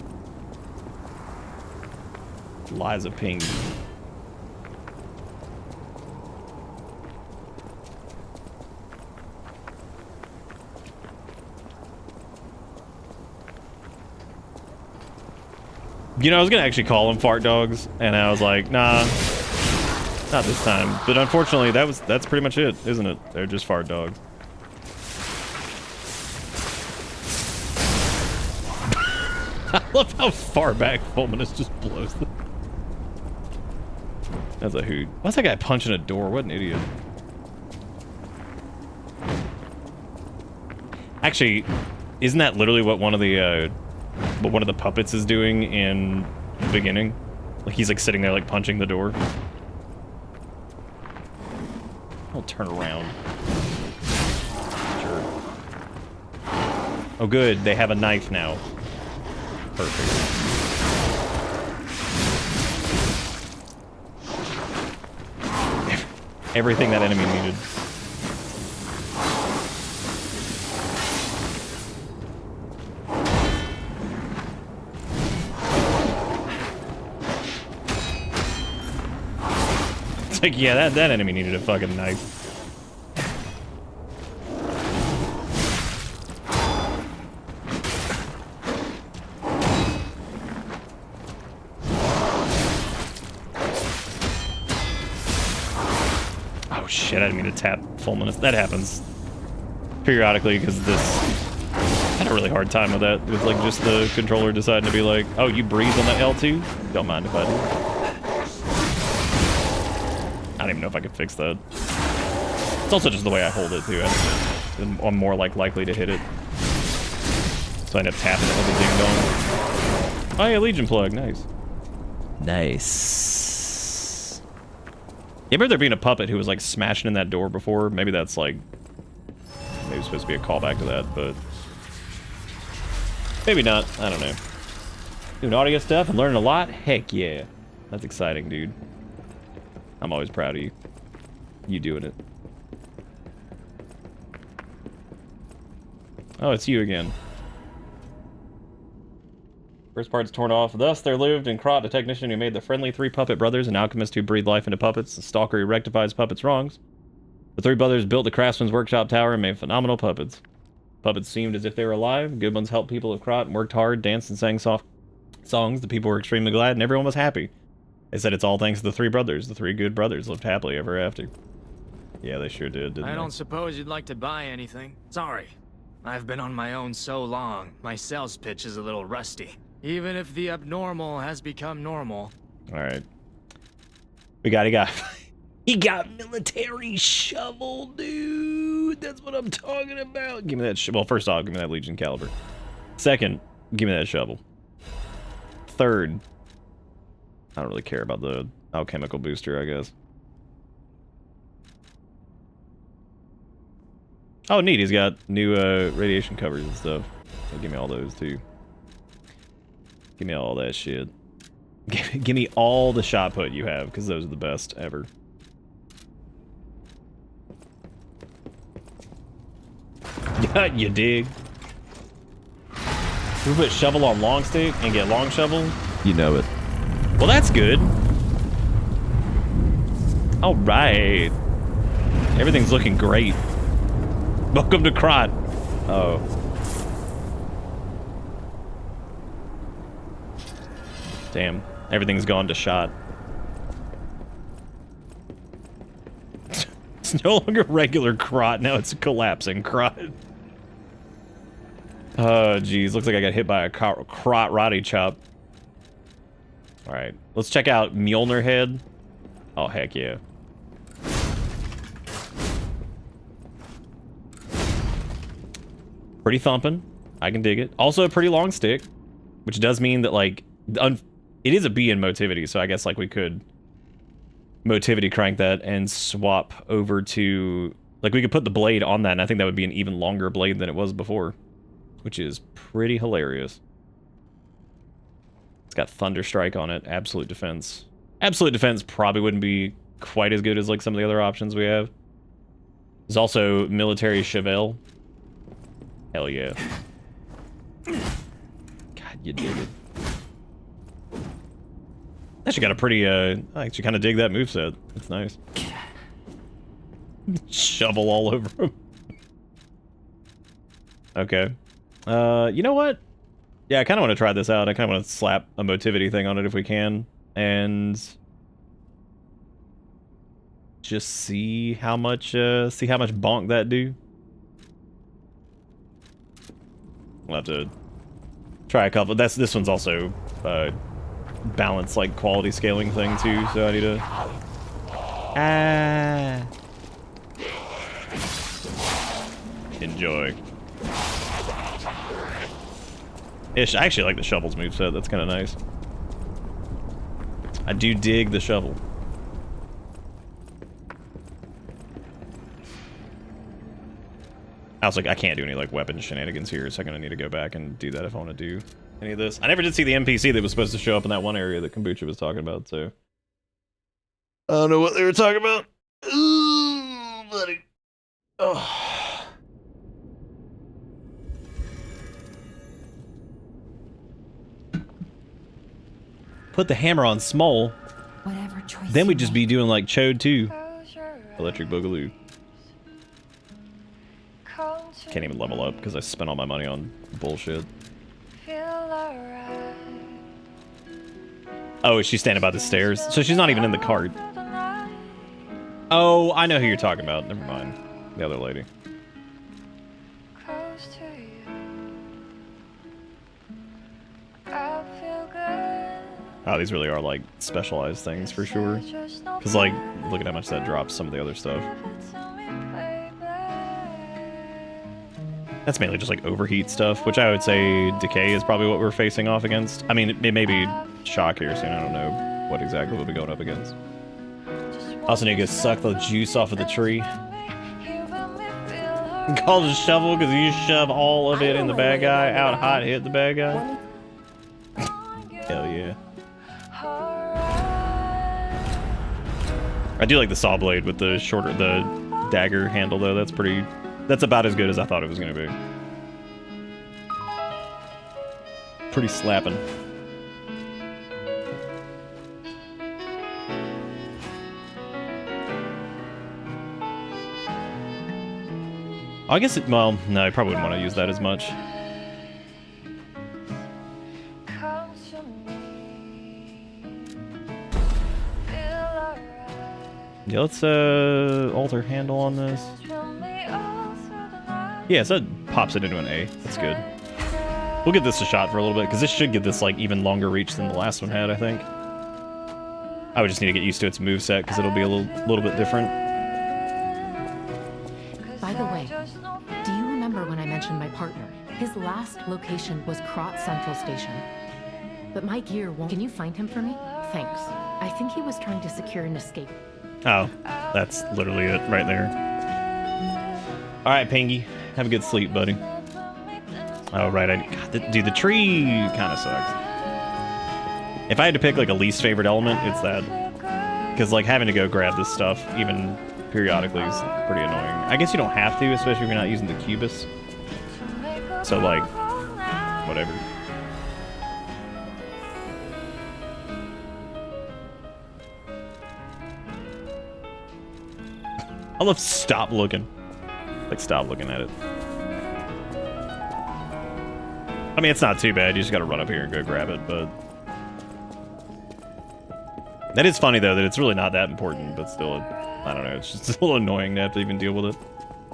Liza Pingy. You know, I was gonna actually call them fart dogs, and I was like, nah, not this time. But unfortunately, that's pretty much it, isn't it? They're just fart dogs. I love how far back Fulminus just blows them. That's a hoot. Why's that guy punching a door? What an idiot. Actually, isn't that literally what one of the puppets is doing in the beginning? Like he's like sitting there like punching the door. I'll turn around. Sure. Oh good, they have a knife now. Perfect. Everything that enemy needed. It's like, yeah, that enemy needed a fucking knife. Oh shit, I didn't mean to tap Fulminus. That happens periodically because this... I had a really hard time with that. It was like just the controller deciding to be like, oh, you breathe on that L2? Don't mind if I do. I don't even know if I could fix that. It's also just the way I hold it too. I'm more like likely to hit it. So I end up tapping it with a ding dong. Oh yeah, Legion plug, nice. Nice. You remember there being a puppet who was like smashing in that door before? Maybe that's like, maybe it's supposed to be a callback to that, but maybe not. I don't know. Doing audio stuff and learning a lot? Heck yeah. That's exciting, dude. I'm always proud of you. You doing it. Oh, it's you again. First part's torn off. Thus, there lived in Krat a technician who made the friendly three puppet brothers, an alchemist who breathed life into puppets, a stalker who rectifies puppets' wrongs. The three brothers built the craftsman's workshop tower and made phenomenal puppets. Puppets seemed as if they were alive. Good ones helped people of Krat and worked hard, danced and sang soft songs. The people were extremely glad and everyone was happy. They said it's all thanks to the three brothers. The three good brothers lived happily ever after. Yeah, they sure did, didn't they? I don't suppose you'd like to buy anything. Sorry. I've been on my own so long, my sales pitch is a little rusty. Even if the abnormal has become normal. Alright. He got military shovel, dude. That's what I'm talking about. Give me that well, first off, give me that Legion caliber. Second, give me that shovel. Third, I don't really care about the alchemical booster, I guess. Oh, neat. He's got new radiation covers and stuff. So give me all those, too. Give me all that shit. Give me all the shot put you have, because those are the best ever. Yeah, you dig? We put shovel on long stick and get long shovel? You know it. Well, that's good. All right. Everything's looking great. Welcome to Krat. Oh. Damn. Everything's gone to shot. It's no longer regular Krat. Now it's collapsing Krat. Oh, geez. Looks like I got hit by a Krat Roddy chop. Alright. Let's check out Mjolnir Head. Oh, heck yeah. Pretty thumping. I can dig it. Also a pretty long stick, which does mean that, like, it is a B in motivity, so I guess, like, we could motivity crank that and swap over to... Like, we could put the blade on that, and I think that would be an even longer blade than it was before, which is pretty hilarious. It's got Thunder Strike on it. Absolute Defense. Absolute Defense probably wouldn't be quite as good as, like, some of the other options we have. There's also Military Chevelle. Hell yeah. God, you dig it. Actually got a pretty, I actually kind of dig that moveset. It's nice. Shovel all over him. Okay. You know what? Yeah, I kind of want to try this out. I kind of want to slap a motivity thing on it if we can, and just see how much bonk that do. We'll have to try a couple. This one's also balance like quality scaling thing too. So I need to. Enjoy. Ish. I actually like the shovel's moveset. That's kind of nice. I do dig the shovel. I was like, I can't do any like weapon shenanigans here, so I'm gonna need to go back and do that if I want to do any of this. I never did see the NPC that was supposed to show up in that one area that Kombucha was talking about, so I don't know what they were talking about. Ooh, buddy. Oh. Put the hammer on Smole. Whatever choice. Then we'd just be doing like Chode 2. Electric Boogaloo. Can't even level up because I spent all my money on bullshit. Oh, is she standing by the stairs? So she's not even in the cart. Oh, I know who you're talking about. Never mind. The other lady. Oh, these really are like specialized things for sure. Because like, look at how much that drops some of the other stuff. That's mainly just like overheat stuff, which I would say decay is probably what we're facing off against. I mean, it may be shock here soon. I don't know what exactly we'll be going up against. Also need to go suck the juice off of the tree. Called a shovel because you shove all of it in the bad guy. Out hot, hit the bad guy. Hell yeah. I do like the saw blade with the dagger handle though. That's about as good as I thought it was gonna be. Pretty slapping. I guess it, well, no, I probably wouldn't want to use that as much. Yeah, let's alter handle on this. Yeah, so it pops it into an A. That's good. We'll give this a shot for a little bit, because this should give this like even longer reach than the last one had, I think. I would just need to get used to its moveset, because it'll be a little bit different. By the way, do you remember when I mentioned my partner? His last location was Krat Central Station. But my gear won't... Can you find him for me? Thanks. I think he was trying to secure an escape. Oh, that's literally it right there. Alright, Pingy. Have a good sleep, buddy. Oh, right. Dude, the tree kind of sucks. If I had to pick, like, a least favorite element, it's that. Because, like, having to go grab this stuff, even periodically, is pretty annoying. I guess you don't have to, especially if you're not using the Cubus. So, like, whatever. I love stop looking. Like, stop looking at it. I mean, it's not too bad. You just gotta run up here and go grab it, but... That is funny, though, that it's really not that important, but still, I don't know, it's just a little annoying to have to even deal with it.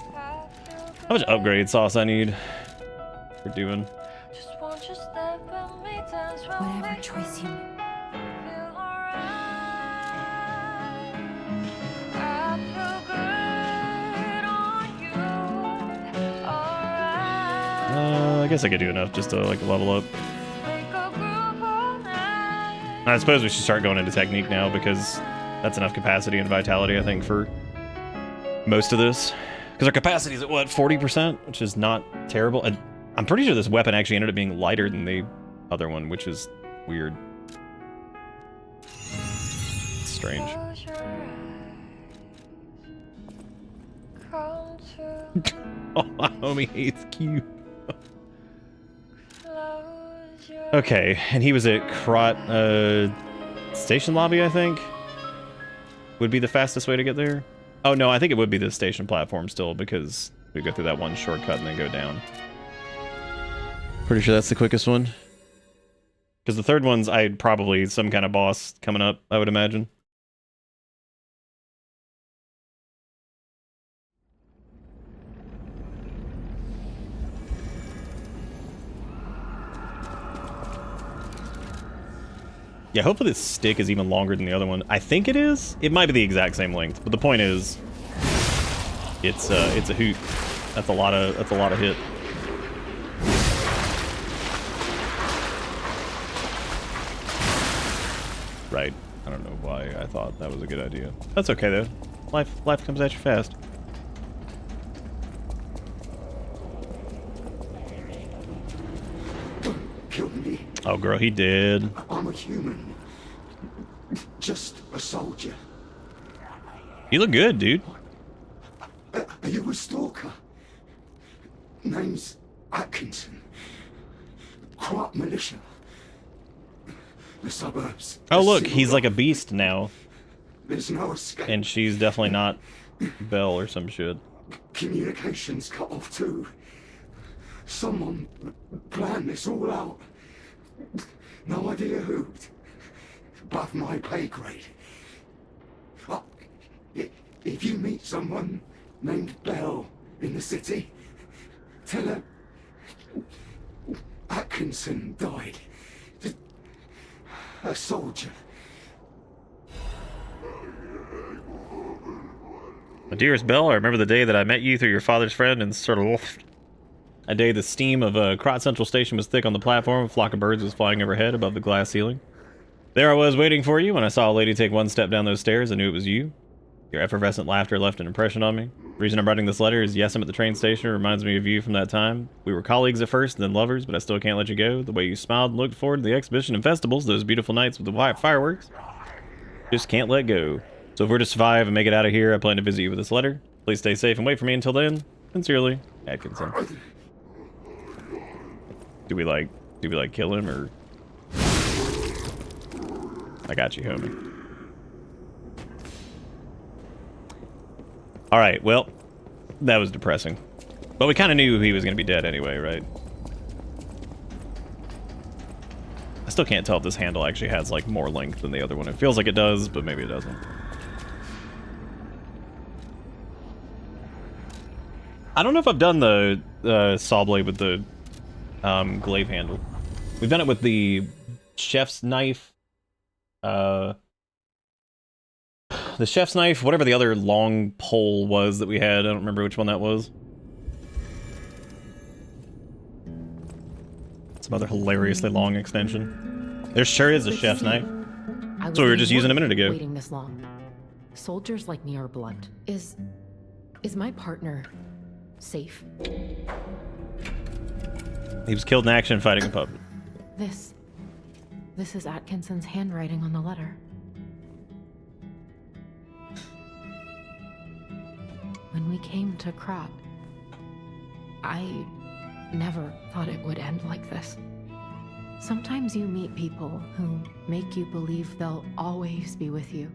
How much upgrade sauce I need for doing? Whatever choice you make. I guess I could do enough just to, like, level up. I suppose we should start going into technique now, because that's enough capacity and vitality, I think, for most of this. Because our capacity is at, what, 40%? Which is not terrible. And I'm pretty sure this weapon actually ended up being lighter than the other one, which is weird. It's strange. Oh, my homie hates Q. Okay, and he was at Krat, station lobby, I think? Would be the fastest way to get there? Oh, no, I think it would be the station platform still, because we go through that one shortcut and then go down. Pretty sure that's the quickest one. Because the third one's I'd probably some kind of boss coming up, I would imagine. Yeah, hopefully this stick is even longer than the other one. I think it is. It might be the exact same length, but the point is, it's a hoot. That's a lot of hit. Right. I don't know why I thought that was a good idea. That's okay though. Life comes at you fast. Kill me. Oh, girl, he did. I'm a human. Just a soldier. You look good, dude. Are you a stalker? Name's Atkinson. Crop militia. The suburbs. Oh, look, he's like a beast now. There's no escape. And she's definitely not Belle or some shit. Communications cut off too. Someone planned this all out. No idea who. Above my pay grade. If you meet someone named Belle in the city, tell her Atkinson died. A soldier. My dearest Belle, I remember the day that I met you through your father's friend in Sturdelwolf. A day the steam of Krot Central Station was thick on the platform, a flock of birds was flying overhead above the glass ceiling. There I was waiting for you. When I saw a lady take one step down those stairs, I knew it was you. Your effervescent laughter left an impression on me. The reason I'm writing this letter is yes, I'm at the train station. It reminds me of you from that time. We were colleagues at first, and then lovers, but I still can't let you go. The way you smiled and looked forward to the exhibition and festivals, those beautiful nights with the white fireworks. Just can't let go. So if we're to survive and make it out of here, I plan to visit you with this letter. Please stay safe and wait for me until then. Sincerely, Atkinson. Do we like kill him, or... I got you, homie. Alright, well, that was depressing. But we kind of knew he was going to be dead anyway, right? I still can't tell if this handle actually has, like, more length than the other one. It feels like it does, but maybe it doesn't. I don't know if I've done the saw blade with the glaive handle. We've done it with the chef's knife. The chef's knife, whatever the other long pole was that we had. I don't remember which one that was. Some other hilariously long extension. There sure is a chef's knife. That's what we were just using a minute ago. Waiting this long. Soldiers like me are blunt. Is my partner safe? He was killed in action fighting a puppet. This is Atkinson's handwriting on the letter. When we came to Krot, I never thought it would end like this. Sometimes you meet people who make you believe they'll always be with you.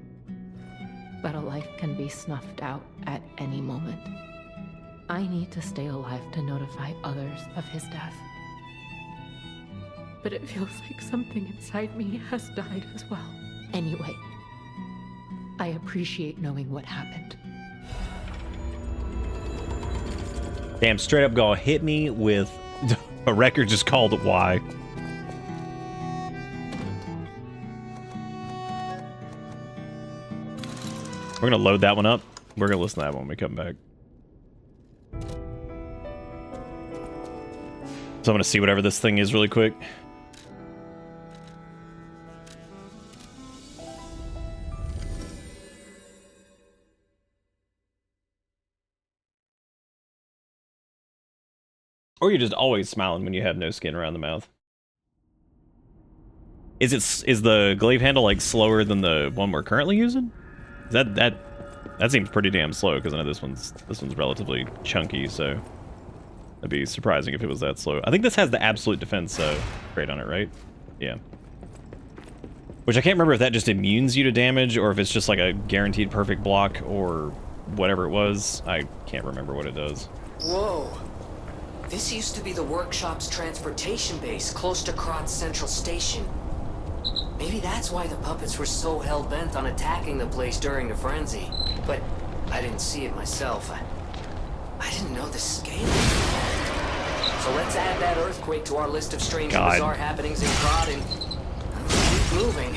But a life can be snuffed out at any moment. I need to stay alive to notify others of his death. But it feels like something inside me has died as well. Anyway, I appreciate knowing what happened. Damn, straight up gonna hit me with a record just called Why. We're gonna load that one up. We're gonna listen to that one when we come back. So I'm gonna see whatever this thing is really quick. Or you're just always smiling when you have no skin around the mouth. Is the glaive handle like slower than the one we're currently using? That seems pretty damn slow, because I know this one's relatively chunky, so it'd be surprising if it was that slow. I think this has the absolute defense rate on it, right? Yeah. Which I can't remember if that just immunes you to damage, or if it's just like a guaranteed perfect block, or whatever it was. I can't remember what it does. Whoa. This used to be the workshop's transportation base, close to Kratz Central Station. Maybe that's why the puppets were so hell-bent on attacking the place during the frenzy. But I didn't see it myself. I didn't know the scale. So let's add that earthquake to our list of strange and bizarre happenings in Krat and keep moving.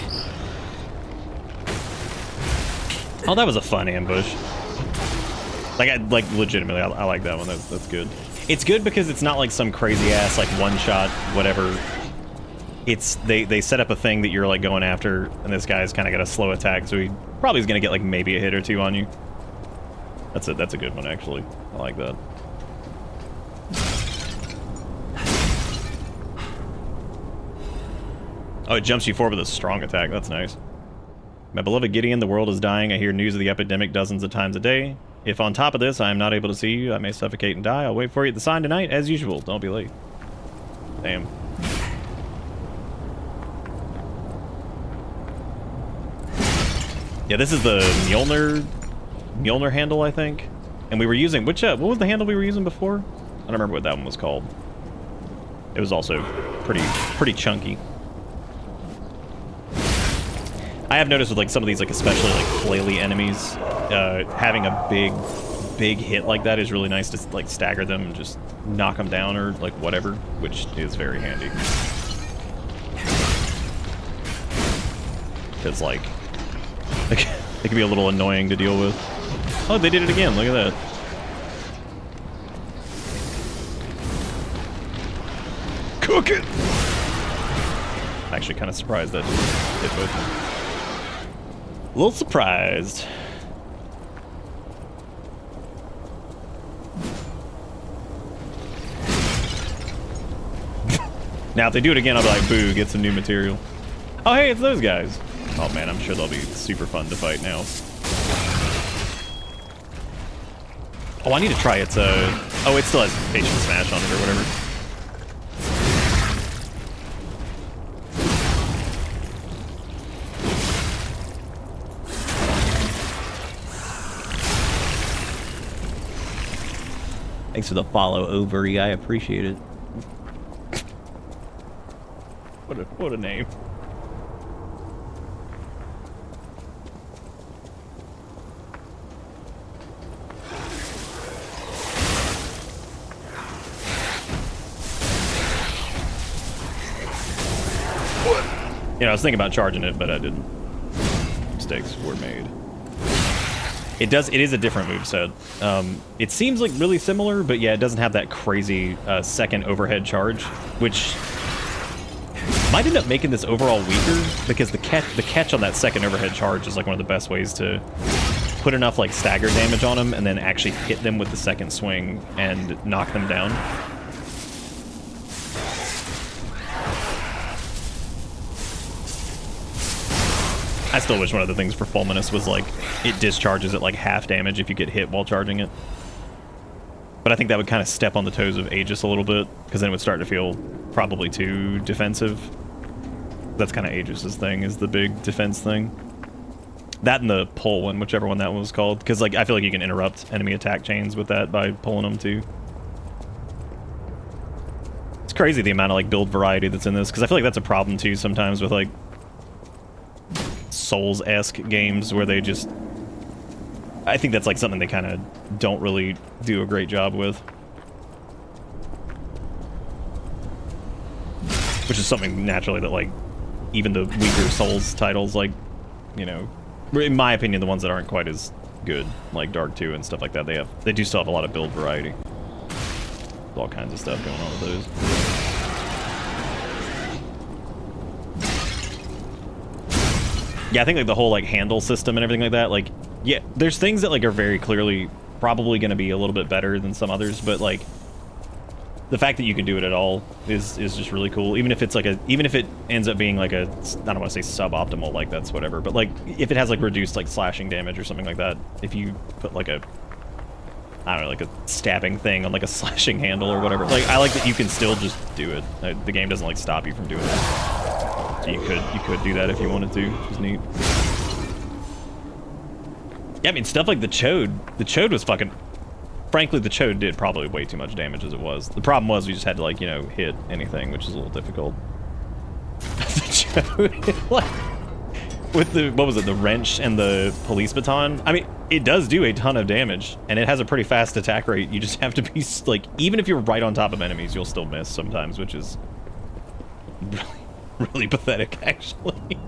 Oh, that was a fun ambush. Like, legitimately, I like that one. That's good. It's good because it's not like some crazy ass like one shot whatever. It's they set up a thing that you're like going after, and this guy's kind of got a slow attack, so he probably is gonna get like maybe a hit or two on you. That's a good one actually. I like that. Oh, it jumps you forward with a strong attack. That's nice. My beloved Gideon, the world is dying. I hear news of the epidemic dozens of times a day. If on top of this I am not able to see you, I may suffocate and die. I'll wait for you at the sign tonight, as usual. Don't be late. Damn. Yeah, this is the Mjolnir handle, I think. And we were using, what was the handle we were using before? I don't remember what that one was called. It was also pretty chunky. I have noticed with like some of these, like especially like flaily enemies, having a big hit like that is really nice to like stagger them and just knock them down or like whatever, which is very handy. Because like it can be a little annoying to deal with. Oh, they did it again. Look at that. Cook it! I'm actually kind of surprised that hit both of them. A little surprised. Now, if they do it again, I'll be like, boo, get some new material. Oh, hey, it's those guys. Oh, man, I'm sure they'll be super fun to fight now. Oh, I need to try its, oh, it still has Patient Smash on it or whatever. Thanks for the follow, Ovary. I appreciate it. What a name. You know, I was thinking about charging it, but I didn't. Mistakes were made. It is a different moveset. It seems like really similar, but yeah, it doesn't have that crazy second overhead charge, which might end up making this overall weaker, because the catch on that second overhead charge is like one of the best ways to put enough like stagger damage on them and then actually hit them with the second swing and knock them down. I still wish one of the things for Fulminous was like it discharges at like half damage if you get hit while charging it. But I think that would kind of step on the toes of Aegis a little bit, because then it would start to feel probably too defensive. That's kind of Aegis's thing, is the big defense thing. That and the pull one, whichever one that one was called, because like I feel like you can interrupt enemy attack chains with that by pulling them too. It's crazy the amount of like build variety that's in this, because I feel like that's a problem too sometimes with like Souls-esque games where they just... I think that's like something they kind of don't really do a great job with. Which is something naturally that like even the weaker Souls titles, like, you know, in my opinion, the ones that aren't quite as good, like Dark 2 and stuff like that, they do still have a lot of build variety. There's all kinds of stuff going on with those. Yeah, I think like the whole like handle system and everything like that, like, yeah, there's things that like are very clearly probably going to be a little bit better than some others, but like the fact that you can do it at all is just really cool. Even if it's like even if it ends up being like a, I don't want to say suboptimal, like that's whatever, but like if it has like reduced like slashing damage or something like that, if you put like a, I don't know, like a stabbing thing on like a slashing handle or whatever, like I like that you can still just do it. The game doesn't like stop you from doing it. So you could do that if you wanted to, which is neat. Yeah, I mean stuff like the Chode. The Chode was fucking frankly, the Chode did probably way too much damage as it was. The problem was we just had to, like, you know, hit anything, which is a little difficult. The Chode, like, with the, what was it, the wrench and the police baton? I mean, it does do a ton of damage, and it has a pretty fast attack rate. You just have to be, like, even if you're right on top of enemies, you'll still miss sometimes, which is really pathetic, actually.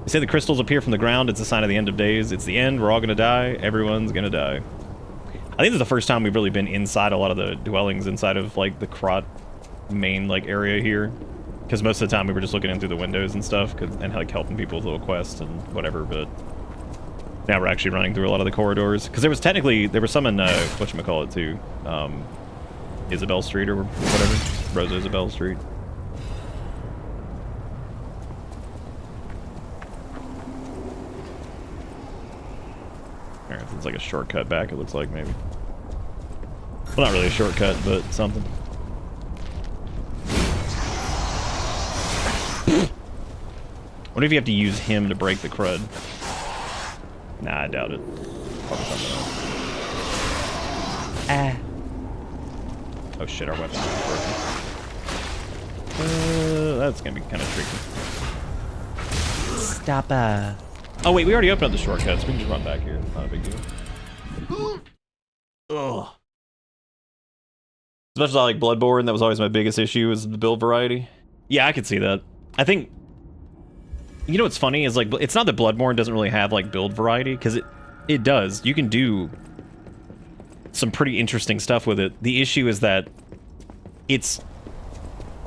They say the crystals appear from the ground. It's a sign of the end of days. It's the end. We're all gonna die. Everyone's gonna die. I think this is the first time we've really been inside a lot of the dwellings inside of, like, the Krat main, like, area here. Because most of the time we were just looking in through the windows and stuff, and, like, helping people with little quests and whatever, but now we're actually running through a lot of the corridors. Because there was some in, whatchamacallit, too. Isabel Street or whatever. Rosa Isabel Street. Alright, it's like a shortcut back, it looks like, maybe. Well, not really a shortcut, but something. What if you have to use him to break the crud? Nah, I doubt it. Probably something else. Ah. Oh shit, our weapon's broken. That's gonna be kind of tricky. Stop, Oh wait, we already opened up the shortcuts. We can just run back here. Not a big deal. Ugh. As much as I like Bloodborne, that was always my biggest issue, is the build variety. Yeah, I could see that. I think... You know what's funny is, like, it's not that Bloodborne doesn't really have, like, build variety, because it does. You can do some pretty interesting stuff with it. The issue is that it's...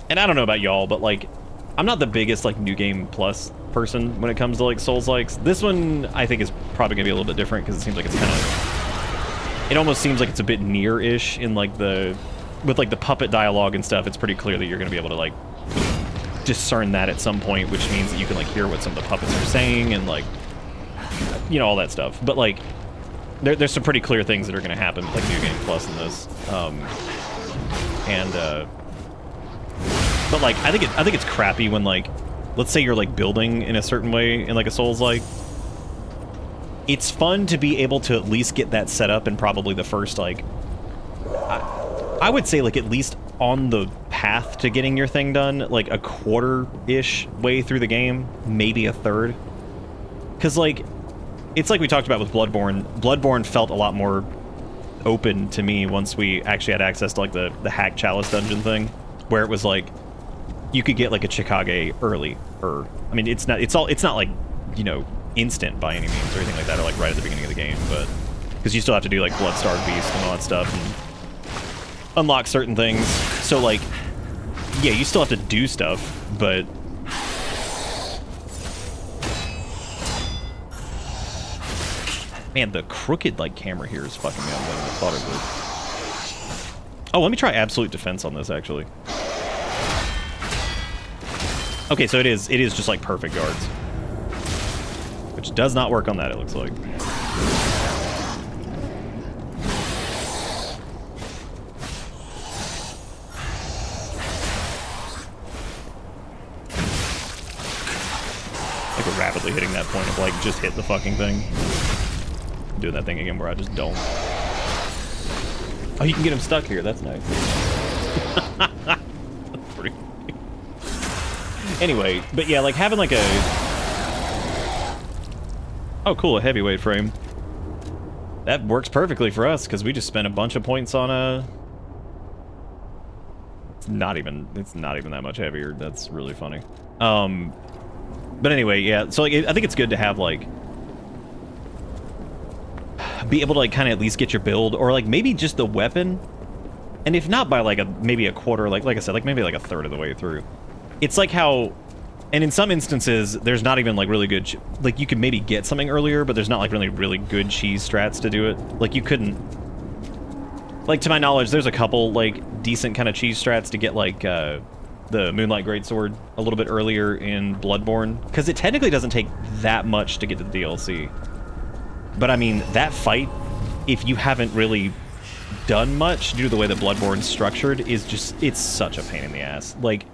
And I don't know about y'all, but, like, I'm not the biggest, like, New Game Plus person when it comes to, like, Souls-likes. This one, I think, is probably gonna be a little bit different, because it seems like it's kind of... It almost seems like it's a bit near-ish in, like, the... With, like, the puppet dialogue and stuff, it's pretty clear that you're gonna be able to, like, discern that at some point, which means that you can, like, hear what some of the puppets are saying and, like, you know, all that stuff. But, like, there's some pretty clear things that are gonna happen with, like, New Game Plus in this. But, like, I think it's crappy when, like, let's say you're, like, building in a certain way in, like, a Souls-like. It's fun to be able to at least get that set up in probably the first, like... I would say, like, at least on the path to getting your thing done, like, a quarter-ish way through the game, maybe a third. Because, like, it's like we talked about with Bloodborne. Bloodborne felt a lot more open to me once we actually had access to, like, the Hack Chalice dungeon thing, where it was, like, you could get, like, a Chikage early, or... I mean, it's not, like, you know, instant by any means or anything like that, or, like, right at the beginning of the game, but... Because you still have to do, like, Bloodstarved Beast and all that stuff, and unlock certain things. So, like, yeah, you still have to do stuff, but... Man, the crooked, like, camera here is fucking me up than I thought it would. Oh, let me try Absolute Defense on this, actually. Okay, so it is just, like, perfect guards. Which does not work on that, it looks like. Like, we're rapidly hitting that point of, like, just hit the fucking thing. I'm doing that thing again where I just don't. Oh, you can get him stuck here. That's nice. That's pretty funny. Anyway, but yeah, like, having, like, a... Oh, cool, a heavyweight frame. That works perfectly for us, because we just spent a bunch of points on a... It's not even that much heavier. That's really funny. But anyway, yeah, so, like, I think it's good to have, like, be able to, like, kind of at least get your build, or, like, maybe just the weapon, and if not by, like, maybe a quarter, like I said, like, maybe, like, a third of the way through. It's like how, and in some instances, there's not even, like, really good, like, you could maybe get something earlier, but there's not, like, really good cheese strats to do it. Like, you couldn't, like, to my knowledge, there's a couple, like, decent kind of cheese strats to get, like, the Moonlight Greatsword a little bit earlier in Bloodborne, because it technically doesn't take that much to get to the DLC. But I mean, that fight, if you haven't really done much due to the way that Bloodborne's structured, is just, it's such a pain in the ass. Like,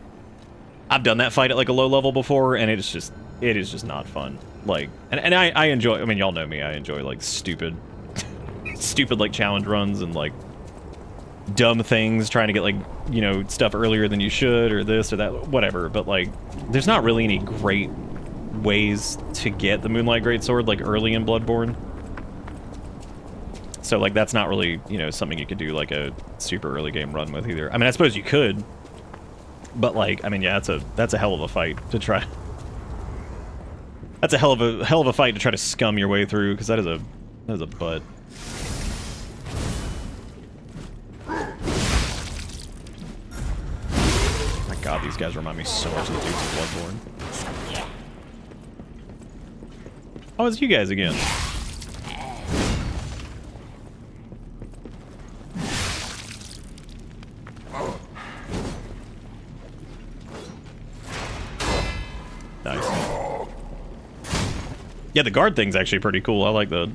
I've done that fight at, like, a low level before, and it is just not fun. Like, and I enjoy, I mean, y'all know me, I enjoy, like, stupid stupid like challenge runs and like dumb things, trying to get like, you know, stuff earlier than you should or this or that, whatever. But like, there's not really any great ways to get the Moonlight Greatsword like early in Bloodborne. So like that's not really, you know, something you could do like a super early game run with either. I mean, I suppose you could, but like, I mean, yeah, that's a hell of a fight to try. That's a hell of a fight to try to scum your way through, because that is a butt. My God, these guys remind me so much of the dudes in Bloodborne. Oh, it's you guys again. Nice. Yeah, the guard thing's actually pretty cool. I like the...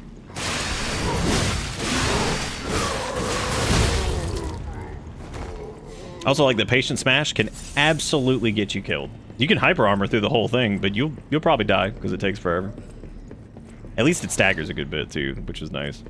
Also, like the Patient Smash can absolutely get you killed. You can hyper armor through the whole thing, but you'll probably die because it takes forever. At least it staggers a good bit too, which is nice.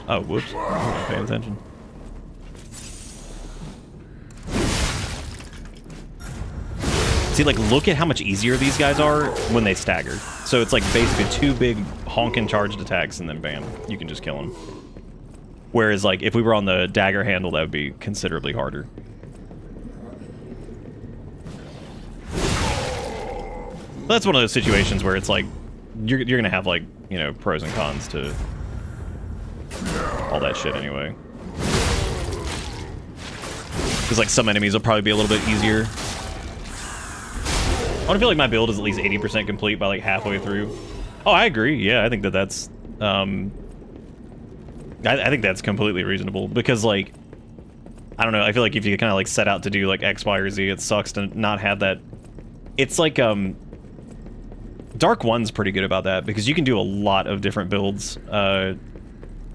Oh, whoops. I wasn't paying attention. See, like, look at how much easier these guys are when they stagger. So it's like basically two big honking charged attacks and then bam, you can just kill them. Whereas like if we were on the dagger handle, that would be considerably harder. That's one of those situations where it's like you're gonna have like, you know, pros and cons to all that shit anyway. Because like some enemies will probably be a little bit easier. I want to feel like my build is at least 80% complete by like halfway through. Oh, I agree. Yeah, I think that's I think that's completely reasonable, because like, I don't know, I feel like if you kind of like set out to do like X, Y, or Z, it sucks to not have that. It's like Dark 1's pretty good about that, because you can do a lot of different builds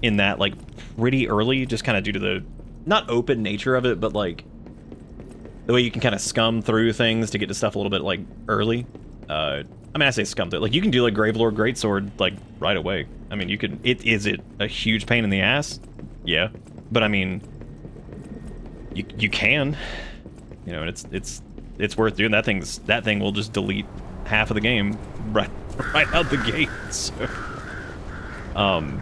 in that like pretty early, just kind of due to the not open nature of it, but like the way you can kind of scum through things to get to stuff a little bit like early. I mean, I say scum through, like you can do like Gravelord Greatsword like right away. I mean, you could. Is it a huge pain in the ass? Yeah, but I mean, you can, you know, and it's worth doing. That thing will just delete half of the game right out the gate. So, damn,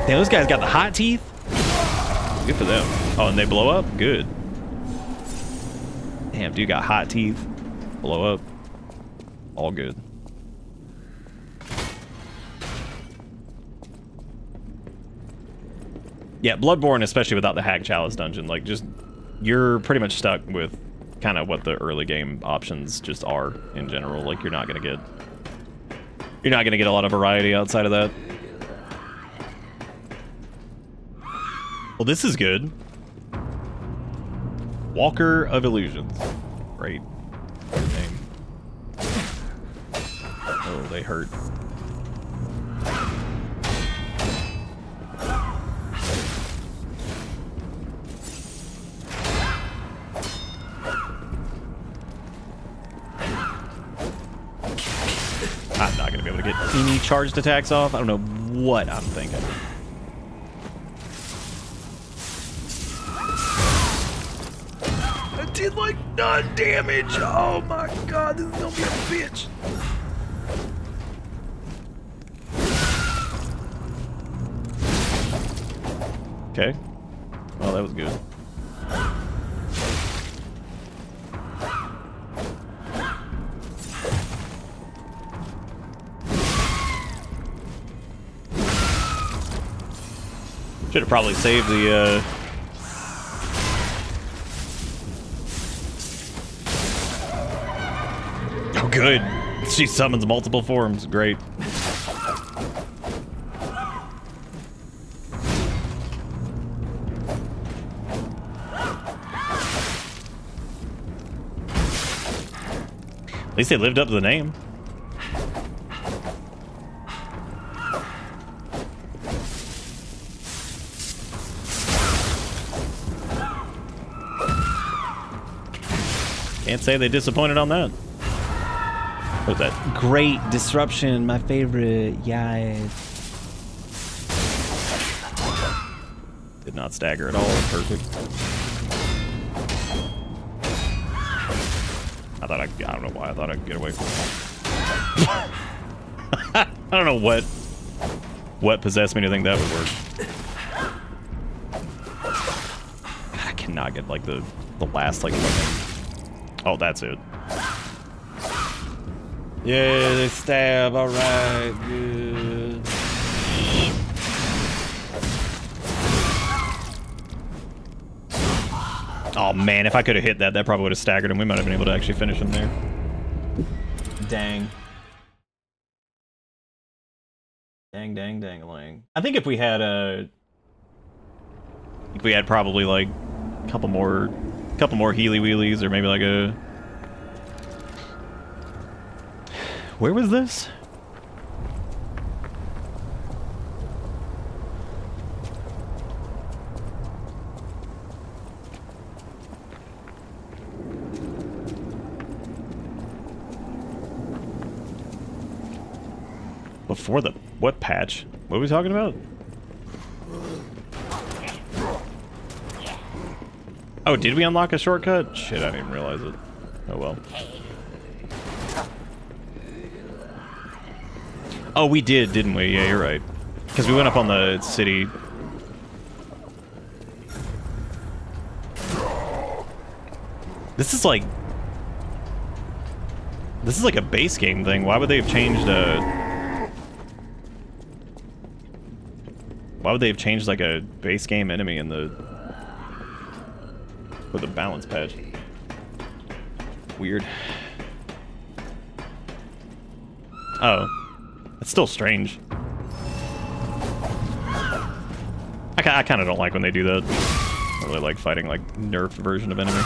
those guys got the hot teeth. Good for them. Oh, and they blow up. Good. Damn, dude got hot teeth. Blow up. All good. Yeah, Bloodborne, especially without the Hag Chalice dungeon, like just you're pretty much stuck with kind of what the early game options just are in general. Like you're not gonna get a lot of variety outside of that. Well, this is good. Walker of Illusions. Great. Good name. Oh, they hurt. I'm not gonna be able to get any charged attacks off. I don't know what I'm thinking. I did like none damage. Oh my God, this is gonna be a bitch. Okay. Well, that was good. Should have probably saved the, Oh, good. She summons multiple forms. Great. At least they lived up to the name. Can't say they disappointed on that. What was that? Great disruption, my favorite. Yes. Did not stagger at all. Perfect. I don't know why I thought I could get away from it. I don't know what possessed me to think that would work. I cannot get like the last like fucking... Oh, that's it. Yeah, they stab. All right, good. Oh man, if I could have hit that, that probably would have staggered him. We might have been able to actually finish him there. Dang. Dang-a-lang. I think if we had probably like a couple more healy wheelies, or maybe like a... Where was this? Before the... What patch? What are we talking about? Oh, did we unlock a shortcut? Shit, I didn't even realize it. Oh well. Oh, we did, didn't we? Yeah, you're right. Because we went up on the city. This is like a base game thing. Why would they have changed Why would they have changed like a base game enemy in the... with a balance patch? Weird. Oh. It's still strange. I kind of don't like when they do that. I really like fighting like nerfed version of enemy.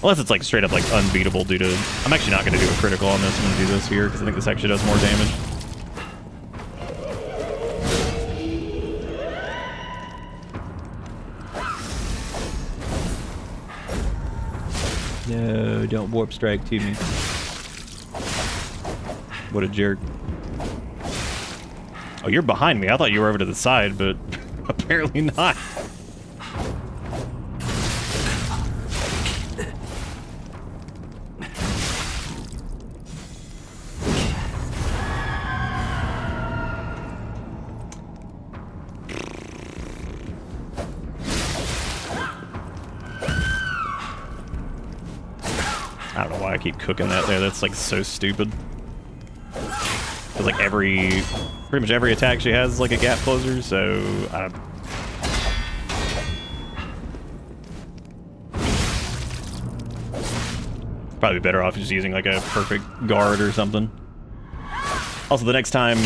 Unless it's like straight up like unbeatable due to... I'm actually not going to do a critical on this. I'm going to do this here because I think this actually does more damage. No, don't warp strike to me. What a jerk. Oh, you're behind me. I thought you were over to the side, but apparently not. I don't know why I keep cooking that there. That's like so stupid. Because like pretty much every attack she has is like a gap closer, so probably better off just using like a perfect guard or something. Also, the next time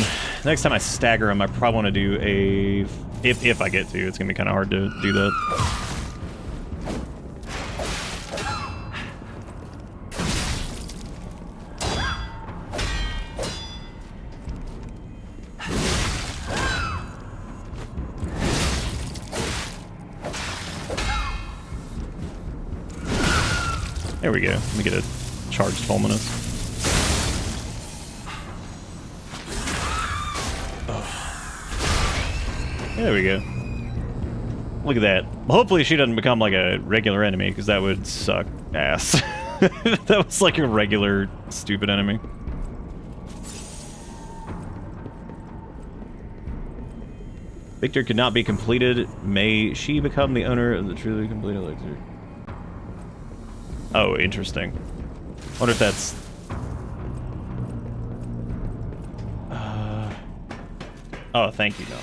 I stagger him, I probably want to do a... If I get to, it's gonna be kind of hard to do that. There we go. Let me get a charged Fulminous. Oh. There we go. Look at that. Hopefully she doesn't become like a regular enemy, because that would suck ass. That was like a regular stupid enemy. Victor could not be completed. May she become the owner of the truly complete elixir? Oh, interesting. Wonder if that's... Oh, thank you, Dom.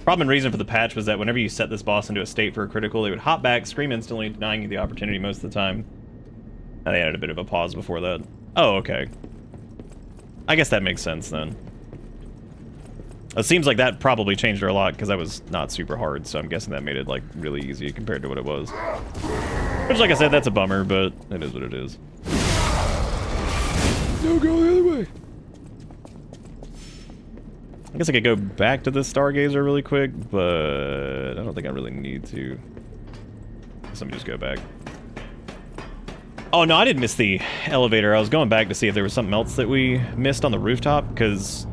Problem and reason for the patch was that whenever you set this boss into a state for a critical, they would hop back, scream instantly, denying you the opportunity most of the time. They added a bit of a pause before that. Oh, okay. I guess that makes sense then. It seems like that probably changed her a lot because that was not super hard, so I'm guessing that made it like really easy compared to what it was. Which, like I said, that's a bummer, but it is what it is. No, go the other way. I guess I could go back to the Stargazer really quick, but I don't think I really need to. Let me just go back. Oh, no, I didn't miss the elevator. I was going back to see if there was something else that we missed on the rooftop, because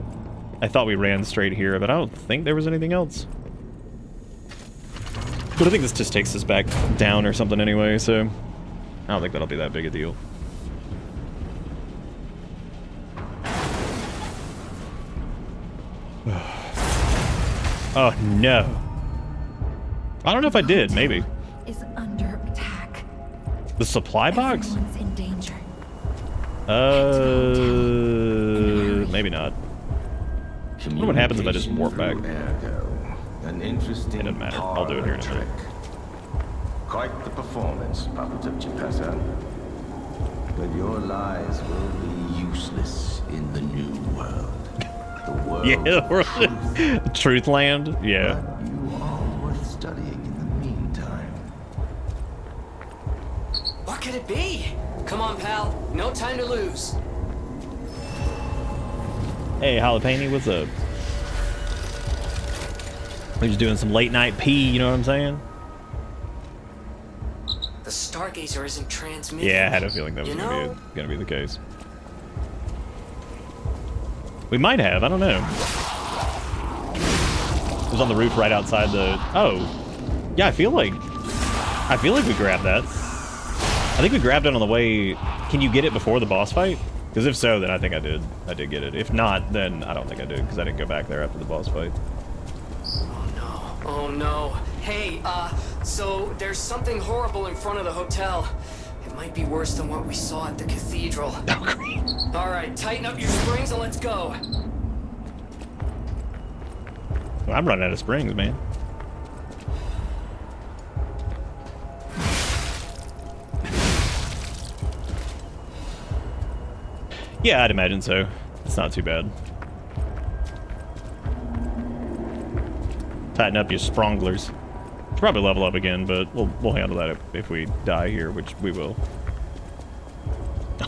I thought we ran straight here, but I don't think there was anything else. But I think this just takes us back down or something anyway, so I don't think that'll be that big a deal. Oh, no. I don't know if I did, maybe. Is under attack. The supply box? Everyone's in danger. Maybe not. I wonder what happens if I just warp back. An interesting It doesn't matter. I'll do it here in a minute. Quite the performance, Papa of Chipasa. But your lies will be useless in the new world. The world Yeah, the world. Truth Land? Yeah. But you are worth studying in the meantime. What could it be? Come on, pal. No time to lose. Hey, Jalapeno, what's up? We're just doing some late night pee, you know what I'm saying? The Stargazer isn't transmitting. Yeah, I had a feeling that was gonna be the case. We might have, I don't know. It was on the roof right outside the... Oh. Yeah, I feel like we grabbed that. I think we grabbed it on the way... Can you get it before the boss fight? Because if so, then I think I did. I did get it. If not, then I don't think I did, because I didn't go back there after the boss fight. Oh no. Hey, so there's something horrible in front of the hotel. It might be worse than what we saw at the cathedral. Oh, great. Alright, tighten up your springs and let's go. Well, I'm running out of springs, man. Yeah, I'd imagine so. It's not too bad. Tighten up your spronglers. Should probably level up again, but we'll handle that if we die here, which we will.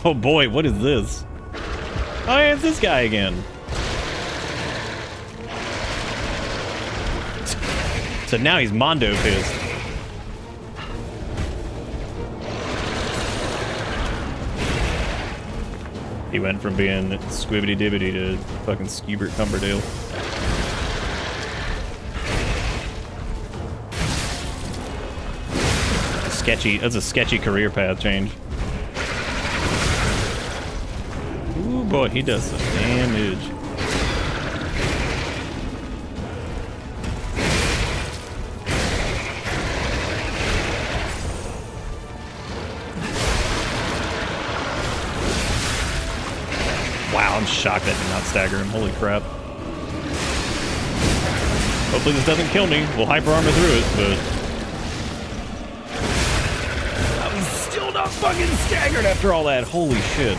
Oh boy, what is this? Oh yeah, it's this guy again. So now he's Mondo pissed. He went from being Squibbity Dibbity to fucking Skubert Cumberdale. That's a sketchy career path change. Ooh boy, he does some damage. Wow, I'm shocked that did not stagger him. Holy crap. Hopefully this doesn't kill me. We'll hyper armor through it, but... Not fucking staggered after all that. Holy shit.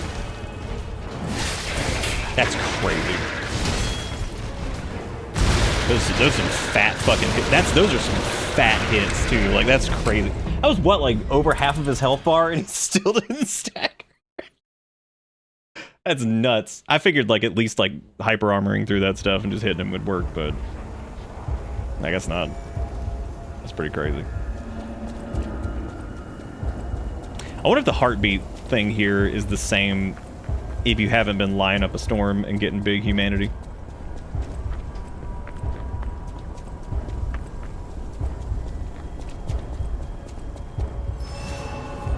That's crazy. Those are some fat fucking hits. Those are some fat hits too. Like that's crazy. That was what, like over half of his health bar and he still didn't stagger. That's nuts. I figured like at least like hyper armoring through that stuff and just hitting him would work, but I guess not. That's pretty crazy. I wonder if the heartbeat thing here is the same if you haven't been lining up a storm and getting big humanity.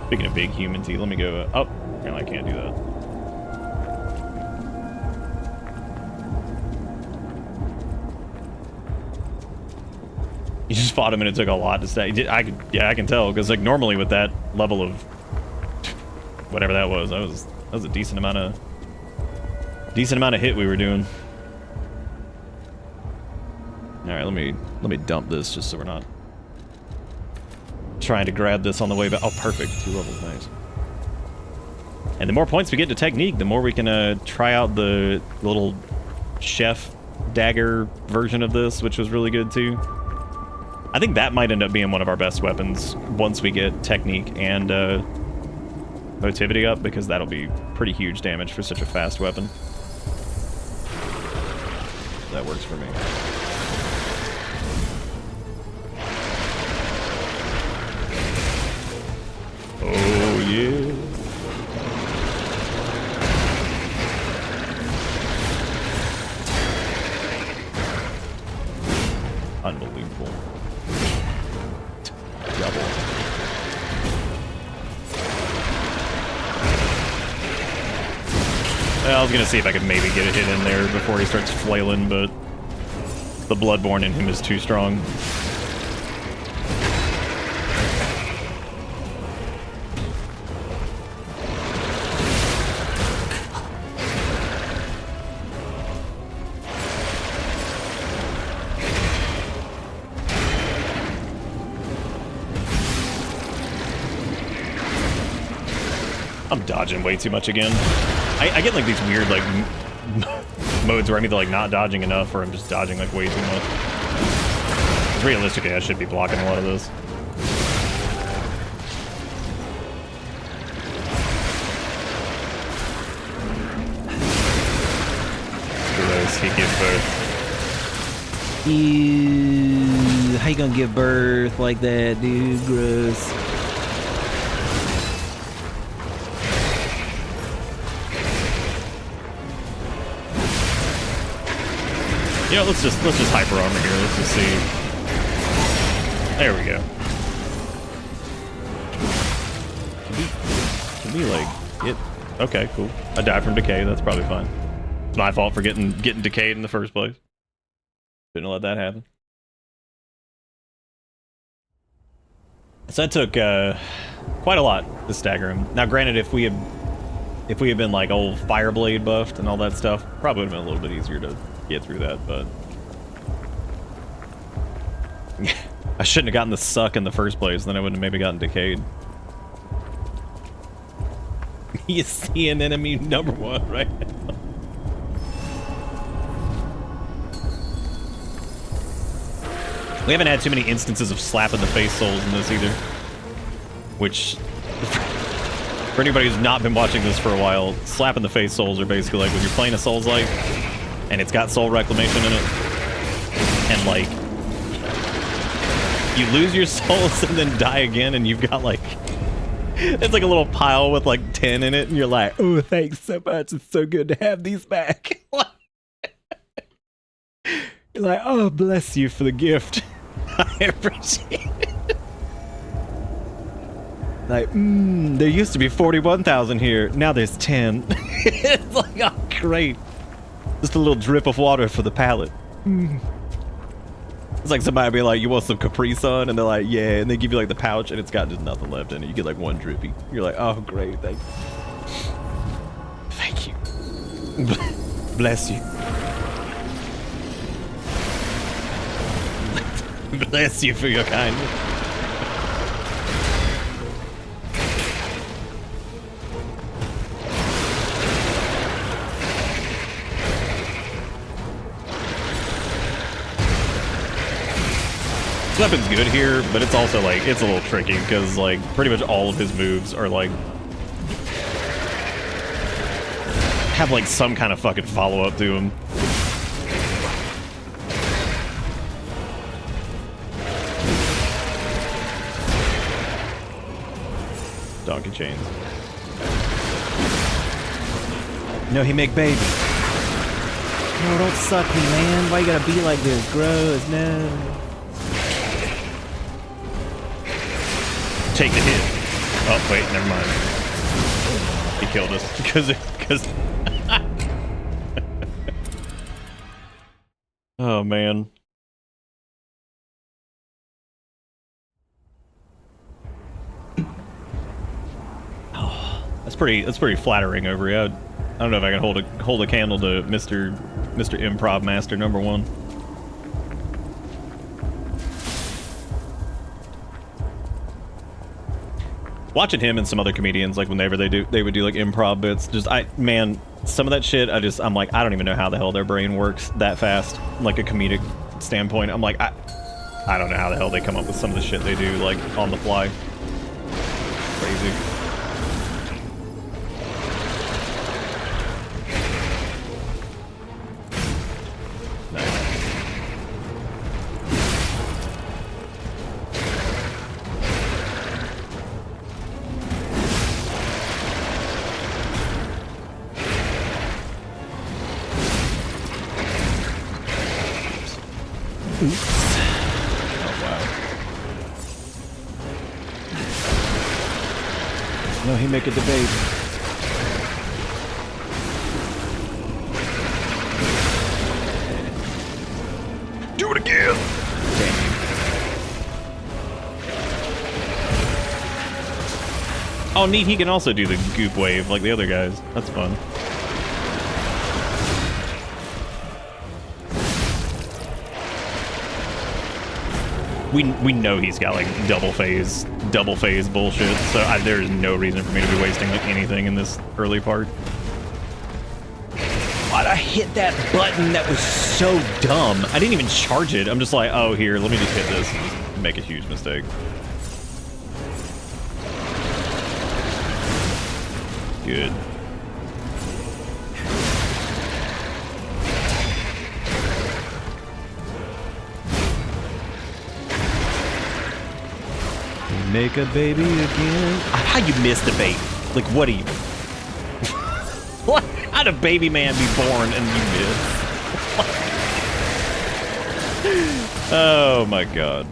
Speaking of big humanity, let me go... oh, no, I can't do that. You just fought him and it took a lot to stay. Yeah, I can tell, because like normally with that level of... whatever that was a decent amount of hit we were doing. All right, let me dump this just so we're not trying to grab this on the way back. Oh, perfect. 2 levels, nice. And the more points we get to technique, the more we can try out the little chef dagger version of this, which was really good too. I think that might end up being one of our best weapons once we get technique and motivity up, because that'll be pretty huge damage for such a fast weapon. That works for me. Oh yeah. Unbelievable. Double. I was gonna see if I could maybe get a hit in there before he starts flailing, but the Bloodborne in him is too strong. I'm dodging way too much again. I get like these weird like modes where I'm either like not dodging enough or I'm just dodging like way too much. Realistically, I should be blocking a lot of this. Gross, he gives birth. Ew, how you gonna give birth like that, dude? Gross. You know, let's just hyper armor here. Let's just see. There we go. Can we like get? Okay, cool. I died from decay. That's probably fine. It's my fault for getting decayed in the first place. Shouldn't have let that happen. So that took quite a lot to stagger him. Now, granted, if we had been like old Fireblade buffed and all that stuff, probably would have been a little bit easier to get through that, but I shouldn't have gotten the suck in the first place, then I wouldn't have maybe gotten decayed. You see an enemy number one right now. We haven't had too many instances of slap in the face souls in this either, which for anybody who's not been watching this for a while, slap in the face souls are basically like when you're playing a Souls-like and it's got soul reclamation in it, and like you lose your souls and then die again, and you've got like it's like a little pile with like 10 in it, and you're like, oh, thanks so much, it's so good to have these back. You're like, oh, bless you for the gift. I appreciate it. Like, there used to be 41,000 here, now there's 10. It's like, oh, great. Just a little drip of water for the palate. It's like somebody be like, you want some Capri Sun? And they're like, yeah. And they give you like the pouch and it's got just nothing left in it. You get like one drippy. You're like, oh, great. Thank you. Thank you. Bless you. Bless you for your kindness. This weapon's good here, but it's also like, it's a little tricky because like pretty much all of his moves are like, have like some kind of fucking follow-up to him. Donkey chains. No, he make babies. No, don't suck me, man. Why you gotta be like this? Gross, no. Take the hit. Oh, wait, never mind. He killed us because oh man. Oh, that's pretty flattering over here. I don't know if I can hold a candle to Mr. Improv Master #1. Watching him and some other comedians, like whenever they would do like improv bits, man, some of that shit, I'm like, I don't even know how the hell their brain works that fast, like a comedic standpoint. I'm like, I don't know how the hell they come up with some of the shit they do, like on the fly. Crazy. No, he make a debate. Do it again. Oh, neat. He can also do the goop wave like the other guys. That's fun. We know he's got like double phase bullshit, so there's no reason for me to be wasting like anything in this early part. Why'd I hit that button? That was so dumb. I didn't even charge it. I'm just like, oh, here, let me just hit this and just make a huge mistake. Good. Make a baby again. How you missed the bait? Like, what are you? What? How'd a baby man be born and you miss? Oh my god.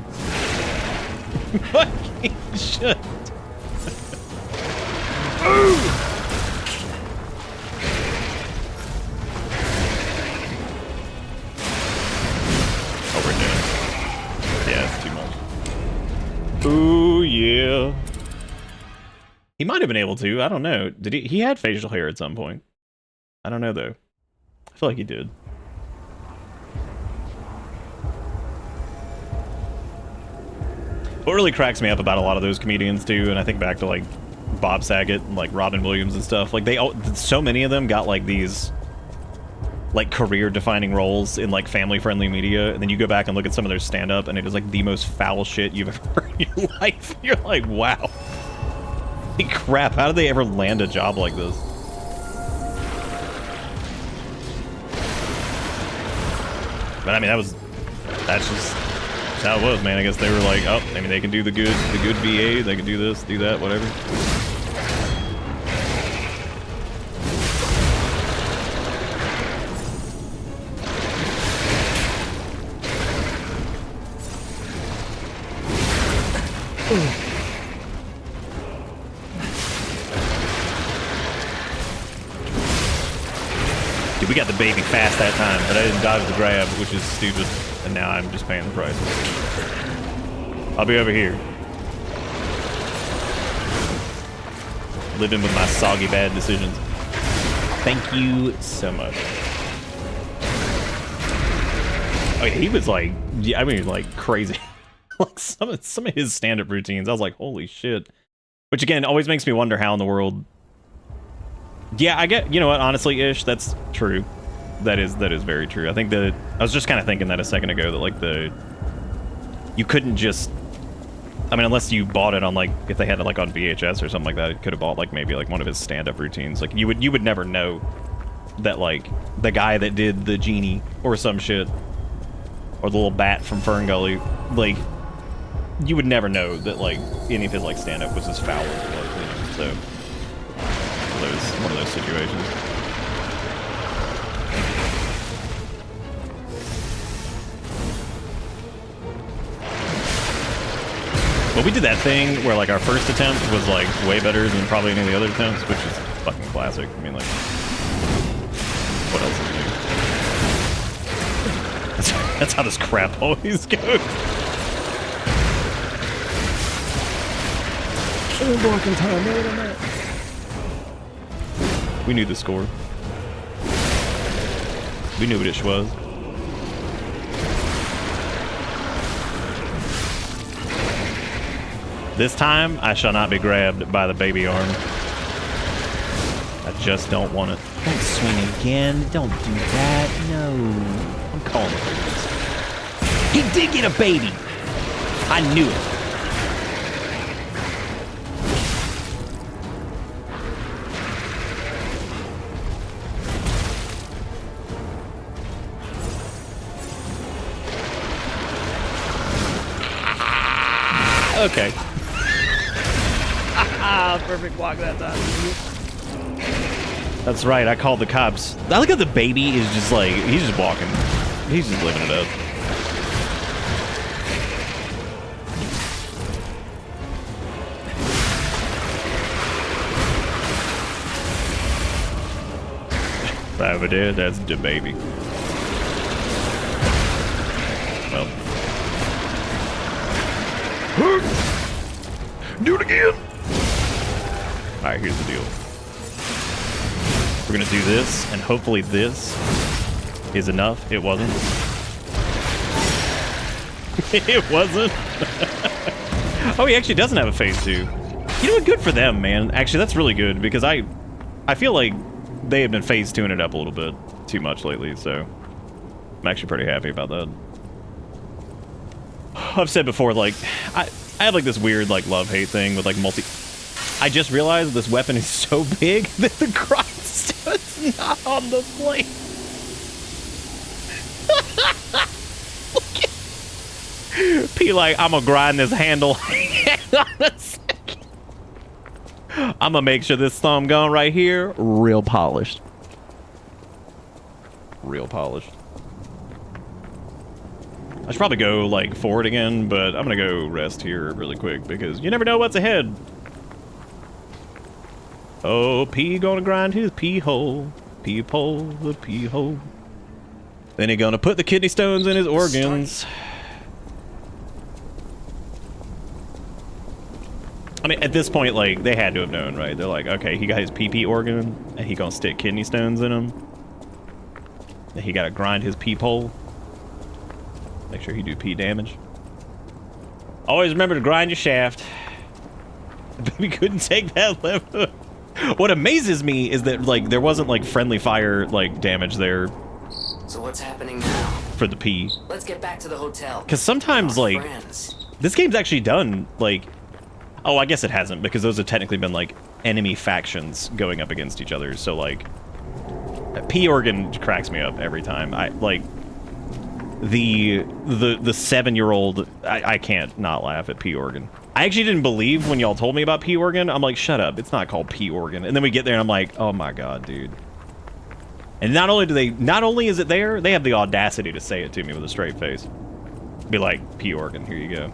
Fucking shit. Oh, we're doing. Yeah, it's too much. Ooh, yeah. He might have been able to. I don't know. Did he? He had facial hair at some point. I don't know, though. I feel like he did. What really cracks me up about a lot of those comedians, too, and I think back to, like, Bob Saget and, like, Robin Williams and stuff, like, so many of them got, like, these, like, career-defining roles in, like, family-friendly media, and then you go back and look at some of their stand-up, and it is, like, the most foul shit you've ever heard in your life. You're like, wow. Holy crap, how did they ever land a job like this? But, I mean, that's just how it was, man. I guess they were like, oh, I mean, they can do the good VA, they can do this, do that, whatever. Dude, we got the baby fast that time, but I didn't dodge the grab, which is stupid. And now I'm just paying the price. I'll be over here. Living with my soggy bad decisions. Thank you so much. Oh yeah, he was like, yeah, I mean, like crazy. Like some of his stand-up routines, I was like, holy shit. Which again, always makes me wonder how in the world. Yeah, I get, you know what, honestly, Ish, that's true. That is very true. I think that I was just kind of thinking that a second ago that like you couldn't just, I mean, unless you bought it on like, if they had it like on VHS or something like that, you could have bought like maybe like one of his stand-up routines. Like you would never know that like the guy that did the genie or some shit or the little bat from Fern Gully, like you would never know that like any of his like stand-up was as foul as it was, you know? So one of those situations. But we did that thing where like our first attempt was like way better than probably any of the other attempts, which is fucking classic. I mean, like, what else is new? That's how this crap always goes. Blocking time, right on that. We knew the score. We knew what it was. This time, I shall not be grabbed by the baby arm. I just don't want it. Don't swing again. Don't do that. No. I'm calling it. He did get a baby. I knew it. Okay. Perfect walk that time. That's right, I called the cops. I like how the baby is just like, he's just walking. He's just living it up. Over there, that's the baby. Well. Do it again! Alright, here's the deal. We're gonna do this, and hopefully this is enough. It wasn't. It wasn't. Oh, he actually doesn't have a phase 2. You know what? Good for them, man. Actually, that's really good, because I feel like they have been phase 2ing it up a little bit too much lately, so I'm actually pretty happy about that. I've said before, like, I have like this weird like love-hate thing with like I just realized this weapon is so big that the grindstone's not on the plate. P like, I'm gonna grind this handle. Hang on a second. I'm gonna make sure this thumb gun right here, real polished. Real polished. I should probably go, like, forward again, but I'm gonna go rest here really quick, because you never know what's ahead. Oh, P gonna grind his pee hole. Peephole, the pee hole. Then he gonna put the kidney stones in his organs. I mean, at this point, like, they had to have known, right? They're like, okay, he got his pee organ, and he gonna stick kidney stones in him. And he gotta grind his peephole. Make sure he do P damage. Always remember to grind your shaft. We couldn't take that level. What amazes me is that like there wasn't like friendly fire like damage there. So what's happening now? For the P. Let's get back to the hotel. Because sometimes like this game's actually done like, oh, I guess it hasn't because those have technically been like enemy factions going up against each other. So like P organ cracks me up every time. I like. The 7-year-old, I can't not laugh at P organ. I actually didn't believe when y'all told me about P organ. I'm like, shut up, it's not called P organ. And then we get there and I'm like, oh my god, dude. And not only is it there, they have the audacity to say it to me with a straight face. Be like, P organ, here you go.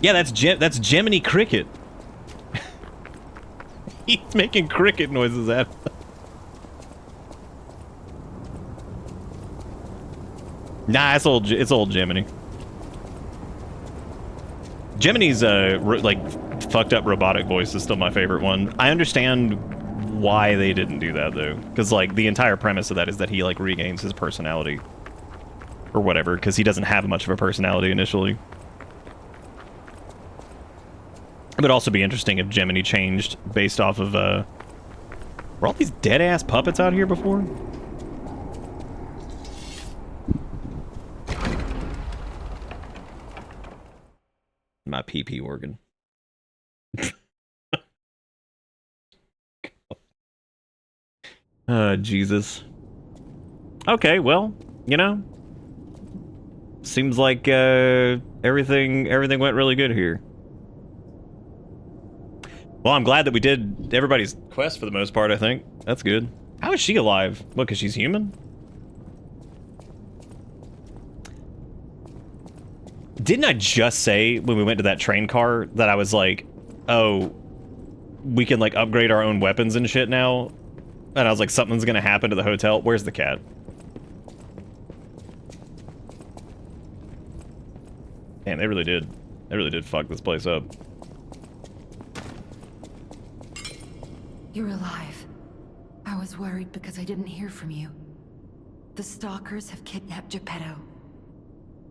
Yeah, that's Jiminy Cricket. He's making cricket noises at us. Nah, it's old Gemini. Gemini's like fucked up robotic voice is still my favorite one. I understand why they didn't do that though, because like the entire premise of that is that he like regains his personality or whatever, because he doesn't have much of a personality initially. It would also be interesting if Gemini changed based off of were all these dead ass puppets out here before? My PP organ. Jesus. Okay, well, you know, seems like everything went really good here. Well, I'm glad that we did everybody's quest for the most part, I think. That's good. How is she alive? What, because she's human? Didn't I just say when we went to that train car that I was like, oh, we can like upgrade our own weapons and shit now? And I was like, something's gonna happen to the hotel. Where's the cat? Man, they really did. They really did fuck this place up. You're alive. I was worried because I didn't hear from you. The stalkers have kidnapped Geppetto.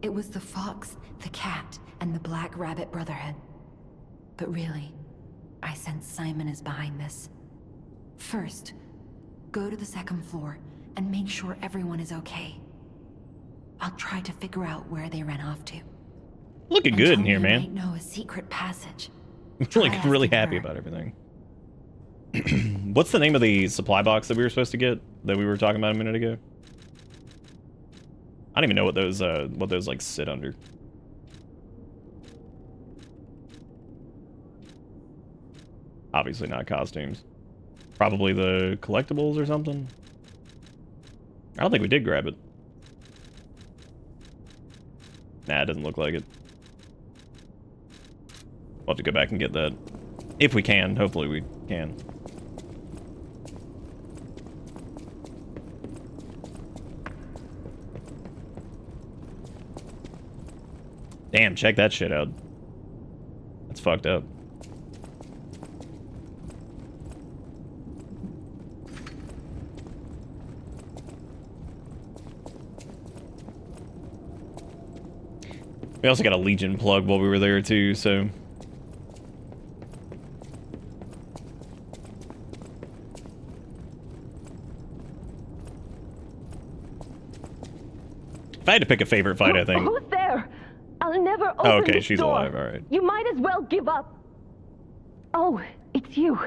It was the fox, the cat, and the Black Rabbit Brotherhood. But really, I sense Simon is behind this. First, go to the second floor and make sure everyone is okay. I'll try to figure out where they ran off to. Looking good in here, man. Might know a secret passage. I'm really happy about everything. What's the name of the supply box that we were supposed to get that we were talking about a minute ago? I don't even know what those like sit under. Obviously not costumes. Probably the collectibles or something. I don't think we did grab it. Nah, it doesn't look like it. We'll have to go back and get that. If we can. Hopefully we can. Damn, check that shit out. That's fucked up. We also got a Legion plug while we were there too, so... If I had to pick a favorite fight, I think... Who's there? I'll never open Oh, okay, this she's door. alive, alright. You might as well give up. Oh, it's you.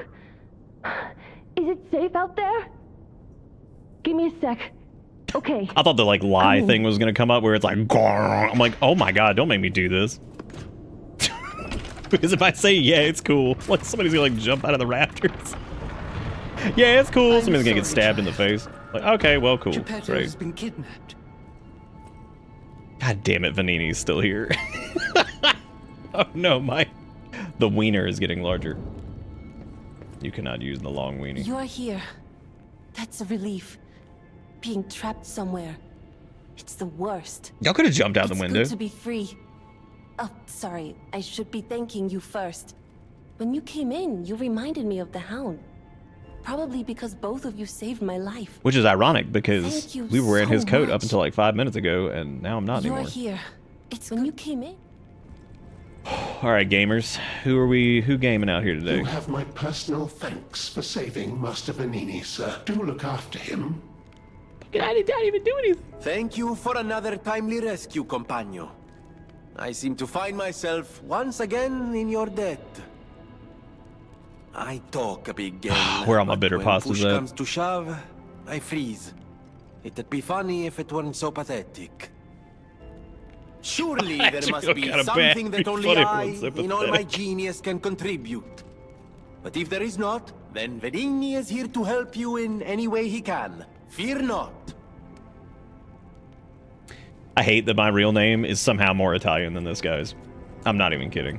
Is it safe out there? Give me a sec. Okay. I thought the, like, lie thing was gonna come up where it's like, Grrr. I'm like, oh my god, don't make me do this. Because if I say, yeah, it's cool, like, somebody's gonna, like, jump out of the rafters. Yeah, it's cool. Somebody's gonna get stabbed in the face. Like, okay, well, cool. Geppetto Great. has been kidnapped. God damn it, Vanini's still here. Oh no, the wiener is getting larger. You cannot use the long weenie. You're here. That's a relief. Being trapped somewhere. It's the worst. Y'all could have jumped out the window. It's good to be free. Oh, sorry. I should be thanking you first. When you came in, you reminded me of the Hound. Probably because both of you saved my life. Which is ironic because Thank you we were wearing so his coat much. up until like 5 minutes ago, and now I'm not You're anymore. here. It's when you came in. All right, gamers, who gaming out here today? You have my personal thanks for saving Master Vanini, sir. Do look after him. I didn't even do anything. Thank you for another timely rescue, compagno. I seem to find myself once again in your debt. I talk a big game. Where are my bitter when pastas push at? comes to shove, I freeze. It'd be funny if it weren't so pathetic. Surely I there actually must feel be kinda bad. something that It'd be only funny if it I, wasn't so in all my pathetic. genius, can contribute. But if there is not, then Venigni is here to help you in any way he can. Fear not. I hate that my real name is somehow more Italian than this guy's. I'm not even kidding.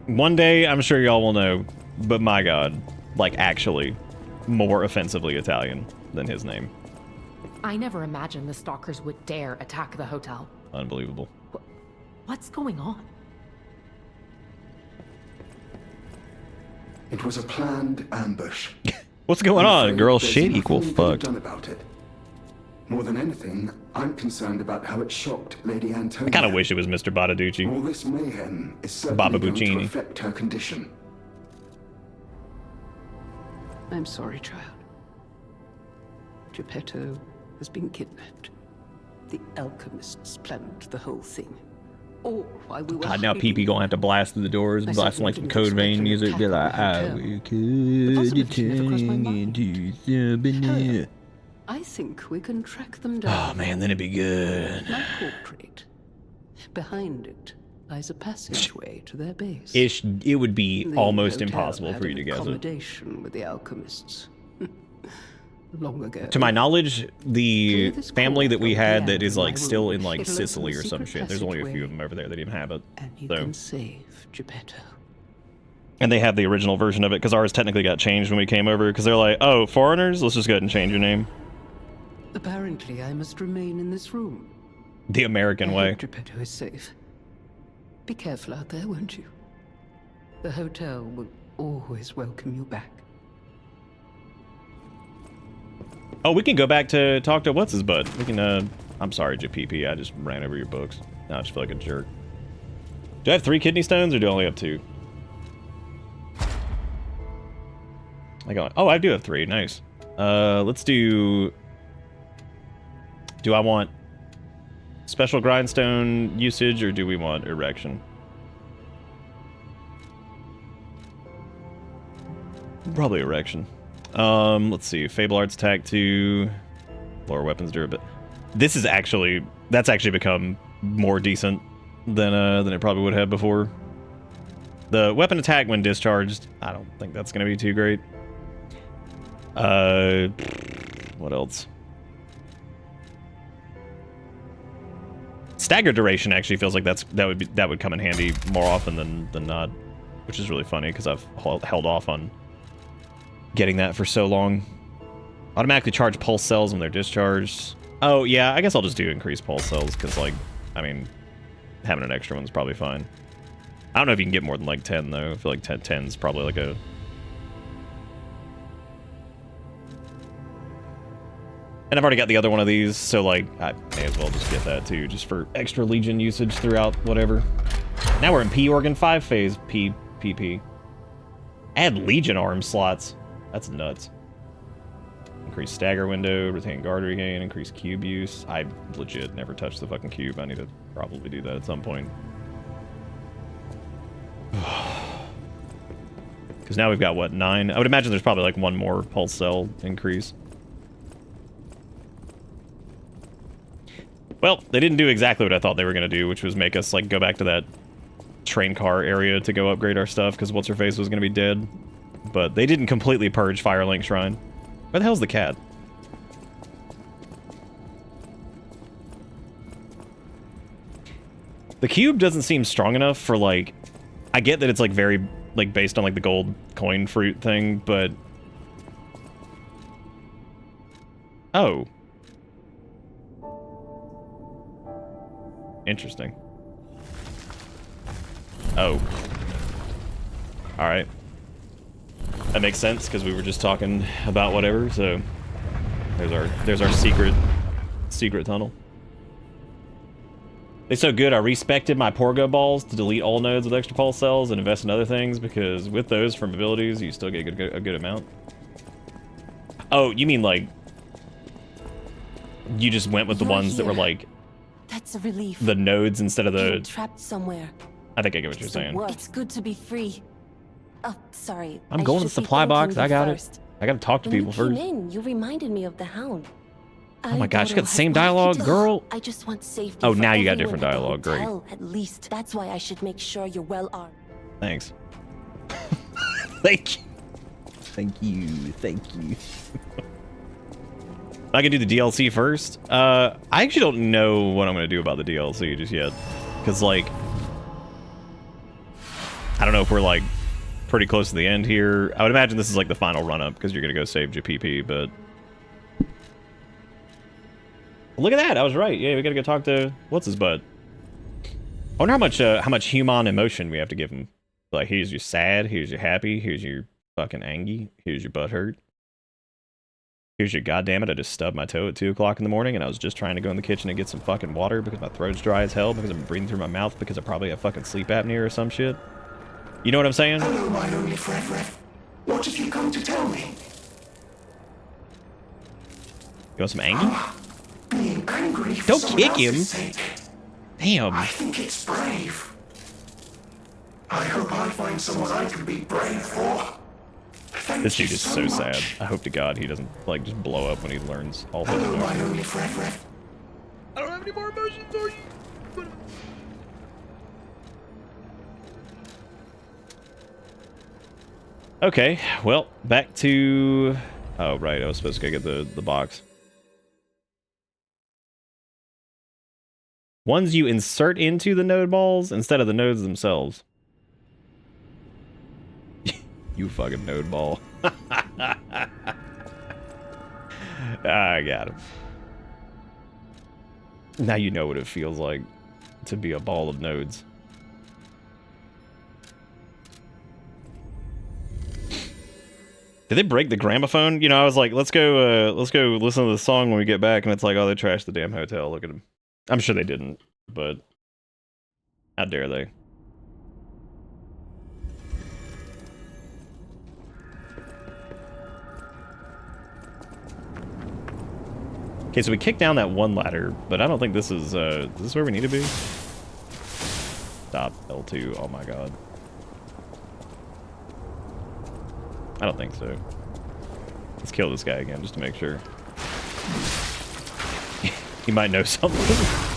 One day, I'm sure y'all will know, but my god, like actually more offensively Italian than his name. I never imagined the stalkers would dare attack the hotel. Unbelievable. What's going on? It was a planned ambush. What's going I'm on? afraid Girl there's shit nothing equal we could fuck. have done about it. More than anything, I'm concerned about how it shocked Lady Antonia. I kind of wish it was Mr. Bottaducci. All this mayhem is certainly Baba going to Buccini. affect her condition. I'm sorry, child. Geppetto has been kidnapped. The alchemists planned the whole thing. All while we were God, now hiding. PP gonna have to blast through the doors, I blasting like certainly some didn't Code Vein expect an music. Be like, attack on the oh, hotel. we The could possibility never crossed my turn mind. into something. I think we can track them down. Oh man, then it'd be good. My portrait. Behind it lies a passageway to their base. It would be The almost hotel impossible had for you to an guess it. accommodation with the alchemists. Long ago. To my knowledge, the this family that we call had from that the is end like of my still room. in like It'll open Sicily a or some secret shit. There's only a few passageway. of them over there that even have it. And you So, can save Geppetto. and they have the original version of it because ours technically got changed when we came over because they're like, oh, foreigners, let's just go ahead and change your name. Apparently, I must remain in this room. The American I way. hope Geppetto is safe. Be careful out there, won't you? The hotel will always welcome you back. Oh, we can go back to talk to what's his butt. We can. I'm sorry, JPP. I just ran over your books. Now I just feel like a jerk. Do I have 3 kidney stones or do I only have 2? Oh, I do have 3. Nice. Let's do... Do I want special grindstone usage or do we want erection? Probably erection. Let's see. Fable Arts attack 2. Lower weapons durability. This is actually... That's actually become more decent than it probably would have before. The weapon attack when discharged, I don't think that's going to be too great. What else? Stagger duration actually feels like that would come in handy more often than not, which is really funny because I've held off on getting that for so long. Automatically charge pulse cells when they're discharged. Oh yeah, I guess I'll just do increased pulse cells because, like, I mean, having an extra one's probably fine. I don't know if you can get more than like 10 though. I feel like 10 is probably like a... And I've already got the other one of these, so like I may as well just get that too, just for extra Legion usage throughout whatever. Now we're in P Organ 5 phase, PP. Add Legion arm slots. That's nuts. Increase stagger window, retain guard regain, increase cube use. I legit never touched the fucking cube. I need to probably do that at some point. Because now we've got, what, 9? I would imagine there's probably like one more pulse cell increase. Well, they didn't do exactly what I thought they were going to do, which was make us like go back to that train car area to go upgrade our stuff, because What's-Her-Face was going to be dead. But they didn't completely purge Firelink Shrine. Where the hell's the cat? The cube doesn't seem strong enough for, like... I get that it's, like, very, like, based on, like, the gold coin fruit thing, but... Oh. Interesting. Oh. Alright. That makes sense, because we were just talking about whatever, so... There's our secret tunnel. They're so good, I respected my Porgo balls to delete all nodes with extra pulse cells and invest in other things, because with those from abilities, you still get a good amount. Oh, you mean like... You just went with the ones that were like... That's a relief. The nodes instead of the... Trapped somewhere. I think I get what you're saying. It's good to be free. Oh, sorry. I'm going to the supply box. I got it. I got to talk to people first. When you came in, you reminded me of the Hound. Oh my gosh, you got the same dialogue, girl. I just want safety. Oh, now you got different dialogue. Great. At least that's why I should make sure you're well armed. Thanks. Thank you. Thank you. Thank you. I can do the DLC first. I actually don't know what I'm going to do about the DLC just yet. Because, like... I don't know if we're, like, pretty close to the end here. I would imagine this is, like, the final run-up, because you're going to go save JPP, but... Look at that! I was right. Yeah, we got to go talk to... What's-his-butt? I wonder how much human emotion we have to give him. Like, here's your sad, here's your happy, here's your fucking angry, here's your butthurt. Here's your goddammit, I just stubbed my toe at 2 o'clock in the morning and I was just trying to go in the kitchen and get some fucking water because my throat's dry as hell because I'm breathing through my mouth because I probably have fucking sleep apnea or some shit. You know what I'm saying? Hello, my only friend. What have you come to tell me? You want some angry? Being angry for Don't someone kick him! else's sake. Damn. I think it's brave. I hope I find someone I can be brave for. Thank This dude you is so much. sad. I hope to God he doesn't, like, just blow up when he learns all his Hello, my emotions. only friend. I don't have any more emotions, are you? Okay, well, back to... Oh, right, I was supposed to go get the box. Ones you insert into the node balls instead of the nodes themselves. You fucking node ball. I got him. Now you know what it feels like to be a ball of nodes. Did they break the gramophone? You know, I was like, let's go listen to the song when we get back, and it's like, oh, they trashed the damn hotel. Look at them. I'm sure they didn't, but How dare they? Okay, so we kicked down that one ladder, but I don't think this is where we need to be? Stop, L2, oh my god. I don't think so. Let's kill this guy again, just to make sure. He might know something.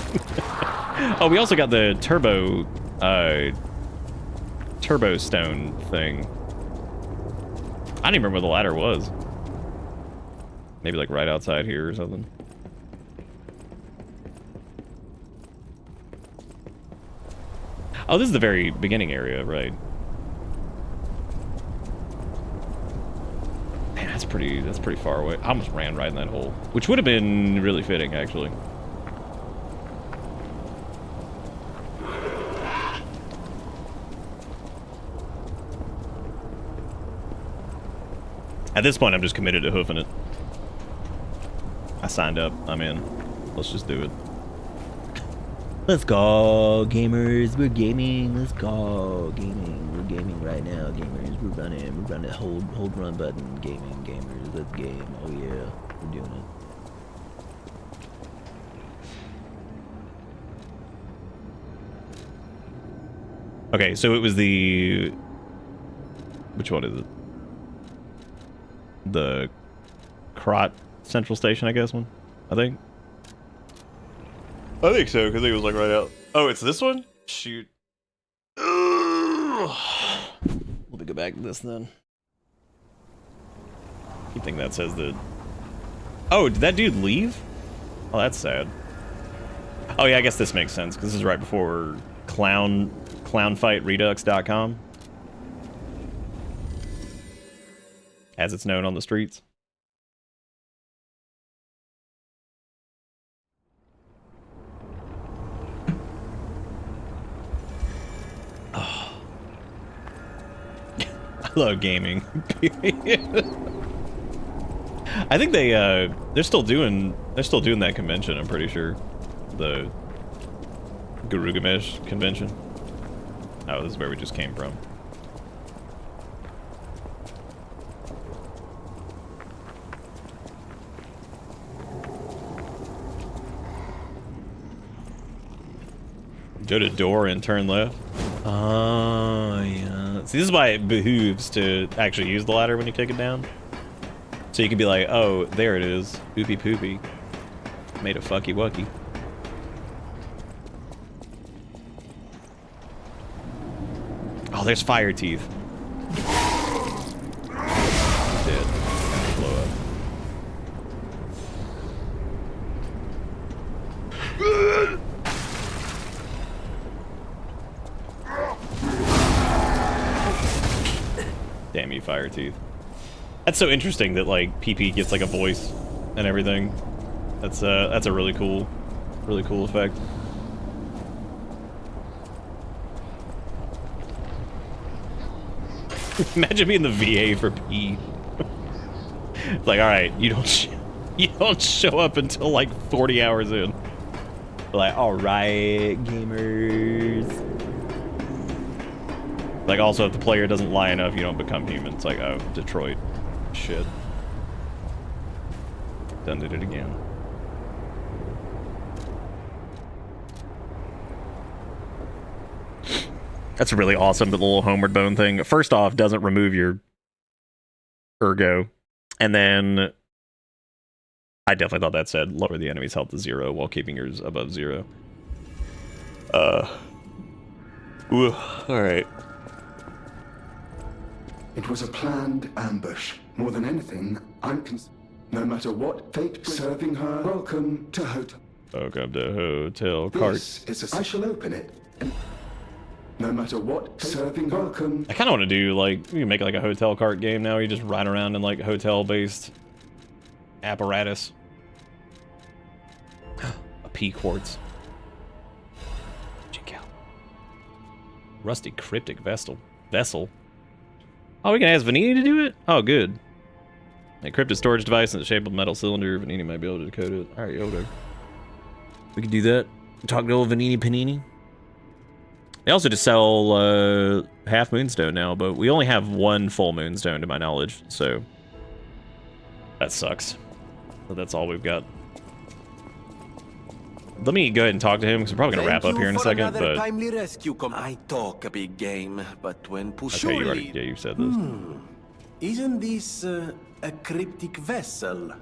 Oh, we also got the turbo stone thing. I don't even remember where the ladder was. Maybe like right outside here or something. Oh, this is the very beginning area, right? Man, that's pretty far away. I almost ran right in that hole, which would have been really fitting, actually. At this point, I'm just committed to hoofing it. I signed up. I'm in. Let's just do it. Let's go, gamers. We're gaming. Let's go, gaming. We're gaming right now, gamers. We're running. We're running. Hold run button. Gaming, gamers. Let's game. Oh yeah, we're doing it. Okay, so it was the... Which one is it? The Krat Central Station, I guess one? I think so, because it was like right out. Oh, it's this one? Shoot. Let me go back to this then. You think that says that... Oh, did that dude leave? Oh, that's sad. Oh yeah, I guess this makes sense, because this is right before clownfightredux.com. As it's known on the streets. Oh. I love gaming. I think they're still doing that convention, I'm pretty sure. The Garugamesh convention. Oh, this is where we just came from. Go to door and turn left. Oh, yeah. See, this is why it behooves to actually use the ladder when you take it down. So you can be like, oh, there it is. Oopie poopy. Made a fucky wucky. Oh, there's fire teeth. Dead. Blow up. Damn you, fire teeth. That's so interesting that like PP gets like a voice and everything. That's a really cool effect. Imagine being the VA for P. Like, all right, you don't show up until like 40 hours in. Like, all right, gamers. Like, also, if the player doesn't lie enough, you don't become human. It's like, oh, Detroit. Shit. Done did it again. That's really awesome, the little homeward bone thing. First off, doesn't remove your ergo. And then, I definitely thought that said, lower the enemy's health to 0 while keeping yours above 0. Alright. It was a planned ambush. More than anything, no matter what fate serving her, welcome to Hotel. Welcome to Hotel Cart. I shall open it. No matter what serving her, welcome. I kind of want to do, like, you can make like a hotel cart game now. You just ride around in like hotel-based apparatus. A P quartz. Check out. Rusty cryptic vessel. Oh, we can ask Venini to do it? Oh, good. A cryptic storage device in the shape of a metal cylinder. Venini might be able to decode it. Alright, older. We can do that. Talk to old Venini Panini. They also just sell half moonstone now, but we only have one full moonstone to my knowledge, so that sucks. But that's all we've got. Let me go ahead and talk to him because we're probably gonna wrap up here in a second. But timely rescue I talk a big game, but when push okay, you said this. Isn't this a cryptic vessel?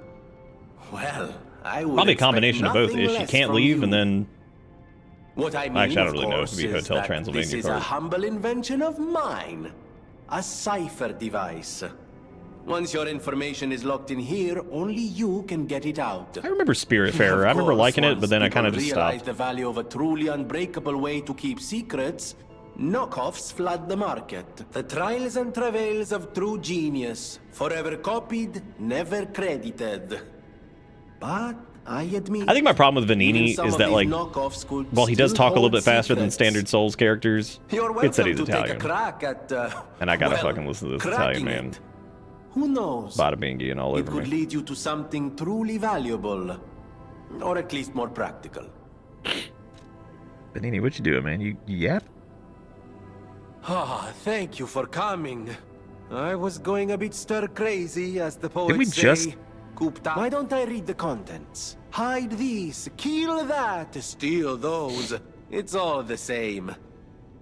Well, I would probably a combination of both. expect Is she nothing can't less leave, from and you. then What I mean, actually I don't of really know. It course, could be is Hotel that Transylvania this is a card. humble invention of mine. A cipher device. Once your information is locked in here, only you can get it out. I remember Spiritfarer. I remember liking it, but then I kind of just realize stopped. the value of a truly unbreakable way to keep secrets. Knockoffs flood the market. The trials and travails of true genius. Forever copied, never credited. But I admit, I think my problem with even Vanini some is of that, these like, knockoffs could while he does still talk a little hold bit faster than secrets. standard Souls characters, You're it's that welcome he's to take a Italian. crack at, And I gotta well, fucking listen to this cracking Italian man. it. Who knows? Bada bingy and all It over could me. lead you to something truly valuable. Or at least more practical. Vanini, what you doing, man? You yap? Ah, thank you for coming. I was going a bit stir-crazy, as the poets Did we say. just... Why don't I read the contents? Hide these, kill that, steal those. It's all the same.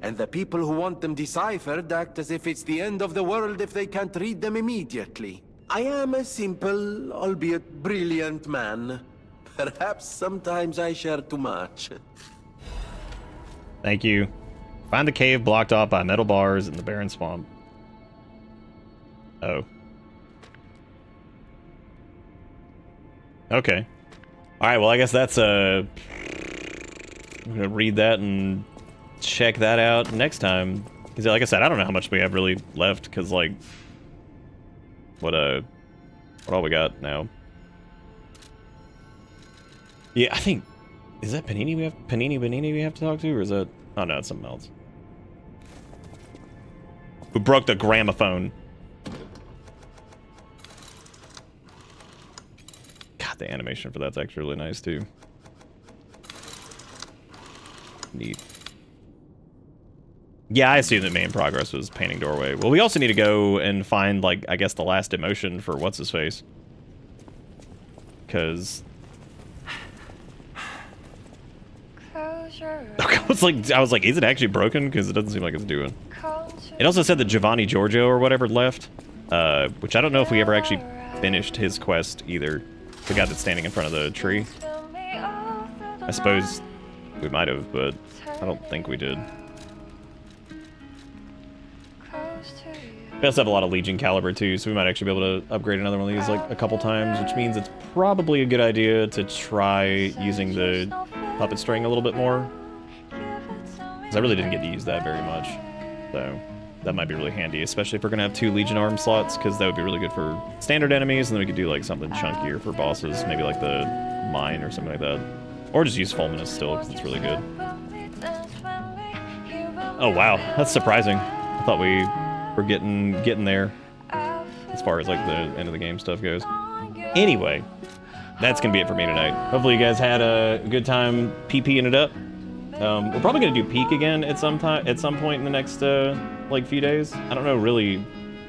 And the people who want them deciphered act as if it's the end of the world if they can't read them immediately. I am a simple, albeit brilliant man. Perhaps sometimes I share too much. Thank you. Find the cave blocked off by metal bars in the barren swamp. Oh. Okay. Alright, well I guess that's I'm gonna read that and check that out next time. Because like I said, I don't know how much we have really left, because like what all we got now. Yeah, I think is that Panini we have to talk to, or is that oh no, it's something else. Who broke the gramophone? God, the animation for that's actually really nice too. Neat. Yeah, I assume that main progress was painting doorway. Well, we also need to go and find, like, I guess the last emotion for what's his face. Because I was like, is it actually broken? Because it doesn't seem like it's doing. It also said that Giovanni Giorgio or whatever left, which I don't know if we ever actually finished his quest either. The guy that's standing in front of the tree. I suppose we might have, but I don't think we did. We also have a lot of Legion caliber too, so we might actually be able to upgrade another one of these like a couple times, which means it's probably a good idea to try using the puppet string a little bit more. Because I really didn't get to use that very much. So that might be really handy, especially if we're going to have 2 Legion arm slots, because that would be really good for standard enemies, and then we could do like something chunkier for bosses, maybe like the mine or something like that. Or just use Fulminus still, because it's really good. Oh wow, that's surprising. I thought we were getting there as far as like the end of the game stuff goes. Anyway, that's gonna be it for me tonight. Hopefully you guys had a good time PPing it up. We're probably gonna do Peak again at some point in the next like few days. I don't know really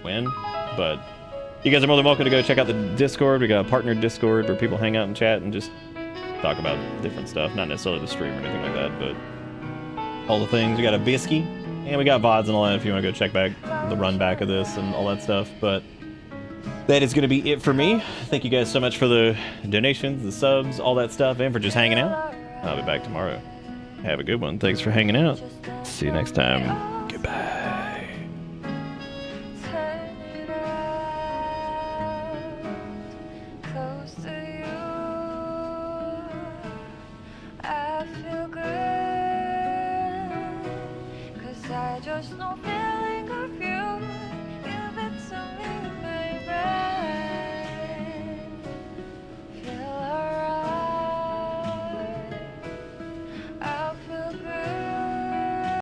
when, but you guys are more than welcome to go check out the Discord. We got a partner Discord where people hang out and chat and just talk about different stuff. Not necessarily the stream or anything like that, but all the things. We got a Bisky, and we got VODs and all that if you want to go check back the run back of this and all that stuff. But that is going to be it for me. Thank you guys so much for the donations, the subs, all that stuff, and for just hanging out. I'll be back tomorrow. Have a good one. Thanks for hanging out. See you next time.